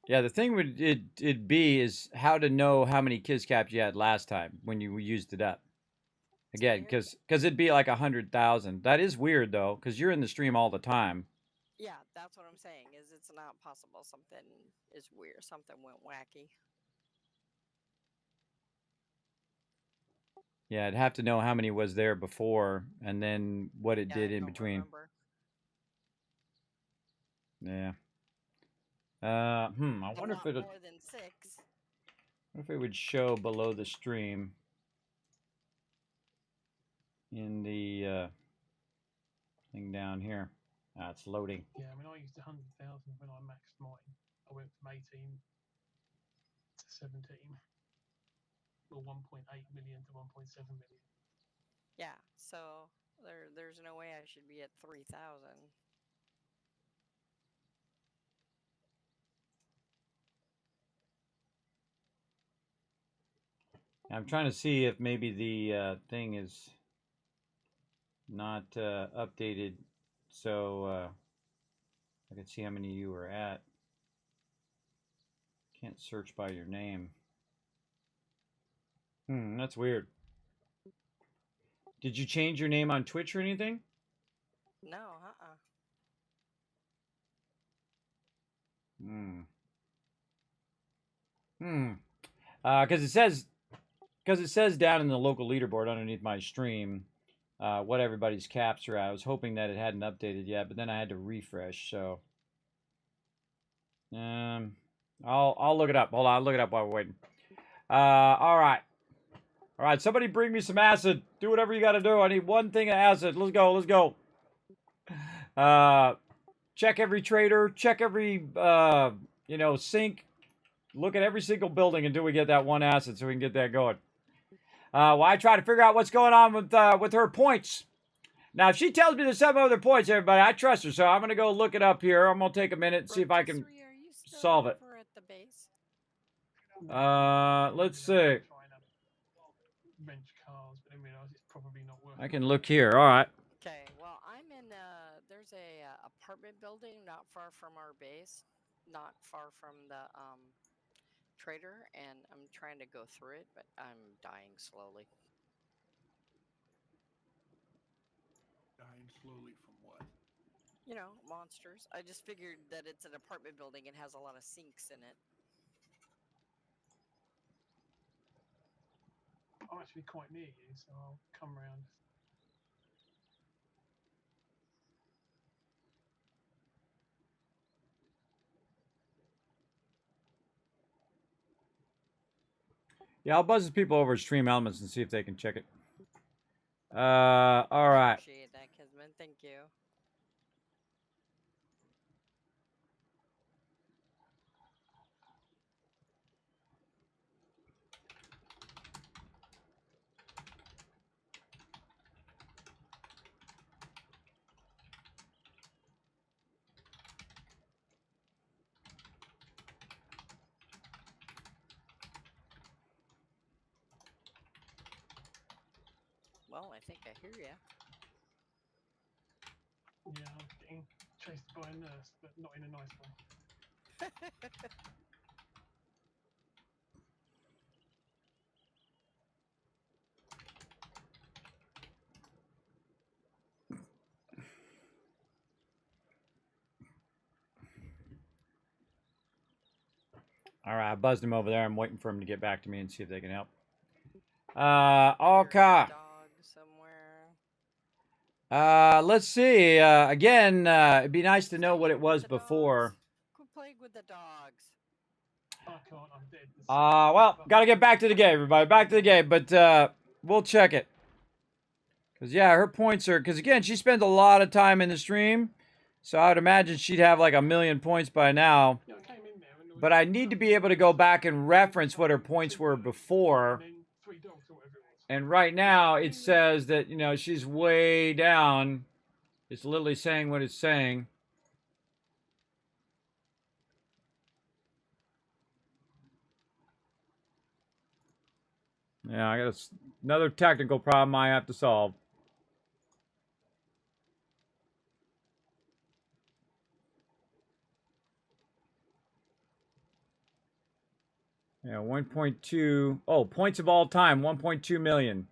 Yeah, the thing would it'd be is how to know how many kids caps you had last time when you used it up. Again, Weird. because it'd be like 100,000. That is weird though, because you're in the stream all the time. Yeah, that's what I'm saying. Is it's not possible. Something is weird. Something went wacky. Yeah, I'd have to know how many was there before, and then what it Yeah, did I in don't between. remember. Yeah. I A wonder if lot it more than 6. would show below the stream in the thing down here. Ah, it's loading. Yeah, I mean, I used 100,000 when I maxed mine. I went from 18 to 17, or 1.8 million to 1.7 million. Yeah, so there's no way I should be at 3,000. I'm trying to see if maybe the thing is not updated, so I can see how many you were at. Can't search by your name. That's weird. Did you change your name on Twitch or anything? No, uh-uh. Because it says down in the local leaderboard underneath my stream what everybody's caps are at. I was hoping that it hadn't updated yet, but then I had to refresh. So, I'll look it up. Hold on, I'll look it up while we're waiting. All right. All right, somebody bring me some acid. Do whatever you got to do. I need one thing of acid. Let's go. Let's go. Check every trader. Check every sink. Look at every single building until we get that one acid, so we can get that going. Well, I try to figure out what's going on with her points. Now, if she tells me there's some other points, everybody, I trust her, so I'm gonna go look it up here. I'm gonna take a minute and see if I can Rotisserie, are you still solve it. over at the base? Let's see. Trying to wrench cars, but then realise it's probably not working. I can look here. All right. Okay, well, I'm in there's a apartment building not far from our base, not far from the trader, and I'm trying to go through it, but I'm dying slowly. Dying slowly from what? You know, monsters. I just figured that it's an apartment building and has a lot of sinks in it. I'm actually quite near you, so I'll come round. Yeah, I'll buzz the people over at Stream Elements and see if they can check it. All right. Appreciate that, Kismet. Thank you. Well, I think I hear ya. Yeah, I'm getting chased by a nurse, but not in a nice way. All right, I buzzed him over there. I'm waiting for him to get back to me and see if they can help. I hear a Okay. dog somewhere. Let's see. Again, it'd be nice to know what it was With the before. dogs. Quit playing with the dogs. I can't, I'm dead. Well, gotta get back to the game, everybody. Back to the game, but we'll check it. Because, yeah, her points are... Because, again, she spends a lot of time in the stream. So I would imagine she'd have like 1,000,000 points by now. Yeah, I came in there and there was But I need to be able to go back and reference what her points were before. and then 3 dogs or whatever it was. And right now, it says that, she's way down. It's literally saying what it's saying. Yeah, I got another technical problem I have to solve. Yeah, 1.2. Oh, points of all time, 1.2 million.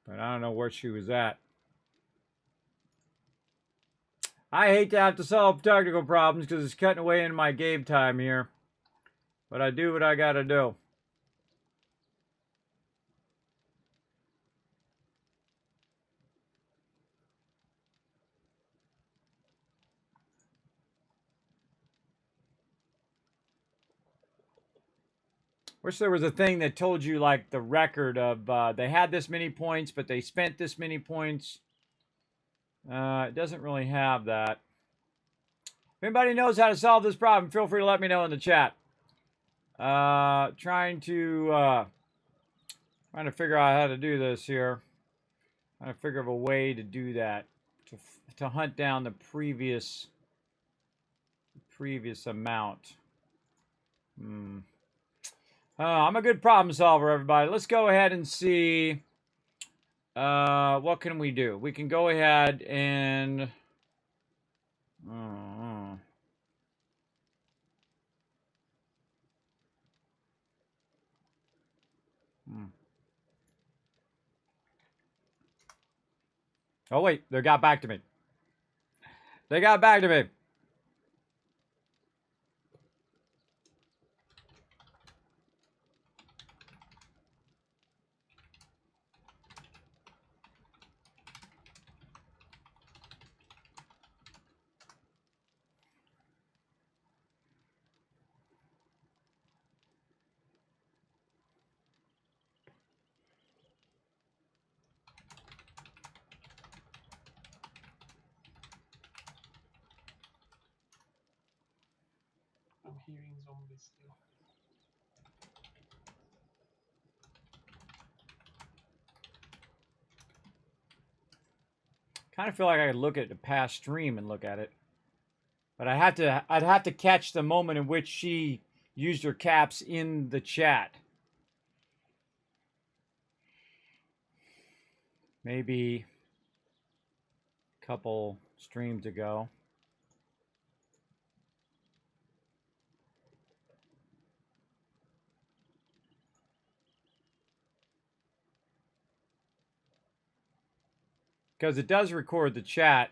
But I don't know where she was at. I hate to have to solve technical problems because it's cutting away into my game time here. But I do what I gotta do. Wish there was a thing that told you like the record of they had this many points, but they spent this many points. It doesn't really have that. If anybody knows how to solve this problem, feel free to let me know in the chat. Trying to figure out how to do this here. Trying to figure out a way to do that to hunt down the previous amount. I'm a good problem solver, everybody. Let's go ahead and see. What can we do? We can go ahead and. Oh wait, they got back to me. They got back to me. I'm hearing zombies still. Kind of feel like I could look at the past stream and look at it, but I'd have to catch the moment in which she used her caps in the chat. Maybe a couple streams ago. Because it does record the chat.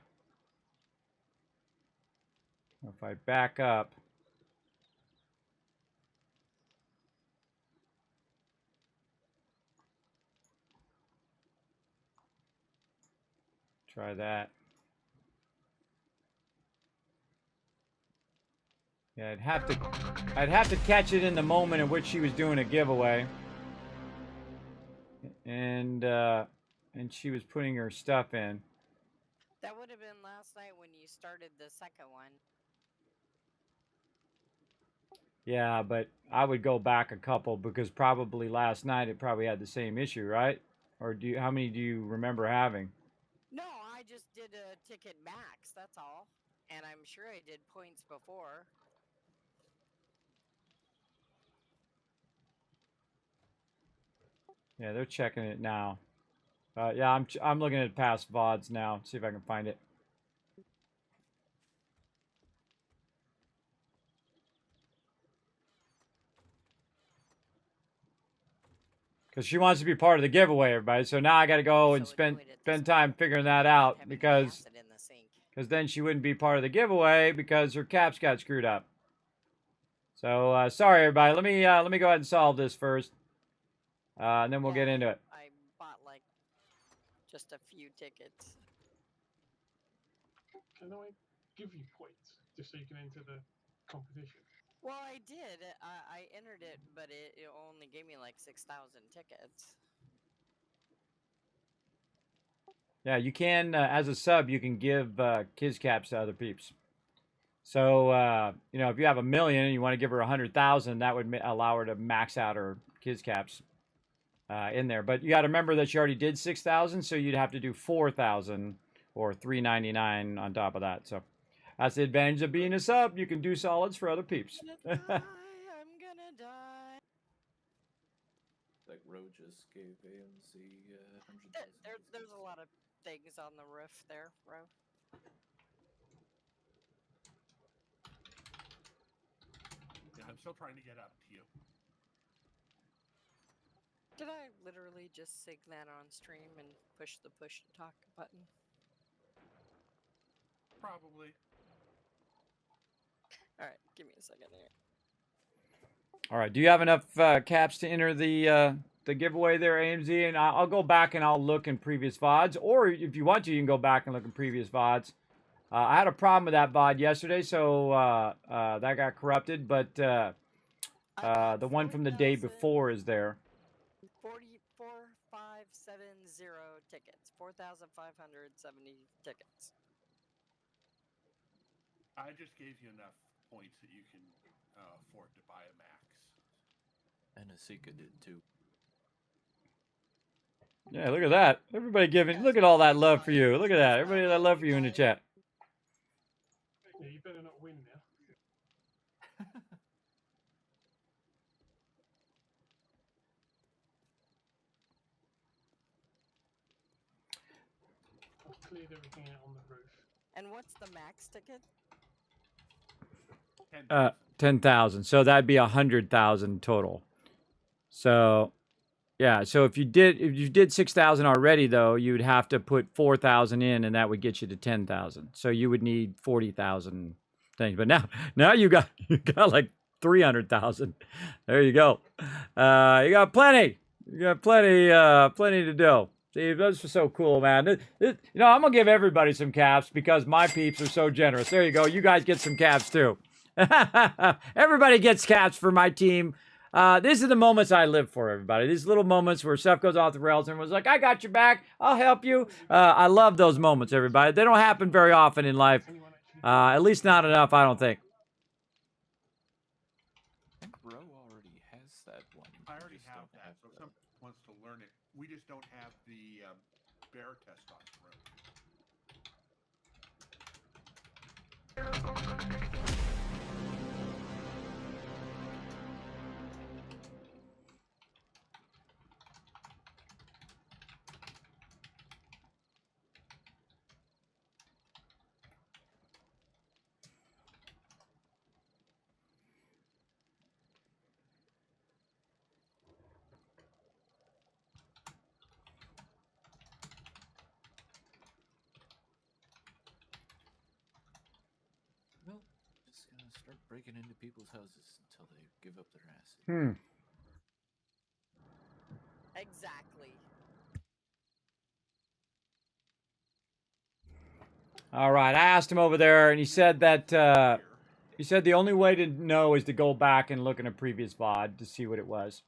If I back up. Try that. Yeah, I'd have to catch it in the moment in which she was doing a giveaway. And she was putting her stuff in. That would have been last night when you started the second one. Yeah, but I would go back a couple because probably last night it probably had the same issue, right? Or how many do you remember having? No, I just did a ticket max, that's all. And I'm sure I did points before. Yeah, they're checking it now. Yeah, I'm looking at past VODs now. See if I can find it. Because she wants to be part of the giveaway, everybody. So now I got to go and spend time figuring that out because then she wouldn't be part of the giveaway because her caps got screwed up. So sorry, everybody. Let me go ahead and solve this first, and then we'll get into it. I bought like just a few tickets. Can I give you points just so you can enter the competition? Well, I did. I entered it, but it only gave me like 6,000 tickets. Yeah, you can, as a sub, you can give kids caps to other peeps. So, you know, if you have 1 million and you want to give her 100,000, that would allow her to max out her kids caps in there. But you got to remember that she already did 6,000, so you'd have to do 4,000 or 399 on top of that. So that's the advantage of being a sub. You can do solids for other peeps. I'm gonna die. That Ro just gave AMZ 100,000. There's a lot of things on the roof there, Ro. Yeah, I'm still trying to get up to you. Did I literally just sing that on stream and push the push to talk button? Probably. All right, give me a second here. All right. Do you have enough caps to enter the giveaway there, AMZ? And I'll go back and I'll look in previous VODs. Or if you want to, you can go back and look in previous VODs. I had a problem with that VOD yesterday, so that got corrupted. But the one from the day before is there. 4,570 tickets. 4,570 tickets. I just gave you enough points that you can afford to buy a max. And Asika did too. Yeah, look at that. Everybody giving. Look at all that love for you. Look at that. Everybody that love for you in the chat. Yeah, you better not win now. I've cleared everything out on the roof. And what's the max ticket? 10,000. So that'd be 100,000 total. So, yeah. So if you did 6,000 already, though, you'd have to put 4,000 in, and that would get you to 10,000. So you would need 40,000 things. But now you got like 300,000. There you go. You got plenty. You got plenty to do. See, those are so cool, man. I'm gonna give everybody some caps because my peeps are so generous. There you go. You guys get some caps too. Everybody gets caps for my team. These are the moments I live for, everybody. These little moments where stuff goes off the rails and everyone's like, I got your back. I'll help you. I love those moments, everybody. They don't happen very often in life. At least not enough, I don't think. I think Ro already has that one. I already just have don't that, so if someone wants to learn it, we just don't have the bear test on the road. Well, just gonna start breaking into people's houses until they give up their asses. Exactly. All right. I asked him over there, and he said that he said the only way to know is to go back and look in a previous VOD to see what it was.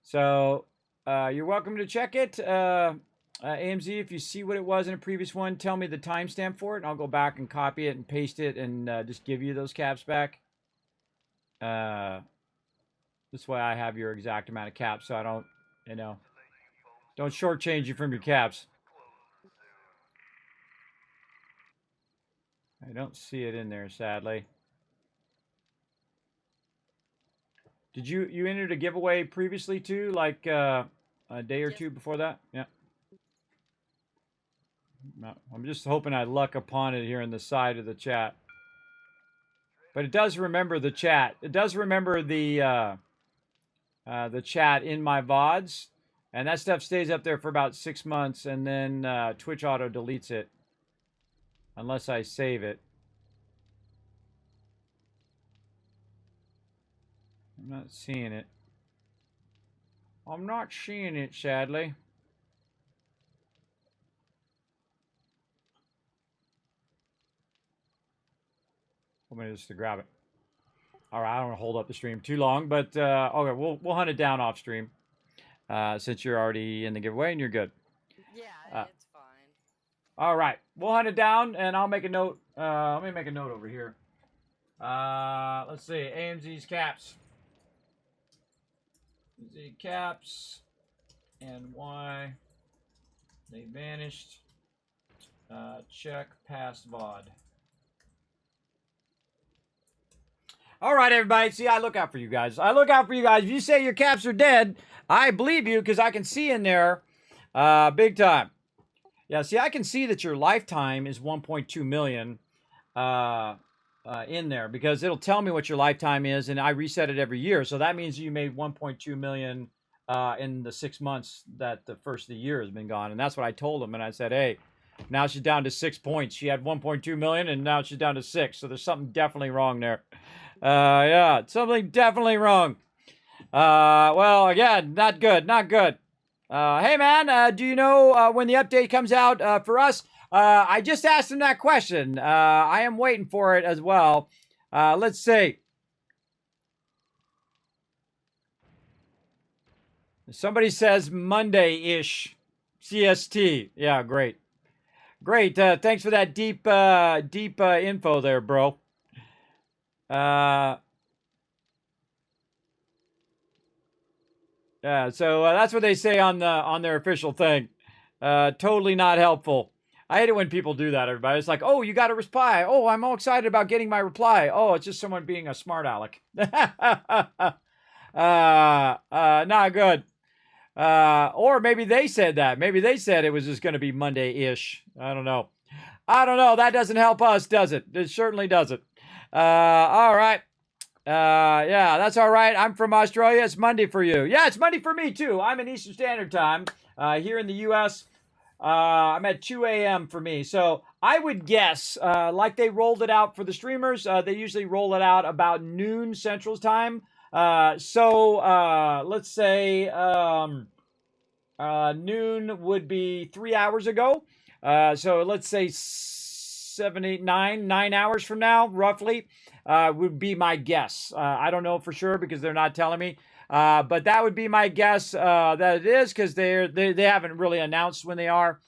So you're welcome to check it. AMZ, if you see what it was in a previous one, tell me the timestamp for it, and I'll go back and copy it and paste it and just give you those caps back. This way I have your exact amount of caps, so I don't, don't shortchange you from your caps. I don't see it in there, sadly. Did you entered a giveaway previously too, like a day or two before that? Yeah. No, I'm just hoping I luck upon it here in the side of the chat. But it does remember the chat. It does remember the chat in my VODs, and that stuff stays up there for about 6 months, and then Twitch auto deletes it unless I save it. I'm not seeing it. I'm not seeing it, sadly. I'm gonna just to grab it. All right, I don't want to hold up the stream too long, but okay, we'll hunt it down off stream since you're already in the giveaway and you're good. Yeah, it's fine. All right, we'll hunt it down, and I'll make a note. Let me make a note over here. Let's see, AMZ's caps. The caps and why they vanished. Check past VOD. All right, everybody. See, I look out for you guys. I look out for you guys. If you say your caps are dead, I believe you because I can see in there big time. Yeah, see, I can see that your lifetime is 1.2 million in there because it'll tell me what your lifetime is, and I reset it every year. So that means you made 1.2 million in the 6 months that the first of the year has been gone. And that's what I told them. And I said, hey, now she's down to 6 points. She had 1.2 million, and now she's down to 6. So there's something definitely wrong there. Yeah, something definitely wrong. Well, again, not good, not good. Hey, man, do you know when the update comes out for us? I just asked him that question. I am waiting for it as well. Let's see. Somebody says Monday-ish CST. Yeah, great. Great. Thanks for that deep info there, bro. Yeah, so that's what they say on their official thing. Totally not helpful. I hate it when people do that, everybody. It's like, oh, you got a reply. Oh, I'm all excited about getting my reply. Oh, it's just someone being a smart aleck. Not good. Or maybe they said that. Maybe they said it was just going to be Monday-ish. I don't know. I don't know. That doesn't help us, does it? It certainly doesn't. All right. Yeah, that's all right. I'm from Australia. It's Monday for you. Yeah, it's Monday for me too. I'm in Eastern Standard Time. Here in the U.S., I'm at 2 a.m. for me. So I would guess, like they rolled it out for the streamers, they usually roll it out about noon Central Time. So let's say noon would be 3 hours ago. So let's say 7, 8, 9 hours from now, roughly, would be my guess. I don't know for sure because they're not telling me. But that would be my guess that it is because they haven't really announced when they are.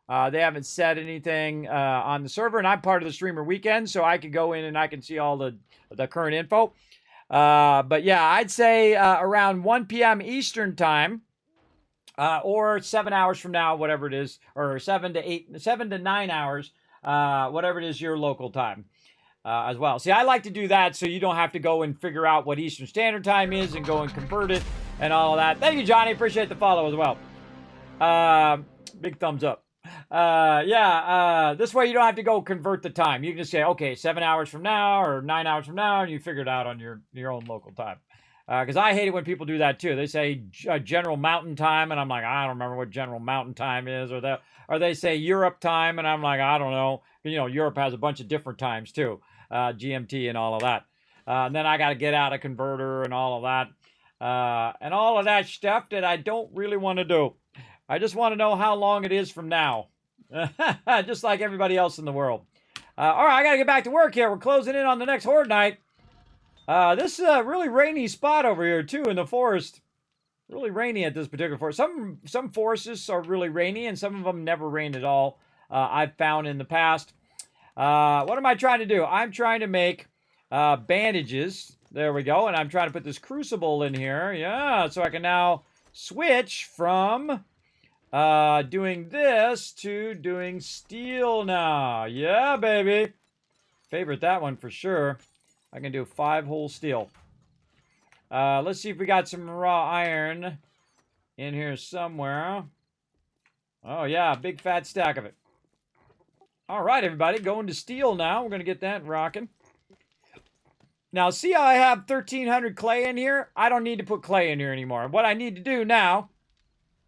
They haven't said anything on the server, and I'm part of the streamer weekend, so I can go in and I can see all the current info. But yeah, I'd say around 1 p.m. Eastern time, or 7 hours from now, whatever it is, or 7 to 9 hours, whatever it is your local time. As well. See, I like to do that so you don't have to go and figure out what Eastern Standard Time is and go and convert it and all of that. Thank you, Johnny. Appreciate the follow as well. Big thumbs up. This way you don't have to go convert the time. You can just say, okay, 7 hours from now or 9 hours from now, and you figure it out on your own local time. Because I hate it when people do that too. They say General Mountain Time, and I'm like, I don't remember what General Mountain Time is, or they say Europe Time, and I'm like, I don't know. You know, Europe has a bunch of different times too. GMT and all of that. And then I got to get out a converter and all of that. And all of that stuff that I don't really want to do. I just want to know how long it is from now. Just like everybody else in the world. All right, I got to get back to work here. We're closing in on the next Horde night. This is a really rainy spot over here, too, in the forest. Really rainy at this particular forest. Some forests are really rainy, and some of them never rain at all. I've found in the past. What am I trying to do? I'm trying to make bandages. There we go. And I'm trying to put this crucible in here. Yeah, so I can now switch from doing this to doing steel now. Yeah, baby. Favorite that one for sure. I can do 5-hole steel. Let's see if we got some raw iron in here somewhere. Oh, yeah, big fat stack of it. All right, everybody, going to steel now. We're going to get that rocking. Now, see how I have 1,300 clay in here? I don't need to put clay in here anymore. What I need to do now,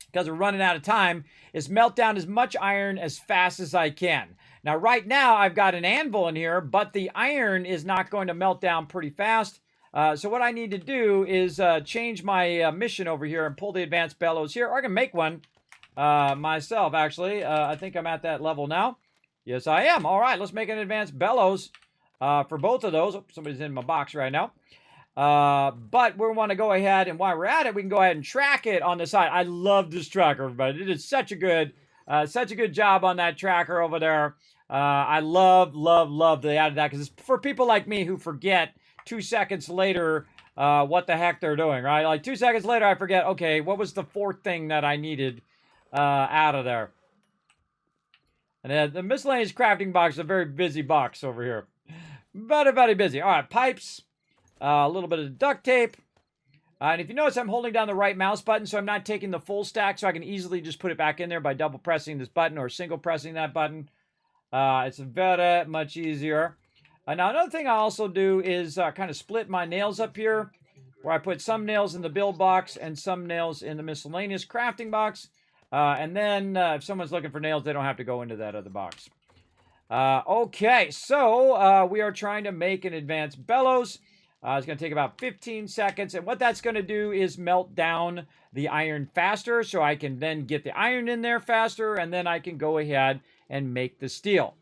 because we're running out of time, is melt down as much iron as fast as I can. Now, right now, I've got an anvil in here, but the iron is not going to melt down pretty fast. So what I need to do is change my mission over here and pull the advanced bellows here. Or I can make one myself, actually. I think I'm at that level now. Yes, I am. All right, let's make an advanced bellows for both of those. Oh, somebody's in my box right now. But we want to go ahead, and while we're at it, we can go ahead and track it on the side. I love this tracker, everybody. It is such a good job on that tracker over there. I love they added that because it's for people like me who forget 2 seconds later what the heck they're doing, right? Like 2 seconds later, I forget, okay, what was the fourth thing that I needed out of there? And the miscellaneous crafting box is a very busy box over here. Very, very busy. All right, pipes. A little bit of duct tape. And if you notice, I'm holding down the right mouse button, so I'm not taking the full stack, so I can easily just put it back in there by double pressing this button or single pressing that button. It's very much easier. Now, another thing I also do is kind of split my nails up here, where I put some nails in the build box and some nails in the miscellaneous crafting box. And then if someone's looking for nails, they don't have to go into that other box. Okay, so we are trying to make an advanced bellows. It's going to take about 15 seconds. And what that's going to do is melt down the iron faster, so I can then get the iron in there faster, and then I can go ahead and make the steel.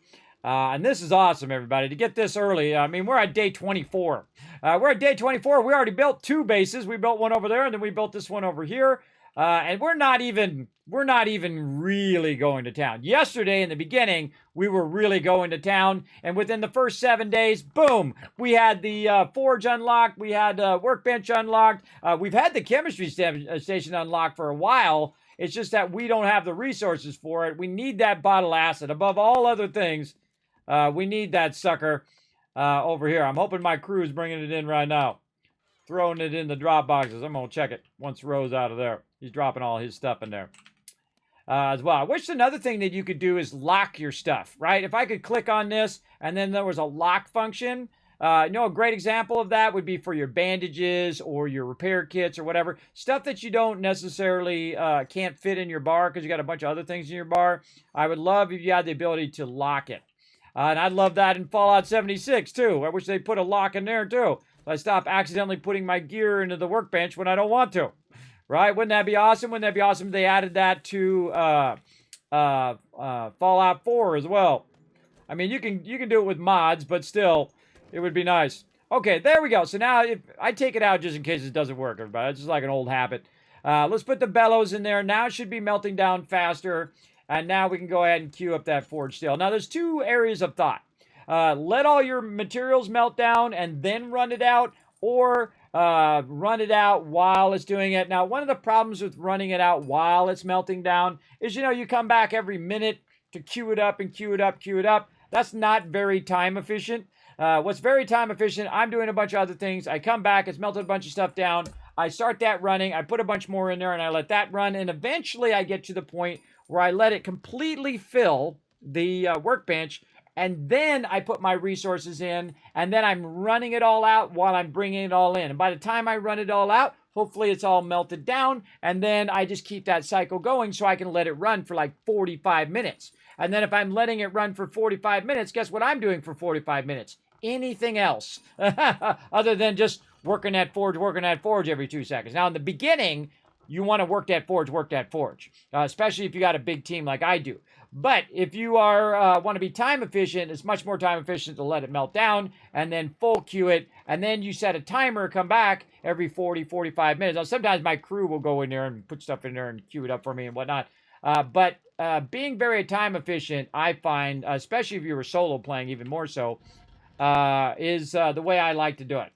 And this is awesome, everybody, to get this early. I mean, we're at day 24. We're at day 24. We already built 2 bases. We built one over there, and then we built this one over here. And we're not even really going to town. Yesterday in the beginning, we were really going to town, and within the first 7 days, boom, we had the forge unlocked, we had workbench unlocked, we've had the chemistry station unlocked for a while. It's just that we don't have the resources for it. We need that bottle acid above all other things. We need that sucker over here. I'm hoping my crew is bringing it in right now. Throwing it in the drop boxes. I'm going to check it once Ro's out of there. He's dropping all his stuff in there as well. I wish another thing that you could do is lock your stuff, right? If I could click on this and then there was a lock function, you know, a great example of that would be for your bandages or your repair kits or whatever. Stuff that you don't necessarily can't fit in your bar because you got a bunch of other things in your bar. I would love if you had the ability to lock it. And I'd love that in Fallout 76 too. I wish they put a lock in there too. So I stop accidentally putting my gear into the workbench when I don't want to. Right? Wouldn't that be awesome? Wouldn't that be awesome if they added that to Fallout 4 as well? I mean, you can do it with mods, but still, it would be nice. Okay, there we go. So now if I take it out just in case it doesn't work, everybody. It's just like an old habit. Let's put the bellows in there. Now it should be melting down faster. And now we can go ahead and queue up that forge steel. Now there's 2 areas of thought. Let all your materials melt down and then run it out, or run it out while it's doing it. Now, one of the problems with running it out while it's melting down is, you know, you come back every minute to queue it up and queue it up, queue it up. That's not very time efficient. What's very time efficient, I'm doing a bunch of other things. I come back, it's melted a bunch of stuff down. I start that running, I put a bunch more in there, and I let that run. And eventually I get to the point where I let it completely fill the workbench. And then I put my resources in, and then I'm running it all out while I'm bringing it all in. And by the time I run it all out, hopefully it's all melted down, and then I just keep that cycle going so I can let it run for like 45 minutes. And then if I'm letting it run for 45 minutes, guess what I'm doing for 45 minutes? Anything else other than just working that forge every 2 seconds. Now, in the beginning, you want to work that forge, especially if you got a big team like I do. But if you are want to be time efficient, it's much more time efficient to let it melt down and then full queue it. And then you set a timer, come back every 40, 45 minutes. Now, sometimes my crew will go in there and put stuff in there and queue it up for me and whatnot. But being very time efficient, I find, especially if you were solo playing even more so, is the way I like to do it.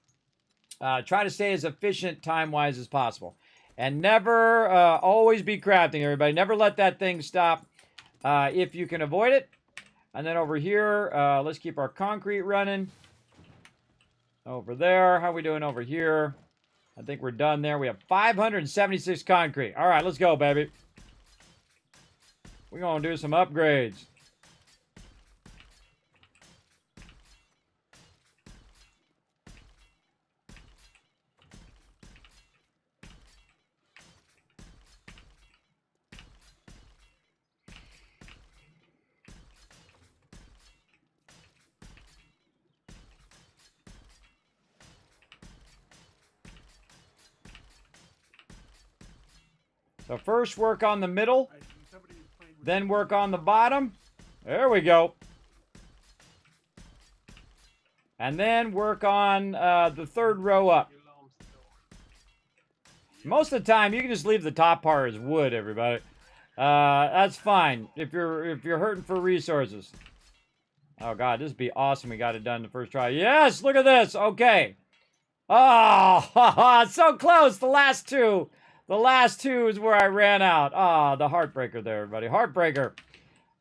Try to stay as efficient time-wise as possible. And never, always be crafting, everybody. Never let that thing stop. If you can avoid it. And then over here, let's keep our concrete running. Over there, how are we doing over here? I think we're done there. We have 576 concrete. All right, let's go, baby. We're going to do some upgrades. So first work on the middle, then work on the bottom. There we go. And then work on the 3rd row up. Most of the time, you can just leave the top part as wood, everybody. That's fine if you're hurting for resources. Oh God, this would be awesome. We got it done the first try. Yes, look at this. Okay. Oh, so close. The last 2. The last 2 is where I ran out. Ah, the heartbreaker there, everybody. Heartbreaker.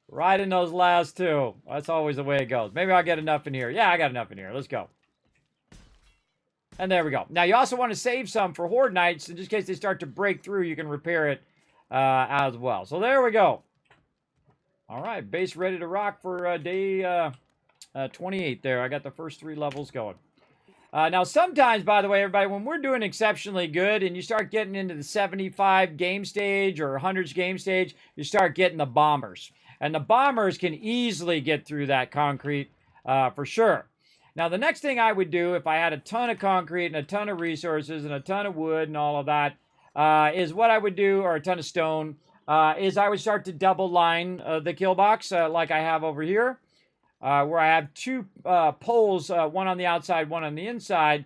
Right in those last 2. That's always the way it goes. Maybe I'll get enough in here. Yeah, I got enough in here. Let's go. And there we go. Now, you also want to save some for Horde Nights. In just case they start to break through, you can repair it as well. So there we go. All right, base ready to rock for day 28 there. I got the first 3 levels going. Now, sometimes, by the way, everybody, when we're doing exceptionally good and you start getting into the 75 game stage or 100s game stage, you start getting the bombers. And the bombers can easily get through that concrete for sure. Now, the next thing I would do if I had a ton of concrete and a ton of resources and a ton of wood and all of that is what I would do, or a ton of stone, is I would start to double line the kill box like I have over here. Where I have 2 poles, one on the outside, one on the inside,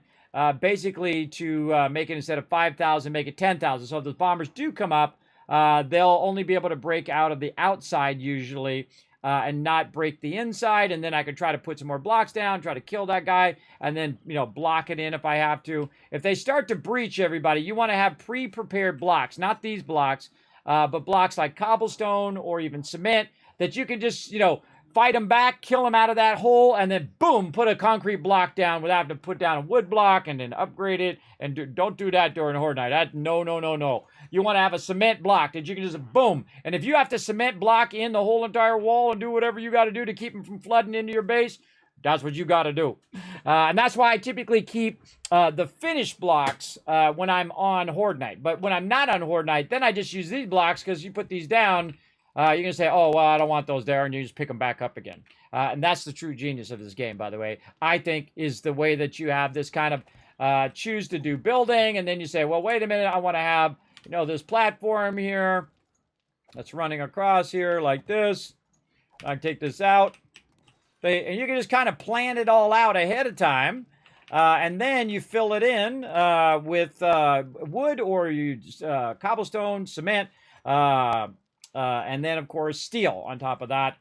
basically to make it, instead of 5,000, make it 10,000. So if the bombers do come up, they'll only be able to break out of the outside usually and not break the inside. And then I could try to put some more blocks down, try to kill that guy, and then, you know, block it in if I have to. If they start to breach, everybody, you want to have pre-prepared blocks, not these blocks, but blocks like cobblestone or even cement that you can just, you know, fight them back, kill them out of that hole, and then boom, put a concrete block down without having to put down a wood block and then upgrade it. And don't do that during Horde Night. No. You want to have a cement block that you can just boom. And if you have to cement block in the whole entire wall and do whatever you got to do to keep them from flooding into your base, that's what you got to do. And that's why I typically keep the finished blocks when I'm on Horde Night. But when I'm not on Horde Night, then I just use these blocks, because you put these down, you're going to say, oh, well, I don't want those there, and you just pick them back up again. And that's the true genius of this game, by the way, I think, is the way that you have this kind of choose to do building, and then you say, well, wait a minute, I want to have, you know, this platform here that's running across here like this. I can take this out. And you can just kind of plan it all out ahead of time. And then you fill it in with wood, or you cobblestone, cement, and then, of course, steel on top of that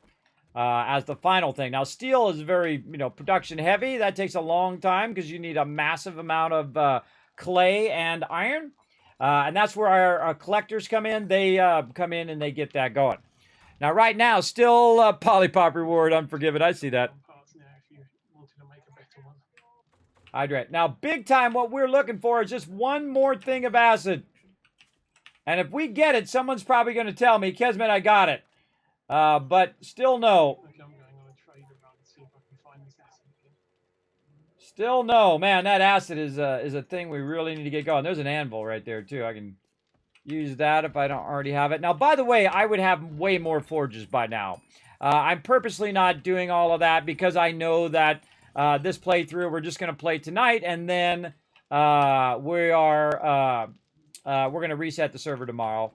as the final thing. Now, steel is very, you know, production heavy. That takes a long time because you need a massive amount of clay and iron. And that's where our collectors come in. They come in and they get that going. Now, right now, still Polypop reward, Unforgiven. I see that. Parts now if you wanted to make a better one. Hydrate. Now, big time, what we're looking for is just one more thing of acid. And if we get it, someone's probably going to tell me, Kismet, I got it. But still no. Okay, I'm going on a trade around to see if I can find this acid again. Still no. Man, that acid is a thing we really need to get going. There's an anvil right there, too. I can use that if I don't already have it. Now, by the way, I would have way more forges by now. I'm purposely not doing all of that because I know that this playthrough, we're just going to play tonight, and then we're going to reset the server tomorrow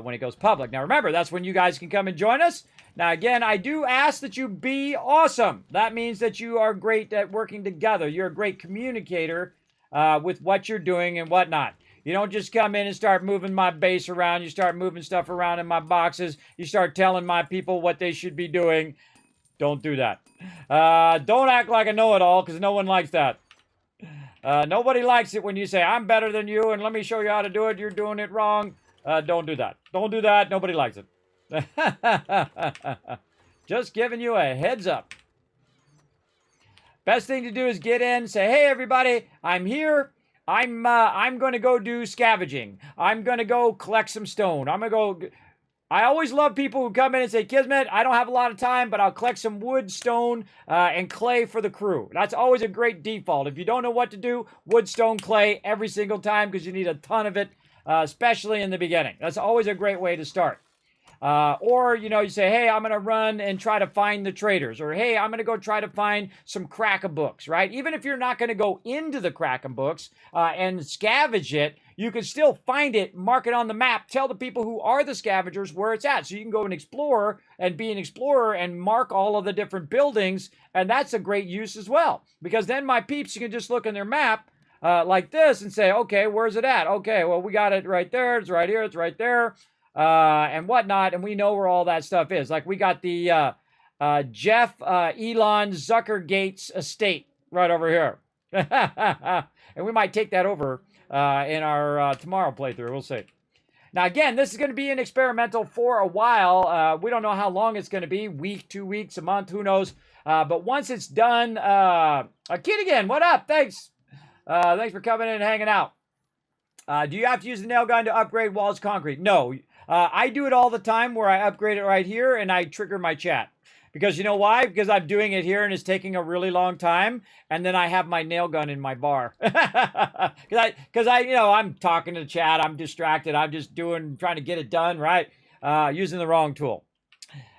when it goes public. Now, remember, that's when you guys can come and join us. Now, again, I do ask that you be awesome. That means that you are great at working together. You're a great communicator with what you're doing and whatnot. You don't just come in and start moving my base around. You start moving stuff around in my boxes. You start telling my people what they should be doing. Don't do that. Don't act like a know-it-all, because no one likes that. Nobody likes it when you say, I'm better than you, and let me show you how to do it. You're doing it wrong. Don't do that. Don't do that. Nobody likes it. Just giving you a heads up. Best thing to do is get in, say, hey, everybody, I'm here. I'm going to go do scavenging. I'm going to go collect some stone. I'm going to go... I always love people who come in and say, Kismet, I don't have a lot of time, but I'll collect some wood, stone, and clay for the crew. That's always a great default. If you don't know what to do, wood, stone, clay every single time, because you need a ton of it, especially in the beginning. That's always a great way to start. Or, you know, you say, hey, I'm going to run and try to find the traders. Or, hey, I'm going to go try to find some Kraken books, right? Even if you're not going to go into the Kraken books and scavenge it, you can still find it, mark it on the map, tell the people who are the scavengers where it's at. So you can go and explore and be an explorer and mark all of the different buildings. And that's a great use as well. Because then my peeps, you can just look in their map like this and say, okay, where's it at? Okay, well, we got it right there. It's right here. It's right there. And whatnot, and we know where all that stuff is. Like, we got the Jeff Elon Zuckergate's estate right over here. And we might take that over in our tomorrow playthrough. We'll see. Now, again, this is going to be an experimental for a while. We don't know how long it's going to be. Week, 2 weeks, a month, who knows. But once it's done, Kid again, what up? Thanks. Thanks for coming in and hanging out. Do you have to use the nail gun to upgrade walls concrete? No. I do it all the time where I upgrade it right here and I trigger my chat. Because you know why? Because I'm doing it here and it's taking a really long time, and then I have my nail gun in my bar. Because I'm talking to the chat, I'm distracted, I'm just trying to get it done, right? Using the wrong tool.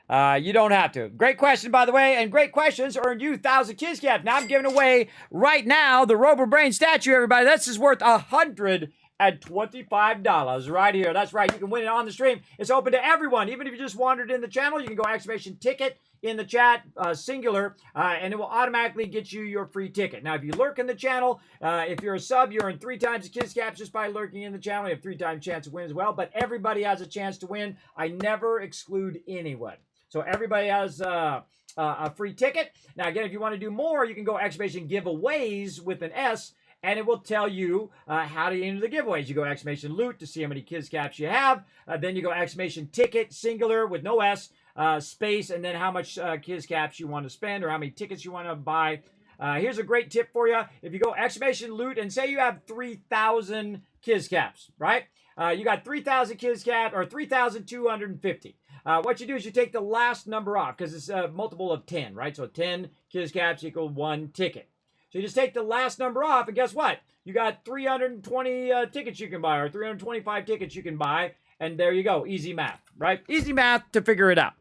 You don't have to. Great question, by the way, and great questions earn you 1,000 kids cap. Now I'm giving away right now the Robo Brain statue, everybody. This is worth $125 right here. That's right. You can win it on the stream. It's open to everyone. Even if you just wandered in the channel, you can go exclamation ticket in the chat, singular, and it will automatically get you your free ticket. Now, if you lurk in the channel, if you're a sub, you earn 3 times the kids caps just by lurking in the channel. You have 3 times chance to win as well, but everybody has a chance to win. I never exclude anyone. So everybody has a free ticket. Now, again, if you want to do more, you can go exclamation giveaways with an S, and it will tell you how to enter the giveaways. You go exclamation loot to see how many kids caps you have. Then you go exclamation ticket, singular with no S, space, and then how much kids caps you want to spend or how many tickets you want to buy. Here's a great tip for you. If you go exclamation loot and say you have 3,000 kids caps, right? You got 3,000 kids cap or 3,250. What you do is you take the last number off because it's a multiple of 10, right? So 10 kids caps equal 1 ticket. So you just take the last number off, and guess what? You got 320 tickets you can buy or 325 tickets you can buy, and there you go. Easy math, right? Easy math to figure it out.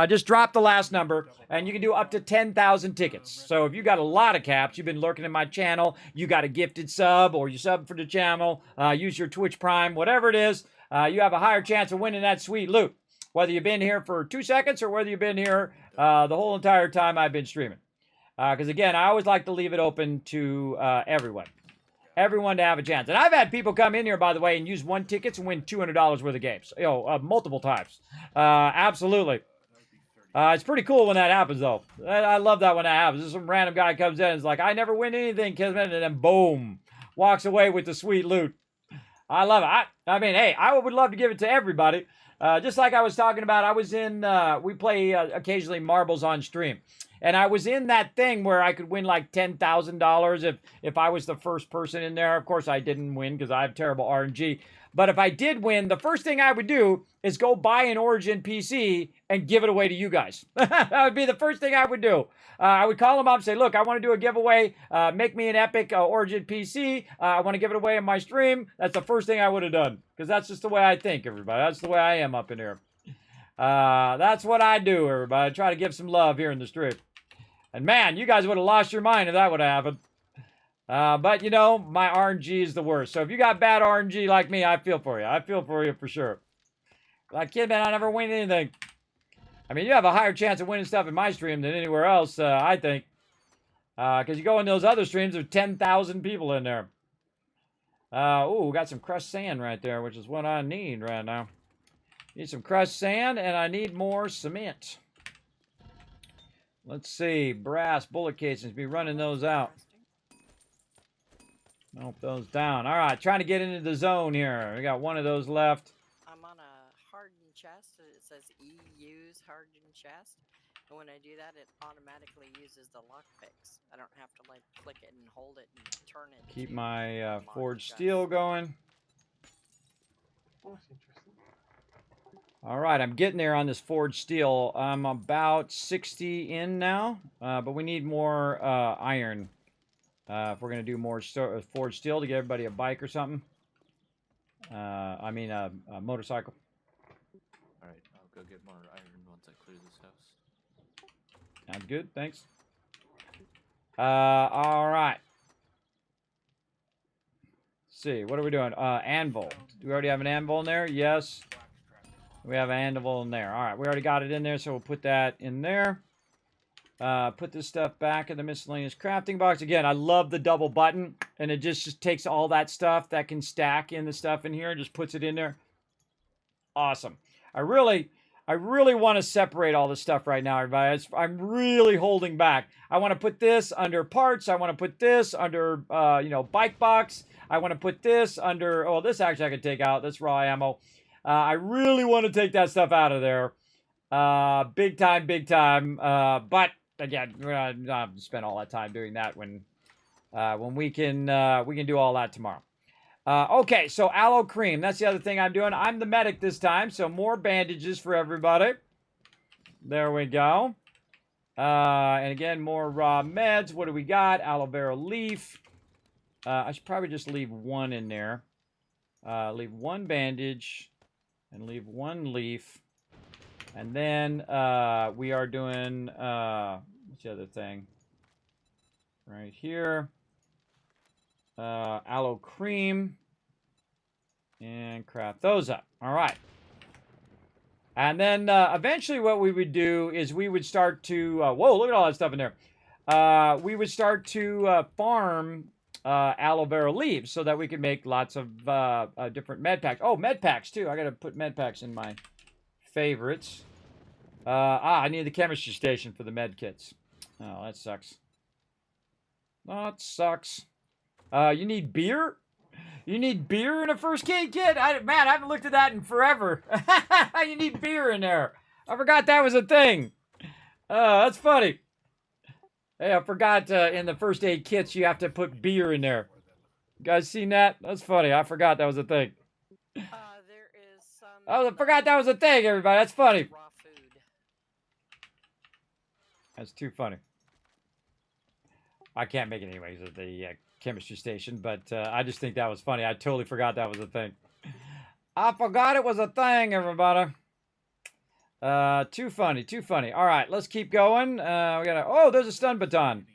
Just drop the last number, and you can do up to 10,000 tickets. So if you got a lot of caps, you've been lurking in my channel, you got a gifted sub, or you sub for the channel, use your Twitch Prime, whatever it is, you have a higher chance of winning that sweet loot. Whether you've been here for 2 seconds or whether you've been here the whole entire time I've been streaming. Because again, I always like to leave it open to everyone. Everyone to have a chance. And I've had people come in here, by the way, and use 1 ticket and win $200 worth of games. Multiple times. Absolutely. It's pretty cool when that happens, though. I love that when that happens. There's some random guy comes in and is like, I never win anything, Kismet, and then boom, walks away with the sweet loot. I love it. I mean, hey, I would love to give it to everybody. Just like I was talking about, I was in, we play occasionally marbles on stream. And I was in that thing where I could win like $10,000 if I was the first person in there. Of course, I didn't win because I have terrible RNG. But if I did win, the first thing I would do is go buy an Origin PC and give it away to you guys. That would be the first thing I would do. I would call them up and say, look, I want to do a giveaway. Make me an epic Origin PC. I want to give it away in my stream. That's the first thing I would have done. Because that's just the way I think, everybody. That's the way I am up in here. That's what I do, everybody. I try to give some love here in the stream. And man, you guys would have lost your mind if that would have happened. But you know, my RNG is the worst. So if you got bad RNG like me, I feel for you. I feel for you for sure. Like, kid, man, I never win anything. I mean, you have a higher chance of winning stuff in my stream than anywhere else, I think. Because you go in those other streams, there's 10,000 people in there. Ooh, got some crushed sand right there, which is what I need right now. Need some crushed sand, and I need more cement. Let's see. Brass bullet casings. Be running those out. Nope, those down. All right, trying to get into the zone here. We got one of those left. I'm on a hardened chest. It says use hardened chest. And when I do that, it automatically uses the lockpicks. I don't have to like click it and hold it and turn it. Keep my forged steel going. Oh, that's interesting. All right, I'm getting there on this forged steel. I'm about 60 in now, but we need more iron. If we're going to do more forged steel to get everybody a bike or something. I mean a motorcycle. Alright, I'll go get more iron once I clear this house. Sounds good, thanks. All right. Let's see, what are we doing? Anvil. Do we already have an anvil in there? Yes. We have an anvil in there. All right, we already got it in there, so we'll put that in there. Put this stuff back in the miscellaneous crafting box. Again, I love the double button, and it just takes all that stuff that can stack in the stuff in here and just puts it in there. Awesome. I really want to separate all this stuff right now, everybody. I'm really holding back. I want to put this under parts. I want to put this under, bike box. I want to put this under, oh, this actually I can take out. That's raw ammo. I really want to take that stuff out of there. Big time. But again, we're not spend all that time doing that when when we can do all that tomorrow. Okay, so aloe cream. That's the other thing I'm doing. I'm the medic this time, so more bandages for everybody. There we go. And again, more raw meds. What do we got? Aloe vera leaf. I should probably just leave one in there. Leave one bandage and leave one leaf. And then we are doing, what's the other thing? Right here. Aloe cream. And craft those up. All right. And then eventually what we would do is we would start to, whoa, look at all that stuff in there. We would start to farm aloe vera leaves so that we could make lots of different med packs. Oh, med packs too. I got to put med packs in my favorites. I need the chemistry station for the med kits. Oh, that sucks. That sucks. You need beer? You need beer in a first aid kit? Man, I haven't looked at that in forever. You need beer in there. I forgot that was a thing. That's funny. Hey, I forgot in the first aid kits you have to put beer in there. You guys seen that? That's funny. I forgot that was a thing. There is some. Oh, I forgot that was a thing, everybody. That's funny. Raw food. That's too funny. I can't make it anyways at the chemistry station, but I just think that was funny. I totally forgot that was a thing. I forgot it was a thing, everybody. Too funny, too funny. All right, let's keep going. We gotta. Oh, there's a stun baton.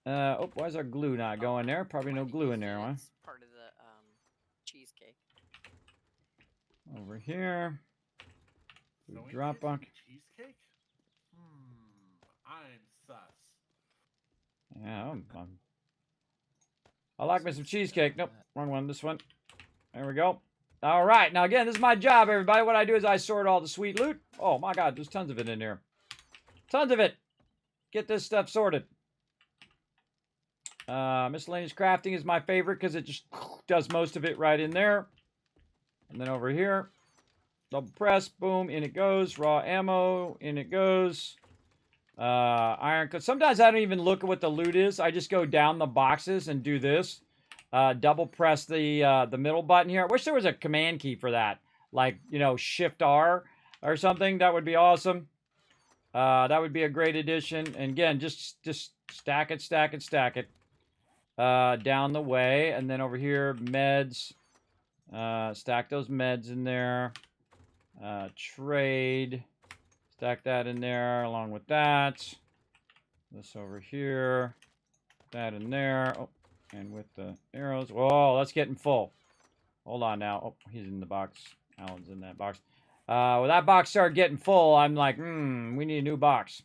Oh, why is our glue not going there? Probably no glue in there, huh? It's part of the cheesecake. Over here. No Drop box. Cheesecake? I'm sus. Yeah, I like me some cheesecake. Nope, wrong one. This one. There we go. All right. Now, again, this is my job, everybody. What I do is I sort all the sweet loot. Oh, my God. There's tons of it in here. Tons of it. Get this stuff sorted. Miscellaneous crafting is my favorite because it just does most of it right in there. And then over here, double press. Boom. In it goes. Raw ammo. In it goes. Iron. Sometimes I don't even look at what the loot is. I just go down the boxes and do this. Double press the middle button here. I wish there was a command key for that. Like, you know, Shift R or something. That would be awesome. That would be a great addition. And again, just stack it, stack it, stack it. Down the way. And then over here, meds. Stack those meds in there. Trade. Stack that in there along with that. This over here. That in there. Oh, and with the arrows. Whoa, that's getting full. Hold on now. Oh, he's in the box. Alan's in that box. When that box started getting full, I'm like, we need a new box.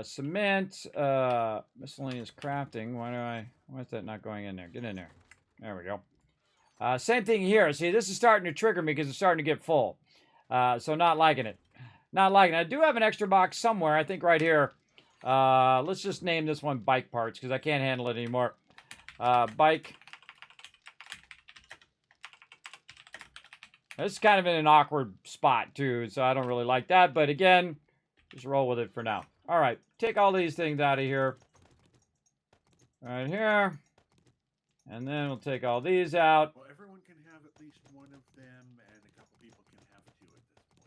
Cement. Miscellaneous crafting. Why is that not going in there? Get in there. There we go. Same thing here. See, this is starting to trigger me because it's starting to get full. So not liking it. Not liking it. I do have an extra box somewhere. I think right here. Let's just name this one bike parts because I can't handle it anymore. Bike. This is kind of in an awkward spot too, so I don't really like that. But again, just roll with it for now. All right, take all these things out of here. Right here. And then we'll take all these out. Well, everyone can have at least one of them, and a couple people can have two at this point.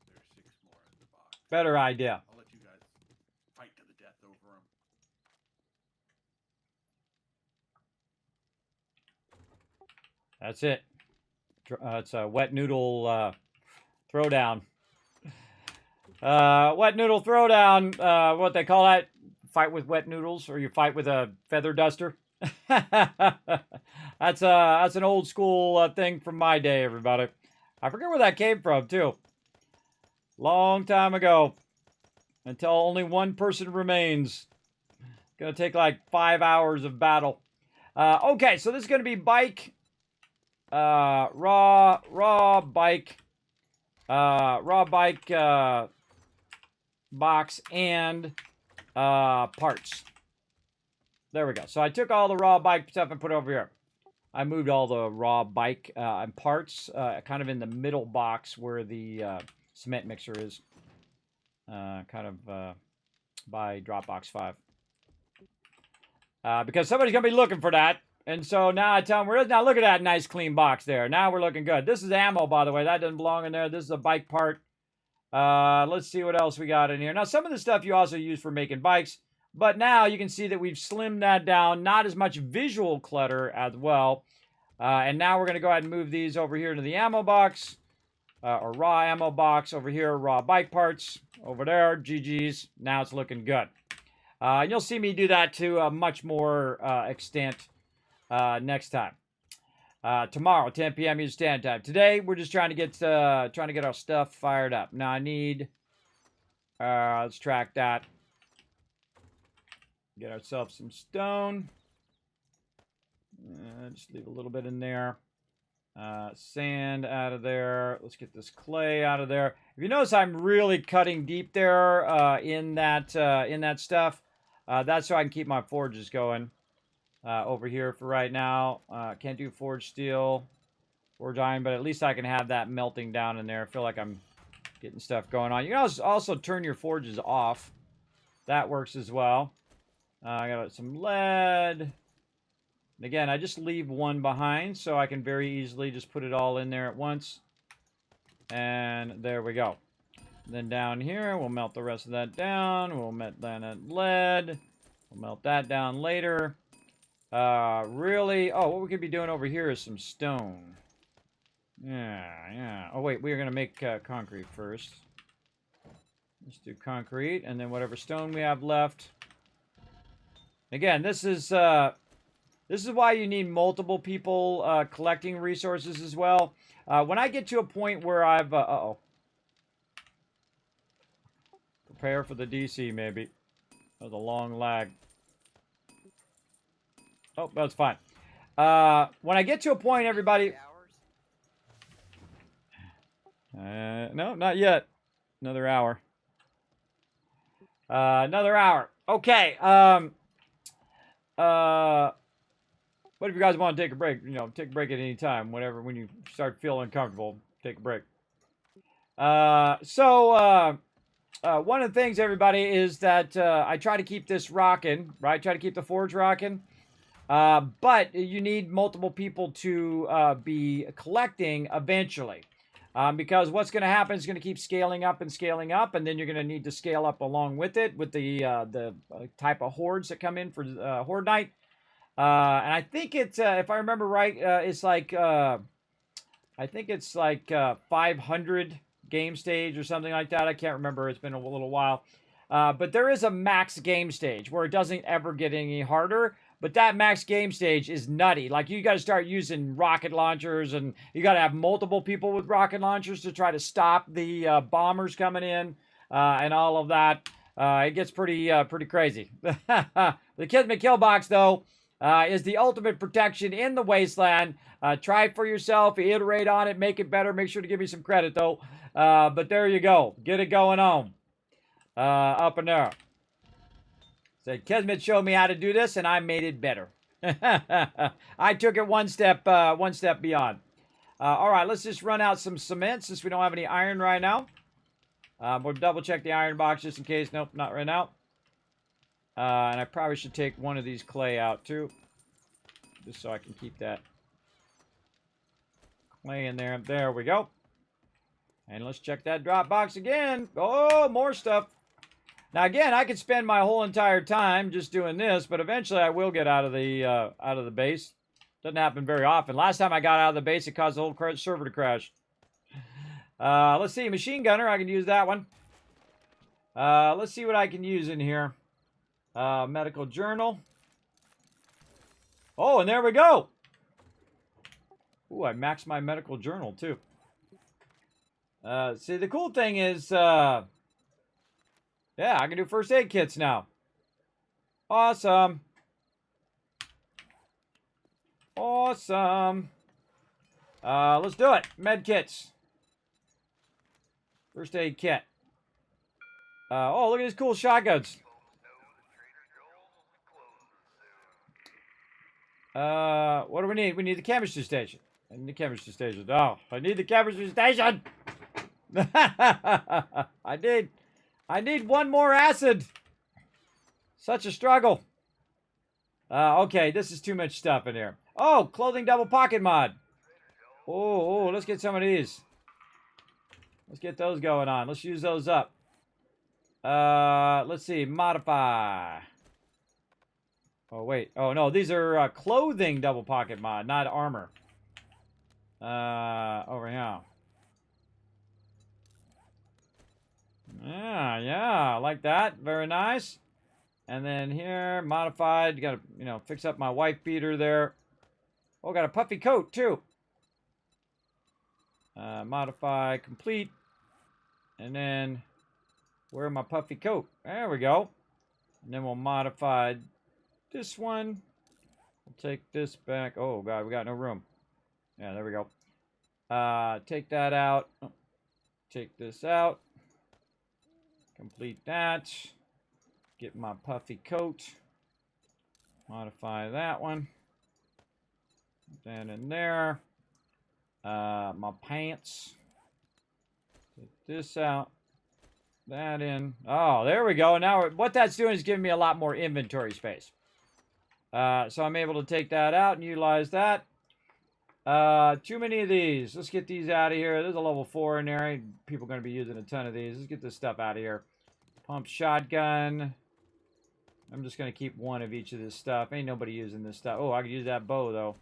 There's 6 more in the box. Better idea. I'll let you guys fight to the death over them. That's it. It's a wet noodle throwdown. Wet noodle throwdown. What they call that? Fight with wet noodles, or you fight with a feather duster. That's an old school thing from my day, everybody. I forget where that came from too. Long time ago. Until only one person remains. Gonna take like 5 hours of battle. Okay, so this is gonna be bike. Raw bike. Raw bike box and parts. There we go. So I took all the raw bike stuff and put it over here. I moved all the raw bike and parts kind of in the middle box where the cement mixer is. Kind of by Dropbox 5. because somebody's going to be looking for that. And so now I tell them, now look at that nice clean box there. Now we're looking good. This is ammo, by the way. That doesn't belong in there. This is a bike part. Let's see what else we got in here. Now, some of the stuff you also use for making bikes. But now you can see that we've slimmed that down. Not as much visual clutter as well. And now we're going to go ahead and move these over here to the ammo box. Or raw ammo box over here. Raw bike parts over there. GG's. Now it's looking good. And you'll see me do that to a much more extent next time. Tomorrow, 10 p.m. Eastern Standard Time. Today, we're just trying to get our stuff fired up. Now I need. Let's track that. Get ourselves some stone. Just leave a little bit in there. Sand out of there. Let's get this clay out of there. If you notice, I'm really cutting deep there in that stuff. That's so I can keep my forges going over here for right now. Can't do forge steel, forge iron, but at least I can have that melting down in there. I feel like I'm getting stuff going on. You can also turn your forges off. That works as well. I got some lead. And again, I just leave one behind so I can very easily just put it all in there at once. And there we go. And then down here, we'll melt the rest of that down. We'll melt that lead. We'll melt that down later. Really, what we could be doing over here is some stone. Yeah. Oh, wait, we're going to make concrete first. Let's do concrete, and then whatever stone we have left. Again, this is why you need multiple people collecting resources as well. When I get to a point where I've... Prepare for the DC, maybe. That was a long lag. Oh, that's fine. When I get to a point, everybody... No, not yet. Another hour. Another hour. Okay. What if you guys want to take a break? You know, take a break at any time. Whenever, when you start feeling uncomfortable, take a break. One of the things, everybody, is that I try to keep this rocking, right? Try to keep the forge rocking. But you need multiple people to be collecting eventually. Because what's going to happen is going to keep scaling up, and then you're going to need to scale up along with it, with the type of hordes that come in for Horde Night. And I think it's, if I remember right, it's like, I think it's like 500 game stage or something like that. I can't remember. It's been a little while. But there is a max game stage where it doesn't ever get any harder. But that max game stage is nutty. Like, you got to start using rocket launchers, and you got to have multiple people with rocket launchers to try to stop the bombers coming in and all of that. It gets pretty crazy. The Kismet kill box, though, is the ultimate protection in the wasteland. Try it for yourself, iterate on it, make it better. Make sure to give me some credit, though. But there you go. Get it going on. Up and there. Said Kismet showed me how to do this, and I made it better. I took it one step beyond. All right, let's just run out some cement since we don't have any iron right now. We'll double check the iron box just in case. Nope, not right now. And I probably should take one of these clay out too, just so I can keep that clay in there. There we go. And let's check that drop box again. Oh, more stuff. Now again, I could spend my whole entire time just doing this, but eventually I will get out of the base. Doesn't happen very often. Last time I got out of the base, it caused the whole server to crash. Let's see, machine gunner. I can use that one. Let's see what I can use in here. Medical journal. Oh, and there we go. Ooh, I maxed my medical journal too. See, the cool thing is, yeah, I can do first aid kits now. Awesome. Awesome. Let's do it. Med kits. First aid kit. Oh, look at these cool shotguns. What do we need? We need the chemistry station. I need the chemistry station. Oh, I need the chemistry station. I need one more acid. Such a struggle. Okay, this is too much stuff in here. Oh, clothing double pocket mod. Oh, let's get some of these. Let's get those going on. Let's use those up. Let's see. Modify. Oh, wait. Oh, no. These are clothing double pocket mod, not armor. Over here. Yeah. Like that. Very nice. And then here, modified. You gotta, fix up my wife beater there. Oh, got a puffy coat, too. Modify, complete. And then, where my puffy coat? There we go. And then we'll modify this one. We'll take this back. Oh, God, we got no room. Yeah, there we go. Take that out. Take this out. Complete that. Get my puffy coat. Modify that one. Put that in there. My pants. Take this out. That in. Oh, there we go. Now what that's doing is giving me a lot more inventory space. So I'm able to take that out and utilize that. Too many of these. Let's get these out of here. There's a level 4 in there. People are going to be using a ton of these. Let's get this stuff out of here. Pump shotgun. I'm just going to keep one of each of this stuff. Ain't nobody using this stuff. Oh, I could use that bow, though.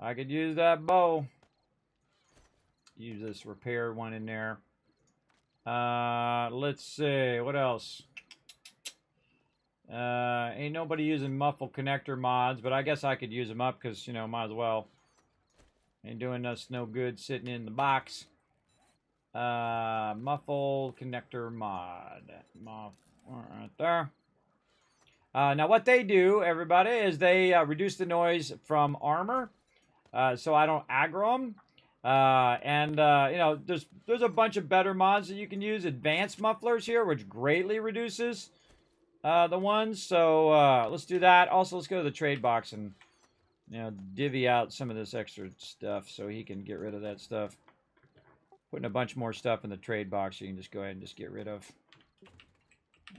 I could use that bow. Use this repair one in there. Let's see. What else? Ain't nobody using muffle connector mods, but I guess I could use them up because, might as well. Ain't doing us no good sitting in the box. Muffle connector mod. Right there. Now what they do, everybody, is they reduce the noise from armor, so I don't aggro them. There's a bunch of better mods that you can use. Advanced mufflers here, which greatly reduces the ones. So let's do that. Also, let's go to the trade box and divvy out some of this extra stuff so he can get rid of that stuff. Putting a bunch more stuff in the trade box you can just go ahead and just get rid of.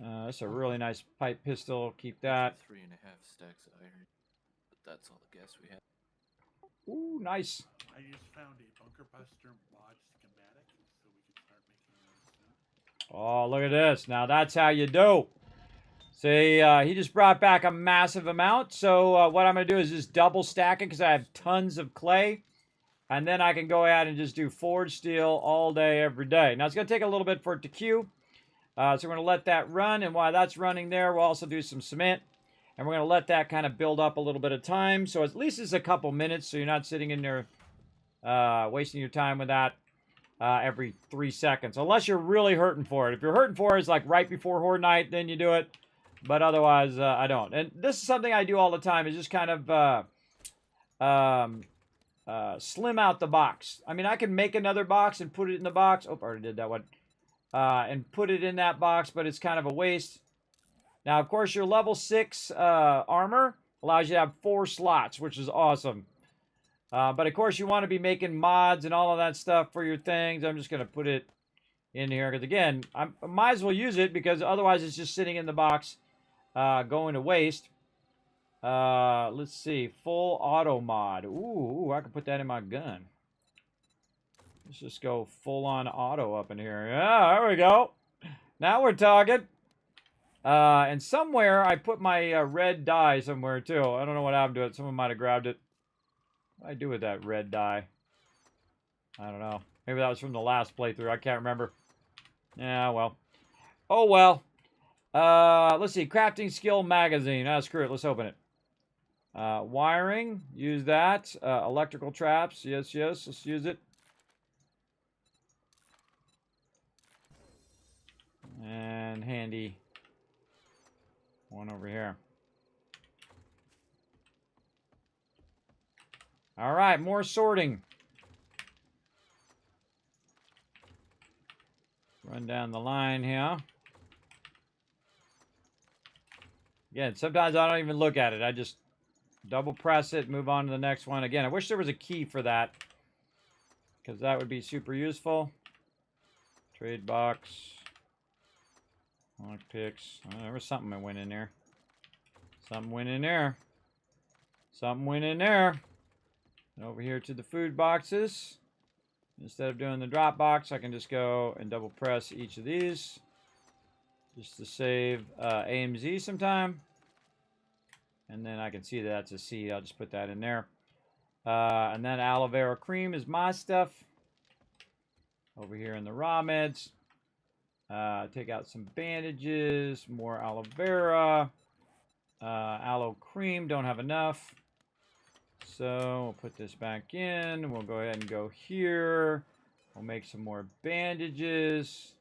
That's a really nice pipe pistol. Keep that. 3.5 stacks of iron. But that's all the gas we have. Ooh, nice. I just found a bunker buster mod schematic, so we can start making those soon. Oh, look at this. Now that's how you do. See, he just brought back a massive amount. So what I'm going to do is just double stack it because I have tons of clay. And then I can go ahead and just do forged steel all day, every day. Now, it's going to take a little bit for it to queue. So we're going to let that run. And while that's running there, we'll also do some cement. And we're going to let that kind of build up a little bit of time. So at least it's a couple minutes. So you're not sitting in there wasting your time with that every 3 seconds. Unless you're really hurting for it. If you're hurting for it, it's like right before Horde Night, then you do it. But otherwise, I don't. And this is something I do all the time. Is just kind of slim out the box. I mean, I can make another box and put it in the box. Oh, I already did that one. And put it in that box, but it's kind of a waste. Now, of course, your level 6 armor allows you to have 4 slots, which is awesome. But, of course, you want to be making mods and all of that stuff for your things. I'm just going to put it in here. Because, again, I might as well use it because otherwise it's just sitting in the box going to waste. Let's see. Full auto mod. Ooh, I can put that in my gun. Let's just go full-on auto up in here. Yeah, there we go. Now we're talking. And somewhere I put my red dye somewhere too. I don't know what happened to it. Someone might have grabbed it. What did I do with that red dye? I don't know. Maybe that was from the last playthrough. I can't remember. Yeah, well. Oh, well. Let's see. Crafting skill magazine. Ah, screw it. Let's open it. Wiring. Use that. Electrical traps. Yes, yes. Let's use it. And handy one over here. All right, more sorting. Run down the line here. Again, sometimes I don't even look at it. I just double press it, move on to the next one. Again, I wish there was a key for that because that would be super useful. Trade box. Lock picks. There was something that went in there. Something went in there. Something went in there. And over here to the food boxes. Instead of doing the drop box, I can just go and double press each of these. Just to save AMZ some time. And then I can see that's a seed. I'll just put that in there. And then aloe vera cream is my stuff. Over here in the raw meds. Take out some bandages. More aloe vera. Aloe cream. Don't have enough. So we'll put this back in. We'll go ahead and go here. We'll make some more bandages.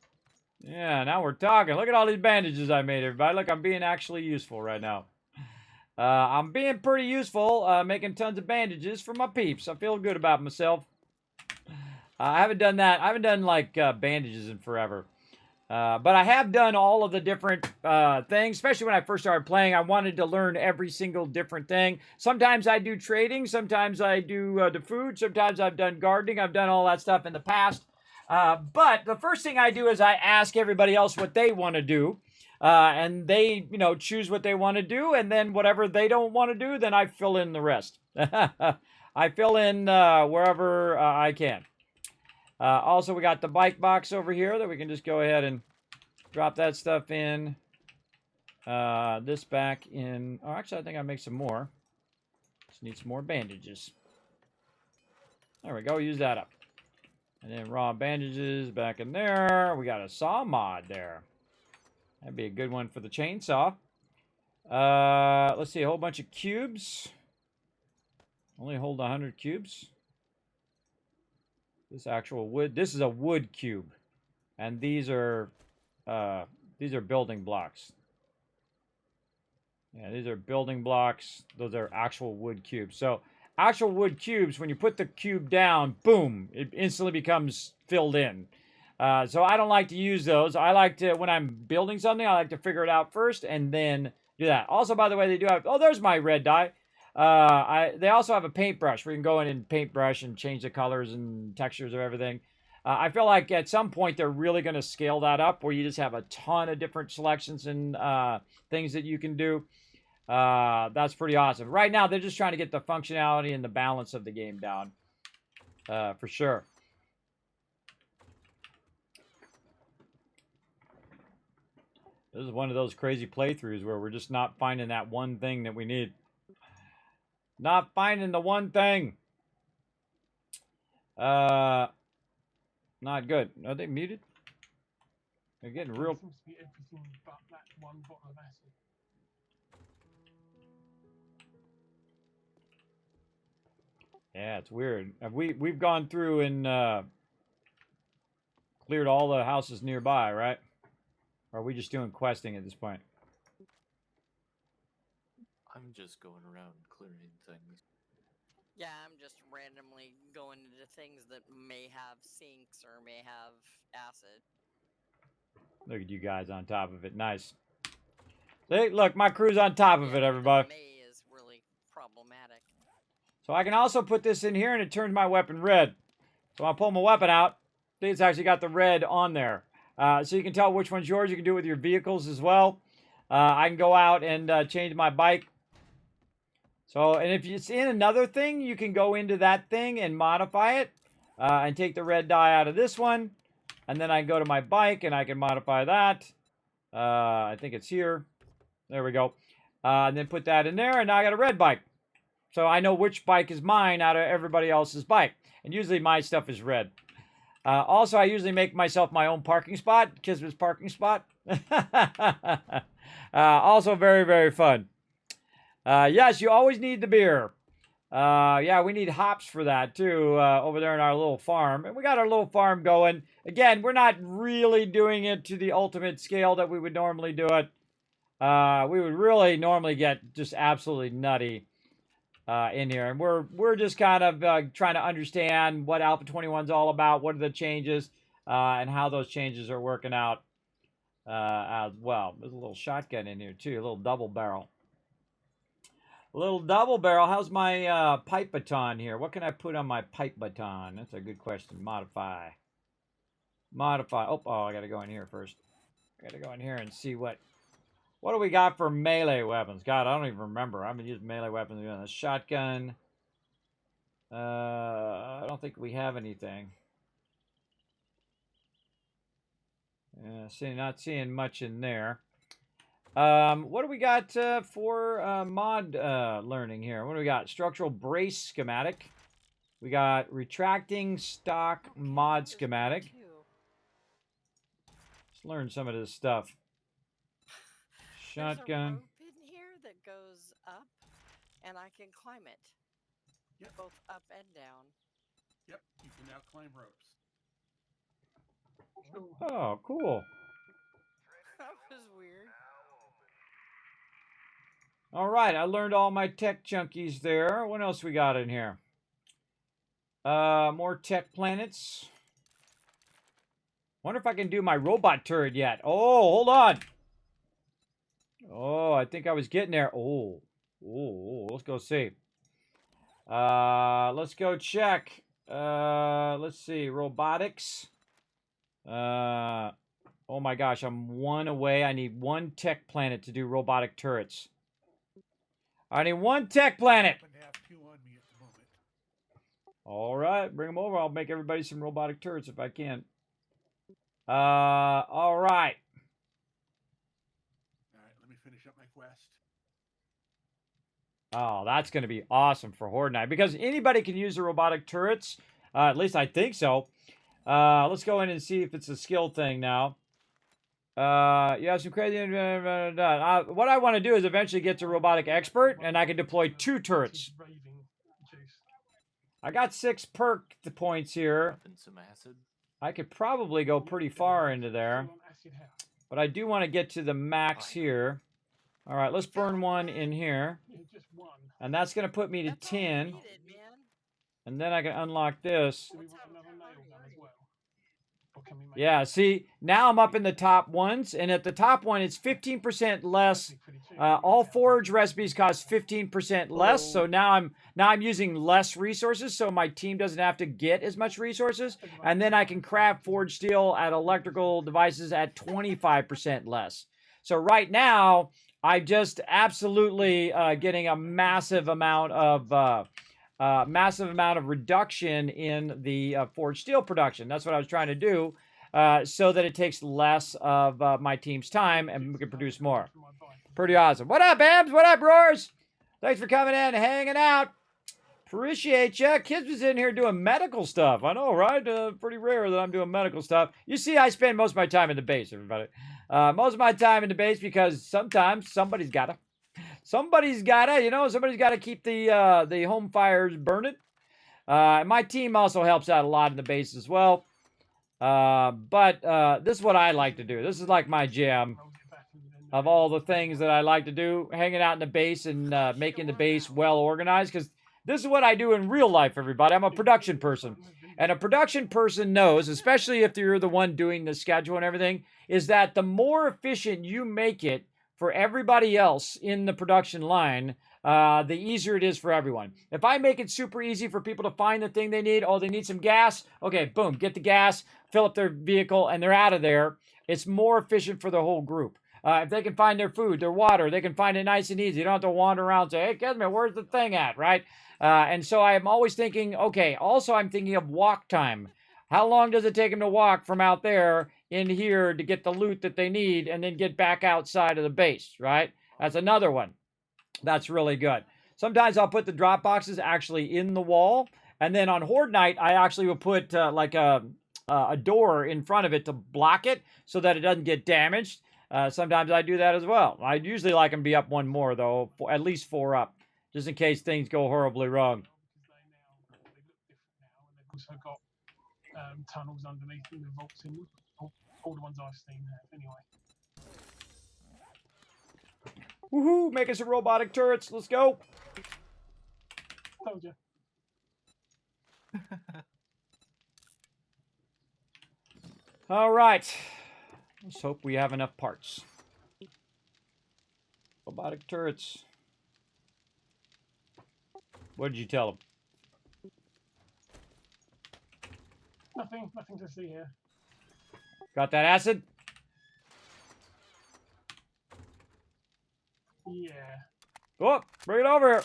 Yeah, now we're talking. Look at all these bandages I made, everybody. Look, I'm being actually useful right now. I'm being pretty useful, making tons of bandages for my peeps. I feel good about myself. I haven't done that. I haven't done, like, bandages in forever. But I have done all of the different things, especially when I first started playing. I wanted to learn every single different thing. Sometimes I do trading. Sometimes I do the food. Sometimes I've done gardening. I've done all that stuff in the past. But the first thing I do is I ask everybody else what they want to do. And they, choose what they want to do. And then whatever they don't want to do, then I fill in the rest. I fill in wherever I can. Also, we got the bike box over here that we can just go ahead and drop that stuff in. This back in. Oh, actually, I think I make some more. Just need some more bandages. There we go. Use that up. And then raw bandages back in there. We got a saw mod there. That'd be a good one for the chainsaw. Let's see. A whole bunch of cubes. Only hold 100 cubes. This actual wood. This is a wood cube, and these are building blocks. Yeah, these are building blocks. Those are actual wood cubes. So actual wood cubes, when you put the cube down, boom, it instantly becomes filled in. So I don't like to use those. I like to, when I'm building something, I like to figure it out first and then do that. Also, by the way, they do have. Oh, there's my red dye. They also have a paintbrush where you can go in and paintbrush and change the colors and textures of everything. I feel like at some point they're really going to scale that up where you just have a ton of different selections and things that you can do. That's pretty awesome. Right now, they're just trying to get the functionality and the balance of the game down. For sure. This is one of those crazy playthroughs where we're just not finding that one thing that we need. Not finding the one thing. Not good. Are they muted? They're getting real. It seems to be everything but that one bottle of acid. Yeah, it's weird. We've gone through and cleared all the houses nearby, right? Or are we just doing questing at this point? I'm just going around clearing things. Yeah, I'm just randomly going into things that may have sinks or may have acid. Look at you guys on top of it. Nice. See, look, my crew's on top of it, everybody. May is really problematic. So I can also put this in here and it turns my weapon red. So when I pull my weapon out, it's actually got the red on there. So you can tell which one's yours. You can do it with your vehicles as well. I can go out and change my bike. So, and if it's in another thing, you can go into that thing and modify it. And take the red dye out of this one. And then I can go to my bike and I can modify that. I think it's here. There we go. And then put that in there and now I got a red bike. So I know which bike is mine out of everybody else's bike. And usually my stuff is red. Also, I usually make myself my own parking spot. Kismet's parking spot. Also very, very fun. Yes, you always need the beer. Yeah, we need hops for that too, over there in our little farm. And we got our little farm going. Again, we're not really doing it to the ultimate scale that we would normally do it. We would really normally get just absolutely nutty in here. And we're just kind of trying to understand what Alpha 21 is all about, what are the changes, and how those changes are working out as well. There's a little shotgun in here too, a little double barrel. A little double barrel. How's my pipe baton here? What can I put on my pipe baton? That's a good question. Modify. Modify. Oh, I got to go in here first. I got to go in here and see what What do we got for melee weapons? God, I don't even remember. I haven't used melee weapons. A shotgun. I don't think we have anything. Not seeing much in there. What do we got for mod learning here? What do we got? Structural brace schematic. We got retracting stock Okay, mod there's one schematic. too. Let's learn some of this stuff. There's a Shotgun. rope in here that goes up, and I can climb it. Yep. Both up and down. Yep, you can now climb ropes. Oh, cool. That was weird. All right, I learned all my tech chunkies there. What else we got in here? More tech planets. Wonder if I can do my robot turret yet. Oh, hold on. Oh, I think I was getting there. Oh, let's go see. Let's go check. Let's see. Robotics. Oh my gosh, I'm one away. I need one tech planet to do robotic turrets. I need one tech planet. I have 2 on me at the moment. All right, bring them over. I'll make everybody some robotic turrets if I can. All right. All right, let me finish up my quest. Oh, that's going to be awesome for Horde Night because anybody can use the robotic turrets. At least I think so. Let's go in and see if it's a skill thing now. You have some crazy. What I want to do is eventually get to robotic expert, and I can deploy 2 turrets. I got 6 perk points here. And some acid. I could probably go pretty far into there, but I do want to get to the max here. All right, let's burn one in here, and that's going to put me to That's all I 10, needed, man. and then I can unlock this. What's happening with that party, right? Yeah, see, now I'm up in the top ones, and at the top one, it's 15% less. All forage recipes cost 15% less, so now I'm using less resources, so my team doesn't have to get as much resources, and then I can craft forge steel at electrical devices at 25% less. So right now, I'm just absolutely getting a massive amount of reduction in the forged steel production. That's what I was trying to do, so that it takes less of my team's time and we can produce more. Pretty awesome. What up, Abs? What up, Roars? Thanks for coming in and hanging out. Appreciate ya. Kids was in here doing medical stuff. I know, right? Pretty rare that I'm doing medical stuff. You see, I spend most of my time in the base, everybody. Most of my time in the base because sometimes somebody's gotta. Somebody's gotta keep the home fires burning. My team also helps out a lot in the base as well. But this is what I like to do. This is like my jam of all the things that I like to do. Hanging out in the base and making the base well organized. Because this is what I do in real life, everybody. I'm a production person. And a production person knows, especially if you're the one doing the schedule and everything, is that the more efficient you make it for everybody else in the production line, the easier it is for everyone. If I make it super easy for people to find the thing they need, oh, they need some gas, okay, boom, get the gas, fill up their vehicle, and they're out of there. It's more efficient for the whole group. If they can find their food, their water, they can find it nice and easy. You don't have to wander around and say, hey, Kismet, where's the thing at, right? And so I'm always thinking, okay, also I'm thinking of walk time. How long does it take them to walk from out there in here to get the loot that they need and then get back outside of the base, right? That's another one. That's really good. Sometimes I'll put the drop boxes actually in the wall. And then on Horde Night, I actually will put like a door in front of it to block it so that it doesn't get damaged. Sometimes I do that as well. I usually like them to be up one more, though, at least 4 up, just in case things go horribly wrong. They've also got tunnels underneath them with vaults in them. All the ones I've seen have, anyway. Woohoo! Making some robotic turrets. Let's go. Told you. All right. Let's hope we have enough parts. Robotic turrets. What did you tell them? Nothing to see here. Got that acid? Yeah. Oh, bring it over here.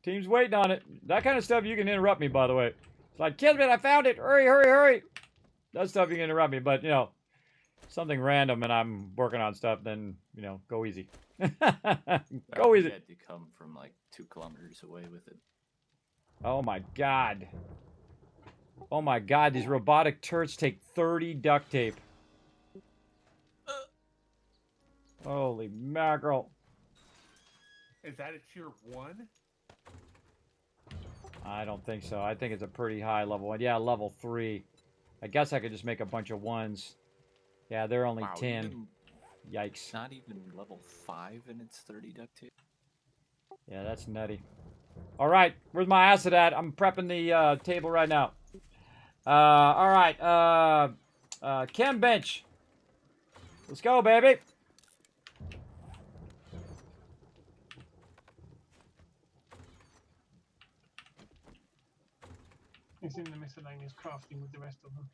Team's waiting on it. That kind of stuff you can interrupt me, by the way. It's like, Kismet, I found it. Hurry, hurry, hurry. That stuff you can interrupt me, but, you know, something random and I'm working on stuff, then, you know, go easy. Go We easy. had to come from like 2 kilometers away with it. Oh, my God. Oh, my God. These robotic turrets take 30 duct tape. Holy mackerel. Is that a tier 1? I don't think so. I think it's a pretty high level one. Yeah, level 3. I guess I could just make a bunch of 1s. Yeah, they're only Wow, 10. even- Yikes. Not even level 5 and it's 30 duct tape. Yeah, that's nutty. All right, where's my acid at? I'm prepping the table right now. All right, Chem bench. Let's go, baby. It's in the miscellaneous crafting with the rest of them.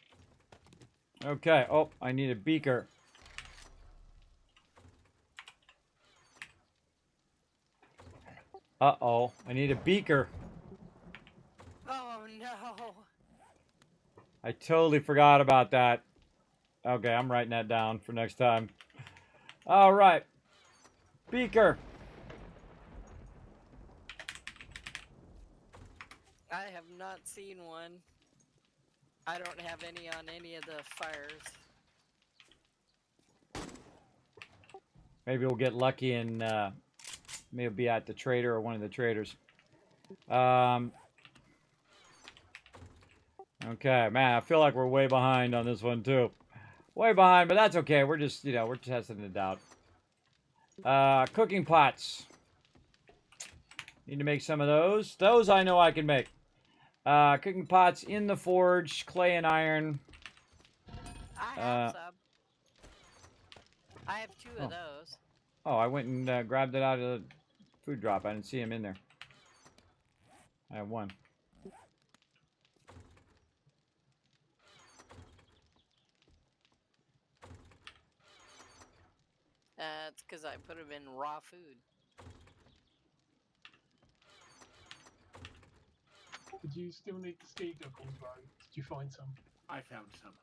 Okay. Oh, I need a beaker. Uh-oh, I need a beaker. Oh no! I totally forgot about that. Okay, I'm writing that down for next time. All right. Beaker. I have not seen one. I don't have any on any of the fires. Maybe we'll get lucky and maybe it'll be at the trader or one of the traders. Okay, man, I feel like we're way behind on this one too. Way behind, but that's okay. We're just, you know, we're testing it out. Cooking pots. Need to make some of those. Those I know I can make. Cooking pots in the forge, clay and iron. I have some. I have 2 of those. Oh, I went and grabbed it out of the food drop. I didn't see him in there. I have 1. It's because I put them in raw food. Did you still need the ski goggles, Ro? Did you find some? I found some.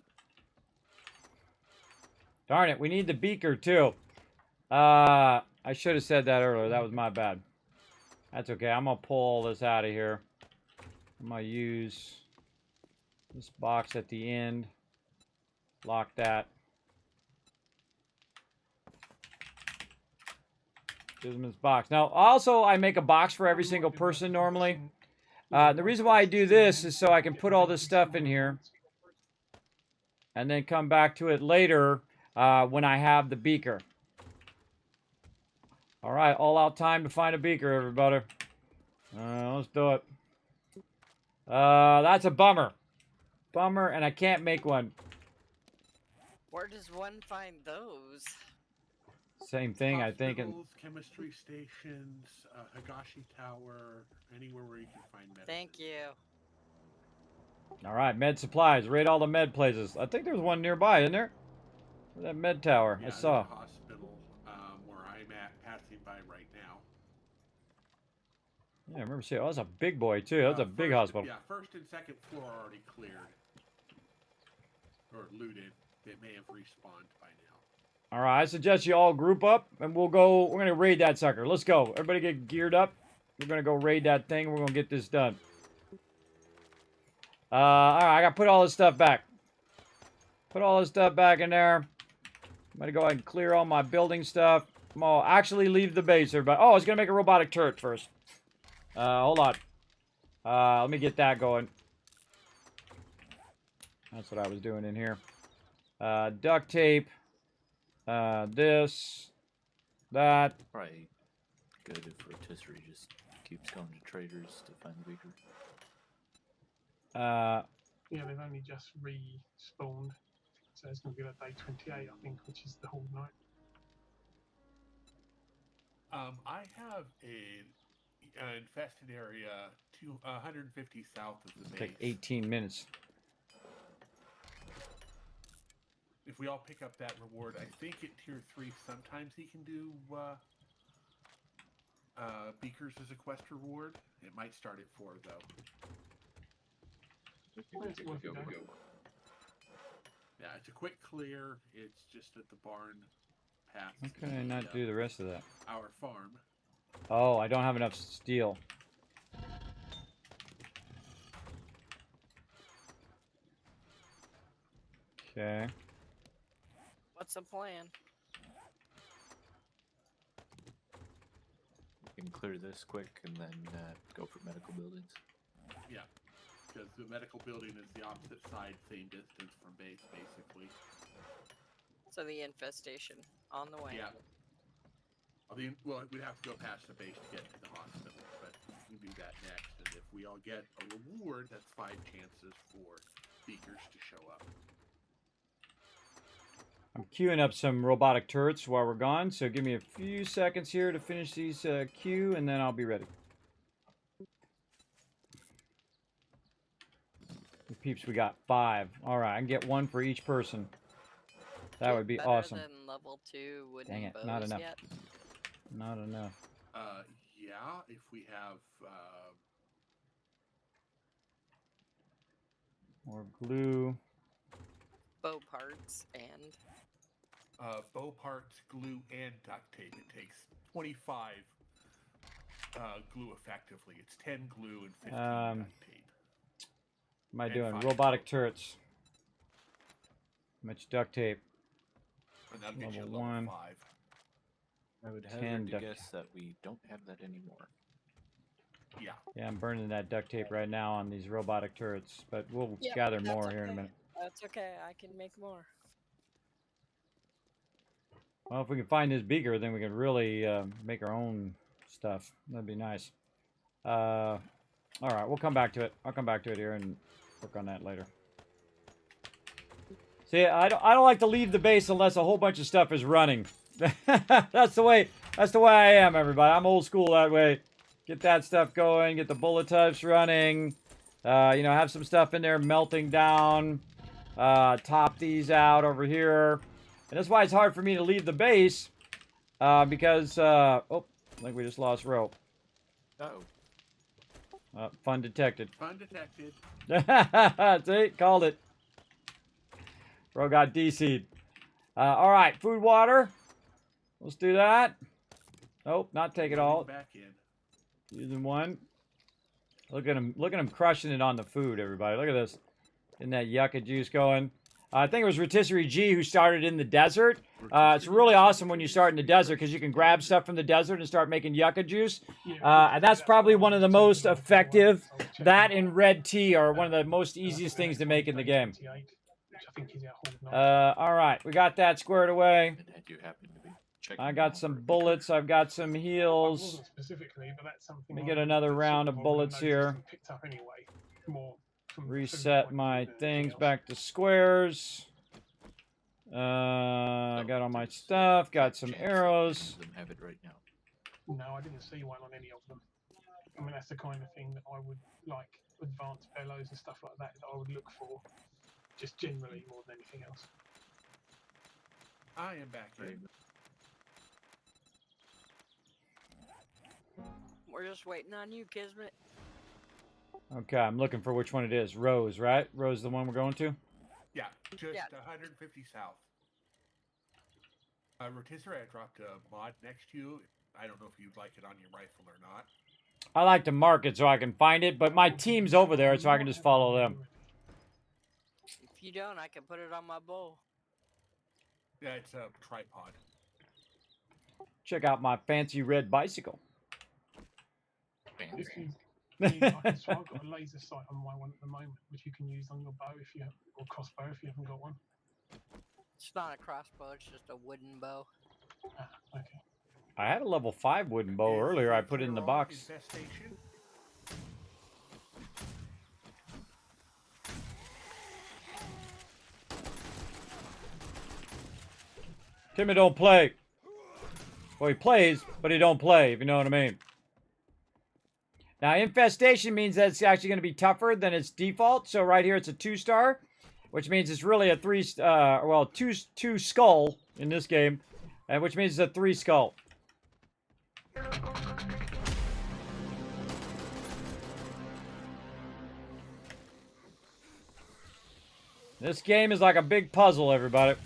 Darn it, we need the beaker too. I should have said that earlier. That was my bad. That's okay. I'm gonna pull all this out of here. I'm gonna use this box at the end. Lock that. Gives them this box. Now, also, I make a box for every single person normally. The reason why I do this is so I can put all this stuff in here and then come back to it later when I have the beaker. All right, all out time to find a beaker, everybody. Let's do it. That's a bummer. Bummer, and I can't make one. Where does one find those? Same thing, I think. And Hospitals, chemistry stations, Higashi Tower, anywhere where you can find medicine. Thank you. all right, med supplies. Rate all the med places. I think there's one nearby, isn't there? That med tower. Yeah, I there's saw. a hospital where I'm at, passing by right now. Yeah, I remember seeing. Oh, that's a big boy too. That's a big hospital. Yeah, first and second floor are already cleared or looted. They may have respawned by now. All right, I suggest you all group up and we'll go. We're gonna raid that sucker. Let's go. Everybody get geared up. We're gonna go raid that thing. We're gonna get this done. All right, I gotta put all this stuff back. Put all this stuff back in there. I'm gonna go ahead and clear all my building stuff. I'm gonna actually leave the base, everybody. Oh, I was gonna make a robotic turret first. Hold on. Let me get that going. That's what I was doing in here. Duct tape. This. That. Probably good if rotisserie just keeps going to traders to find the beaker. Yeah, they've only just respawned. So it's going to be like day 28, I think, which is the whole night. I have an infested area 150 south of the base. Take 18 minutes. If we all pick up that reward, I think at tier 3 sometimes he can do Beakers is a quest reward. It might start at 4 though. It's worth a go. Yeah, it's a quick clear. It's just at the barn path. How can I not do the rest of that? Our farm. Oh, I don't have enough steel. Okay. What's the plan? We can clear this quick and then go for medical buildings. Yeah, because the medical building is the opposite side, same distance from base, basically. So the infestation on the way. Yeah. Well, we'd have to go past the base to get to the hospital, but we can do that next. And if we all get a reward, that's 5 chances for Beakers to show up. I'm queuing up some robotic turrets while we're gone, so give me a few seconds here to finish these queue, and then I'll be ready. Peeps, we got 5. All right, I can get 1 for each person. That would be better awesome. Than level 2 wooden Dang it, bows not enough. Yet. Not enough. Yeah, if we have More glue. Bow parts and bow parts, glue, and duct tape, it takes 25 glue effectively. It's 10 glue and 15 duct tape. What am I And doing? 5 Robotic turrets. How much duct tape? And that'll get you Level level 1. 5. I would 10 hazard to duct- guess that we don't have that anymore. Yeah. Yeah, I'm burning that duct tape right now on these robotic turrets, but we'll Yep, gather that's more here in a okay. minute. That's okay. I can make more. Well, if we can find this beaker, then we can really make our own stuff. That'd be nice. All right, we'll come back to it. I'll come back to it here and work on that later. See, I don't like to leave the base unless a whole bunch of stuff is running. That's the way I am, everybody. I'm old school that way. Get that stuff going. Get the bullet types running. You know, have some stuff in there melting down. Top these out over here. And that's why it's hard for me to leave the base. Because, oh, I think we just lost rope. Uh-oh. Fun detected. Fun detected. See, called it. Bro got DC'd. All right, food, water. Let's do that. Nope, not take it all. Back in. Using 1. Look at him crushing it on the food, everybody. Look at this. Getting that yucca juice going. I think it was Rotisserie G who started in the desert. It's really awesome when you start in the desert because you can grab stuff from the desert and start making yucca juice. And that's probably one of the most effective. That and red tea are one of the most easiest things to make in the game. All right, we got that squared away. And had you happen to be checking I got out some for a bullets. I've got some heals. Specifically, but that's something. Let me get another round of bullets here. Picked up anyway. More Reset my things back to squares. I got all my stuff. Got some arrows. Them have it right now. No, I didn't see one on any of them. I mean, that's the kind of thing that I would like, advanced bellows and stuff like that I would look for, just generally more than anything else. I am back in. We're just waiting on you, Kismet. Okay, I'm looking for which one it is. Rose, right? Rose, the one we're going to? Yeah, just Yeah. 150 south. Rotisserie, I dropped a mod next to you. I don't know if you'd like it on your rifle or not. I like to mark it so I can find it, but my team's over there, so I can just follow them. If you don't, I can put it on my bow. Yeah, it's a tripod. Check out my fancy red bicycle. Fancy. If you, I've got a laser sight on my one at the moment, which you can use on your bow if you have, or crossbow if you haven't got one. It's not a crossbow, it's just a wooden bow. Ah, okay. I had a level 5 wooden bow earlier. I put it in the box. Infestation. Timmy don't play. Well, he plays, but he don't play, if you know what I mean. Now, infestation means that it's actually going to be tougher than its default. So right here, it's a 2-star, which means it's really a 2 skull in this game, which means it's a 3 skull. This game is like a big puzzle, everybody.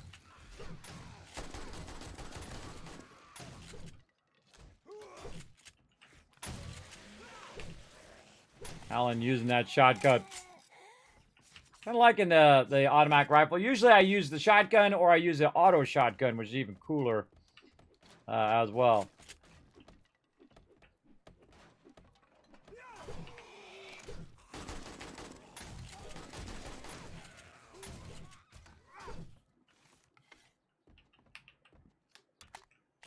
Alan using that shotgun. Kind of liking the automatic rifle. Usually I use the shotgun or I use the auto shotgun, which is even cooler as well.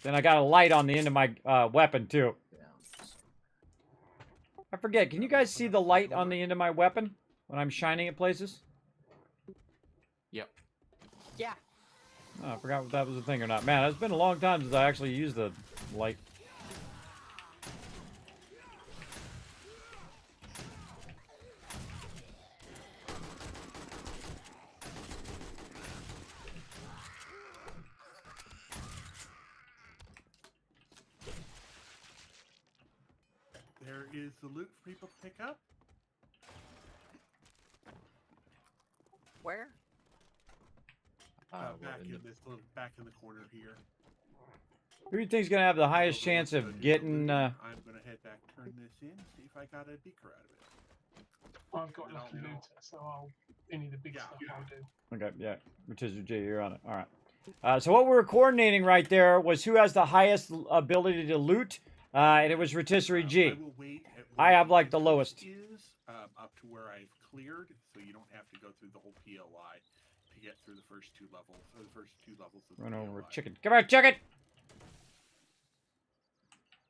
Then I got a light on the end of my weapon too. I forget, can you guys see the light on the end of my weapon when I'm shining at places? Yep. Yeah. Oh, I forgot if that was a thing or not. Man, it's been a long time since I actually used the light. There is the loot for people to pick up. Where? Back in this little, back in the corner here. Who do you think's gonna have the highest chance So of just getting? I'm gonna head back, turn this in, see if I got a beaker out of it. I've got lucky looter, so I'll any of the big stuff I'll do. Okay, yeah, Rotisserie J, you're on it. All right. So what we were coordinating right there was who has the highest ability to loot, and it was Rotisserie I G. will wait at I where have, like, the house lowest. Is, up to where I've cleared, so you don't have to go through the whole PLI to get through the first two levels. Or the first two levels of the Run over PLI. chicken. Come here, chicken.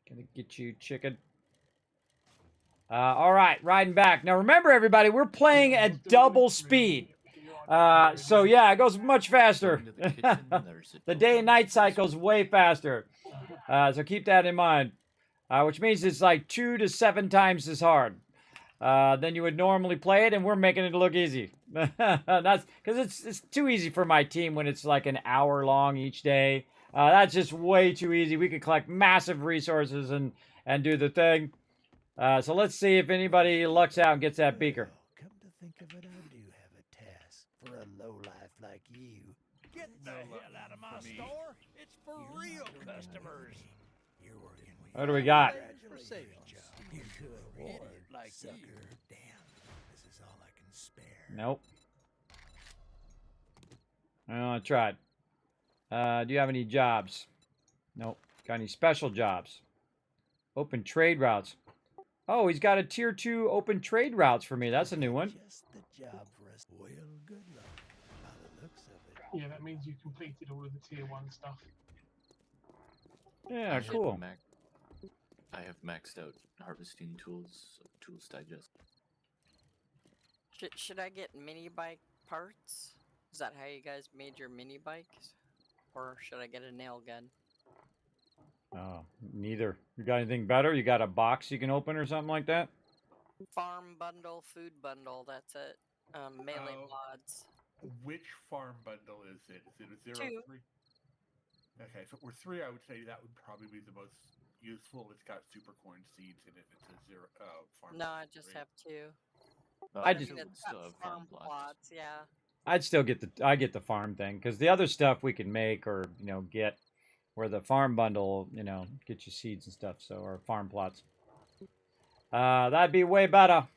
Gonna get you, chicken. All right, riding back. Now remember, everybody, we're playing at double speed. So yeah, it goes much faster. Going to the kitchen, there's a The day and night total- cycle's way faster. So keep that in mind. Which means it's like 2 to 7 times as hard than you would normally play it, and we're making it look easy. That's because it's too easy for my team when it's like an hour long each day. That's just way too easy. We could collect massive resources and do the thing. So let's see if anybody lucks out and gets that beaker. Come to think of it, I do have a task for a lowlife like you. Get the hell out of my store! It's for real customers. You're working with What do we got? For sale. you could Idiot reward, like sucker. you. Damn, this is all I can spare. Nope. I tried. Do you have any jobs? Nope. Got any special jobs? Open trade routes. Oh, he's got a tier 2 open trade routes for me. That's a new one. Just the job for us. Well, good luck. By the looks of it. Yeah, that means you completed all of the tier 1 stuff. Yeah, I have cool. I have maxed out harvesting tools, tools digest. Should I get mini bike parts? Is that how you guys made your mini bikes? Or should I get a nail gun? Oh, neither. You got anything better? You got a box you can open or something like that? Farm bundle, food bundle, that's it. Melee Oh. mods. Which farm bundle is it? Is it a 0 Two. 3? Okay, if it were 3, I would say that would probably be the most useful. It's got super corn seeds in it. It's a 0 farm. No, bundle, I just right? have 2. I just- mean, would it's got still have farm plots. plots, yeah. I'd still get I get the farm thing because the other stuff we can make or get, where the farm bundle get you seeds and stuff. So or farm plots. That'd be way better.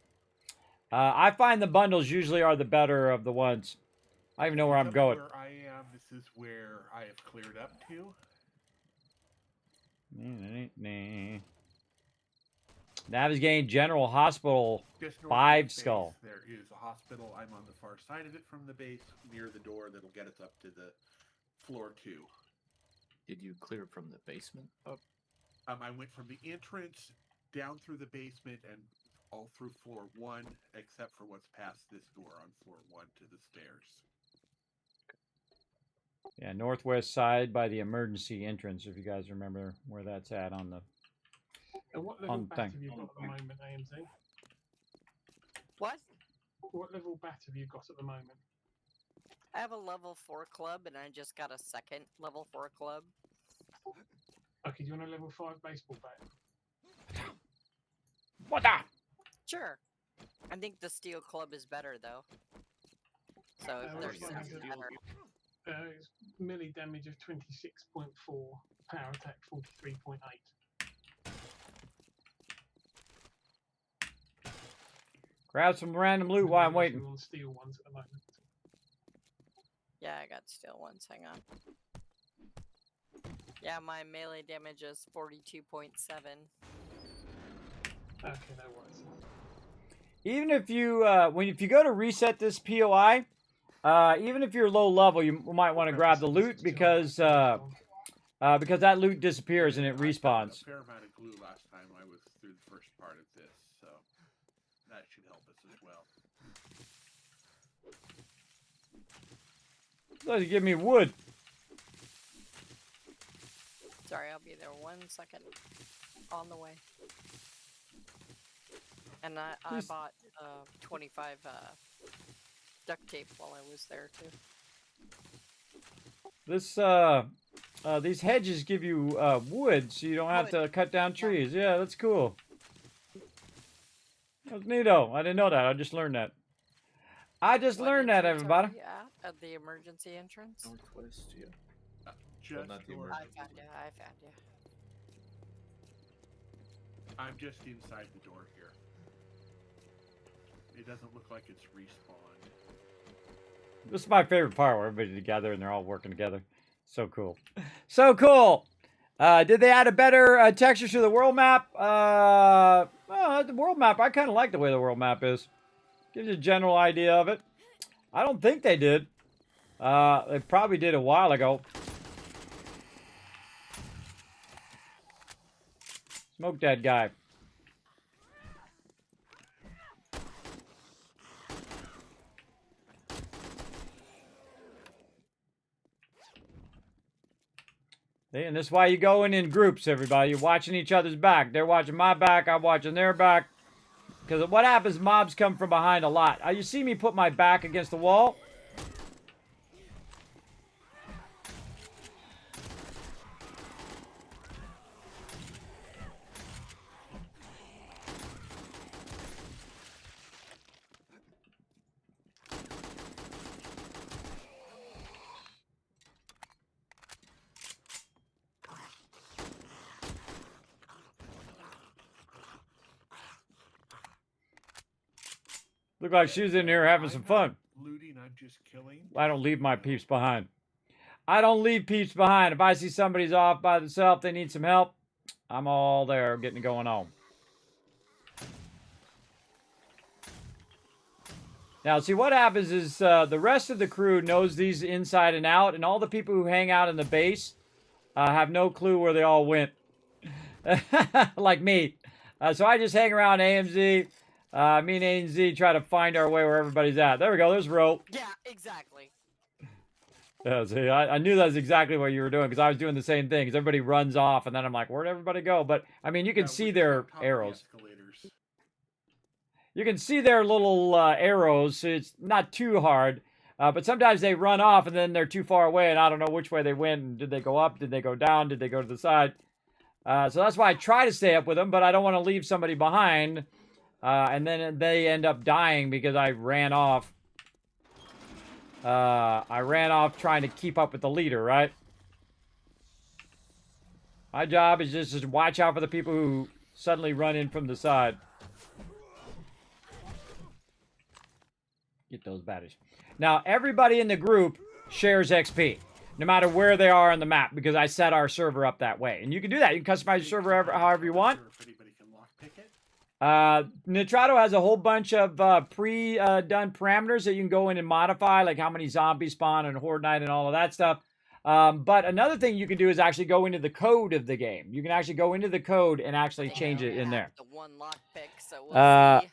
I find the bundles usually are the better of the ones. I don't even know where I'm Up going. Where I am, this is where I have cleared up to. Navigating General Hospital. Just north of 5 the base, skull. There is a hospital. I'm on the far side of it from the base, near the door that'll get us up to the floor 2. Did you clear from the basement up? I went from the entrance down through the basement and all through floor 1, except for what's past this door on floor 1 to the stairs. Yeah, northwest side by the emergency entrance. If you guys remember where that's at on the. And what level On bat thing. have you got at the moment, AMZ? What? What level bat have you got at the moment? I have a level 4 club and I just got a second level 4 club. Okay, do you want a level 5 baseball bat? What the? Sure. I think the steel club is better though. So which there's one has it? It's melee damage of 26.4, power attack 43.8. Grab some random loot while I'm waiting. On steel ones at the moment. Yeah, I got steel ones. Hang on. Yeah, my melee damage is 42.7. Okay, no worries. Even if you if you go to reset this POI, even if you're low level, you might want to grab the loot because that loot disappears and it respawns. A fair amount of glue last time I was through the first part of this, so that should help us as well. Let's give me wood. Sorry, I'll be there 1 second. On the way. And I bought 25 duct tape while I was there too. This these hedges give you wood, so you don't have to cut down trees. Yeah, that's cool. That's neato. I didn't know that. I just learned that. I just learned that, everybody. At the emergency entrance. Northwest, yeah. Just not the north. I found you. I found you. I'm just inside the door here. It doesn't look like it's respawned. This is my favorite part, where everybody's together and they're all working together. So cool. So cool. Did they add a better texture to the world map? The world map, I kind of like the way the world map is. Gives you a general idea of it. I don't think they did. They probably did a while ago. Smoke that guy. And this is why you go in groups, everybody. You're watching each other's back. They're watching my back. I'm watching their back. Because what happens, mobs come from behind a lot. You see me put my back against the wall? Look like she was in here having some fun. Looting, I'm just killing. I don't leave my peeps behind. I don't leave peeps behind. If I see somebody's off by themselves, they need some help, I'm all there getting it going on. Now, see, what happens is the rest of the crew knows these inside and out, and all the people who hang out in the base have no clue where they all went. Like me. So I just hang around AMZ. Me and AMZ try to find our way where everybody's at. There we go. There's Ro. Yeah, exactly. Yeah, see, I knew that's exactly what you were doing because I was doing the same thing. Because everybody runs off, and then I'm like, where'd everybody go? But, I mean, you can see their arrows. You can see their little arrows, so it's not too hard. But sometimes they run off, and then they're too far away, and I don't know which way they went. And did they go up? Did they go down? Did they go to the side? So that's why I try to stay up with them, but I don't want to leave somebody behind. And then they end up dying because I ran off. I ran off trying to keep up with the leader, right? My job is just to watch out for the people who suddenly run in from the side. Get those baddies. Now, everybody in the group shares XP, no matter where they are on the map, because I set our server up that way. And you can do that. You can customize your server however you want. Nitrato has a whole bunch of pre-done parameters that you can go in and modify, like how many zombies spawn and Horde Night and all of that stuff. But another thing you can do is actually go into the code of the game. You can actually go into the code and actually change it in there. The one lockpick, so we'll see.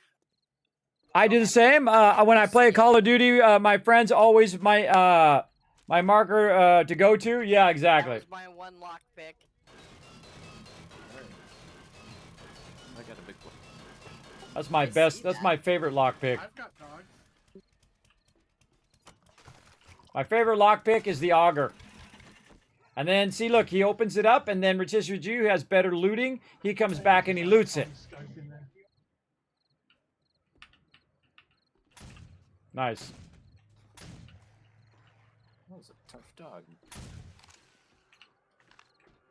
I do the same. When I play Call of Duty, my friends always my marker to go to. Yeah, exactly. That was my one lockpick. I got a big one. That's my best. That's my favorite lockpick. I've got dogs. My favorite lockpick is the auger. And then, see, look, he opens it up, and then Rotisserie Jew has better looting. He comes back and he loots it. Nice. That was a tough dog.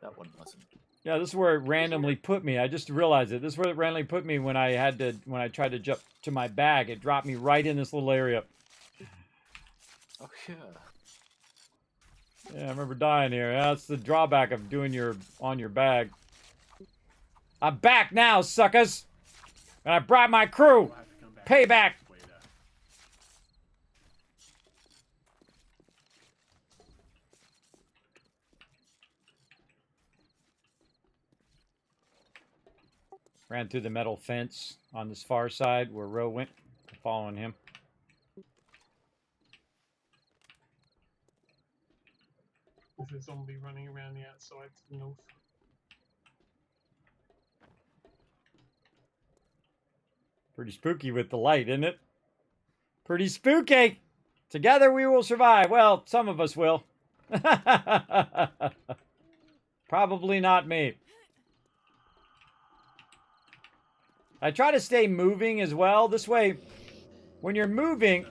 That one wasn't. Yeah, this is where it randomly put me. I just realized it. This is where it randomly put me when I tried to jump to my bag. It dropped me right in this little area. Oh yeah. Yeah, I remember dying here. Yeah, that's the drawback of doing on your bag. I'm back now, suckers! And I brought my crew! We'll have to come back Payback! this way to- Ran through the metal fence on this far side where Ro went, following him. There's a zombie running around the outside to the north. Pretty spooky with the light, isn't it? Pretty spooky! Together we will survive. Well, some of us will. Probably not me. I try to stay moving as well. This way, when you're moving...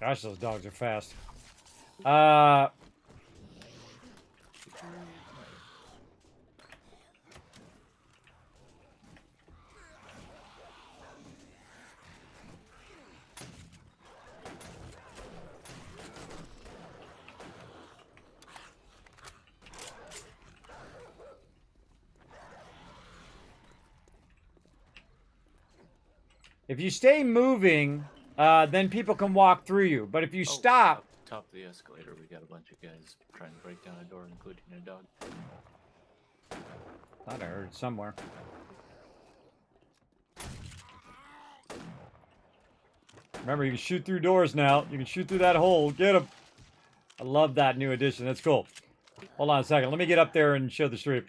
Gosh, those dogs are fast. If you stay moving, then people can walk through you. But if you stop... Top of the escalator, we got a bunch of guys trying to break down a door, including a dog. Thought I heard it somewhere. Remember, you can shoot through doors now. You can shoot through that hole. Get him. I love that new addition. That's cool. Hold on a second. Let me get up there and show the stream.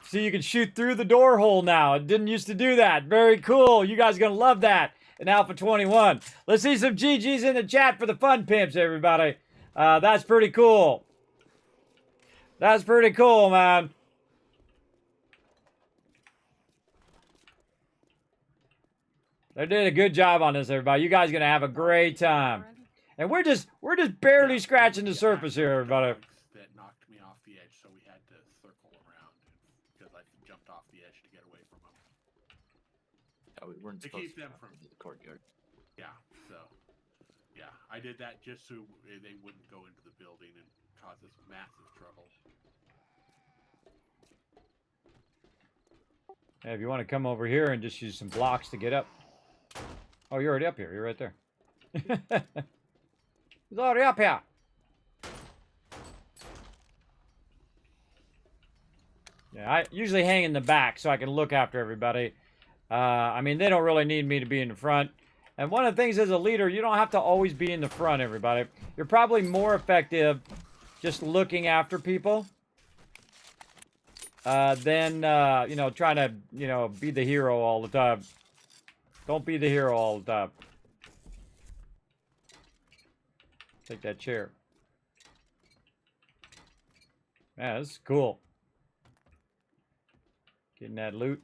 See, you can shoot through the door hole now. It didn't used to do that. Very cool. You guys are going to love that in Alpha 21. Let's see some GGs in the chat for the fun pimps, everybody. That's pretty cool. That's pretty cool, man. They did a good job on this, everybody. You guys are going to have a great time. And we're just barely scratching the surface here, everybody. That knocked me off the edge, so we had to circle around because I jumped off the edge to get away from them. We weren't To supposed keep to them go from- into the courtyard. Yeah, so yeah, I did that just so they wouldn't go into the building and cause us massive trouble. Hey, if you want to come over here and just use some blocks to get up. Oh, you're already up here. You're right there. He's already up here. Yeah, I usually hang in the back so I can look after everybody. I mean, they don't really need me to be in the front. And one of the things as a leader, you don't have to always be in the front, everybody. You're probably more effective just looking after people than, you know, trying to, you know, be the hero all the time. Don't be the hero all the time. Take that chair. Yeah, this is cool. Getting that loot.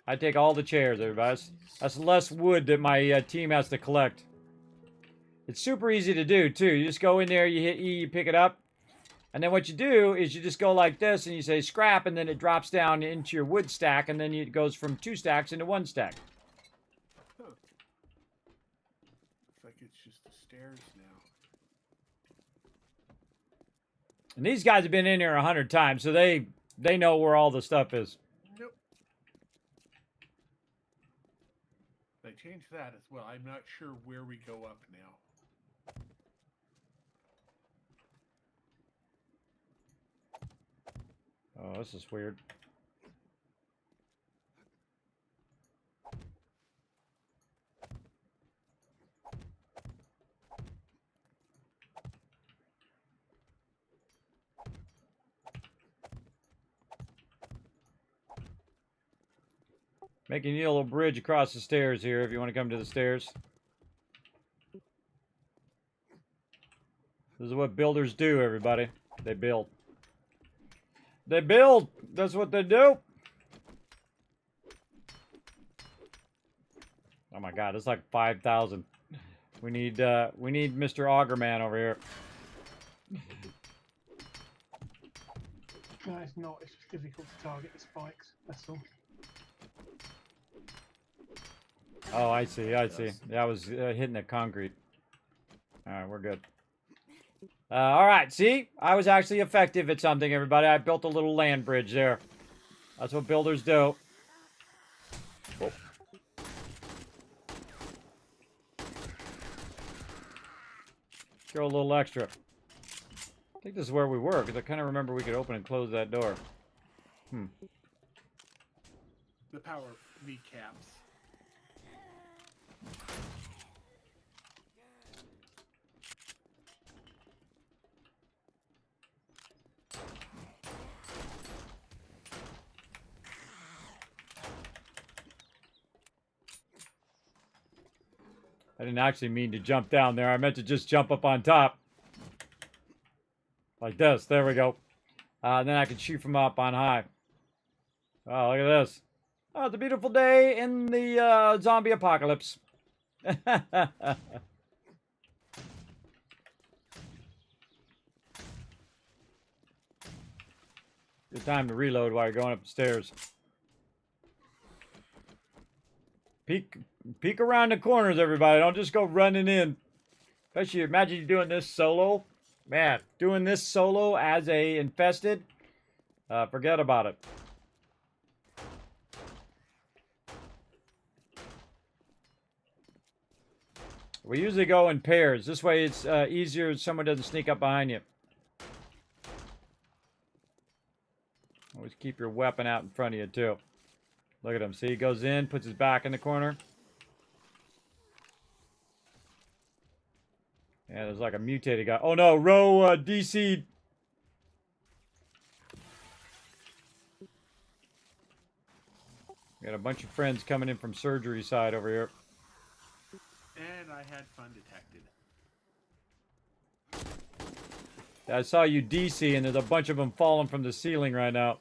I take all the chairs, everybody. That's less wood that my team has to collect. It's super easy to do, too. You just go in there, you hit E, you pick it up. And then what you do is you just go like this, and you say scrap, and then it drops down into your wood stack, and then it goes from 2 stacks into 1 stack. Looks like it's just the stairs now. And these guys have been in here 100 times, so they know where all the stuff is. Nope. They changed that as well. I'm not sure where we go up now. Oh, this is weird. Making you a little bridge across the stairs here if you want to come to the stairs. This is what builders do, everybody. They build. They build. That's what they do. Oh my God, it's like 5,000. We need Mr. Augerman over here. No, it's not. It's just difficult to target the spikes. That's all. Oh, I see. I see. Yeah, I was hitting the concrete. All right, we're good. All right, see? I was actually effective at something, everybody. I built a little land bridge there. That's what builders do. Oh. Throw a little extra. I think this is where we were, because I kind of remember we could open and close that door. The power of kneecaps. I didn't actually mean to jump down there. I meant to just jump up on top. Like this. There we go. Then I can shoot from up on high. Oh, look at this. Oh, it's a beautiful day in the zombie apocalypse. Good time to reload while you're going up the stairs. Peek around the corners, everybody. Don't just go running in. Especially, imagine you doing this solo. Man, doing this solo as a infested. Forget about it. We usually go in pairs. This way it's easier if someone doesn't sneak up behind you. Always keep your weapon out in front of you, too. Look at him. See, he goes in, puts his back in the corner. Yeah, there's like a mutated guy. Oh no, Row DC'd. Got a bunch of friends coming in from surgery side over here. And I had fun detected. I saw you DC, and there's a bunch of them falling from the ceiling right now.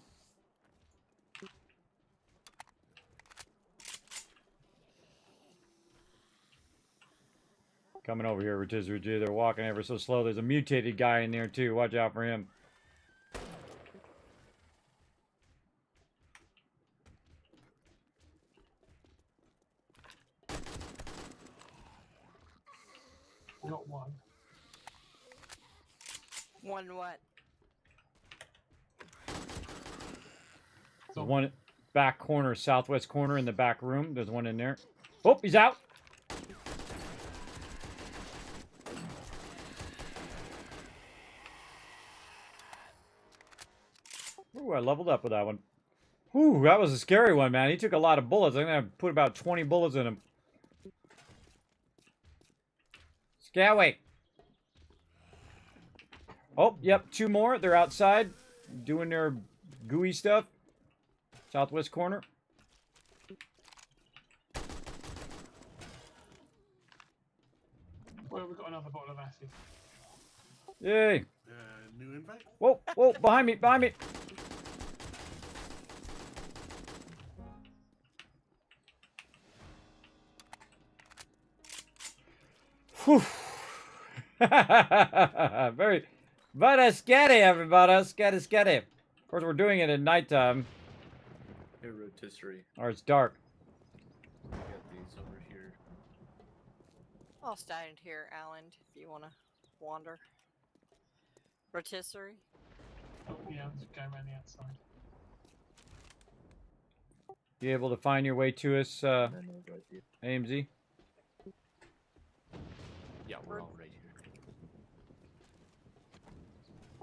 Coming over here, Rotisserie. They're walking ever so slow. There's a mutated guy in there, too. Watch out for him. Not one. One what? There's one back corner, southwest corner in the back room. There's one in there. Oh, he's out. Ooh, I leveled up with that one. Ooh, that was a scary one, man. He took a lot of bullets. I'm going to put about 20 bullets in him. Scary. Oh, yep, 2 more. They're outside doing their gooey stuff. Southwest corner. Well, we've got another bottle of acid. Yay. New invite? Whoa, whoa, behind me, behind me. Whew. Very scary, everybody. Scary. Of course, we're doing it at nighttime. Hey, rotisserie. Or it's dark. I got these over here. I'll stand here, Alan, if you want to wander. Rotisserie? Oh, yeah, I'm just going around the outside. You able to find your way to us, AMZ? Yeah, we're all right here.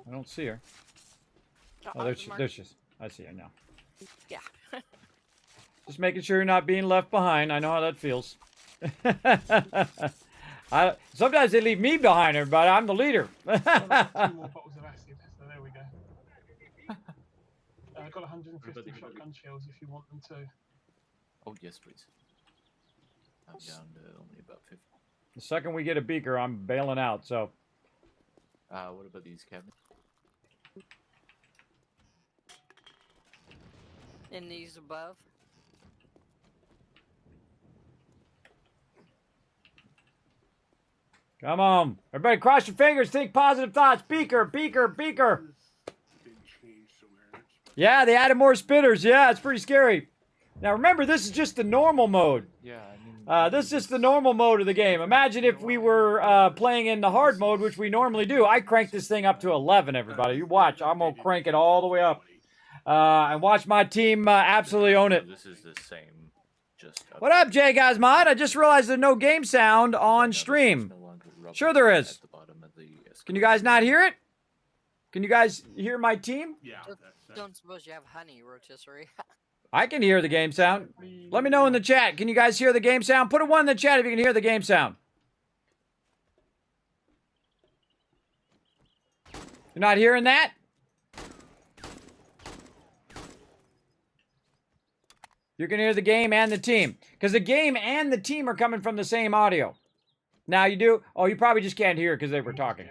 I don't see her. Oh, I'll there just mark- she is. I see her now. Yeah. Just making sure you're not being left behind. I know how that feels. Sometimes they leave me behind, everybody. I'm the leader. Oh, I've got 2 more bottles of acid, so there we go. I've got 150 shotgun shells if you want them too. Oh, yes, please. I'm down to only about 50. The second we get a beaker, I'm bailing out, so. What about these cabinets? In these above. Come on. Everybody cross your fingers. Think positive thoughts. Beaker, beaker, beaker. Been changed somewhere. Yeah, they added more spitters. Yeah, it's pretty scary. Now remember, this is just the normal mode. Yeah, I mean. This is just the normal mode of the game. Imagine if we were playing in the hard mode, which we normally do. I crank this thing up to 11, everybody. You watch. I'm going to crank it all the way up. And watch my team absolutely own it. This is the same. Just. What up, Jay Guys Mod? I just realized there's no game sound on stream. Sure there is. Can you guys not hear it? Can you guys hear my team? Yeah. Don't suppose you have honey rotisserie? I can hear the game sound. Let me know in the chat. Can you guys hear the game sound? Put a 1 in the chat if you can hear the game sound. You're not hearing that? You can hear the game and the team. Because the game and the team are coming from the same audio. Now you do? Oh, you probably just can't hear it because they were talking.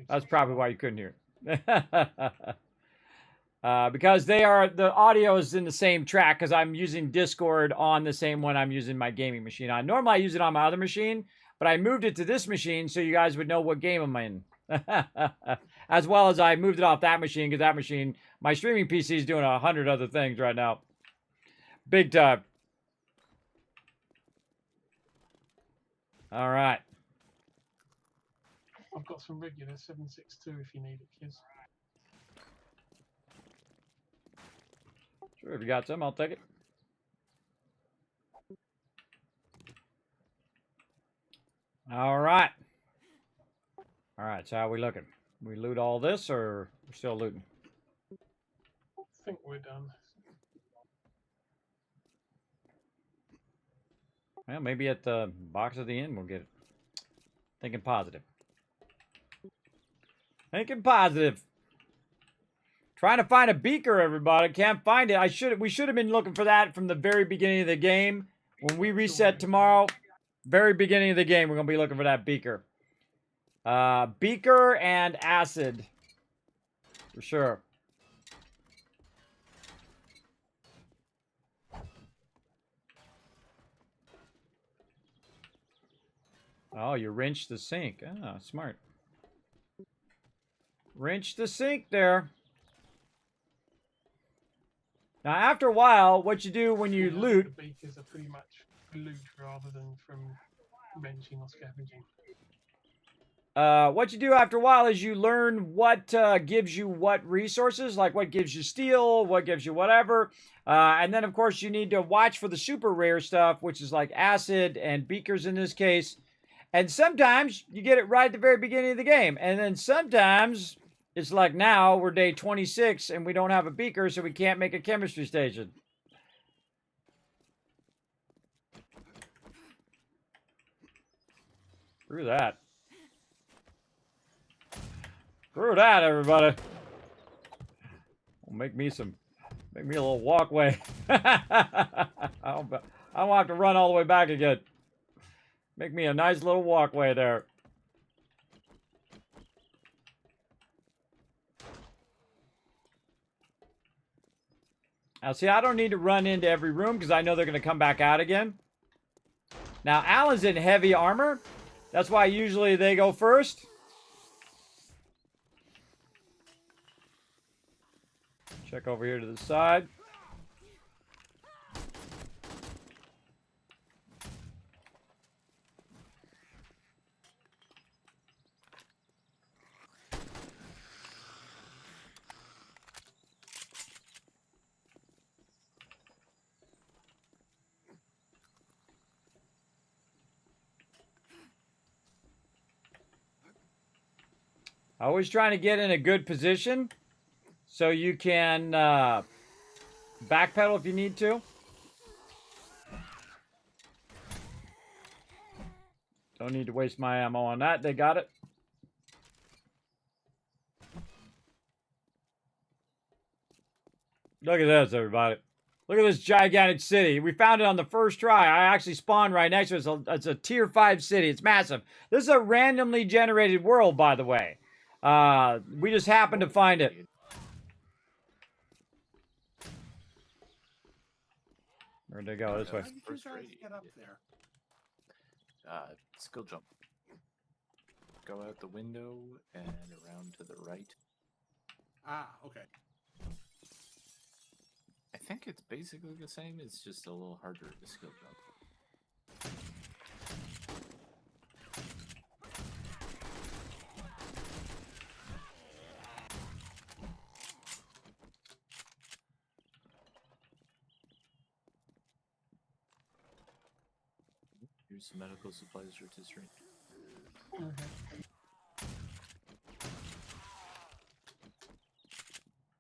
That's probably why you couldn't hear it. Because the audio is in the same track because I'm using Discord on the same one I'm using my gaming machine on. Normally I use it on my other machine, but I moved it to this machine so you guys would know what game I'm in. As well as I moved it off that machine because that machine, my streaming PC is doing 100 other things right now. Big time. All right. I've got some regular 762 if you need it, kids. Sure, if you got some, I'll take it. All right. All right, so how are we looking? We loot all this, or we're still looting? I think we're done. Well, maybe at the box at the end we'll get it. Thinking positive. Thinking positive. Trying to find a beaker, everybody. Can't find it. We should have been looking for that from the very beginning of the game. When we reset tomorrow, very beginning of the game, we're going to be looking for that beaker. Beaker and acid. For sure. Oh, you wrenched the sink. Ah, smart. Wrench the sink there. Now, after a while, what you do when you loot... The beakers are pretty much loot rather than from wrenching or scavenging. What you do after a while is you learn what gives you what resources, like what gives you steel, what gives you whatever. And then, of course, you need to watch for the super rare stuff, which is like acid and beakers in this case. And sometimes you get it right at the very beginning of the game. And then sometimes it's like now we're day 26 and we don't have a beaker, so we can't make a chemistry station. Screw that. Screw that, everybody. Make me a little walkway. I don't have to run all the way back again. Make me a nice little walkway there. Now, see, I don't need to run into every room because I know they're going to come back out again. Now, Alan's in heavy armor. That's why usually they go first. Check over here to the side. Always trying to get in a good position so you can backpedal if you need to. Don't need to waste my ammo on that. They got it. Look at this, everybody. Look at this gigantic city. We found it on the first try. I actually spawned right next to it. It's a tier 5 city. It's massive. This is a randomly generated world, by the way. We just happened to find it. Where'd they go? This way. How did you guys get up there? Skill jump. Go out the window and around to the right. Ah, okay. I think it's basically the same. It's just a little harder to skill jump. Here's some medical supplies for Tisserine. Okay.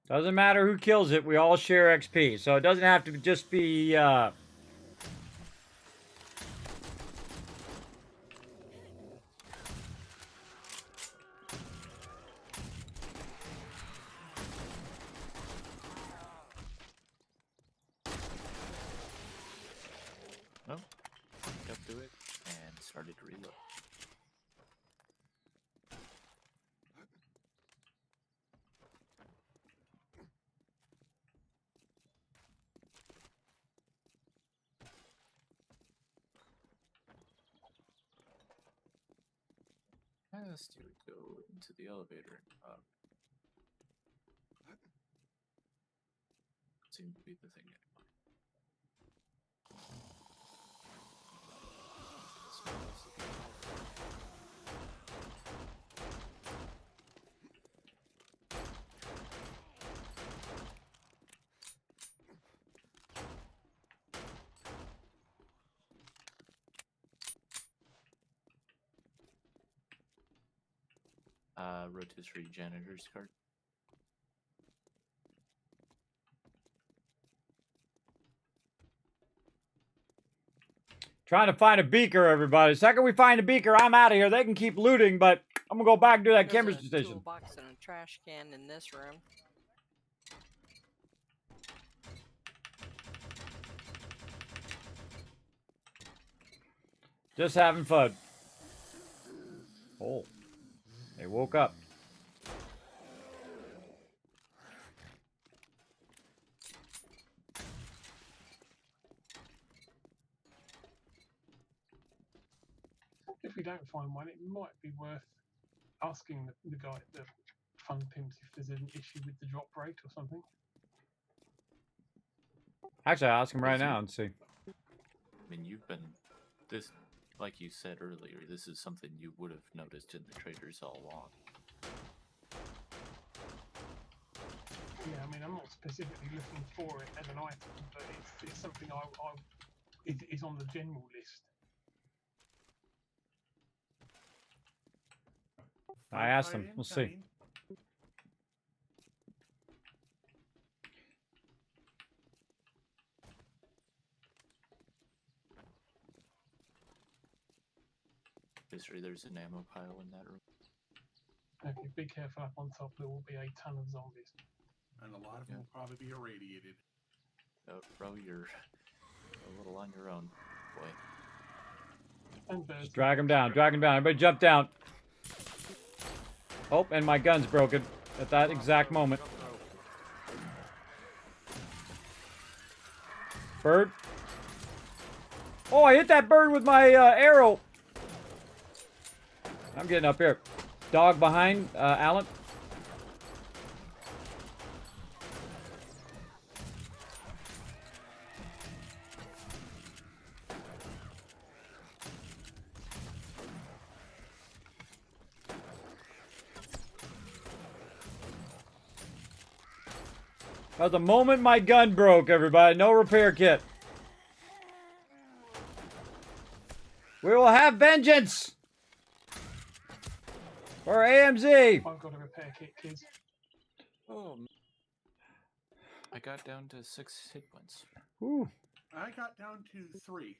Doesn't matter who kills it, we all share XP. So it doesn't have to just be, Oh, got to it and started to reload. First, you would go into the elevator. Seemed to be the thing. Rotisserie janitor's card. trying to find a beaker, everybody. Second we find a beaker, I'm out of here. They can keep looting, but I'm gonna go back and do that There's chemistry a station. toolbox and a trash can in this room. Just having fun. Oh, they woke up. If we don't find one, it might be worth asking the guy at the fun pimps if there's an issue with the drop rate or something. Actually, I'll ask him right now and see. I mean, you've been this, like you said earlier, this is something you would have noticed in the traders all along. Yeah, I mean, I'm not specifically looking for it as an item, but it's something it is on the general list. I asked him. We'll see. There's an ammo pile in that room. Okay, be careful up on top. There will be a ton of zombies. And a lot of them will probably be irradiated. Oh, bro, you're a little on your own, boy. And birds. Just drag him down. Drag him down. Everybody jump down. Oh, and my gun's broken at that exact moment. Bird. Oh, I hit that bird with my arrow. I'm getting up here. Dog behind, Alan. At the moment my gun broke, everybody. No repair kit. We will have vengeance for AMZ. I've got a repair kit, kids. Oh, I got down to 6 hit points. Ooh. I got down to 3.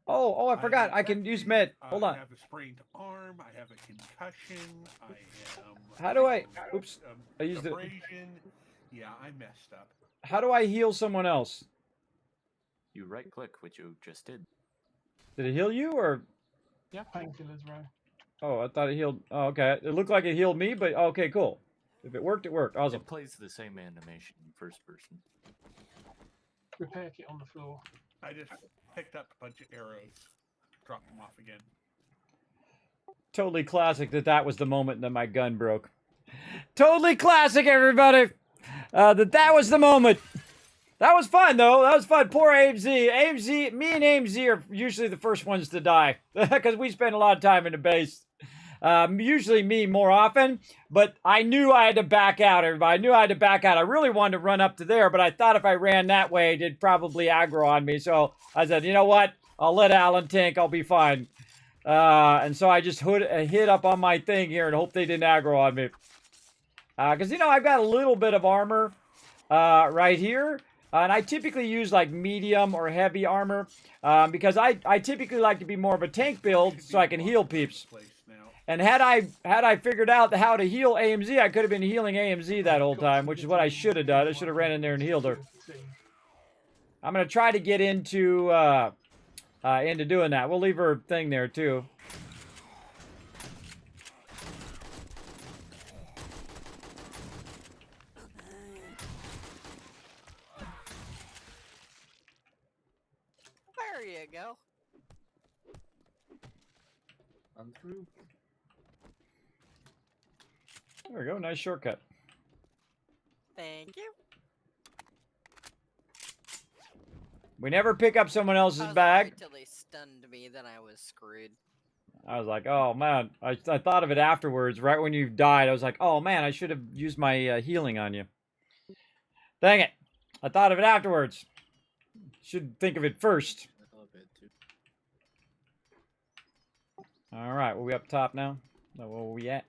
Oh, I forgot. I can infected, use med. Hold on. I have a sprained arm. I have a concussion. I am. How do I? Oops. I used it. abrasion. Yeah, I messed up. How do I heal someone else? You right click, which you just did. Did it heal you or? Painkillers, bro. Oh, I thought it healed. Oh, okay. It looked like it healed me, but okay, cool. If it worked, it worked. Awesome. It plays the same animation in first person. Repair kit on the floor. I just picked up a bunch of arrows, dropped them off again. Totally classic that was the moment that my gun broke. Totally classic, everybody. That was the moment. That was fun, though. That was fun. Poor AMZ. Me and AMZ are usually the first ones to die because we spend a lot of time in the base. Usually me more often, but I knew I had to back out, everybody. I knew I had to back out. I really wanted to run up to there, but I thought if I ran that way, it'd probably aggro on me. So I said, you know what? I'll let Alan tank. I'll be fine. And so I just hit up on my thing here and hope they didn't aggro on me. Because, you know, I've got a little bit of armor right here. And I typically use like medium or heavy armor because I typically like to be more of a tank build so I can heal peeps. And had I figured out how to heal AMZ, I could have been healing AMZ that whole time, which is what I should have done. I should have ran in there and healed her. I'm gonna try to get into doing that. We'll leave her thing there too. There you go. I'm through. There we go. Nice shortcut. Thank you. We never pick up someone else's I was bag. Until they stunned me, then I was screwed. I was like, oh man. I thought of it afterwards, right when you died. I was like, oh man, I should have used my healing on you. Dang it. I thought of it afterwards. Should think of it first. I love it too. All right, we up top now? Where we at?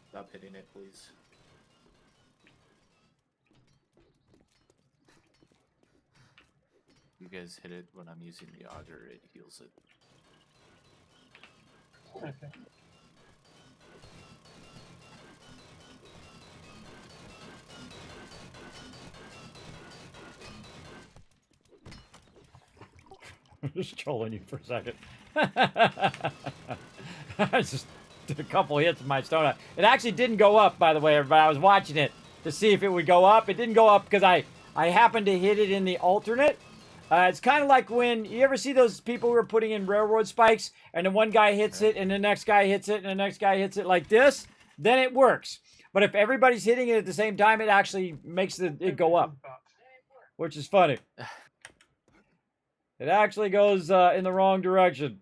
Stop hitting it, please. You guys hit it when I'm using the auger, it heals it. Okay. Just trolling you for a second. I just did a couple hits with my stone. It actually didn't go up, by the way, everybody. I was watching it to see if it would go up. It didn't go up because I happened to hit it in the alternate. It's kind of like when you ever see those people who are putting in railroad spikes and then one guy hits it and the next guy hits it and the next guy hits it like this, then it works. But if everybody's hitting it at the same time, it actually makes it go up, which is funny. It actually goes in the wrong direction.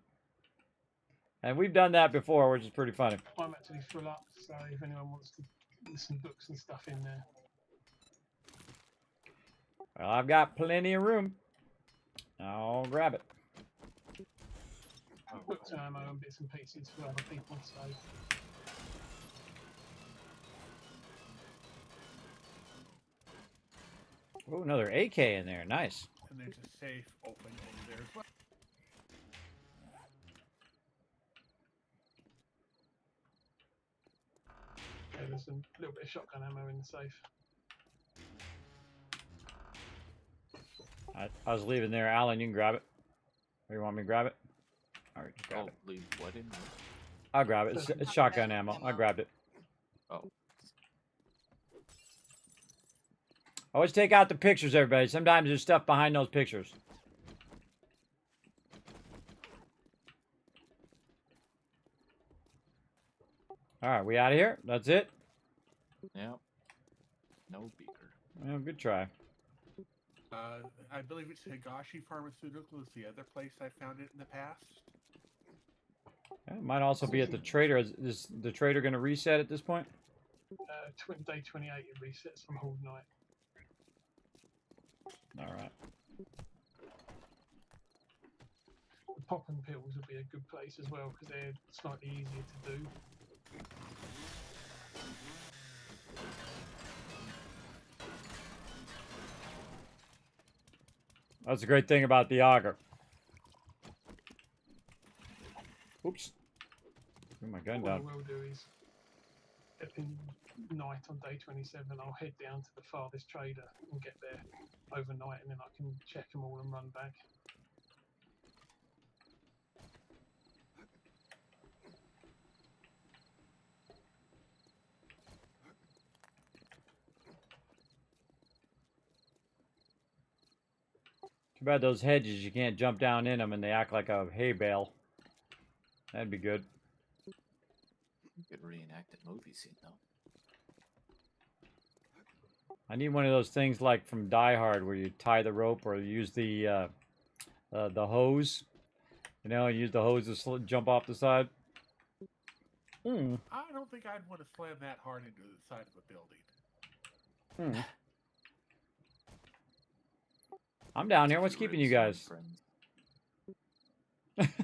And we've done that before, which is pretty funny. I'm actually full up, so if anyone wants to put some books and stuff in there. Well, I've got plenty of room. I'll grab it. Books and ammo and bits and pieces for other people, so... Oh, another AK in there. Nice. And there's a safe open over there as well. Okay, there's a little bit of shotgun ammo in the safe. I was leaving there. Alan, you can grab it. Or you want me to grab it? All right, grab Oh, it. leave what in there? I'll grab it. It's shotgun ammo. I grabbed it. Oh. Always take out the pictures, everybody. Sometimes there's stuff behind those pictures. All right, we out of here? That's it? Yeah. No beaker. Well, good try. I believe it's Higashi Pharmaceutical is the other place I found it in the past. It might also be at the trader. Is the trader going to reset at this point? Day 28 it resets from Hold Night. All right. The popping pills would be a good place as well because they're slightly easier to do. That's a great thing about the auger. Oops. Threw my gun What I down. will do is, at the night on day 27, I'll head down to the farthest trader and get there overnight, and then I can check them all and run back. bad those hedges, you can't jump down in them and they act like a hay bale. That'd be good. Good reenacted movie scene though. I need one of those things like from Die Hard where you tie the rope or use the hose. You know, use the hose to jump off the side. I don't think I'd want to slam that hard into the side of a building. I'm down here. What's If you keeping were you some guys? friends.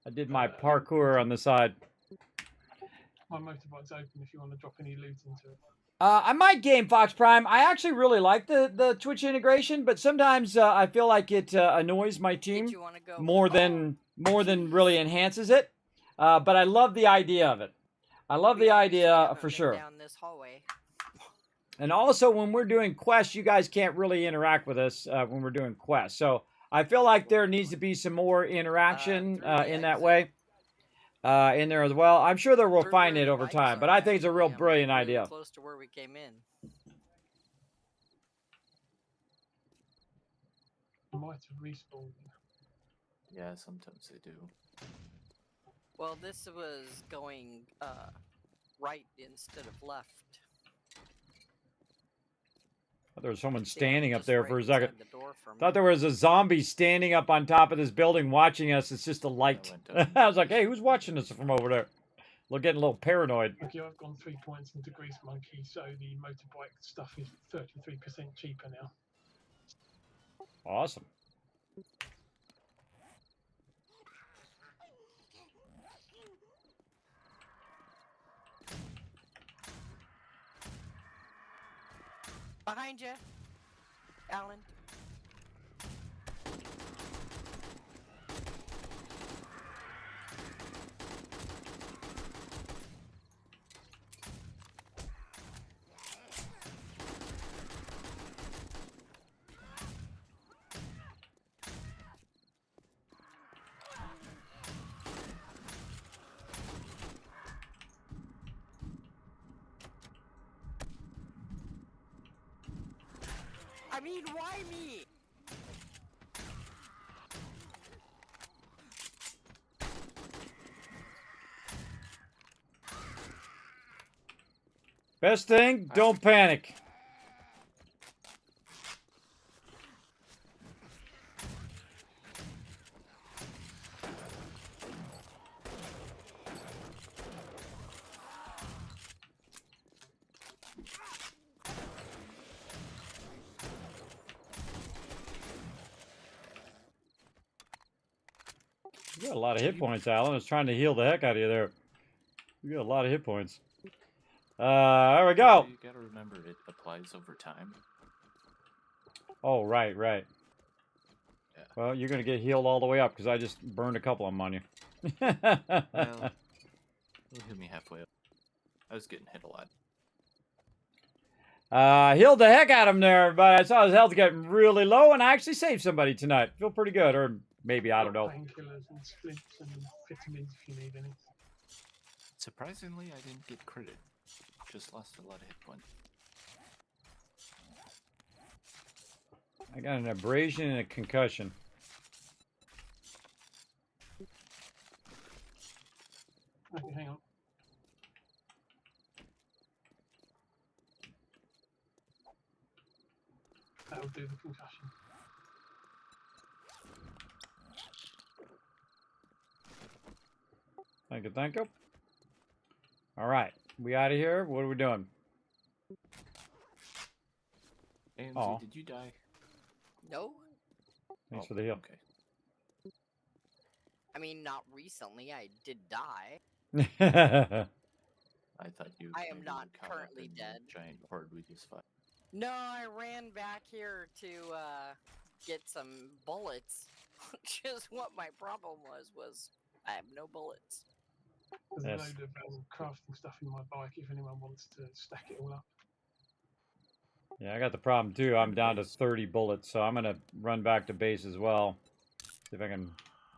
I did my parkour on the side. My motorbike's open if you want to drop any loot into it. I might game Fox Prime. I actually really like the Twitch integration, but sometimes I feel like it annoys my Did team you want to go? more than really enhances it. But I love the idea of it. I love We the actually idea haven't for been sure. Down this hallway. And also, when we're doing quests, you guys can't really interact with us when we're doing quests. So I feel like there needs to be some more interaction Through the in that exit. way in there as well. I'm sure that we'll Through find where it the over bikes time, but are, I think it's a real actually. I'm brilliant really idea. Close to where we came in. You might have respawned. Yeah, sometimes they do. Well, this was going right instead of left. Thought there was someone See, I'm standing up just there right for a inside second. the door from Thought there was a zombie standing up on top of this building watching us. It's just a light. went I was like, hey, who's watching us from over there? We're getting a little paranoid. Okay, I've gone 3 points into Grease Monkey, so the motorbike stuff is 33% cheaper now. Awesome. Behind you, Alan. I mean, why me? Best thing, don't panic. You got a lot of hit points, Alan. I was trying to heal the heck out of you there. You got a lot of hit points. There we go. You gotta remember it applies over time. Oh, right. Yeah. Well, you're going to get healed all the way up because I just burned a couple of them on you. Well, you hit me halfway up. I was getting hit a lot. Healed the heck out of him there, but I saw his health getting really low, and I actually saved somebody tonight. Feel pretty good, or maybe, I don't know. Painkillers and splints and vitamins if you need any. Surprisingly, I didn't get critted. Just lost a lot of hit points. I got an abrasion and a concussion. Okay, hang on. That'll do the concussion. Thank you, thank you. All right, we out of here? What are we doing? AMZ, Aw. did you die? No. Thanks for the heal. Okay. I mean, not recently. I did die. I thought you. I am maybe not caught up currently in the dead. Giant horde we just fought. No, I ran back here to get some bullets. Just what my problem was I have no bullets. There's Yes. a load of crafting stuff in my bike if anyone wants to stack it all up. Yeah, I got the problem too. I'm down to 30 bullets, so I'm gonna run back to base as well. See if I can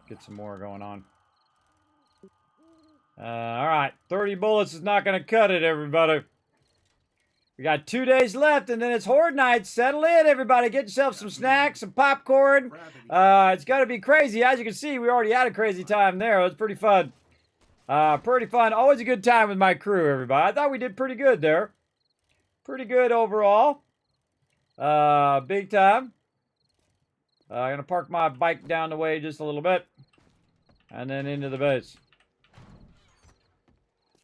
get some more going on. All right, 30 bullets is not gonna cut it, everybody. We got 2 days left, and then it's Horde Night. Settle in, everybody. Get yourself some snacks, some popcorn. It's going to be crazy. As you can see, we already had a crazy time there. It was pretty fun. Pretty fun. Always a good time with my crew, everybody. I thought we did pretty good there. Pretty good overall. Big time. I'm going to park my bike down the way just a little bit. And then into the base.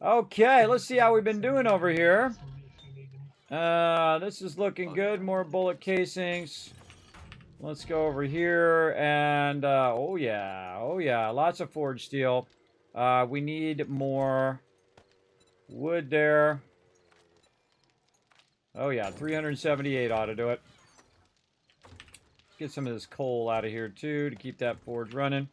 Okay, let's see how we've been doing over here. This is looking good. More bullet casings. Let's go over here. And, oh yeah, lots of forged steel. We need more wood there. Oh yeah, 378 ought to do it. Get some of this coal out of here too to keep that forge running.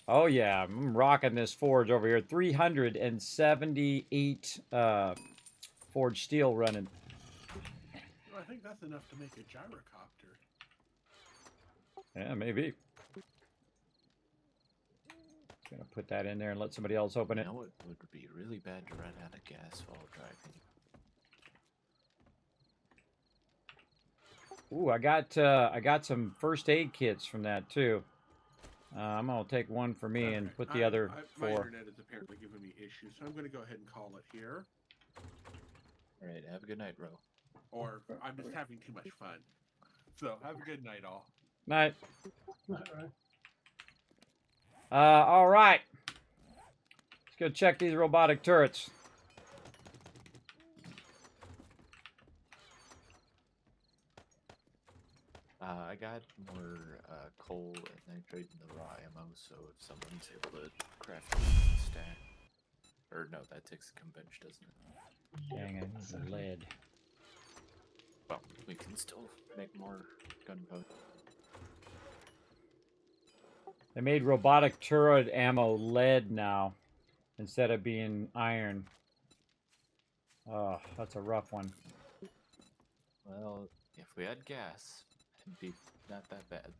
Oh yeah, I'm rocking this forge over here. 378 forged steel running. I think that's enough to make a gyrocopter. Yeah, maybe. Gonna put that in there and let somebody else open it. You know it would be really bad to run out of gas while driving. Ooh, I got some first aid kits from that too. I'm gonna take one for me and put the other my for. internet is apparently giving me issues, so I'm going to go ahead and call it here. All right, have a good night, Ro. Or I'm just having too much fun. So have a good night, all. Night. Right. All right. Let's go check these robotic turrets. I got more coal and nitrate in the raw ammo, so if someone's able to craft a stack. Or no, that takes a convention, doesn't it? Dang, I need the lead. Well, we can still make more gunpowder. They made robotic turret ammo lead now instead of being iron. Oh, that's a rough one. Well, if we had gas, it'd be not that bad.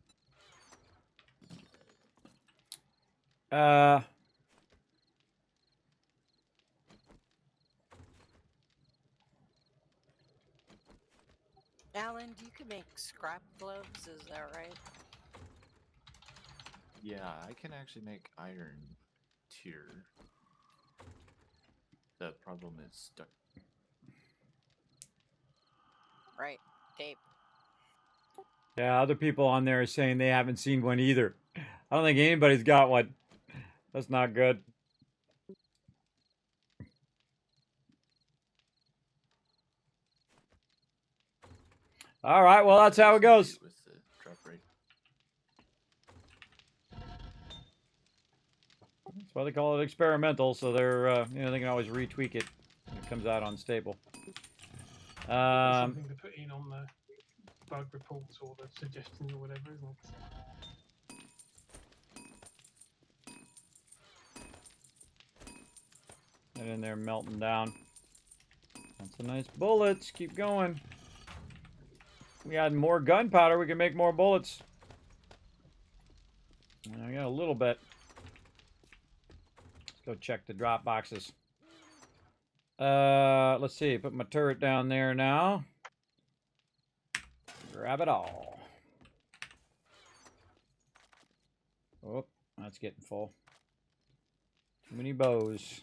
Alan, you can make scrap gloves, is that right? Yeah, I can actually make iron tier. The problem is stuck. Right, tape. Yeah, other people on there are saying they haven't seen one either. I don't think anybody's got one. That's not good. All right, well, that's how it goes. With the drop rate. That's why they call it experimental, so they're, you know, they can always retweak it when it comes out unstable. Something to put in on the bug reports or the suggestions or whatever, isn't it? Get in there melting down. That's some nice bullets. Keep going. We got more gunpowder. We can make more bullets. I got a little bit. Let's go check the drop boxes. Let's see. Put my turret down there now. Grab it all. Oh, that's getting full. Too many bows.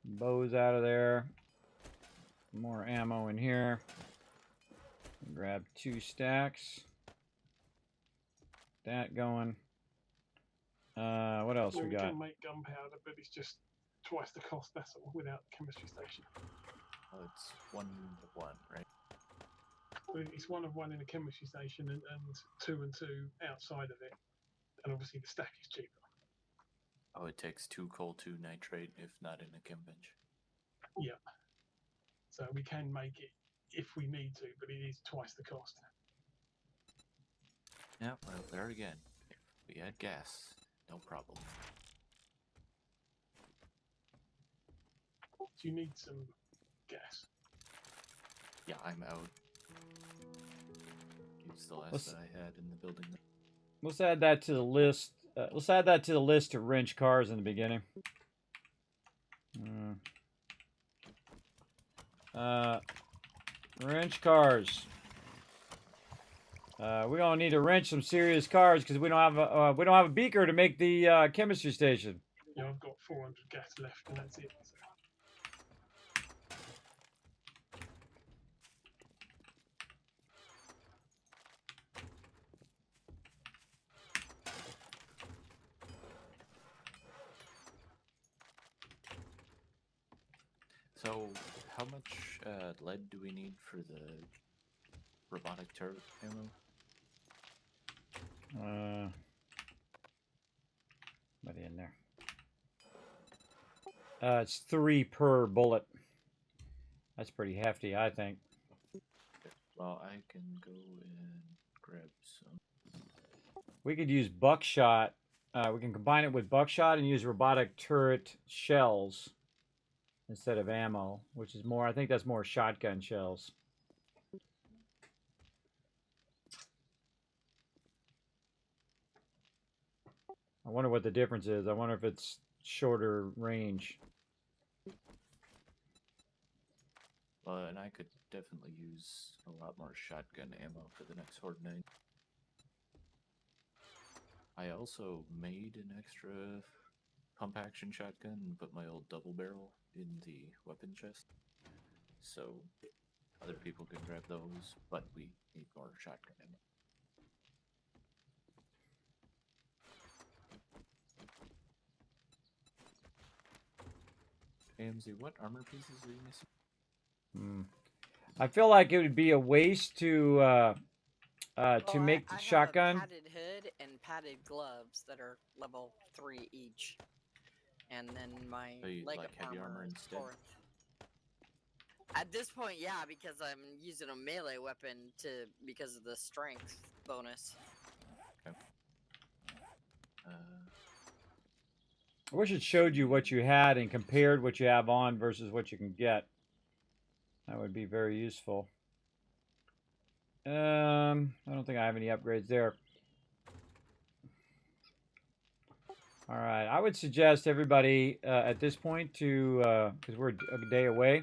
Bows out of there. More ammo in here. Grab 2 stacks. That going. What else we We got? can make gunpowder, but it's just twice the cost, that's all, without the chemistry station. Well, it's 1 to 1, right? Well, it's 1 of 1 in a chemistry station and 2 and 2 outside of it. And obviously the stack is cheaper. Oh, it takes 2 coal, 2 nitrate, if not in a chem bench. Yeah. So we can make it if we need to, but it is twice the cost. Yeah, well, there again. If we had gas, no problem. Do you need some gas? Yeah, I'm out. Use the last that I had in the building. Let's add that to the list. Let's add that to the list to wrench cars in the beginning. Wrench cars. We're gonna need to wrench some serious cars because we don't have a beaker to make the chemistry station. Yeah, I've got 400 gas left, and that's it. So. So, how much lead do we need for the robotic turret ammo? What in there? It's 3 per bullet. That's pretty hefty, I think. Well, I can go and grab some. We could use buckshot. We can combine it with buckshot and use robotic turret shells instead of ammo, which is more, I think that's more shotgun shells. I wonder what the difference is. I wonder if it's shorter range. Well, and I could definitely use a lot more shotgun ammo for the next Horde Night. I also made an extra pump action shotgun and put my old double barrel in the weapon chest. So other people can grab those, but we need more shotgun ammo. AMZ, what armor pieces are you missing? I feel like it would be a waste to make the I shotgun. have a padded hood and padded gloves that are level 3 each, and then my So you leg like heavy armor is instead? 4th. At this point, yeah, because I'm using a melee weapon because of the strength bonus. Okay. I wish it showed you what you had and compared what you have on versus what you can get. That would be very useful. I don't think I have any upgrades there. All right, I would suggest everybody at this point to, because we're a day away,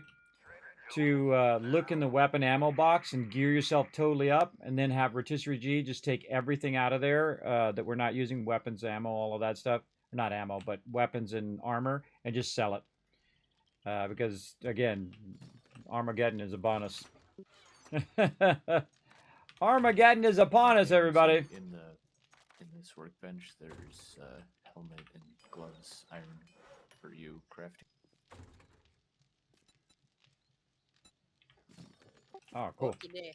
to look in the weapon ammo box and gear yourself totally up, and then have Rotisserie G just take everything out of there that we're not using, weapons, ammo, all of that stuff. Not ammo, but weapons and armor, and just sell it. Because, again, Armageddon is upon us. Armageddon is upon us, everybody. In this workbench, there's helmet and gloves iron for you crafting. Oh, cool. Okey-doke.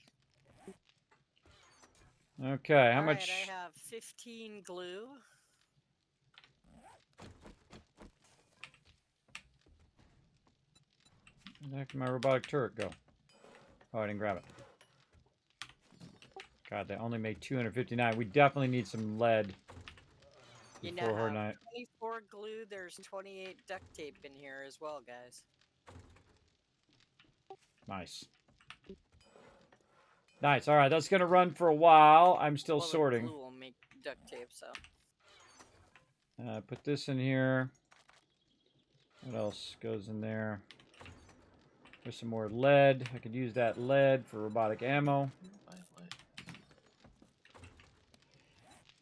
Okay, how All much? right, I have 15 glue. Where the heck did my robotic turret go? Oh, I didn't grab it. God, they only made 259. We definitely need some lead You before now Horde have Night. 24 glue. There's 28 duct tape in here as well, guys. Nice. Nice. All right, that's gonna run for a while. I'm still Well, sorting. the glue will make duct tape, so. Put this in here. What else goes in there? There's some more lead. I could use that lead for robotic ammo.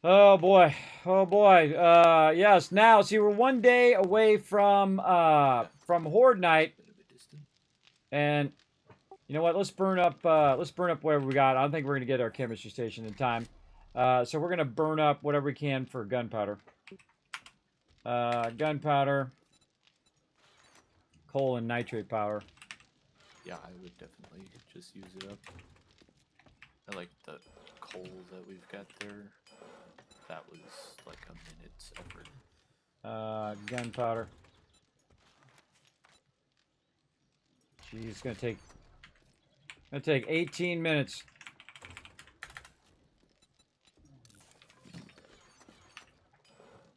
Oh boy. Oh boy. Yes. Now, see, we're 1 day away from Horde Night, and you know what? Let's burn up whatever we got. I don't think we're gonna get our chemistry station in time. So we're gonna burn up whatever we can for gunpowder. Gunpowder, coal, and nitrate powder. Yeah, I would definitely just use it up. I like the coal that we've got there. That was like a minute's effort. Gunpowder. Geez, it's gonna take 18 minutes.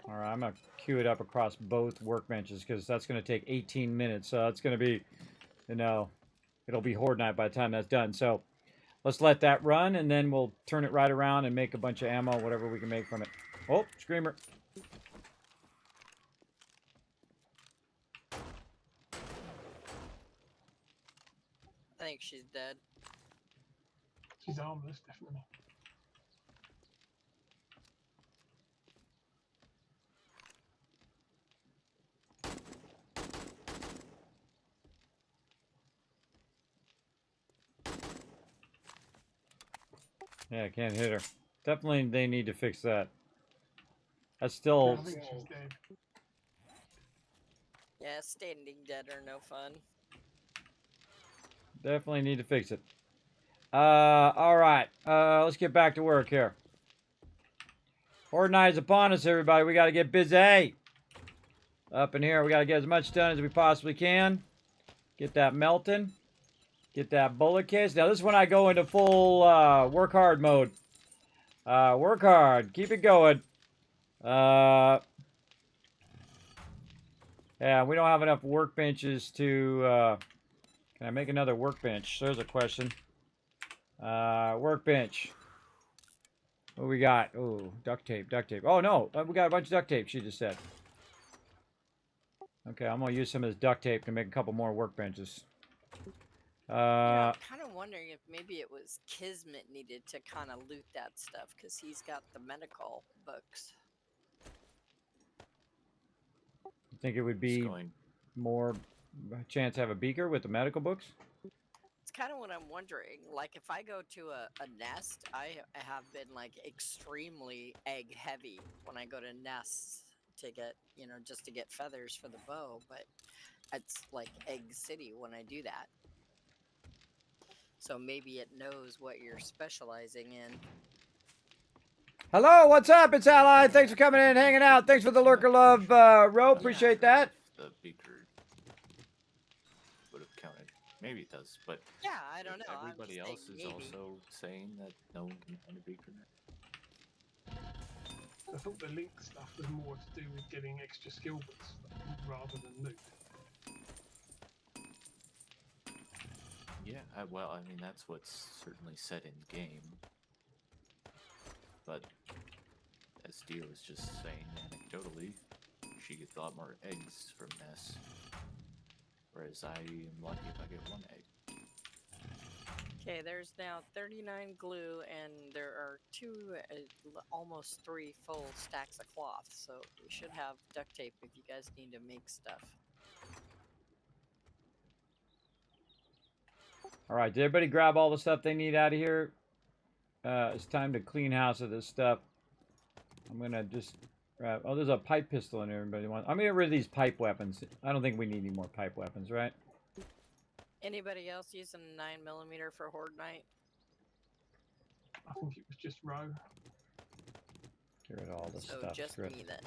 All right, I'm gonna queue it up across both workbenches because that's gonna take 18 minutes. So that's gonna be, you know, it'll be Horde Night by the time that's done. So let's let that run, and then we'll turn it right around and make a bunch of ammo, whatever we can make from it. Oh, Screamer. think she's dead. She's armless, definitely. Yeah, I can't hit her. Definitely, they need to fix that. That's I still think she's dead. Yeah, standing dead are no fun. definitely need to fix it. All right. Let's get back to work here. Horde night is upon us, everybody. We got to get busy. Up in here, we got to get as much done as we possibly can. Get that melting. Get that bullet case. Now, this is when I go into full work hard mode. Work hard. Keep it going. Yeah, we don't have enough workbenches to... can I make another workbench? There's a question. Workbench. What we got? Oh, duct tape, duct tape. Oh, no. We got a bunch of duct tape, she just said. Okay, I'm going to use some of this duct tape to make a couple more workbenches. I'm kind of wondering if maybe it was Kismet needed to kind of loot that stuff because he's got the medical books. I think it would Just be going. more chance to have a beaker with the medical books. It's kind of what I'm wondering. Like, if I go to a nest, I have been like extremely egg heavy when I go to nests to get, just to get feathers for the bow, but it's like egg city when I do that. So maybe it knows what you're specializing in. Hello, what's up? It's Ally. Thanks for coming in, hanging out. Thanks for the lurker love, Ro. Appreciate that. The beaker would have counted. Maybe it does, but Yeah, I don't know. everybody else is also saying that no one can find a beaker. I thought the link stuff was more to do with getting extra skill books rather than loot. Yeah, well, I mean, that's what's certainly said in game. But as Dio was just saying, anecdotally, she gets a lot more eggs from nests. Whereas I am lucky if I get one egg. Okay, there's now 39 glue, and there are almost 3 full stacks of cloth. So we should have duct tape if you guys need to make stuff. All right, did everybody grab all the stuff they need out of here? It's time to clean house of this stuff. I'm gonna just grab. Oh, there's a pipe pistol in there. Everybody wants. I'm gonna get rid of these pipe weapons. I don't think we need any more pipe weapons, right? Anybody else using 9mm for Horde Night? I think it was just row. Get rid of all this So stuff. just Screw it. me then.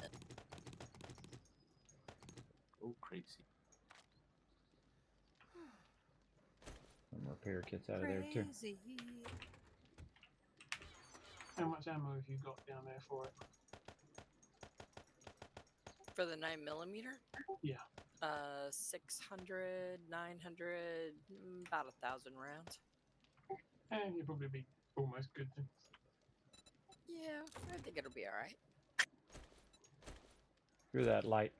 Oh, crazy. Some repair kits out of there too. How much ammo have you got down there for it? For the 9mm? Yeah. 600, 900, about 1,000 rounds. And you'll probably be almost good then. Yeah, I think it'll be alright. Screw that light.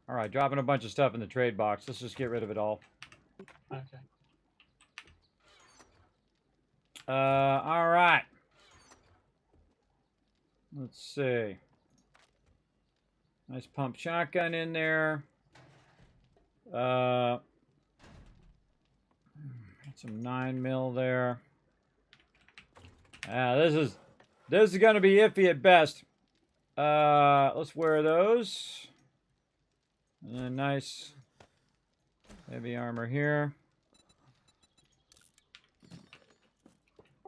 All right, dropping a bunch of stuff in the trade box. Let's just get rid of it all. Okay. All right. Let's see. Nice pump shotgun in there. Got some 9mm there. This is gonna be iffy at best. Let's wear those. And then nice heavy armor here.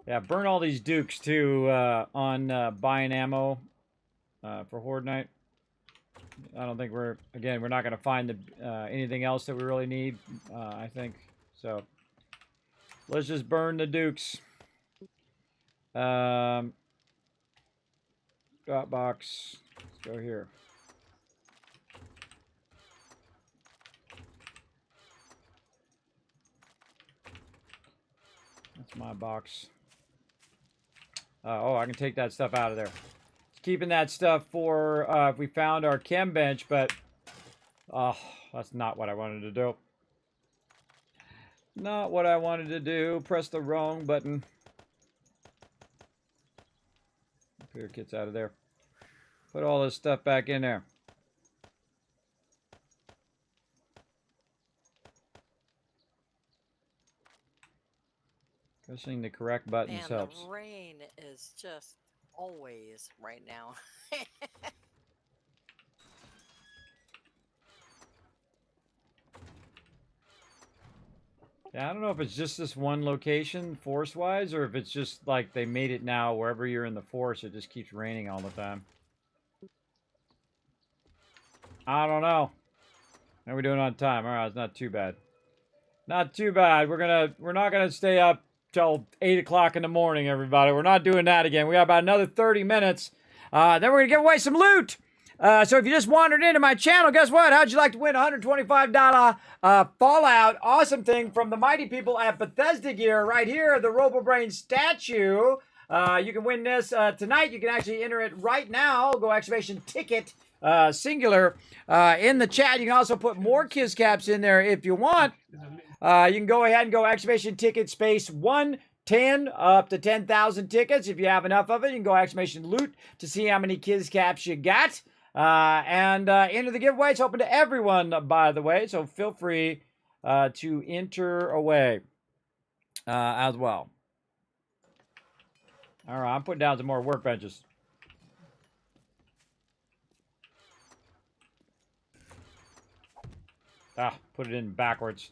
Yeah, burn all these dukes too on buying ammo for Horde Night. I don't think we're not going to find anything else that we really need, I think. So let's just burn the dukes. Drop box. Let's go here. That's my box. Oh, I can take that stuff out of there. Keeping that stuff for if we found our chem bench, but that's not what I wanted to do. Not what I wanted to do. Press the wrong button. Clear kits out of there. Put all this stuff back in there. Pressing the correct buttons Man, helps. the rain is just always right now. Yeah, I don't know if it's just this one location, force-wise, or if it's just like they made it now wherever you're in the force, it just keeps raining all the time. I don't know. How are we doing on time? All right, it's not too bad. Not too bad. We're not gonna stay up till 8 o'clock in the morning, everybody. We're not doing that again. We got about another 30 minutes. Then we're gonna give away some loot. So if you just wandered into my channel, guess what? How'd you like to win a $125 Fallout awesome thing from the mighty people at Bethesda Gear right here, the RoboBrain statue. You can win this tonight. You can actually enter it right now. Go exclamation ticket singular in the chat. You can also put more Kiss Caps in there if you want. You can go ahead and go exclamation ticket space 110 up to 10,000 tickets. If you have enough of it, you can go exclamation loot to see how many Kiss Caps you got. And enter the giveaway. It's open to everyone, by the way, so feel free to enter away as well. All right, I'm putting down some more workbenches. Ah, put it in backwards.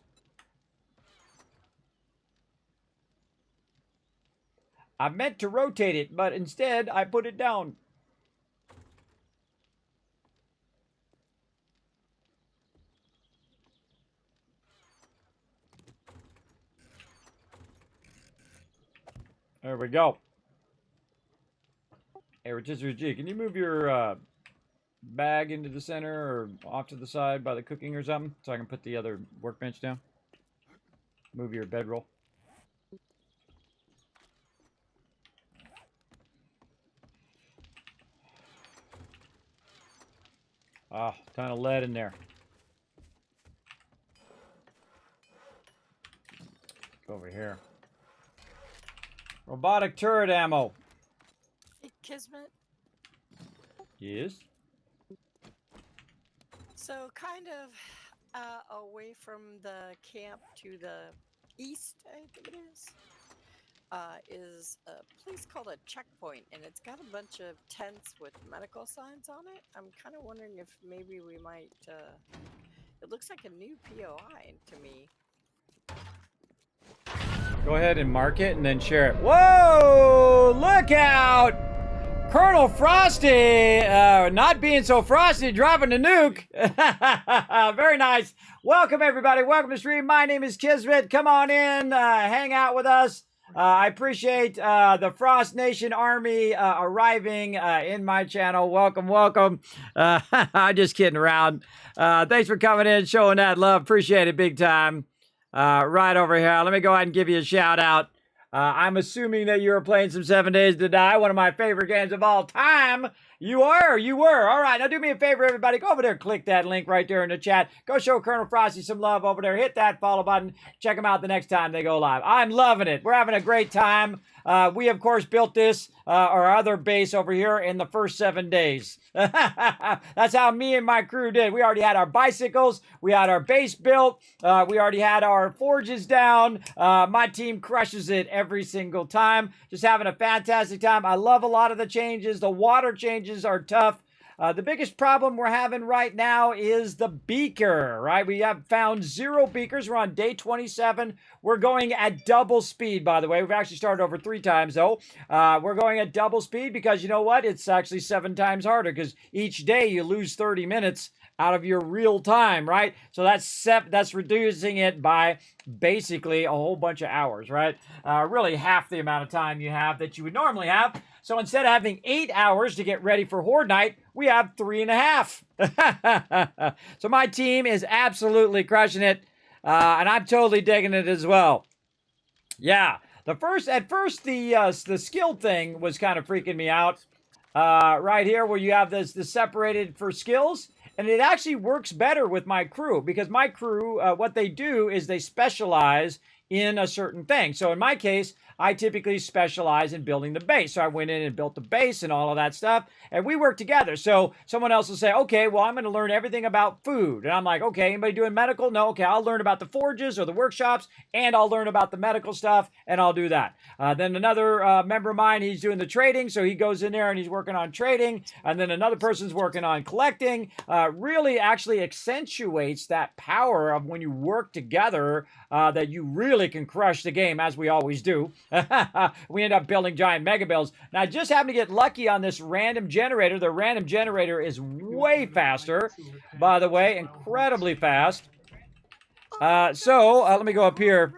I meant to rotate it, but instead I put it down. There we go. Hey, Rotisserie G, can you move your bag into the center or off to the side by the cooking or something so I can put the other workbench down? Move your bedroll. Ah, ton of lead in there. Go over here. Robotic turret ammo. Hey, Kismet. Yes. So kind of away from the camp to the east, I think it is a place called a checkpoint, and it's got a bunch of tents with medical signs on it. I'm kind of wondering if maybe we might. It looks like a new POI to me. Go ahead and mark it and then share it. Whoa! Look out! Colonel Frosty, not being so frosty, dropping the nuke. Very nice. Welcome, everybody. Welcome to the stream. My name is Kismet. Come on in, hang out with us. I appreciate the Frost Nation Army arriving in my channel. Welcome, welcome. I'm just kidding around. Thanks for coming in, showing that love. Appreciate it big time. Right over here. Let me go ahead and give you a shout out. I'm assuming that you were playing some 7 Days to Die, one of my favorite games of all time. You are? You were. All right. Now do me a favor, everybody. Go over there, click that link right there in the chat. Go show Colonel Frosty some love over there. Hit that follow button. Check them out the next time they go live. I'm loving it. We're having a great time. We, of course, built this, our other base over here in the first 7 days. That's how me and my crew did. We already had our bicycles. We had our base built. We already had our forges down. My team crushes it every single time. Just having a fantastic time. I love a lot of the changes. The water changes are tough. The biggest problem we're having right now is the beaker, right? We have found 0 beakers. We're on day 27. We're going at double speed, by the way. We've actually started over 3 times, though. We're going at double speed because you know what? It's actually 7 times harder because each day you lose 30 minutes out of your real time, right? So that's reducing it by basically a whole bunch of hours, right? Really half the amount of time you have that you would normally have. So instead of having 8 hours to get ready for Horde Night, we have 3.5. So my team is absolutely crushing it, and I'm totally digging it as well. Yeah, at first the skill thing was kind of freaking me out. Right here where you have this separated for skills. And it actually works better with my crew because my crew, what they do is they specialize in a certain thing. So in my case, I typically specialize in building the base. So I went in and built the base and all of that stuff, and we work together. So someone else will say, okay, well, I'm going to learn everything about food. And I'm like, okay, anybody doing medical? No, okay, I'll learn about the forges or the workshops, and I'll learn about the medical stuff, and I'll do that. Then another member of mine, he's doing the trading, so he goes in there and he's working on trading. And then another person's working on collecting. Really actually accentuates that power of when you work together, that you really can crush the game, as we always do. We end up building giant mega builds. Now, I just happened to get lucky on this random generator. The random generator is way faster, by the way, incredibly fast. Let me go up here.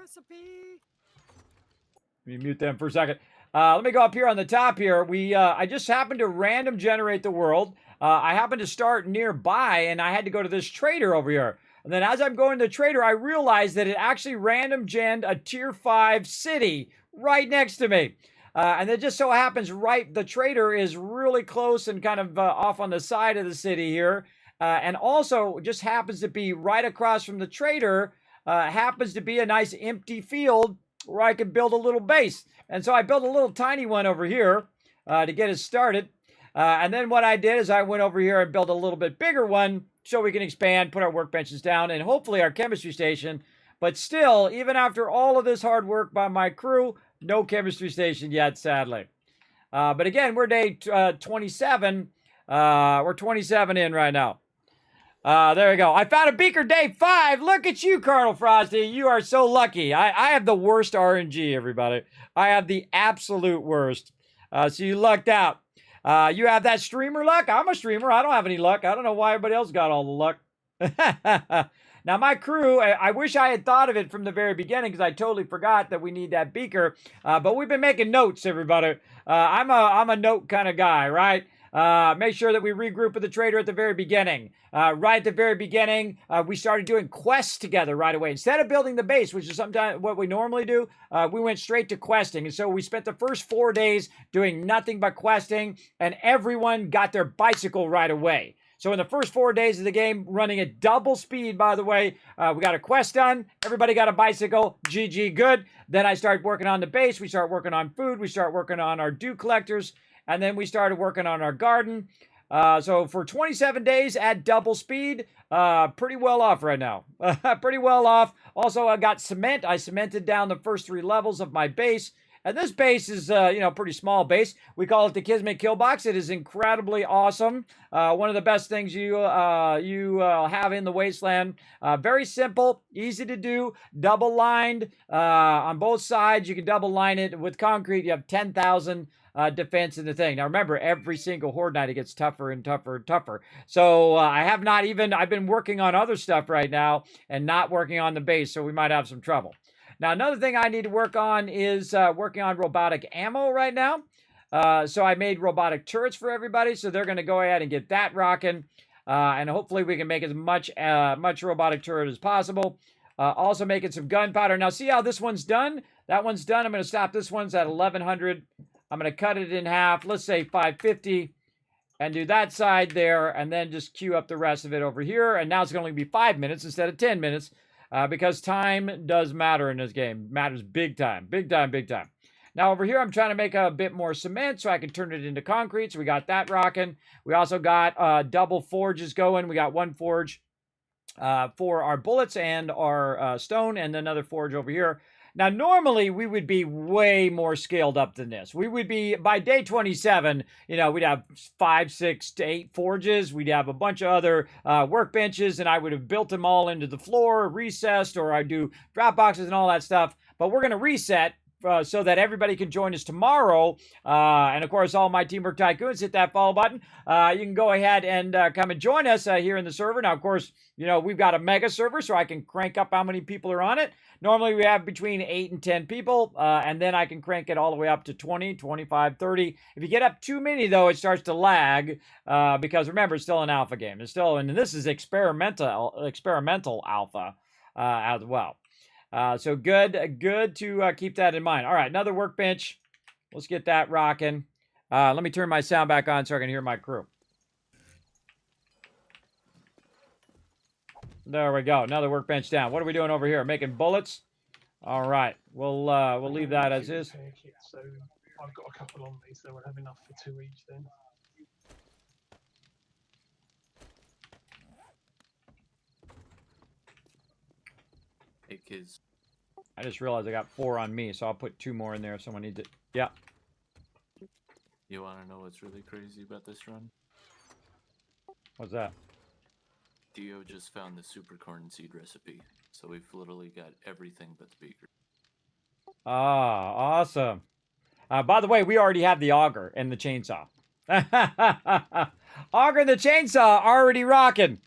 Let me mute them for a second. Let me go up here on the top here. I just happened to random generate the world. I happened to start nearby, and I had to go to this trader over here. And then as I'm going to the trader, I realized that it actually random genned a tier 5 city right next to me. And it just so happens the trader is really close and kind of off on the side of the city here. And also just happens to be right across from the trader, happens to be a nice empty field where I can build a little base. And so I built a little tiny one over here to get it started. And then what I did is I went over here and built a little bit bigger one so we can expand, put our workbenches down, and hopefully our chemistry station. But still, even after all of this hard work by my crew, no chemistry station yet, sadly. But again, we're day 27. We're 27 in right now. There we go. I found a beaker day 5. Look at you, Colonel Frosty. You are so lucky. I have the worst RNG, everybody. I have the absolute worst. So you lucked out. You have that streamer luck? I'm a streamer. I don't have any luck. I don't know why everybody else got all the luck. Now, my crew, I wish I had thought of it from the very beginning because I totally forgot that we need that beaker. But we've been making notes, everybody. I'm a note kind of guy, right? Make sure that we regroup with the trader at the very beginning. Right at the very beginning, we started doing quests together right away. Instead of building the base, which is sometimes what we normally do, we went straight to questing. And so we spent the first 4 days doing nothing but questing, and everyone got their bicycle right away. So in the first 4 days of the game, running at double speed, by the way, we got a quest done. Everybody got a bicycle. GG, good. Then I started working on the base. We start working on food. We start working on our dew collectors. And then we started working on our garden. So for 27 days at double speed, pretty well off right now. Pretty well off. Also, I got cement. I cemented down the first 3 levels of my base. And this base is, pretty small base. We call it the Kismet Kill Box. It is incredibly awesome. One of the best things you have in the Wasteland. Very simple, easy to do, double lined on both sides. You can double line it with concrete. You have 10,000 defense in the thing. Now remember, every single Horde night it gets tougher and tougher and tougher. So I've been working on other stuff right now and not working on the base, so we might have some trouble. Now, another thing I need to work on is working on robotic ammo right now. So I made robotic turrets for everybody, so they're going to go ahead and get that rocking. And hopefully we can make as much robotic turret as possible. Also making some gunpowder. Now, see how this one's done? That one's done. I'm going to stop this one's at 1,100. I'm going to cut it in half. Let's say 550. And do that side there, and then just queue up the rest of it over here. And now it's going to be 5 minutes instead of 10 minutes. Because time does matter in this game. Matters big time. Big time, big time. Now over here, I'm trying to make a bit more cement so I can turn it into concrete. So we got that rocking. We also got double forges going. We got one forge for our bullets and our stone, and another forge over here. Now, normally, we would be way more scaled up than this. We would be, by day 27, we'd have 5, 6 to 8 forges. We'd have a bunch of other workbenches, and I would have built them all into the floor, recessed, or I'd do drop boxes and all that stuff. But we're going to reset so that everybody can join us tomorrow. And, of course, all my Teamwork Tycoons, hit that follow button. You can go ahead and come and join us here in the server. Now, of course, we've got a mega server, so I can crank up how many people are on it. Normally, we have between 8 and 10 people, and then I can crank it all the way up to 20, 25, 30. If you get up too many, though, it starts to lag because, remember, it's still an alpha game. And this is experimental alpha as well. So good to keep that in mind. All right, another workbench. Let's get that rocking. Let me turn my sound back on so I can hear my crew. There we go. Another workbench down. What are we doing over here? Making bullets. All right, we'll leave that as is. Repair kits, so I've got a couple on me, so we'll have enough for 2 each then. Hey kids, I just realized I got 4 on me, so I'll put 2 more in there if someone needs it. Yeah. you want to know what's really crazy about this run? What's that? Dio just found the super corn seed recipe, so we've literally got everything but the beaker. Ah, awesome. By the way, we already have the auger and the chainsaw. Auger and the chainsaw already rocking.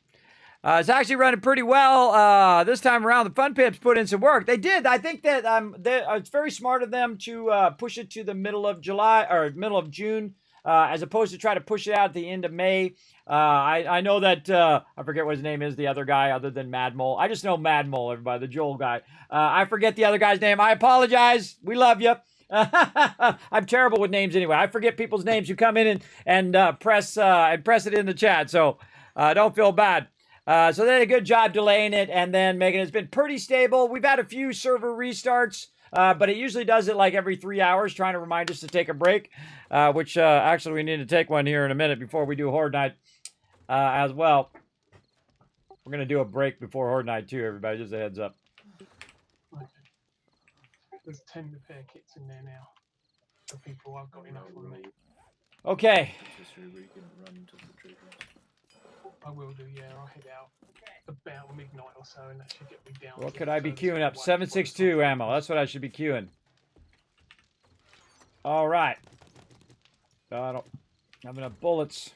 It's actually running pretty well. This time around, the Fun Pips put in some work. They did. I think that it's very smart of them to push it to the middle of July or middle of June, as opposed to try to push it out at the end of May. I know that I forget what his name is, the other guy other than Mad Mole. I just know Mad Mole, everybody, the Joel guy. I forget the other guy's name. I apologize. We love you. I'm terrible with names anyway. I forget people's names who come in and press it in the chat. So don't feel bad. So they did a good job delaying it and then making it. It's been pretty stable. We've had a few server restarts, but it usually does it like every 3 hours, trying to remind us to take a break, which actually we need to take one here in a minute before we do Horde Night as well. We're going to do a break before Horde Night too, everybody, just a heads up. Okay. There's 10 repair kits in there now. For people, I've got enough on me. Okay. Just so we can run to the traders. I will do, yeah. I'll head out about midnight or so, and that should get me down. What to could the I be furthest queuing up? away 762 ammo. That's what I should be queuing. All right. I don't have enough bullets.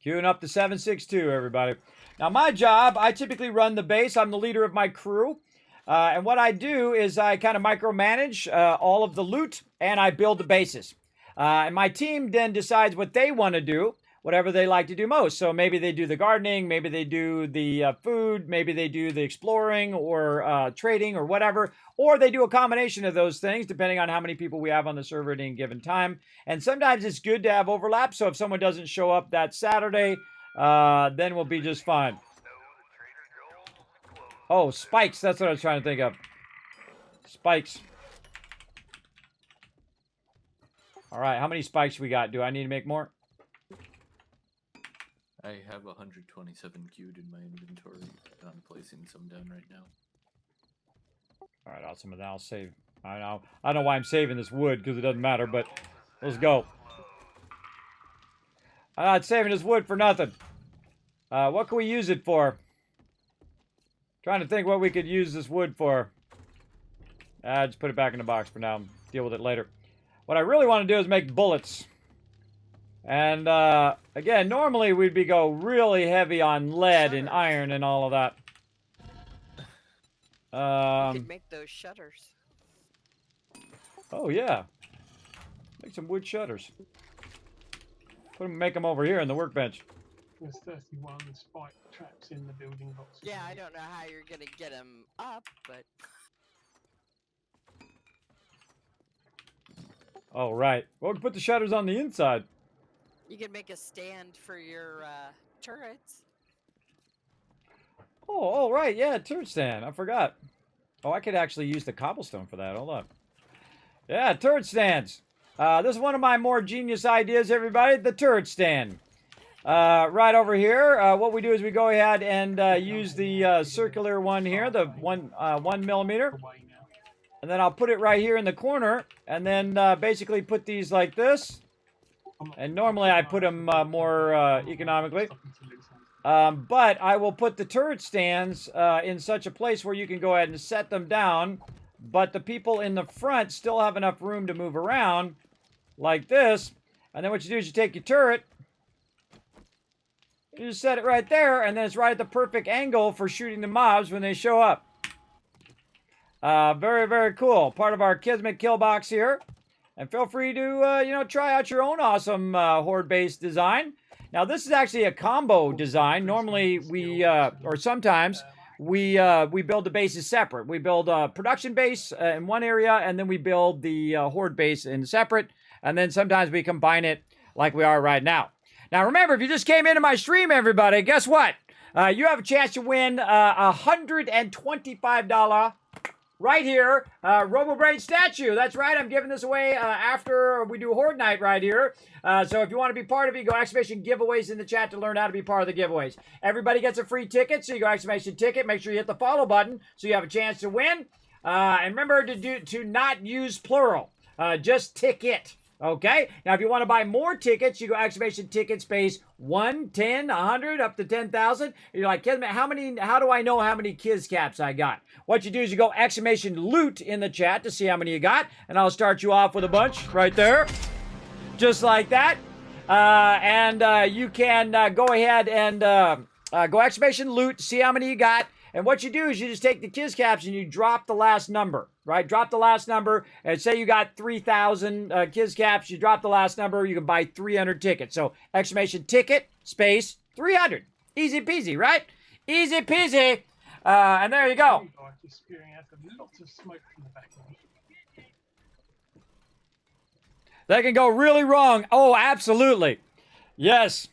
Queuing up the 762, everybody. Now, my job, I typically run the base. I'm the leader of my crew. And what I do is I kind of micromanage all of the loot, and I build the bases. And my team then decides what they want to do, whatever they like to do most. So maybe they do the gardening, maybe they do the food, maybe they do the exploring or trading or whatever. Or they do a combination of those things, depending on how many people we have on the server at any given time. And sometimes it's good to have overlap. So if someone doesn't show up that Saturday, then we'll be just fine. Oh, spikes. That's what I was trying to think of. Spikes. All right, how many spikes we got? Do I need to make more? I have 127 queued in my inventory, and I'm placing some down right now. All right, awesome. And then I'll save. I don't know why I'm saving this wood, because it doesn't matter, but let's go. I'm not saving this wood for nothing. What can we use it for? Trying to think what we could use this wood for. Just put it back in the box for now. Deal with it later. What I really want to do is make bullets. And, again, normally we'd go really heavy on lead and iron and all of that. You could make those shutters. Oh, yeah. Make some wood shutters. Make them over here in the workbench. There's 31 spike traps in the building boxes. Yeah, I don't know how you're gonna get them up, but... Oh, right. Well, we put the shutters on the inside. You could make a stand for your turrets. Oh, right. Yeah, turret stand. I forgot. Oh, I could actually use the cobblestone for that. Hold on. Yeah, turret stands. This is one of my more genius ideas, everybody. The turret stand. Right over here, what we do is we go ahead and use the circular one here, the 1 millimeter. And then I'll put it right here in the corner, and then basically put these like this. And normally I put them more economically. But I will put the turret stands in such a place where you can go ahead and set them down, but the people in the front still have enough room to move around, like this. And then what you do is you take your turret, you just set it right there, and then it's right at the perfect angle for shooting the mobs when they show up. Very, very cool. Part of our Kismet kill box here. And feel free to, try out your own awesome horde-based design. Now, this is actually a combo design. Normally, or sometimes, we build the bases separate. We build a production base in one area, and then we build the horde base in separate. And then sometimes we combine it like we are right now. Now, remember, if you just came into my stream, everybody, guess what? You have a chance to win a $125 right here, RoboBrain statue. That's right. I'm giving this away after we do Horde Night right here. So if you want to be part of it, go exclamation giveaways in the chat to learn how to be part of the giveaways. Everybody gets a free ticket, so you go exclamation ticket. Make sure you hit the follow button so you have a chance to win. And remember to not use plural. Just ticket. Okay? Now, if you want to buy more tickets, you go exclamation ticket space 1, 10, 100, up to 10,000. You're like, Kismet, how do I know how many Kiz Caps I got? What you do is you go exclamation loot in the chat to see how many you got, and I'll start you off with a bunch right there. Just like that. You can go ahead and go exclamation loot, see how many you got. And what you do is you just take the Kiz Caps and you drop the last number, right? Drop the last number, and say you got 3,000 Kiz Caps. You drop the last number, you can buy 300 tickets. So exclamation ticket space 300. Easy peasy, right? Easy peasy. And there you go. Mini bike is spewing out lots of smoke from the back of it. That can go really wrong. Oh, absolutely. Yes.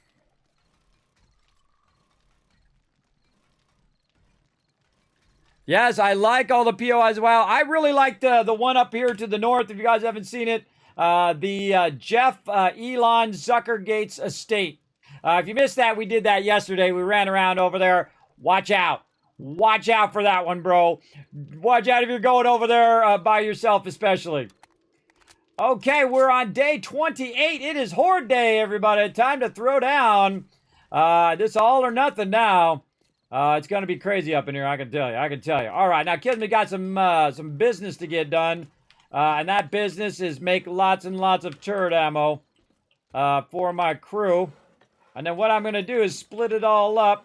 Yes, I like all the POIs as well. I really like the one up here to the north, if you guys haven't seen it. The Jeff Elon Zuckergate's estate. If you missed that, we did that yesterday. We ran around over there. Watch out. Watch out for that one, bro. Watch out if you're going over there by yourself, especially. Okay, we're on day 28. It is Horde Day, everybody. Time to throw down. This all or nothing now. It's going to be crazy up in here, I can tell you. I can tell you. All right, now, Kismet got some business to get done. And that business is make lots and lots of turret ammo for my crew. And then what I'm going to do is split it all up.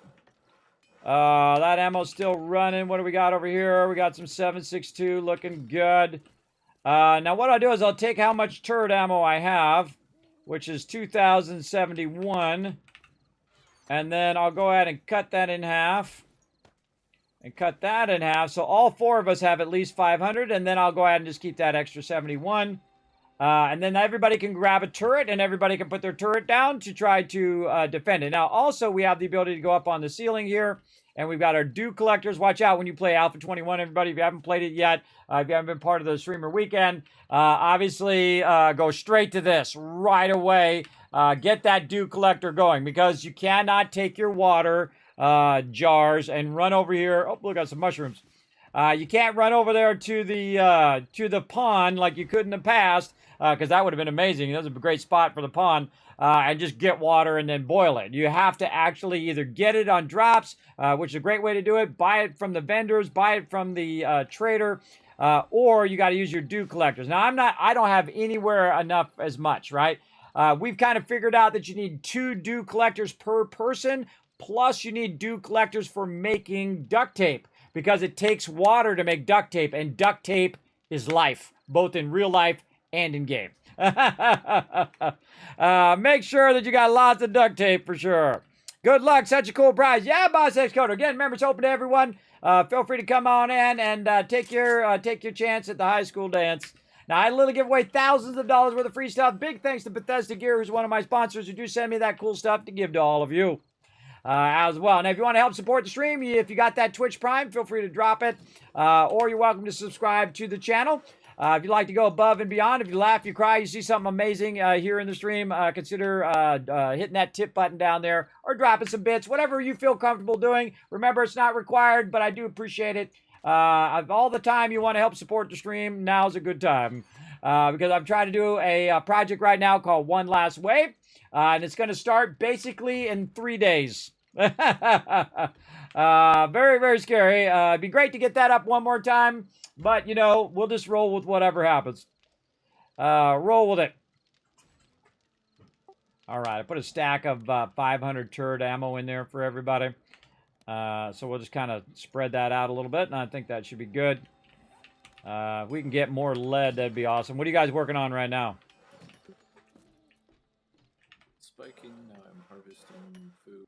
That ammo's still running. What do we got over here? We got some 7.62 looking good. Now, what I'll do is I'll take how much turret ammo I have, which is 2,071. And then I'll go ahead and cut that in half. And cut that in half. So all four of us have at least 500. And then I'll go ahead and just keep that extra 71. And then everybody can grab a turret. And everybody can put their turret down to try to defend it. Now, also, we have the ability to go up on the ceiling here. And we've got our dew collectors. Watch out when you play Alpha 21, everybody. If you haven't played it yet, if you haven't been part of the streamer weekend, obviously go straight to this right away. Get that dew collector going, because you cannot take your water jars and run over here. Oh, look, got some mushrooms. You can't run over there to the pond like you could in the past, because that would have been amazing. That was a great spot for the pond. And just get water and then boil it. You have to actually either get it on drops, which is a great way to do it, buy it from the vendors, buy it from the trader, or you got to use your dew collectors. Now, I don't have anywhere enough as much, right? We've kind of figured out that you need 2 dew collectors per person, plus you need dew collectors for making duct tape, because it takes water to make duct tape, and duct tape is life, both in real life and in game. Make sure that you got lots of duct tape for sure. Good luck, such a cool prize. Yeah, Boss X Coder. Again, remember, it's open to everyone. Feel free to come on in and take your chance at the high school dance. Now, I literally give away thousands of dollars worth of free stuff. Big thanks to Bethesda Gear, who's one of my sponsors, who do send me that cool stuff to give to all of you as well. Now, if you want to help support the stream, if you got that Twitch Prime, feel free to drop it. Or you're welcome to subscribe to the channel. If you'd like to go above and beyond, if you laugh, you cry, you see something amazing here in the stream, consider hitting that tip button down there or dropping some bits, whatever you feel comfortable doing. Remember, it's not required, but I do appreciate it. All the time you want to help support the stream, now's a good time. Because I'm trying to do a project right now called One Last Wave, and it's going to start basically in 3 days. Very, very scary. It'd be great to get that up one more time. But, you know, we'll just roll with whatever happens. Roll with it. All right, I put a stack of 500 turret ammo in there for everybody. So we'll just kind of spread that out a little bit, and I think that should be good. If we can get more lead, that'd be awesome. What are you guys working on right now? Spiking, now I'm harvesting food,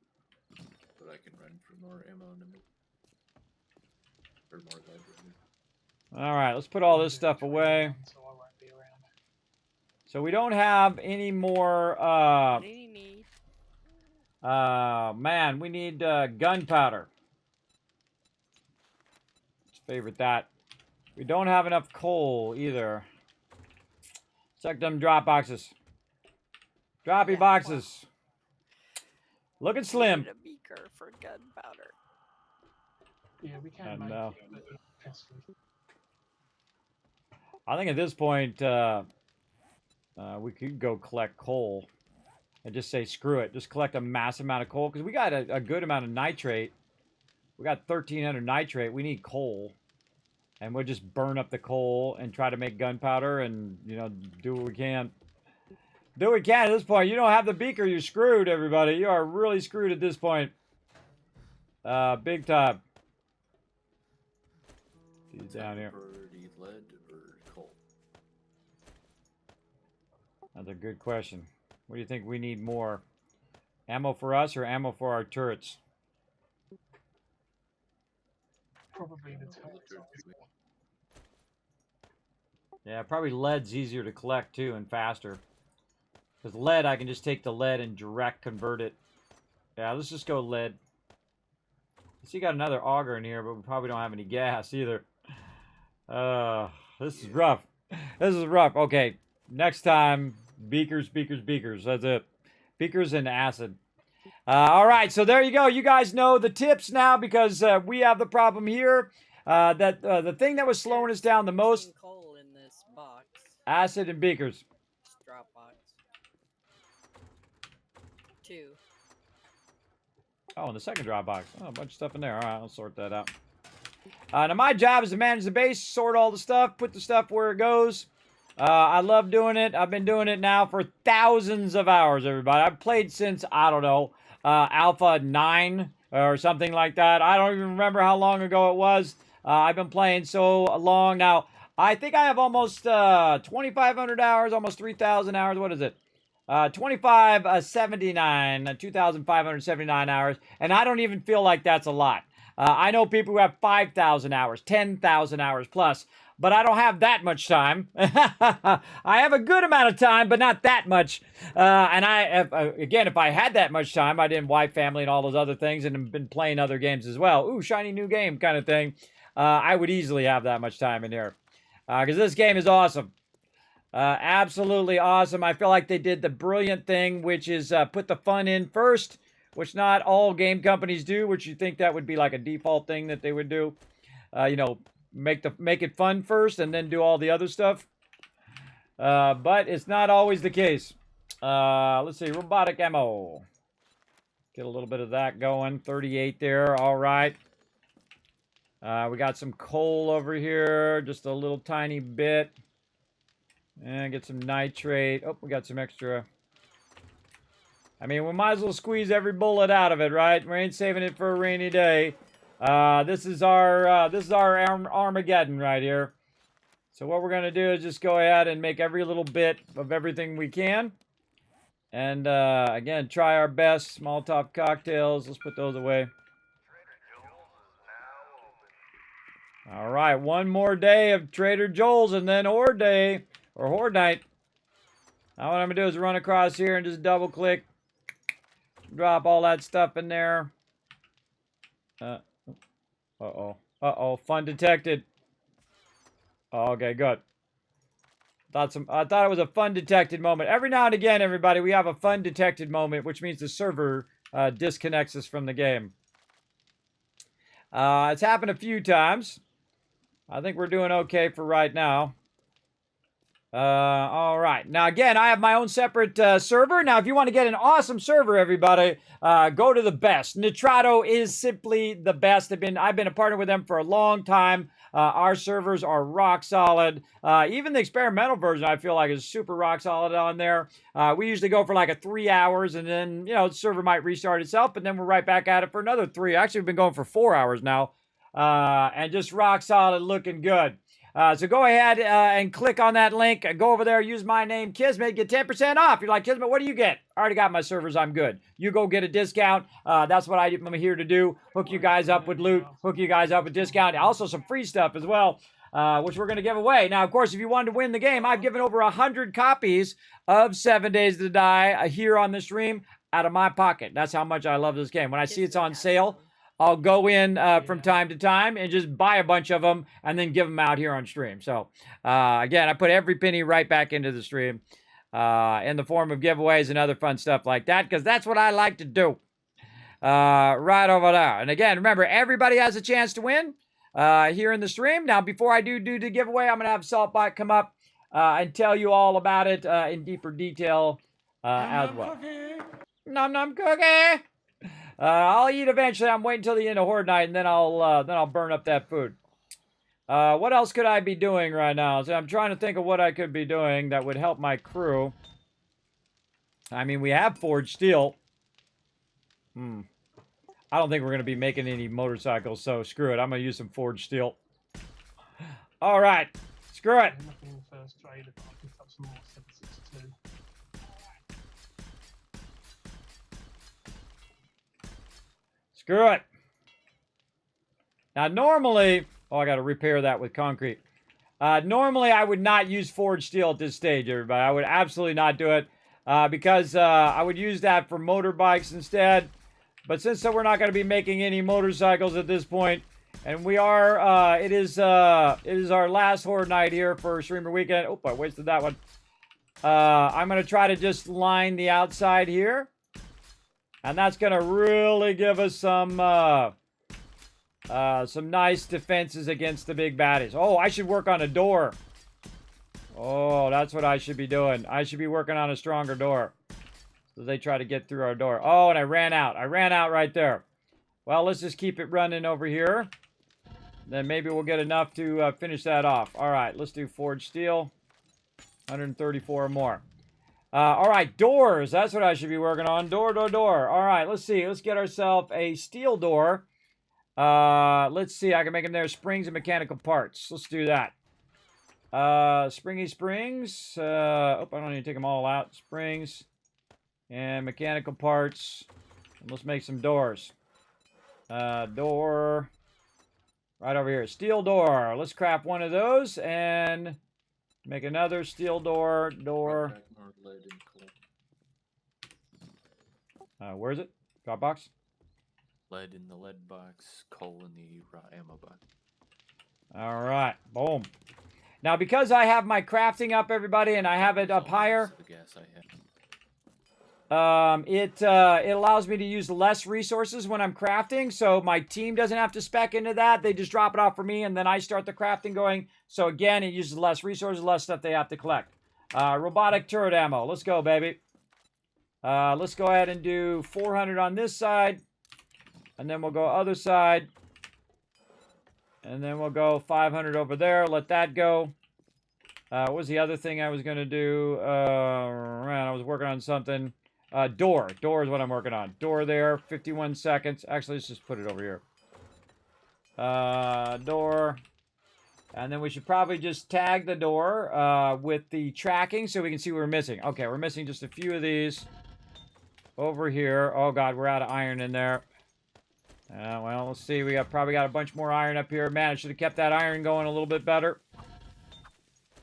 but I can run for more ammo in a minute. Or more lead, rather. All right, let's put all this stuff away. So I won't be around. So we don't have any more, man, we need gunpowder. Let's favorite that. We don't have enough coal either. Check them drop boxes. Droppy Yeah, boxes. Looking We slim. need a beaker for gunpowder. Yeah, we I can make know. it, but costly. I think at this point, we could go collect coal and just say, screw it. Just collect a massive amount of coal because we got a good amount of nitrate. We got 1,300 nitrate. We need coal. And we'll just burn up the coal and try to make gunpowder and, you know, do what we can. Do what we can at this point. You don't have the beaker, you're screwed, everybody. You are really screwed at this point. Big time. He's down here. Priority lead or coal? That's a good question. What do you think we need more? Ammo for us or ammo for our turrets? Probably the turrets. Yeah, probably lead's easier to collect too and faster. Because lead, I can just take the lead and direct convert it. Yeah, let's just go lead. I see, got another auger in here, but we probably don't have any gas either. This is rough. This is rough. Okay, next time, beakers, beakers, beakers. That's it. Beakers and acid. All right, so there you go. You guys know the tips now because we have the problem here. The thing that was slowing us down the most, Coal in this box. acid and beakers. Just drop box. 2. Oh, and the second drop box. Oh, a bunch of stuff in there. All right, I'll sort that out. Now, my job is to manage the base, sort all the stuff, put the stuff where it goes. I love doing it. I've been doing it now for thousands of hours, everybody. I've played since, I don't know, Alpha 9 or something like that. I don't even remember how long ago it was. I've been playing so long. Now, I think I have almost 2,500 hours, almost 3,000 hours. What is it? 2,579 hours. And I don't even feel like that's a lot. I know people who have 5,000 hours, 10,000 hours plus. But I don't have that much time. I have a good amount of time, but not that much. And again, if I had that much time, I didn't wife, family, and all those other things, and have been playing other games as well. Ooh, shiny new game kind of thing. I would easily have that much time in here. Because this game is awesome. Absolutely awesome. I feel like they did the brilliant thing, which is put the fun in first, which not all game companies do, which you think that would be like a default thing that they would do. You know, make it fun first and then do all the other stuff. But it's not always the case. Let's see, robotic ammo. Get a little bit of that going. 38 there, all right. We got some coal over here, just a little tiny bit. And get some nitrate. Oh, we got some extra. I mean, we might as well squeeze every bullet out of it, right? We ain't saving it for a rainy day. This is our Armageddon right here. So what we're gonna do is just go ahead and make every little bit of everything we can, and again, try our best. Molotov cocktails. Let's put those away. All right, one more day of Trader Joel's, and then Horde Day or Horde Night. Now what I'm gonna do is run across here and just double click, drop all that stuff in there. Uh-oh, fun detected. Oh, okay, good. I thought it was a fun detected moment. Every now and again, everybody, we have a fun detected moment, which means the server disconnects us from the game. It's happened a few times. I think we're doing okay for right now. All right. Now, again, I have my own separate server. Now, if you want to get an awesome server, everybody, go to the best. Nitrato is simply the best. I've been a partner with them for a long time. Our servers are rock solid. Even the experimental version, I feel like, is super rock solid on there. We usually go for like 3 hours, and then, you know, the server might restart itself, and then we're right back at it for another 3. Actually, we've been going for 4 hours now, and just rock solid, looking good. So go ahead and click on that link. Go over there, use my name, Kismet, get 10% off. You're like, Kismet, what do you get? I already got my servers, I'm good. You go get a discount. That's what I'm here to do. Hook you guys up with loot, hook you guys up with discount. Also some free stuff as well, which we're going to give away. Now, of course, if you wanted to win the game, I've given over 100 copies of 7 Days to Die here on the stream out of my pocket. That's how much I love this game. When I see it's on sale, I'll go in from time to time and just buy a bunch of them and then give them out here on stream. So again, I put every penny right back into the stream in the form of giveaways and other fun stuff like that, because that's what I like to do. Right over there. And again, remember, everybody has a chance to win here in the stream. Now, before I do the giveaway, I'm going to have Saltbot come up and tell you all about it in deeper detail as well. Nom nom cookie. I'll eat eventually. I'm waiting until the end of Horde Night, and then I'll burn up that food. What else could I be doing right now? So I'm trying to think of what I could be doing that would help my crew. I mean, we have forged steel. I don't think we're going to be making any motorcycles, so screw it. I'm going to use some forged steel. All right. Screw it. Nothing in the first trade, but I picked up some more 762. Screw it. Now, normally... Oh, I got to repair that with concrete. Normally, I would not use forged steel at this stage, everybody. I would absolutely not do it because I would use that for motorbikes instead. But since we're not going to be making any motorcycles at this point, and we are, it is our last Horde Night here for Streamer Weekend. Oh, I wasted that one. I'm going to try to just line the outside here. And that's going to really give us some nice defenses against the big baddies. Oh, I should work on a door. Oh, that's what I should be doing. I should be working on a stronger door. So they try to get through our door. Oh, and I ran out. I ran out right there. Well, let's just keep it running over here. Then maybe we'll get enough to finish that off. All right, let's do forged steel. 134 more. All right, doors. That's what I should be working on. Door. All right, let's see. Let's get ourselves a steel door. Let's see. I can make them there. Springs and mechanical parts. Let's do that. Springy springs. I don't need to take them all out. Springs and mechanical parts. And let's make some doors. Door. Right over here. Steel door. Let's craft one of those and make another steel door. Door. Where is it? Dropbox? Lead in the lead box, coal in the raw ammo box. All right. Boom. Now, because I have my crafting up, everybody, and I have it up higher, The gas I had. it allows me to use less resources when I'm crafting, so my team doesn't have to spec into that. They just drop it off for me, and then I start the crafting going. So again, it uses less resources, less stuff they have to collect. Robotic turret ammo. Let's go, baby. Let's go ahead and do 400 on this side, and then we'll go other side, and then we'll go 500 over there. Let that go. What was the other thing I was going to do? I was working on something. Door. Door is what I'm working on. Door there, 51 seconds. Actually, let's just put it over here. Door. And then we should probably just tag the door with the tracking so we can see what we're missing. Okay, we're missing just a few of these over here. Oh, God, we're out of iron in there. Well, let's see. We probably got a bunch more iron up here. Man, I should have kept that iron going a little bit better.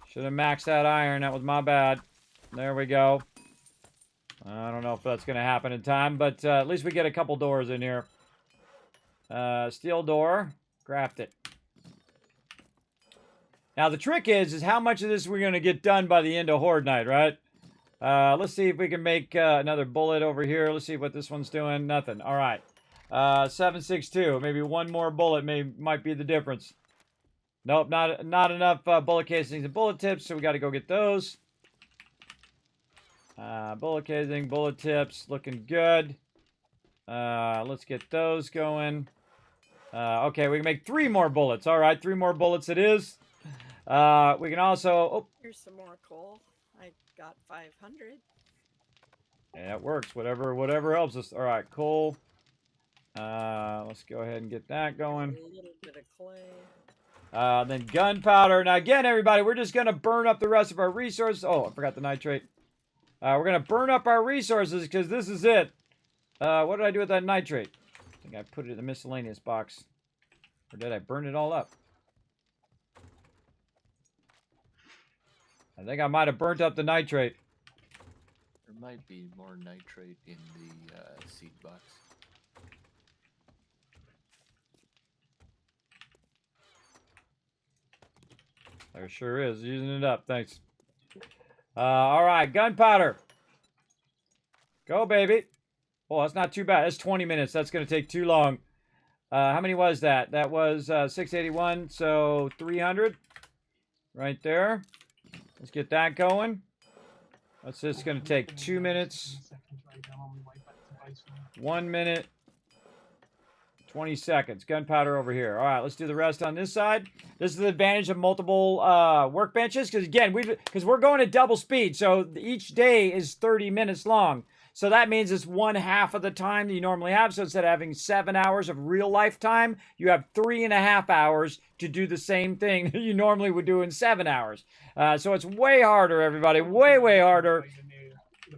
Should have maxed that iron. That was my bad. There we go. I don't know if that's going to happen in time, but at least we get a couple doors in here. Steel door. Craft it. Now, the trick is how much of this we're going to get done by the end of Horde Night, right? Let's see if we can make another bullet over here. Let's see what this one's doing. Nothing. All right. 762. Maybe one more bullet might be the difference. Nope, not enough bullet casings and bullet tips, so we got to go get those. Bullet casing, bullet tips, looking good. Let's get those going. Okay, we can make 3 more bullets. All right, 3 more bullets it is. We can also... Oh. Here's some more coal. I got 500. Yeah, it works. Whatever helps us. All right, coal. Let's go ahead and get that going. A little bit of clay. Then gunpowder. Now, again, everybody, we're just going to burn up the rest of our resources. Oh, I forgot the nitrate. We're going to burn up our resources because this is it. What did I do with that nitrate? I think I put it in the miscellaneous box. Or did I burn it all up? I think I might have burnt up the nitrate. There might be more nitrate in the seed box. There sure is. Using it up. Thanks. All right. Gunpowder. Go, baby. Oh, that's not too bad. That's 20 minutes. That's going to take too long. How many was that? That was 681. So 300 right there. Let's get that going. That's just going to take 2 minutes. 1 minute. 20 seconds. Gunpowder over here. All right, let's do the rest on this side. This is the advantage of multiple workbenches because, again, we're going at double speed. So each day is 30 minutes long. So that means it's 1/2 of the time that you normally have. So instead of having 7 hours of real life time, you have 3.5 hours to do the same thing you normally would do in 7 hours. So it's way harder, everybody. Way, way harder.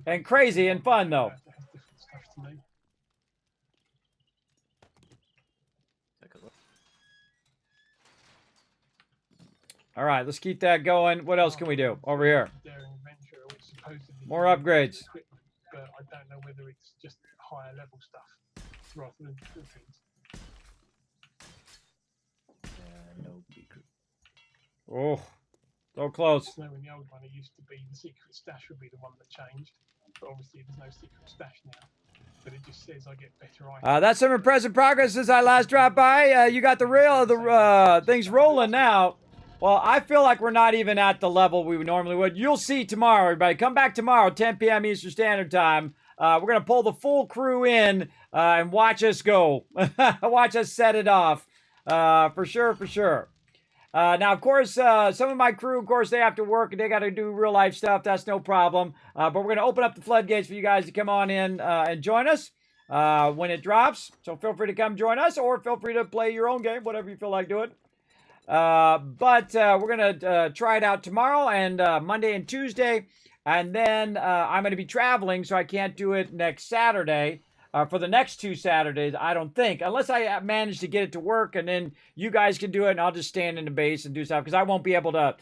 And crazy and fun, though. All right, let's keep that going. What else can we do over here? More upgrades. But I don't know whether it's just higher level stuff rather than different things. No beaker. Oh, so close. So in the old one, it used to be the secret stash would be the one that changed. But obviously, there's no secret stash now. But it just says I get better items. That's some impressive progress since I last dropped by. You got the things rolling now. Well, I feel like we're not even at the level we normally would. You'll see tomorrow, everybody. Come back tomorrow, 10 p.m. Eastern Standard Time. We're going to pull the full crew in and watch us go. Watch us set it off. For sure, for sure. Now, of course, some of my crew, of course, they have to work and they got to do real life stuff. That's no problem. But we're going to open up the floodgates for you guys to come on in and join us when it drops. So feel free to come join us or feel free to play your own game, whatever you feel like doing. But we're going to try it out tomorrow and Monday and Tuesday. And then I'm going to be traveling, so I can't do it next Saturday. For the next 2 Saturdays, I don't think. Unless I manage to get it to work, and then you guys can do it, and I'll just stand in the base and do stuff. Because I won't be able to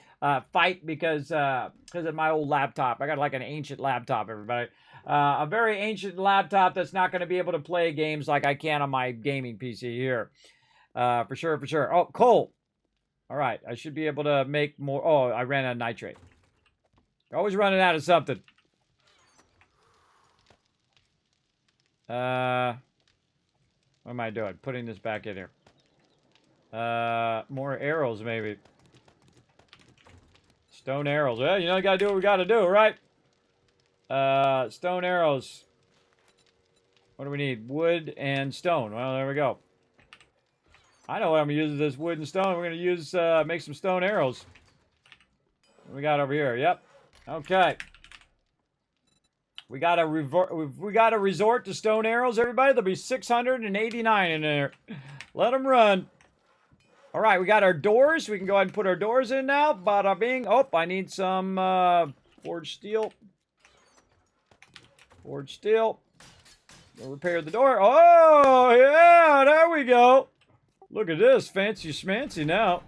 fight because of my old laptop. I got like an ancient laptop, everybody. A very ancient laptop that's not going to be able to play games like I can on my gaming PC here. For sure, for sure. Oh, coal. All right, I should be able to make more. Oh, I ran out of nitrate. Always running out of something. What am I doing? Putting this back in here. More arrows, maybe. Stone arrows. Well, you know, you gotta do what we gotta do, right? Stone arrows. What do we need? Wood and stone. Well, there we go. I know what I'm gonna use this wood and stone. We're gonna use make some stone arrows. What we got over here? Yep. Okay. We gotta resort to stone arrows, everybody. There'll be 689 in there. Let them run. All right, we got our doors. We can go ahead and put our doors in now. Bada bing. Oh, I need some forged steel. Forged steel. We'll repair the door. Oh, yeah, there we go. Look at this, fancy schmancy now.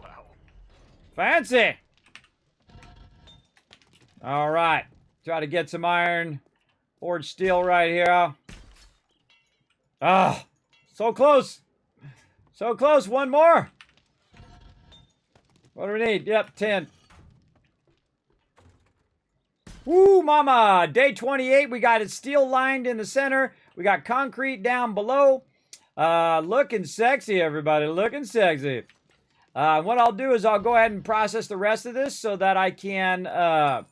Wow. Fancy. All right. Try to get some iron. Forged steel right here. Ah, so close. So close. One more. What do we need? Yep, 10. Woo, mama. Day 28. We got it steel lined in the center. We got concrete down below. Looking sexy, everybody. Looking sexy. What I'll do is I'll go ahead and process the rest of this so that I can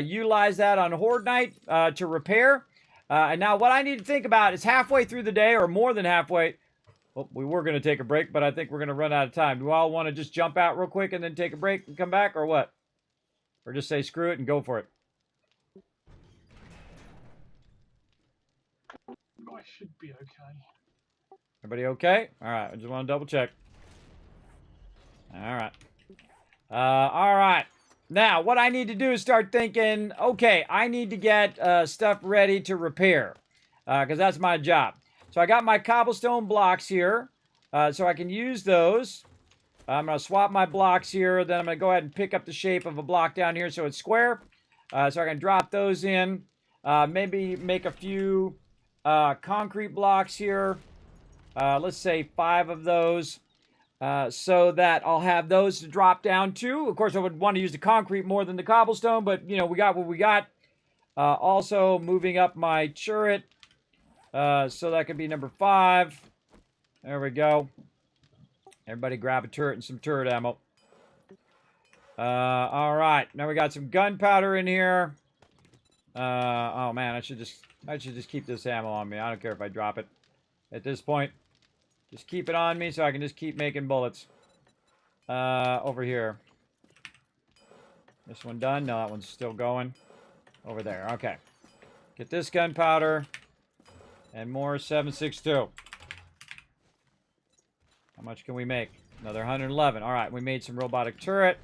utilize that on Horde Night to repair. And now what I need to think about is halfway through the day or more than halfway. Well, we were going to take a break, but I think we're going to run out of time. Do you all want to just jump out real quick and then take a break and come back or what? Or just say screw it and go for it? I should be okay. Everybody okay? All right. I just want to double check. All right. All right. Now, what I need to do is start thinking, okay, I need to get stuff ready to repair because that's my job. So I got my cobblestone blocks here so I can use those. I'm going to swap my blocks here. Then I'm going to go ahead and pick up the shape of a block down here so it's square. So I can drop those in. Maybe make a few concrete blocks here. Let's say 5 of those. so that I'll have those to drop down to. Of course, I would want to use the concrete more than the cobblestone, but you know, we got what we got. Also, moving up my turret, so that could be number 5. There we go. Everybody grab a turret and some turret ammo. All right, now we got some gunpowder in here. Oh man, I should just keep this ammo on me. I don't care if I drop it. At this point, just keep it on me so I can just keep making bullets. Over here. This one done? No, that one's still going. Over there. Okay. Get this gunpowder and more 7.62. How much can we make? Another 111. All right, we made some robotic turret.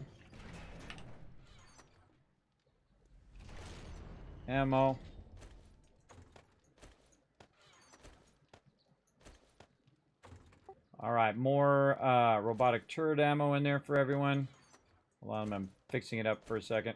Ammo. All right, more robotic turret ammo in there for everyone. Hold on, I'm fixing it up for a second.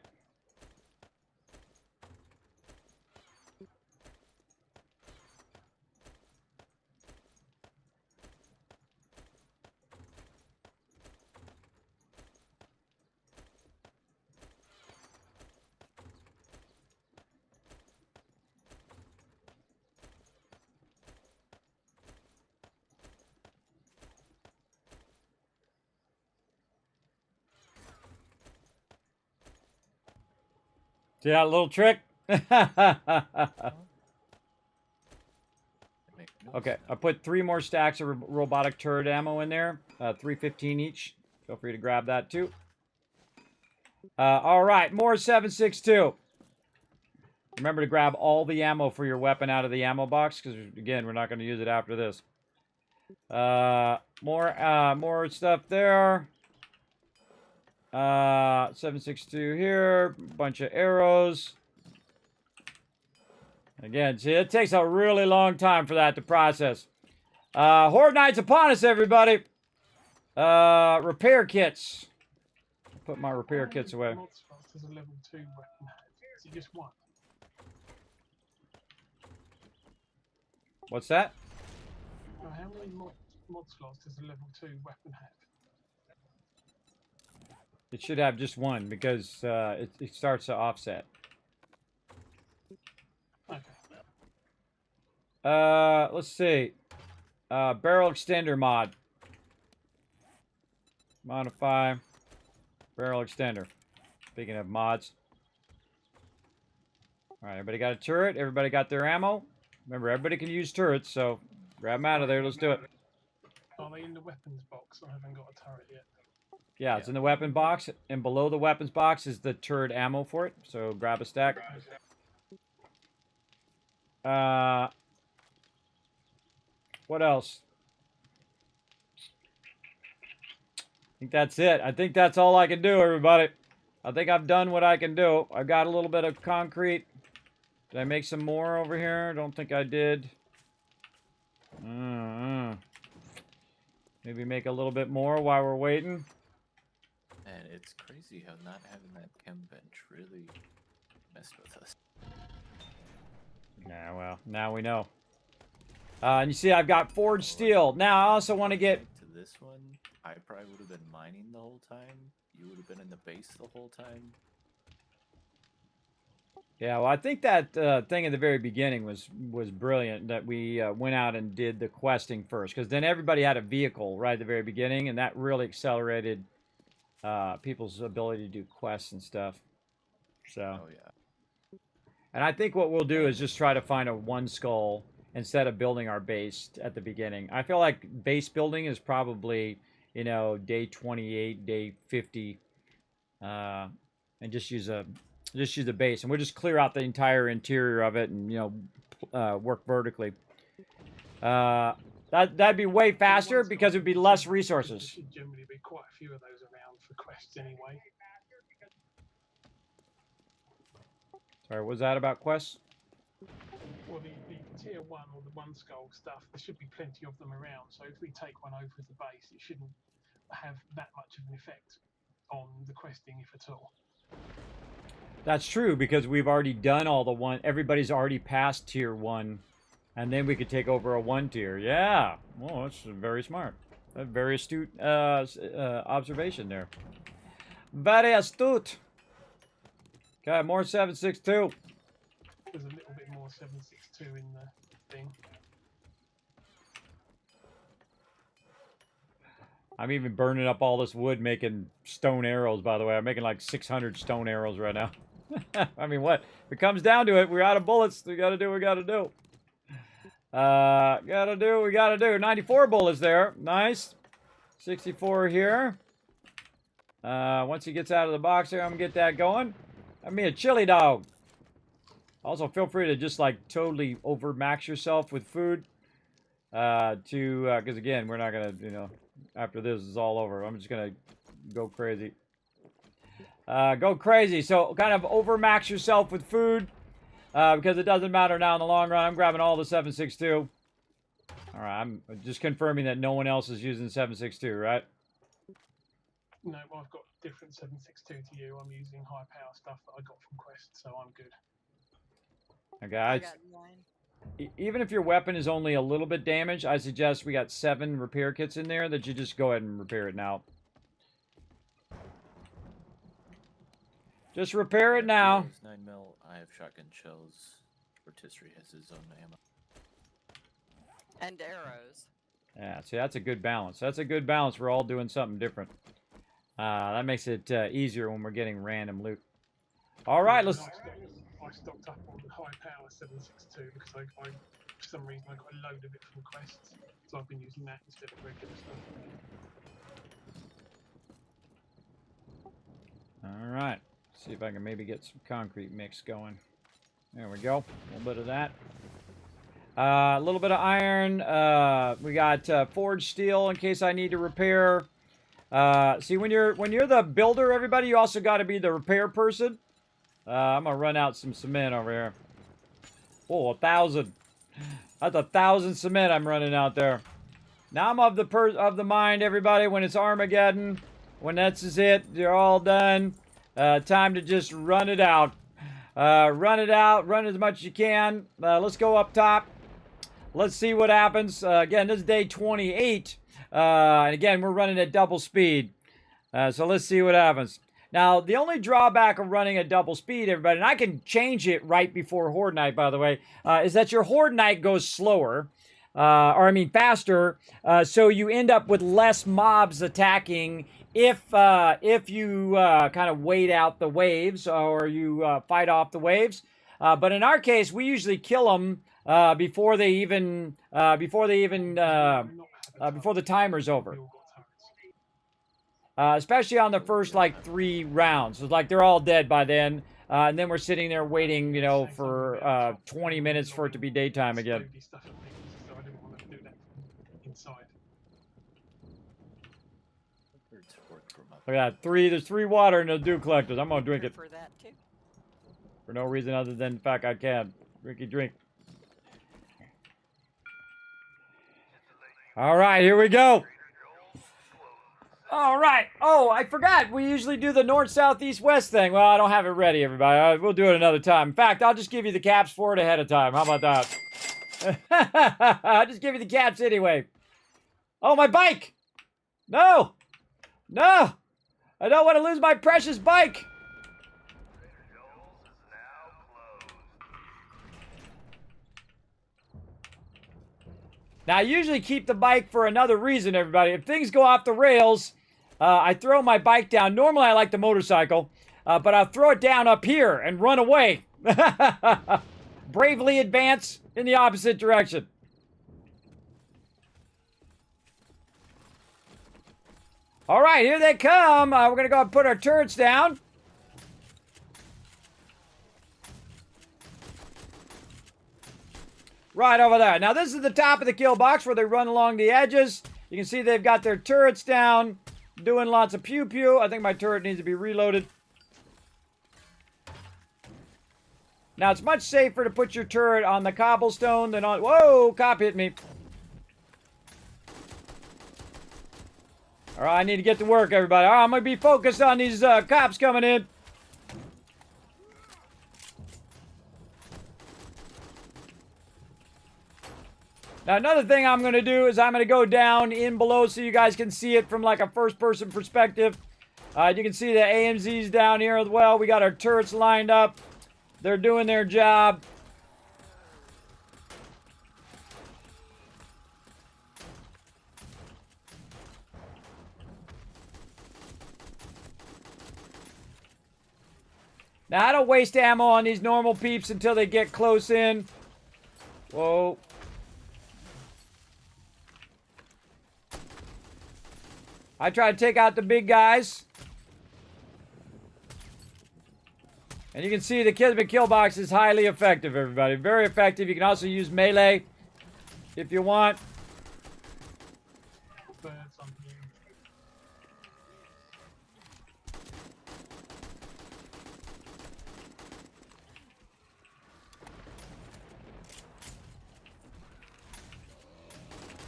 See that little trick? Okay, I put 3 more stacks of robotic turret ammo in there. 315 each. Feel free to grab that too. All right, more 7.62. Remember to grab all the ammo for your weapon out of the ammo box, because again, we're not going to use it after this. More stuff there. 7.62 here. Bunch of arrows. Again, see, it takes a really long time for that to process. Horde Night's upon us, everybody. Repair kits. Put my repair kits away. Mod slots does a level 2 weapon have? Is it just one? What's that? How many mod slots does a level 2 weapon have? It should have just one because it starts to offset. Okay. Let's see. Barrel extender mod. Modify. Barrel extender. Speaking of mods. Alright, everybody got a turret? Everybody got their ammo? Remember, everybody can use turrets, so grab them out of there. Let's do it. Are they in the weapons box? I haven't got a turret yet. Yeah, it's in the weapon box, and below the weapons box is the turret ammo for it. So grab a stack. What else? I think that's it. I think that's all I can do, everybody. I think I've done what I can do. I got a little bit of concrete. Did I make some more over here? Don't think I did. Maybe make a little bit more while we're waiting. And it's crazy how not having that chem bench really messed with us. Yeah, well, now we know. And you see, I've got forged steel. Now, I also want to get... To this one, I probably would have been mining the whole time. You would have been in the base the whole time. Yeah, well, I think that thing at the very beginning was brilliant, that we went out and did the questing first, because then everybody had a vehicle right at the very beginning, and that really accelerated people's ability to do quests and stuff. So. Oh, yeah. And I think what we'll do is just try to find a one skull instead of building our base at the beginning. I feel like base building is probably, you know, day 28, day 50, and just use a base, and we'll just clear out the entire interior of it, and you know, work vertically. That'd be way faster because it'd be less resources. There should generally be quite a few of those around for quests anyway. Sorry, what was that about quests? Well, the tier 1 or the 1 skull stuff, there should be plenty of them around. So if we take one over as a base, it shouldn't have that much of an effect on the questing, if at all. That's true, because we've already done all the one. Everybody's already passed tier 1, and then we could take over a 1 tier. Yeah, well, that's very smart. A very astute observation there. Very astute. Okay, more 7.62. There's a little bit more 7.62 in the thing. I'm even burning up all this wood making stone arrows, by the way. I'm making like 600 stone arrows right now. I mean, what? If it comes down to it, we're out of bullets. We gotta do what we gotta do. Gotta do what we gotta do. 94 bullets there. Nice. 64 here. Once he gets out of the box here, I'm gonna get that going. I mean, a chili dog. Also, feel free to just like totally overmax yourself with food. Because again, we're not gonna, you know, after this is all over, I'm just gonna go crazy. Go crazy. So kind of overmax yourself with food. Because it doesn't matter now in the long run. I'm grabbing all the 7.62. Alright, I'm just confirming that no one else is using 7.62, right? No, well, I've got different 7.62 to you. I'm using high power stuff that I got from Quest, so I'm good. Okay, I got 9. even if your weapon is only a little bit damaged, I suggest we got 7 repair kits in there that you just go ahead and repair it now. Just repair it now. 9mm. I have shotgun shells. Rotisserie has his own ammo. And arrows. Yeah, see, that's a good balance. That's a good balance. We're all doing something different. That makes it easier when we're getting random loot. All right, let's... I stocked up on high power 7.62 because I for some reason I got a load of it from Quest, so I've been using that instead of regular stuff. All right. See if I can maybe get some concrete mix going. There we go. A little bit of that. A little bit of iron. We got forged steel in case I need to repair. See, when you're the builder, everybody, you also got to be the repair person. I'm gonna run out some cement over here. Oh, 1,000. That's 1,000 cement I'm running out there. Now I'm of the mind, everybody, when it's Armageddon, when that's is it, you're all done. Time to just run it out. Run it out. Run as much as you can. Let's go up top. Let's see what happens. Again, this is day 28. And again, we're running at double speed. So let's see what happens. Now, the only drawback of running at double speed, everybody, and I can change it right before Horde Night, by the way, is that your Horde Night goes slower. Faster. So you end up with less mobs attacking if you kind of wait out the waves or you fight off the waves. But in our case, we usually kill them before the timer's over. Especially on the first like 3 rounds. It's like they're all dead by then. And then we're sitting there waiting, you know, for 20 minutes for it to be daytime again. Look at that. There's 3 water in the dew collectors. I'm gonna drink it. For that too. For no reason other than the fact I can. Drinky drink. Alright, here we go. Alright. Oh, I forgot. We usually do the north, south, east, west thing. Well, I don't have it ready, everybody. We'll do it another time. In fact, I'll just give you the caps for it ahead of time. How about that? I'll just give you the caps anyway. Oh, my bike! No! No! I don't want to lose my precious bike! Now, I usually keep the bike for another reason, everybody. If things go off the rails, I throw my bike down. Normally, I like the motorcycle, but I'll throw it down up here and run away. Bravely advance in the opposite direction. All right, here they come. We're going to go and put our turrets down. Right over there. Now, this is the top of the kill box where they run along the edges. You can see they've got their turrets down, doing lots of pew-pew. I think my turret needs to be reloaded. Now, it's much safer to put your turret on the cobblestone than on... Whoa, cop hit me. All right, I need to get to work, everybody. All right, I'm going to be focused on these cops coming in. Now, another thing I'm going to do is I'm going to go down in below so you guys can see it from like a first-person perspective. You can see the AMZs down here as well. We got our turrets lined up. They're doing their job. Now, I don't waste ammo on these normal peeps until they get close in. Whoa. I try to take out the big guys. And you can see the Kismet kill box is highly effective, everybody. Very effective. You can also use melee if you want. Birds on you.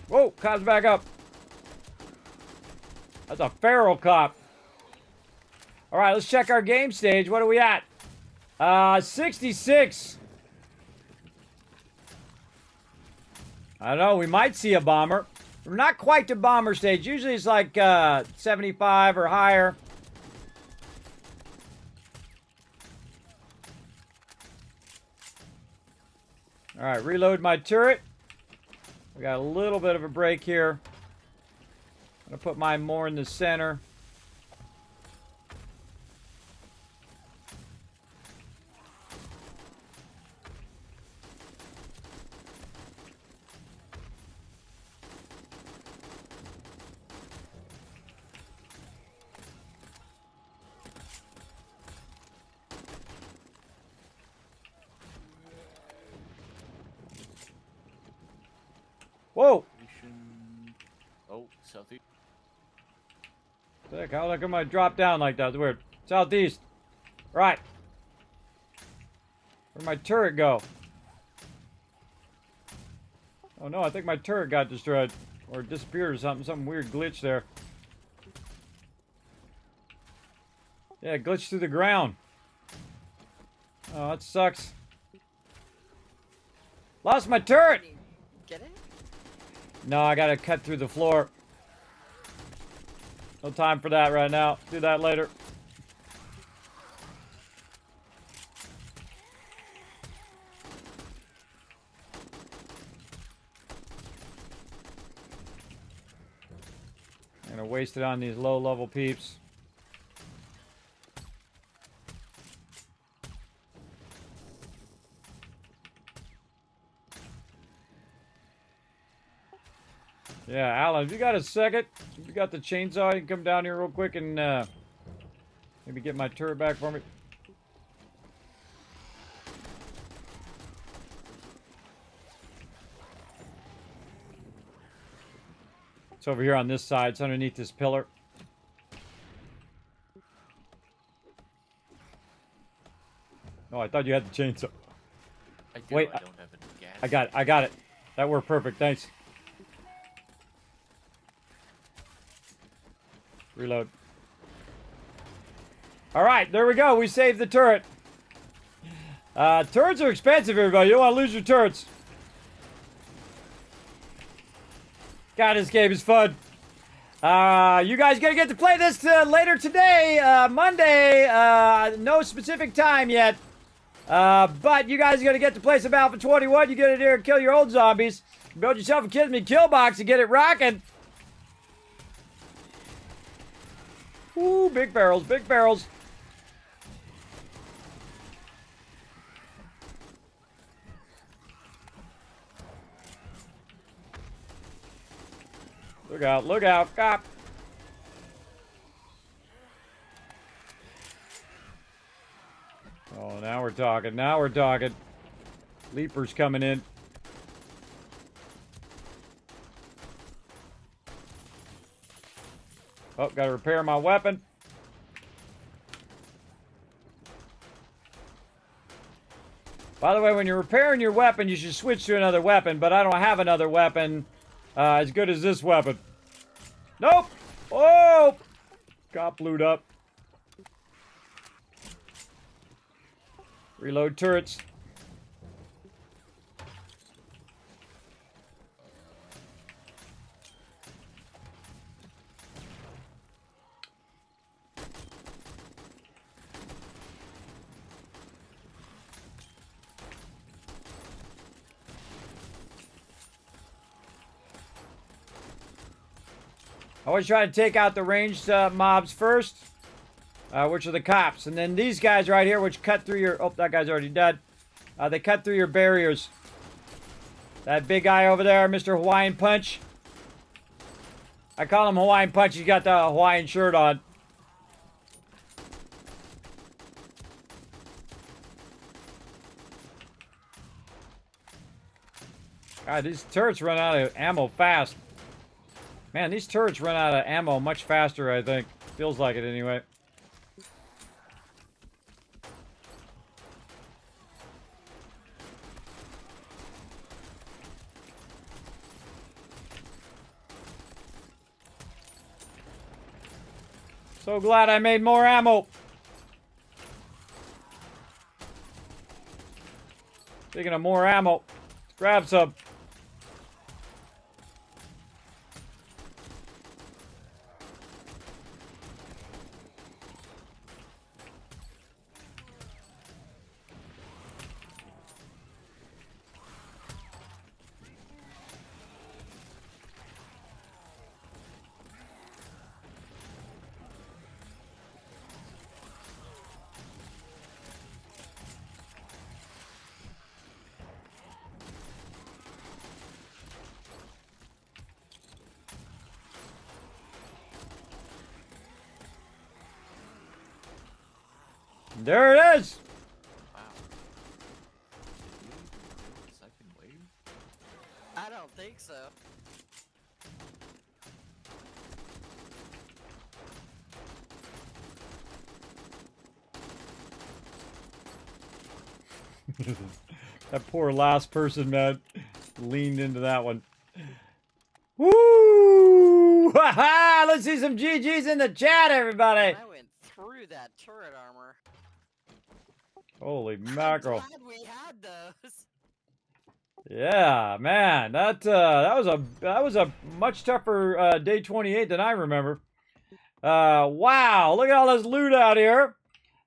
Whoa, cop's back up. That's a feral cop. All right, let's check our game stage. What are we at? 66. I don't know. We might see a bomber. We're not quite to bomber stage. Usually it's like 75 or higher. All right, reload my turret. We got a little bit of a break here. I'm going to put mine more in the center. Whoa! Oh, southeast. Sick. How come I dropped down like that? That's weird. Southeast. Right. Where'd my turret go? Oh no, I think my turret got destroyed. Or disappeared or something. Some weird glitch there. Yeah, it glitched through the ground. Oh, that sucks. Lost my turret! Can you get it? No, I gotta cut through the floor. No time for that right now. Do that later. I'm gonna waste it on these low-level peeps. Yeah, Alan, if you got a second, if you got the chainsaw, you can come down here real quick and maybe get my turret back for me. It's over here on this side. It's underneath this pillar. Oh, I thought you had the chainsaw. I do. Wait, I don't have any gas. I got it. That worked perfect. Thanks. Reload. All right, there we go. We saved the turret. Turrets are expensive, everybody. You don't want to lose your turrets. God, this game is fun. You guys gonna get to play this later today, Monday. No specific time yet. But you guys are gonna get to play some Alpha 21. You get in here and kill your old zombies. Build yourself a Kismet kill box and get it rocking. Ooh, big barrels, big barrels. Look out, cop. Oh, now we're talking, now we're talking. Leapers coming in. Oh, gotta repair my weapon. By the way, when you're repairing your weapon, you should switch to another weapon, but I don't have another weapon as good as this weapon. Nope! Oh! Got blued up. Reload turrets. I always try to take out the ranged mobs first, which are the cops. And then these guys right here, which cut through your... Oh, that guy's already dead. They cut through your barriers. That big guy over there, Mr. Hawaiian Punch. I call him Hawaiian Punch. He's got the Hawaiian shirt on. God, these turrets run out of ammo fast. Man, these turrets run out of ammo much faster, I think. Feels like it anyway. So glad I made more ammo. Speaking of more ammo, let's grab some. There it is. Wow. Did we do the second wave? I don't think so. That poor last person, man, leaned into that one. Woo! Ha-ha! Let's see some GGs in the chat, everybody. I went through that turret armor. Holy I'm mackerel! glad we had those. Yeah, man, that was a much tougher day 28 than I remember. Wow! Look at all this loot out here.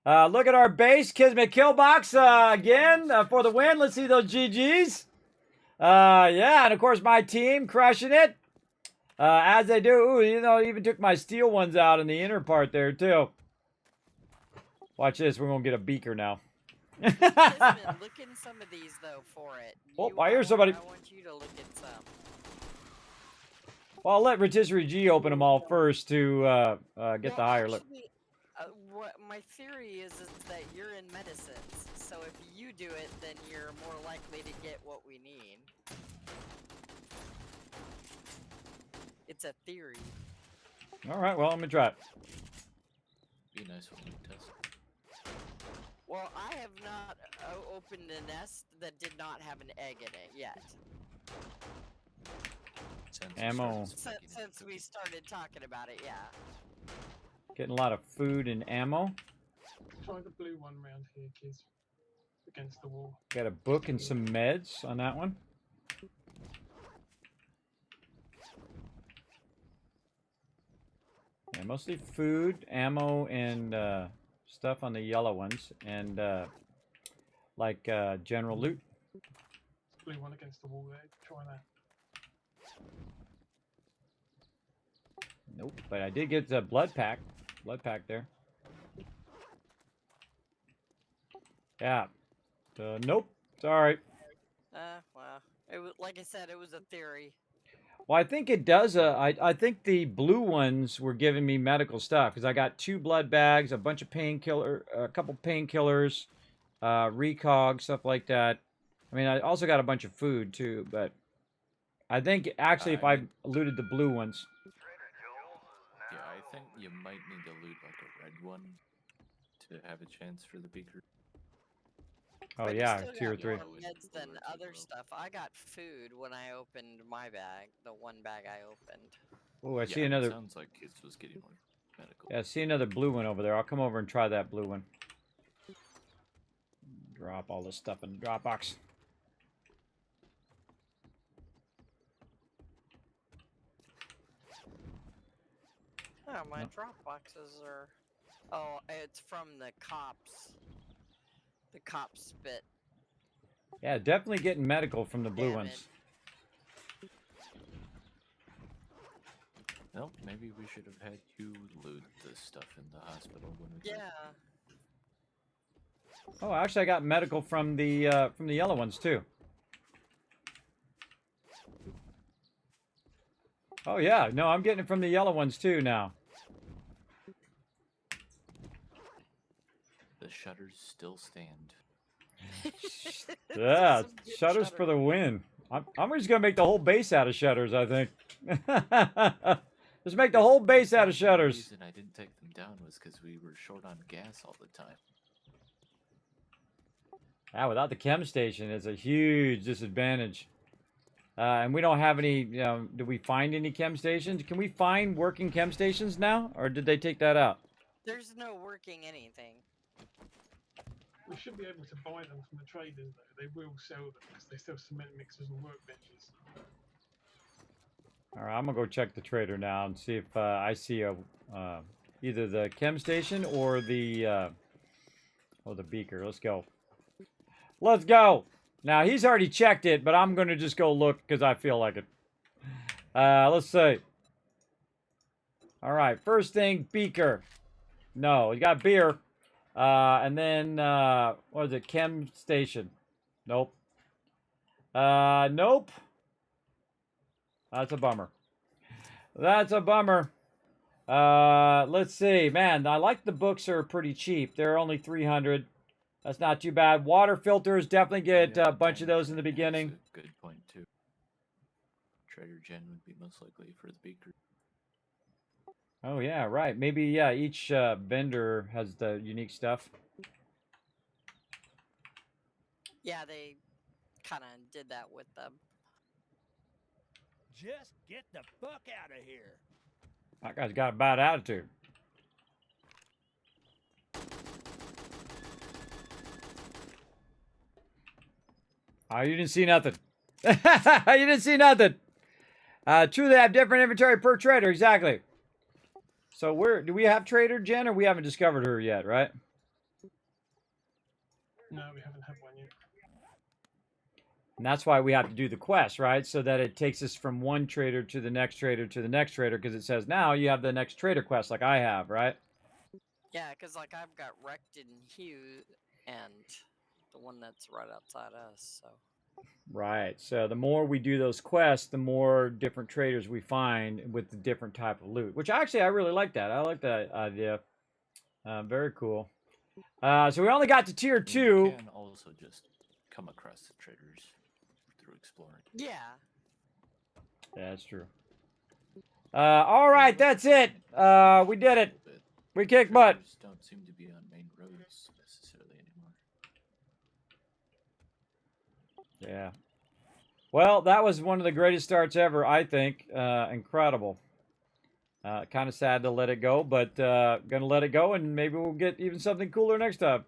Look at our base, Kismet Killbox again for the win. Let's see those GGs. Yeah, and of course my team crushing it. As they do. Ooh, you know, even took my steel ones out in the inner part there too. Watch this. We're gonna get a beaker now. Kismet, look in some of these though for it. Oh, I hear somebody. I want you to look at some. Well, I'll let Rotisserie G open them all first to get Well, the higher look. actually, what my theory is that you're in medicines, so if you do it, then you're more likely to get what we need. It's a theory. All right, well, I'm gonna try it. Be nice when we test. Well, I have not opened a nest that did not have an egg in it yet. Since we Ammo. started speaking in Since we cookies. started talking about it, yeah. Getting a lot of food and ammo. Try the blue one round here, kids. Against the wall. Got a book and some meds on that one. Yeah, mostly food, ammo, and stuff on the yellow ones, and like general loot. Blue one against the wall there. Try that. Nope, but I did get the blood pack. Blood pack there. Yeah. Nope. Sorry. Well, it was, like I said, it was a theory. Well, I think it does. I think the blue ones were giving me medical stuff because I got 2 blood bags, a bunch of a couple painkillers, recog, stuff like that. I mean, I also got a bunch of food too, but I think actually if I looted the blue ones. Yeah, I think you might need to loot like a red one to have a chance for the beaker. Oh But you yeah, still tier got 3. more meds than other stuff. I got food when I opened my bag, the one bag I opened. Oh, I Yeah, see another. It sounds like kids was getting more medical. Yeah, I see another blue one over there. I'll come over and try that blue one. Drop all this stuff in the drop box. Oh, my drop boxes are. Oh, it's from the cops. The cops spit. Yeah, definitely getting medical from the blue Damn ones. Well, maybe we should have had you loot the stuff in the hospital when we Yeah. Oh, actually, I got medical from the yellow ones too. Oh yeah, no, I'm getting it from the yellow ones too now. The shutters still stand. Yeah, Some good shutters for the win. I'm just gonna make the whole base out of shutters. I think. Just make the whole base out of The shutters. reason I didn't take them down was because we were short on gas all the time. Yeah, without the chem station, it's a huge disadvantage. And we don't have any. Do we find any chem stations? Can we find working chem stations now, or did they take that out? There's no working anything. We should be able to buy them from the traders, though. They will sell them because they sell cement mixers and workbenches. All right, I'm gonna go check the trader now and see if I see a either the chem station or the beaker. Let's go. Let's go. Now he's already checked it, but I'm gonna just go look because I feel like it. Let's see. All right, first thing, beaker. No, you got beer. And then what is it? Chem station. Nope. Nope. That's a bummer. That's a bummer. Let's see. Man, I like the books are pretty cheap. They're only 300. That's not too bad. Water filters, definitely get a bunch of those in the beginning. That's a good point, too. Trader Jen would be most likely for the beaker. Oh, yeah, right. Maybe, yeah, each vendor has the unique stuff. Yeah, they kind of did that with them. Just get the fuck out of here. That guy's got a bad attitude. Oh, you didn't see nothing. You didn't see nothing. True, they have different inventory per trader, exactly. So do we have Trader Jen, or we haven't discovered her yet, right? No, we haven't had one yet. And that's why we have to do the quest, right? So that it takes us from one trader to the next trader to the next trader, because it says now you have the next trader quest like I have, right? Yeah, because like I've got Wrecked and Hugh and the one that's right outside us, so. Right. So the more we do those quests, the more different traders we find with the different type of loot. Which actually, I really like that. I like that idea. Very cool. So we only got to tier 2. You can also just come across the traders through exploring. Yeah. Yeah, that's true. All right, that's it. We did it. We kicked butt. Traders don't seem to be on main roads necessarily anymore. Yeah. Well, that was one of the greatest starts ever, I think. Incredible. Kind of sad to let it go, but gonna let it go, and maybe we'll get even something cooler next time.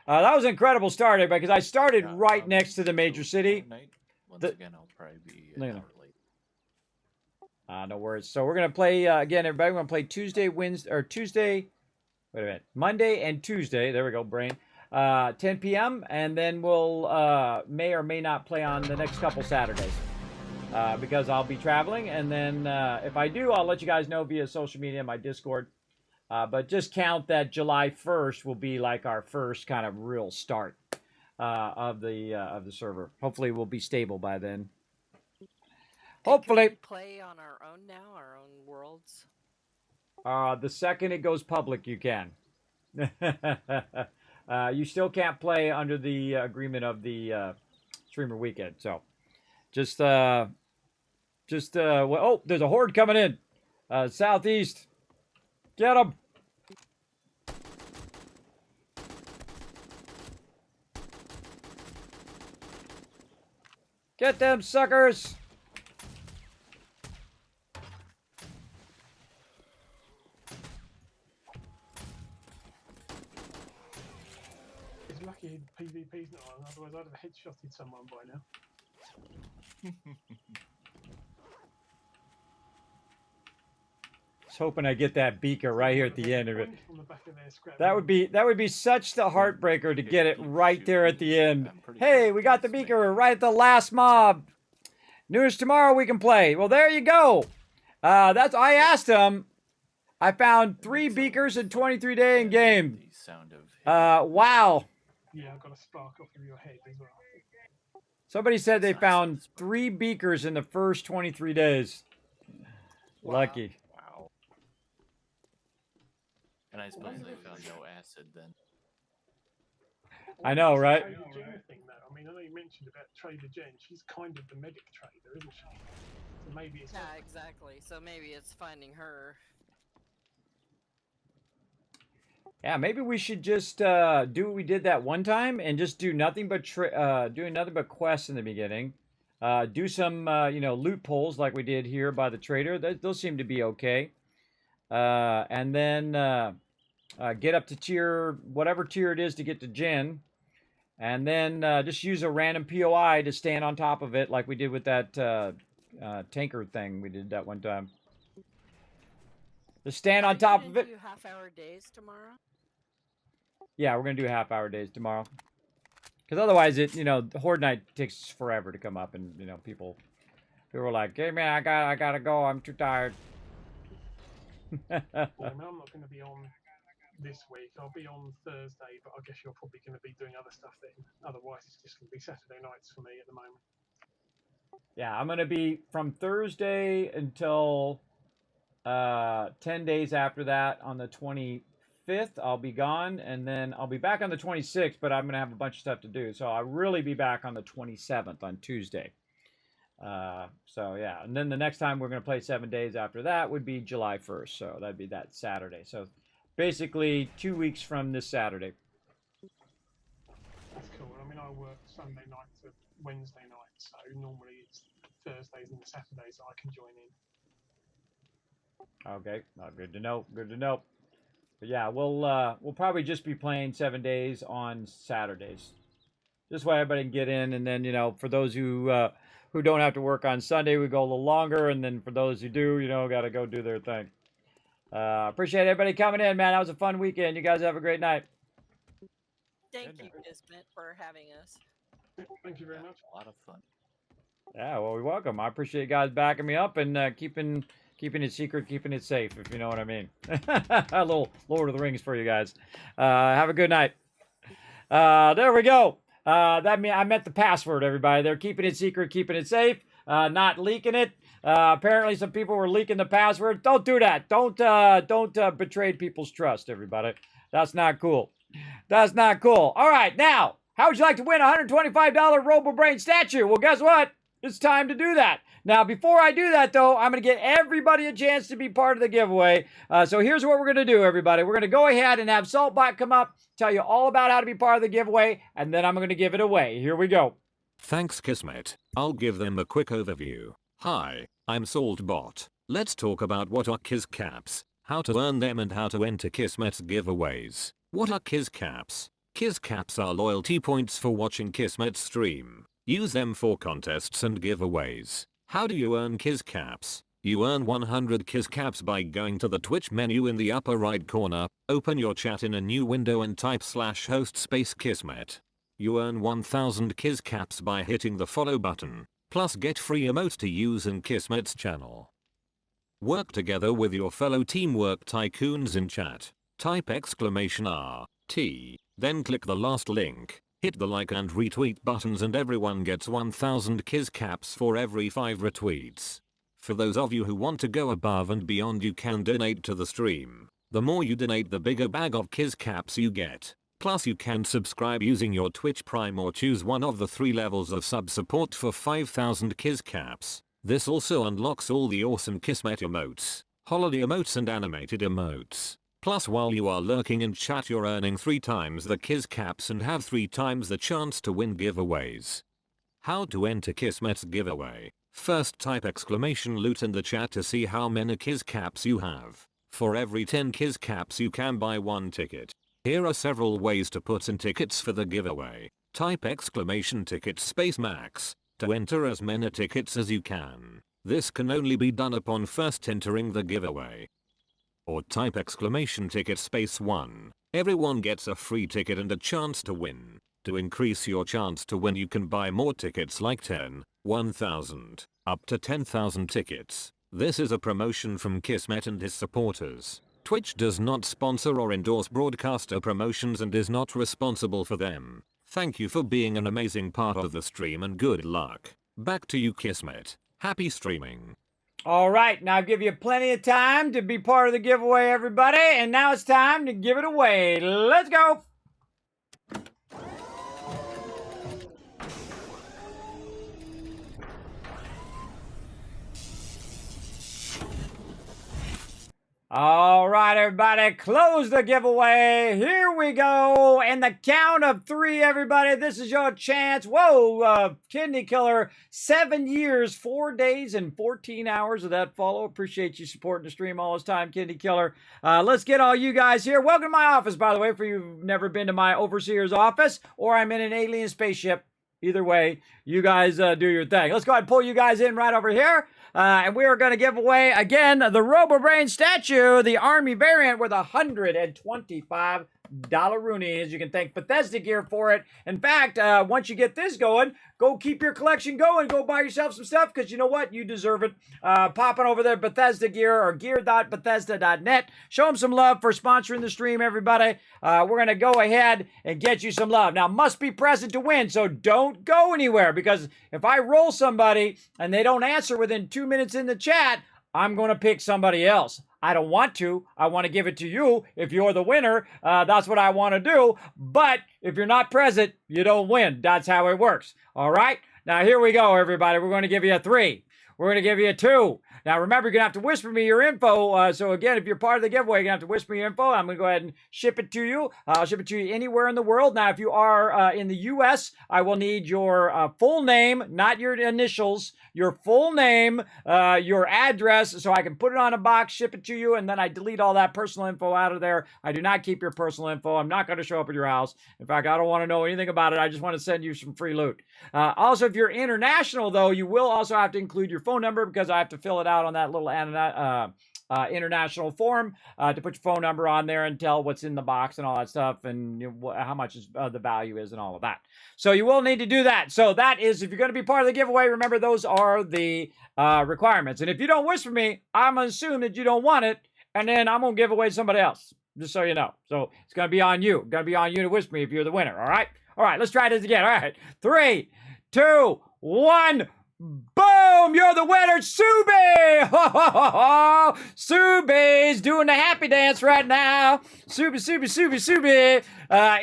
That was an incredible start, everybody, because I started right next to the major city. Once again, I'll probably be an hour late. No worries. So we're gonna play again, everybody. We're gonna play Monday and Tuesday. There we go, brain. 10 p.m. and then we'll may or may not play on the next couple Saturdays because I'll be traveling, and then if I do, I'll let you guys know via social media, my Discord. But just count that July 1st will be like our first kind of real start of the server. Hopefully, we'll be stable by then. Hopefully. Can we play on our own now, our own worlds? The second it goes public, you can. You still can't play under the agreement of the streamer weekend. So, well, oh, there's a horde coming in, southeast. Get them. Get them suckers. He's lucky PvP's not on, otherwise I'd have headshotted someone by now. Just hoping I get that beaker right here at the end of it. On the back of their scrap That would be such the heartbreaker to get it right there at the end. Hey, we got the beaker right at the last mob. News tomorrow we can play. Well, there you go. I asked him. I found 3 beakers in 23-day in game. The sound of Wow. Yeah, I got a spark off of your head as well. Somebody said they Sounds found like 3 beakers in the first 23 days. Wow. Lucky. wow. And I suppose they found no acid then. I know, right? Trader Jen thing, though. I mean, I know you mentioned about Trader Jen. She's kind of the medic trader, isn't she? So maybe it's. Yeah, exactly. So maybe it's finding her. Yeah, maybe we should just do what we did that one time and just do nothing but quests in the beginning. Do some loot pulls like we did here by the trader. Those seem to be okay. And then get up to whatever tier it is to get to Jin. And then just use a random POI to stand on top of it like we did with that tanker thing we did that one time. Just stand on top of it. Do half-hour days tomorrow? Yeah, we're gonna do half-hour days tomorrow. Because otherwise, the Horde Night takes forever to come up, and people are like, "Hey man, I gotta go. I'm too tired." Well, I mean, I'm not going to be on this week. I'll be on Thursday, but I guess you're probably going to be doing other stuff then. Otherwise, it's just going to be Saturday nights for me at the moment. Yeah, I'm gonna be from Thursday until 10 days after that. On the 25th, I'll be gone, and then I'll be back on the 26th. But I'm gonna have a bunch of stuff to do, so I'll really be back on the 27th on Tuesday. So yeah, and then the next time we're gonna play 7 days after that would be July 1st. So that'd be that Saturday. So basically 2 weeks from this Saturday. That's cool. I mean, I work Sunday night to Wednesday night, so normally it's Thursdays and Saturdays that I can join in. Okay, good to know. Good to know. But yeah, we'll probably just be playing 7 days on Saturdays. This way everybody can get in, and then for those who don't have to work on Sunday, we go a little longer, and then for those who do, got to go do their thing. Appreciate everybody coming in, man. That was a fun weekend. You guys have a great night. Thank you, Kismet, for having us. Thank you very much. A lot of fun. Yeah, well, you're welcome. I appreciate you guys backing me up and keeping it secret, keeping it safe, if you know what I mean. A little Lord of the Rings for you guys. Have a good night. There we go. That means I meant the password, everybody. They're keeping it secret, keeping it safe, not leaking it. Apparently, some people were leaking the password. Don't do that. Don't betray people's trust, everybody. That's not cool. That's not cool. All right, now, how would you like to win a $125 RoboBrain statue? Well, guess what? It's time to do that. Now, before I do that, though, I'm going to get everybody a chance to be part of the giveaway. So here's what we're going to do, everybody. We're going to go ahead and have Saltbot come up, tell you all about how to be part of the giveaway, and then I'm going to give it away. Here we go. Thanks, Kismet. I'll give them a quick overview. Hi, I'm Saltbot. Let's talk about what are Kiz Caps, how to earn them, and how to enter Kismet's giveaways. What are Kiz Caps? Kiz Caps are loyalty points for watching Kismet's stream. Use them for contests and giveaways. How do you earn Kiz Caps? You earn 100 Kiz Caps by going to the Twitch menu in the upper right corner, open your chat in a new window and type /host Kismet. You earn 1000 Kiz Caps by hitting the follow button, plus get free emotes to use in Kismet's channel. Work together with your fellow Teamwork Tycoons in chat. Type !RT, then click the last link. Hit the like and retweet buttons and everyone gets 1000 Kiz Caps for every 5 retweets. For those of you who want to go above and beyond, you can donate to the stream. The more you donate, the bigger bag of Kiz Caps you get. Plus you can subscribe using your Twitch Prime or choose one of the 3 levels of sub support for 5000 Kiz Caps. This also unlocks all the awesome Kismet emotes, holiday emotes and animated emotes. Plus while you are lurking in chat, you're earning 3 times the Kiz Caps and have 3 times the chance to win giveaways. How to enter Kismet's giveaway? First type !loot in the chat to see how many Kiz Caps you have. For every 10 Kiz Caps you can buy 1 ticket. Here are several ways to put in tickets for the giveaway. Type !tickets max to enter as many tickets as you can. This can only be done upon first entering the giveaway. Or type !ticket1. Everyone gets a free ticket and a chance to win. To increase your chance to win, you can buy more tickets like 10, 1000, up to 10,000 tickets. This is a promotion from Kismet and his supporters. Twitch does not sponsor or endorse broadcaster promotions and is not responsible for them. Thank you for being an amazing part of the stream and good luck. Back to you, Kismet. Happy streaming. All right, now I'll give you plenty of time to be part of the giveaway, everybody. And now it's time to give it away. Let's go. All right, everybody, close the giveaway. Here we go. And the count of 3, everybody. This is your chance. Whoa, Kidney Killer, 7 years, 4 days, and 14 hours of that follow. Appreciate you supporting the stream all this time, Kidney Killer. Let's get all you guys here. Welcome to my office, by the way, for you've never been to my overseer's office, or I'm in an alien spaceship. Either way, you guys do your thing. Let's go ahead and pull you guys in right over here. And we are going to give away, again, the RoboBrain statue, the Army variant with $125 Roonies. You can thank Bethesda Gear for it. In fact, once you get this going, go keep your collection going. Go buy yourself some stuff because you know what? You deserve it. Popping over there, Bethesda Gear or gear.bethesda.net. Show them some love for sponsoring the stream, everybody. We're going to go ahead and get you some love. Now, must be present to win, so don't go anywhere because if I roll somebody and they don't answer within 2 minutes in the chat, I'm going to pick somebody else. I don't want to. I want to give it to you. If you're the winner, that's what I want to do. But if you're not present, you don't win. That's how it works. All right? Now, here we go, everybody. We're going to give you a 3. We're going to give you a 2. Now, remember, you're going to have to whisper me your info. So, again, if you're part of the giveaway, you're going to have to whisper me your info. I'm going to go ahead and ship it to you. I'll ship it to you anywhere in the world. Now, if you are in the U.S., I will need your full name, not your initials, your full name, your address, so I can put it on a box, ship it to you, and then I delete all that personal info out of there. I do not keep your personal info. I'm not going to show up at your house. In fact, I don't want to know anything about it. I just want to send you some free loot. Also, if you're international, though, you will also have to include your phone number because I have to fill it out on that little international form to put your phone number on there and tell what's in the box and all that stuff and how much the value is and all of that. So you will need to do that. So that is, if you're going to be part of the giveaway, remember those are the requirements. And if you don't wish for me, I'm going to assume that you don't want it, and then I'm going to give away to somebody else, just so you know. So it's going to be on you. It's going to be on you to wish me if you're the winner, all right? All right, let's try this again. All right, 3, 2, 1. Boom! You're the winner, Subi! Ho, ho, ho, ho. Subi's doing the happy dance right now. Subi.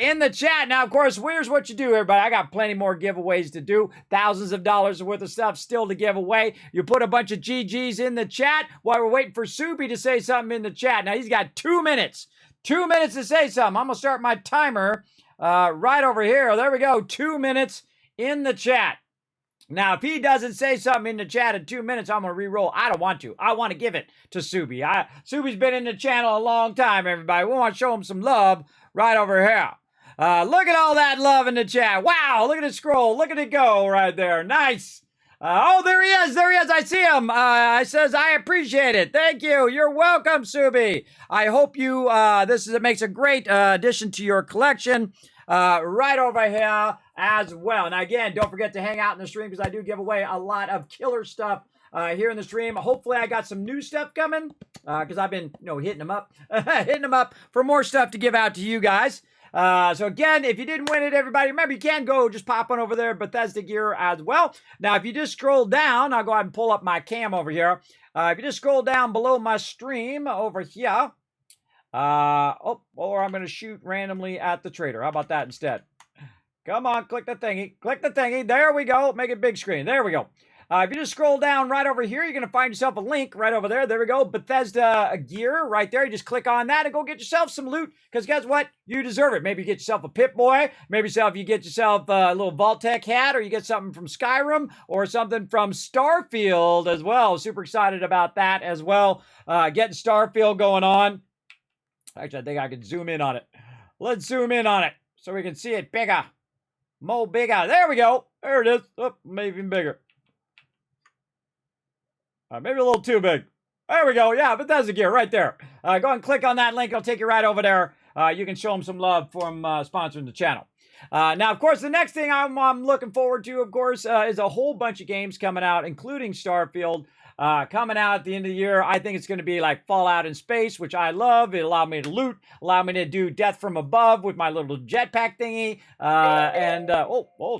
In the chat. Now, of course, here's what you do, everybody. I got plenty more giveaways to do. Thousands of dollars worth of stuff still to give away. You put a bunch of GGs in the chat while we're waiting for Subi to say something in the chat. Now, he's got 2 minutes. 2 minutes to say something. I'm going to start my timer right over here. There we go. 2 minutes in the chat. Now, if he doesn't say something in the chat in 2 minutes, I'm going to re-roll. I don't want to. I want to give it to Subi. Subi's been in the channel a long time, everybody. We want to show him some love right over here. Look at all that love in the chat. Wow, look at it scroll. Look at it go right there. Nice. Oh, there he is. There he is. I see him. I says, I appreciate it. Thank you. You're welcome, Subi. I hope you, it makes a great addition to your collection. Right over here as well. Now, again, don't forget to hang out in the stream because I do give away a lot of killer stuff here in the stream. Hopefully, I got some new stuff coming because I've been, hitting them up, for more stuff to give out to you guys. So again, if you didn't win it, everybody, remember you can go just pop on over there, Bethesda Gear as well. Now, if you just scroll down, I'll go ahead and pull up my cam over here. If you just scroll down below my stream over here. Or I'm going to shoot randomly at the trader. How about that instead? Come on, click the thingy. Click the thingy. There we go. Make it big screen. There we go. If you just scroll down right over here, you're going to find yourself a link right over there. There we go. Bethesda Gear right there. You just click on that and go get yourself some loot because guess what? You deserve it. Maybe you get yourself a Pip-Boy. Maybe you get yourself a little Vault-Tec hat or you get something from Skyrim or something from Starfield as well. Super excited about that as well. Getting Starfield going on. Actually, I think I can zoom in on it. Let's zoom in on it so we can see it bigger. More bigger. There we go. There it is. Oh, maybe even bigger. Maybe a little too big. There we go. Yeah, Bethesda Gear right there. Go ahead and click on that link. It'll take you right over there. You can show them some love from sponsoring the channel. Now, of course, the next thing I'm looking forward to, of course, is a whole bunch of games coming out, including Starfield. coming out at the end of the year. I think it's going to be like Fallout in space, which I love. It allowed me to loot, allowed me to do death from above with my little jetpack thingy.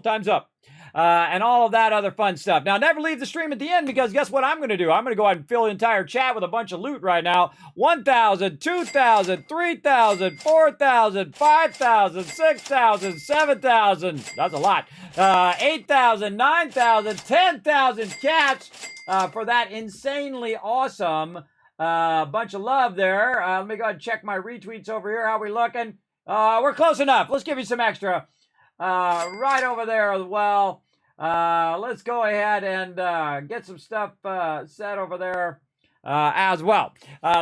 Time's up. And all of that other fun stuff. Now, never leave the stream at the end because guess what I'm going to do? I'm going to go ahead and fill the entire chat with a bunch of loot right now. 1,000, 2,000, 3,000, 4,000, 5,000, 6,000, 7,000. That's a lot. 8,000, 9,000, 10,000 cats for that insanely awesome bunch of love there. Let me go ahead and check my retweets over here. How we looking? We're close enough. Let's give you some extra. Right over there as well. Let's go ahead and get some stuff set over there as well.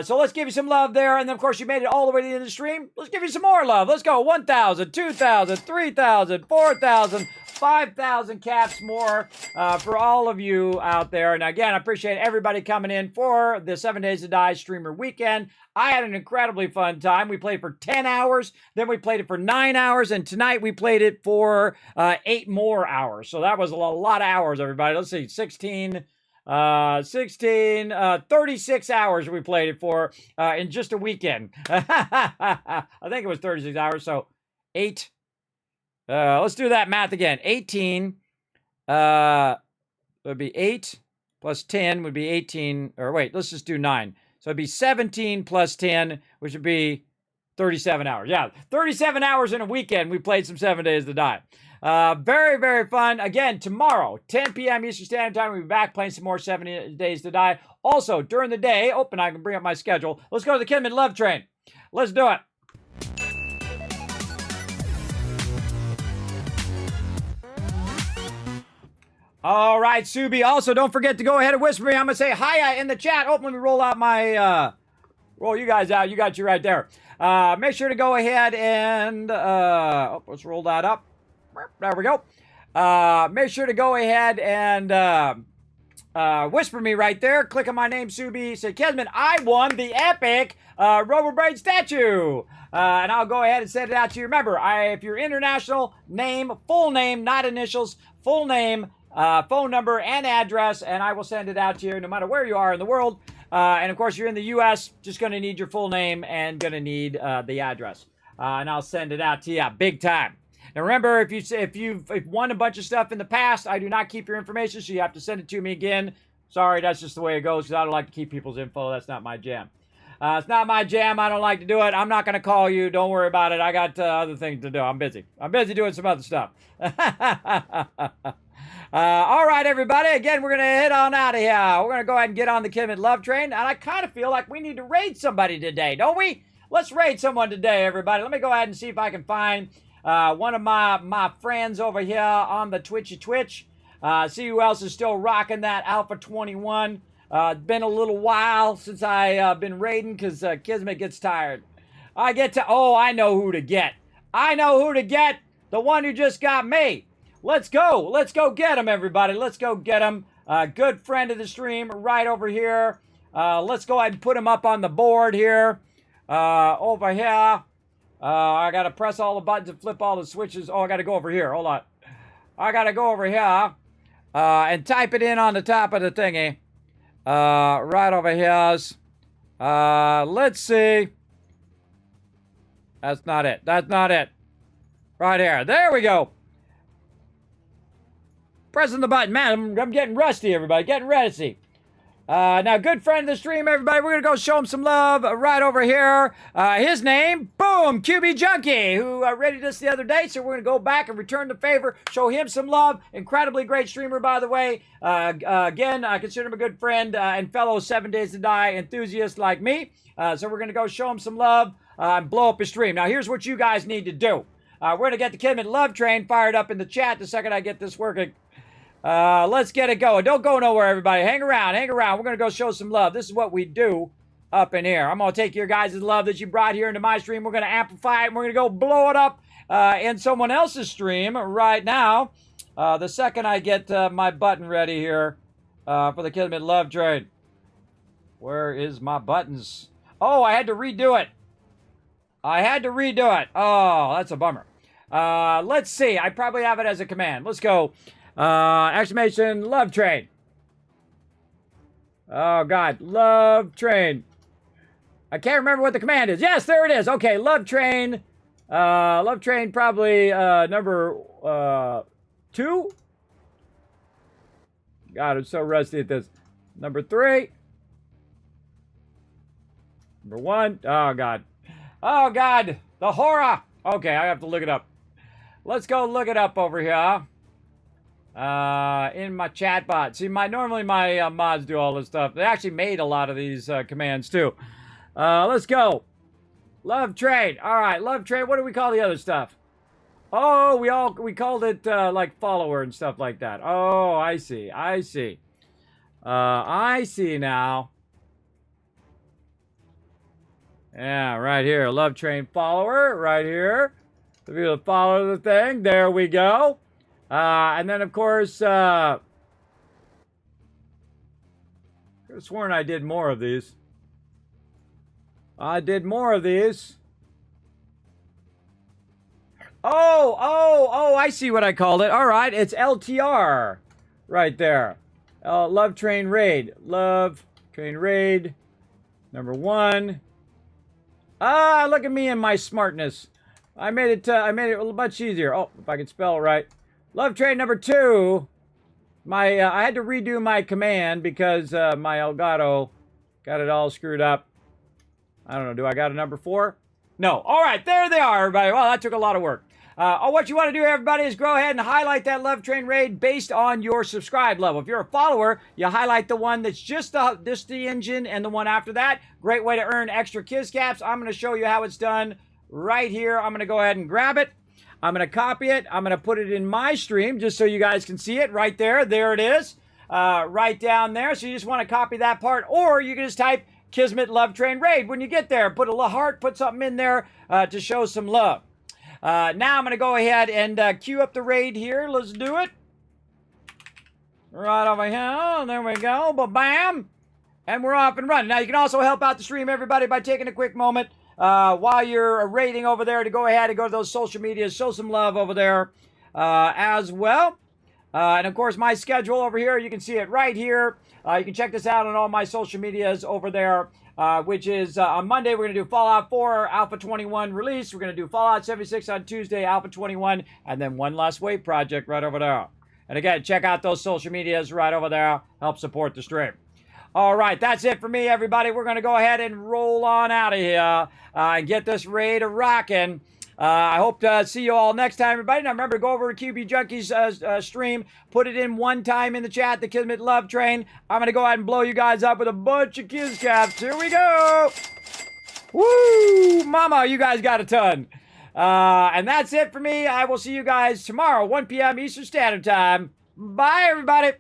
So let's give you some love there. And then, of course, you made it all the way to the end of the stream. Let's give you some more love. Let's go 1,000, 2,000, 3,000, 4,000, 5,000 caps more for all of you out there. And again, I appreciate everybody coming in for the 7 Days to Die streamer weekend. I had an incredibly fun time. We played for 10 hours, then we played it for 9 hours, and tonight we played it for 8 more hours. So that was a lot of hours, everybody. Let's see, 36 hours we played it for in just a weekend. I think it was 36 hours, so 8. Let's do that math again. 18 would be 8 plus 10 would be 18, or wait, let's just do 9. So it'd be 17 plus 10, which would be 37 hours. Yeah, 37 hours in a weekend. We played some 7 Days to Die. Very, very fun. Again, tomorrow, 10 p.m. Eastern Standard Time, we'll be back playing some more 7 Days to Die. Also, during the day, and I can bring up my schedule. Let's go to the Kismet Love Train. Let's do it. All right, Subi. Also, don't forget to go ahead and whisper me. I'm going to say hi in the chat. Oh, let me roll out my, roll you guys out. You got you right there. Make sure to go ahead and, let's roll that up. There we go. Make sure to go ahead and, whisper me right there. Click on my name, Subi. Say, Kismet, I won the epic, Rubber Braid statue. And I'll go ahead and send it out to you. Remember, if you're international, name, full name, not initials, full name, phone number and address, and I will send it out to you no matter where you are in the world. And of course, you're in the U.S., just going to need your full name and going to need the address. And I'll send it out to you big time. Now remember, if you've won a bunch of stuff in the past, I do not keep your information, so you have to send it to me again. Sorry, that's just the way it goes, because I don't like to keep people's info. That's not my jam. It's not my jam. I don't like to do it. I'm not going to call you. Don't worry about it. I got other things to do. I'm busy. I'm busy doing some other stuff. All right, everybody. Again, we're going to head on out of here. We're going to go ahead and get on the Kismet Love Train. And I kind of feel like we need to raid somebody today, don't we? Let's raid someone today, everybody. Let me go ahead and see if I can find one of my friends over here on the Twitch. See who else is still rocking that Alpha 21. It's been a little while since I've been raiding because Kismet gets tired. I know who to get. The one who just got me. Let's go. Let's go get him, everybody. Let's go get him. Good friend of the stream right over here. Let's go ahead and put him up on the board here. Over here. I got to press all the buttons and flip all the switches. Oh, I got to go over here. Hold on. I got to go over here and type it in on the top of the thingy. Right over here. Let's see. That's not it. Right here. There we go. Pressing the button. Man, I'm getting rusty, everybody. Getting rusty. Now, good friend of the stream, everybody. We're going to go show him some love right over here. His name, boom, QB Junkie, who rated us the other day. So we're going to go back and return the favor, show him some love. Incredibly great streamer, by the way. Again, I consider him a good friend and fellow 7 Days to Die enthusiast like me. So we're going to go show him some love and blow up his stream. Now, here's what you guys need to do. We're going to get the Kismet Love Train fired up in the chat the second I get this working. Let's get it going. Don't go nowhere, everybody. Hang around. We're going to go show some love. This is what we do up in here. I'm going to take your guys' love that you brought here into my stream. We're going to amplify it, and we're going to go blow it up in someone else's stream right now. The second I get my button ready here for the Kismet Love Train. Where is my buttons? Oh, I had to redo it. Oh, that's a bummer. Let's see. I probably have it as a command. Let's go. Exclamation Love Train. Oh, God. Love train. I can't remember what the command is. Yes, there it is. Okay, love train. Love train probably number 2. God, I'm so rusty at this. Number 3. Number 1. Oh, God. Oh, God. The horror. Okay, I have to look it up. Let's go look it up over here. In my chat bot. See, normally my mods do all this stuff. They actually made a lot of these commands, too. Let's go. Love train. All right, love train. What do we call the other stuff? Oh, we called it like follower and stuff like that. Oh, I see. I see. I see now. Yeah, right here. Love train follower. Right here. If you follow the thing, there we go. And then, of course, I could have sworn I did more of these. I did more of these. Oh, I see what I called it. All right, it's LTR right there. Love Train Raid. Love Train Raid. Number 1. Ah, look at me and my smartness. I made it much easier. Oh, if I can spell it right. Love Train number 2. I had to redo my command because my Elgato got it all screwed up. I don't know. Do I got a number 4? No. All right. There they are, everybody. Well, that took a lot of work. What you want to do, everybody, is go ahead and highlight that Love Train raid based on your subscribe level. If you're a follower, you highlight the one that's just the engine and the one after that. Great way to earn extra Kiz Caps. I'm going to show you how it's done right here. I'm going to go ahead and grab it. I'm going to copy it. I'm going to put it in my stream just so you guys can see it right there. There it is. Right down there. So you just want to copy that part, or you can just type Kismet Love Train Raid when you get there. Put a heart, put something in there to show some love. Now I'm going to go ahead and queue up the raid here. Let's do it. Right over here. There we go. Ba-bam. And we're off and running. Now you can also help out the stream, everybody, by taking a quick moment while you're raiding over there to go ahead and go to those social medias. Show some love over there as well. And of course, my schedule over here, you can see it right here. You can check this out on all my social medias over there, which is on Monday, we're going to do Fallout 4 Alpha 21 release. We're going to do Fallout 76 on Tuesday, Alpha 21, and then One Last Wave project right over there. And again, check out those social medias right over there. Help support the stream. All right, that's it for me, everybody. We're going to go ahead and roll on out of here and get this raid rocking. I hope to see you all next time, everybody. Now, remember, go over to QB Junkies stream. Put it in one time in the chat, the Kismet Love Train. I'm going to go ahead and blow you guys up with a bunch of Kiz Caps. Here we go. Woo! Mama, you guys got a ton. And that's it for me. I will see you guys tomorrow, 1 p.m. Eastern Standard Time. Bye, everybody.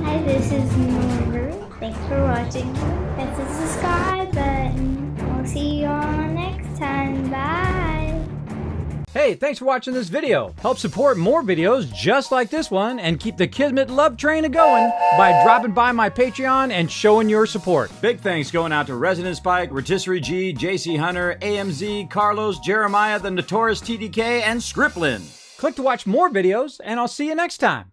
Hi, this is Norbert. Thanks for watching. Hit the subscribe button. We'll see you all next time. Bye. Hey, thanks for watching this video. Help support more videos just like this one and keep the Kismet Love Train a-going by dropping by my Patreon and showing your support. Big thanks going out to Resident Spike, Rotisserie G, JC Hunter, AMZ, Carlos, Jeremiah, the Notorious TDK, and Scriplin. Click to watch more videos, and I'll see you next time.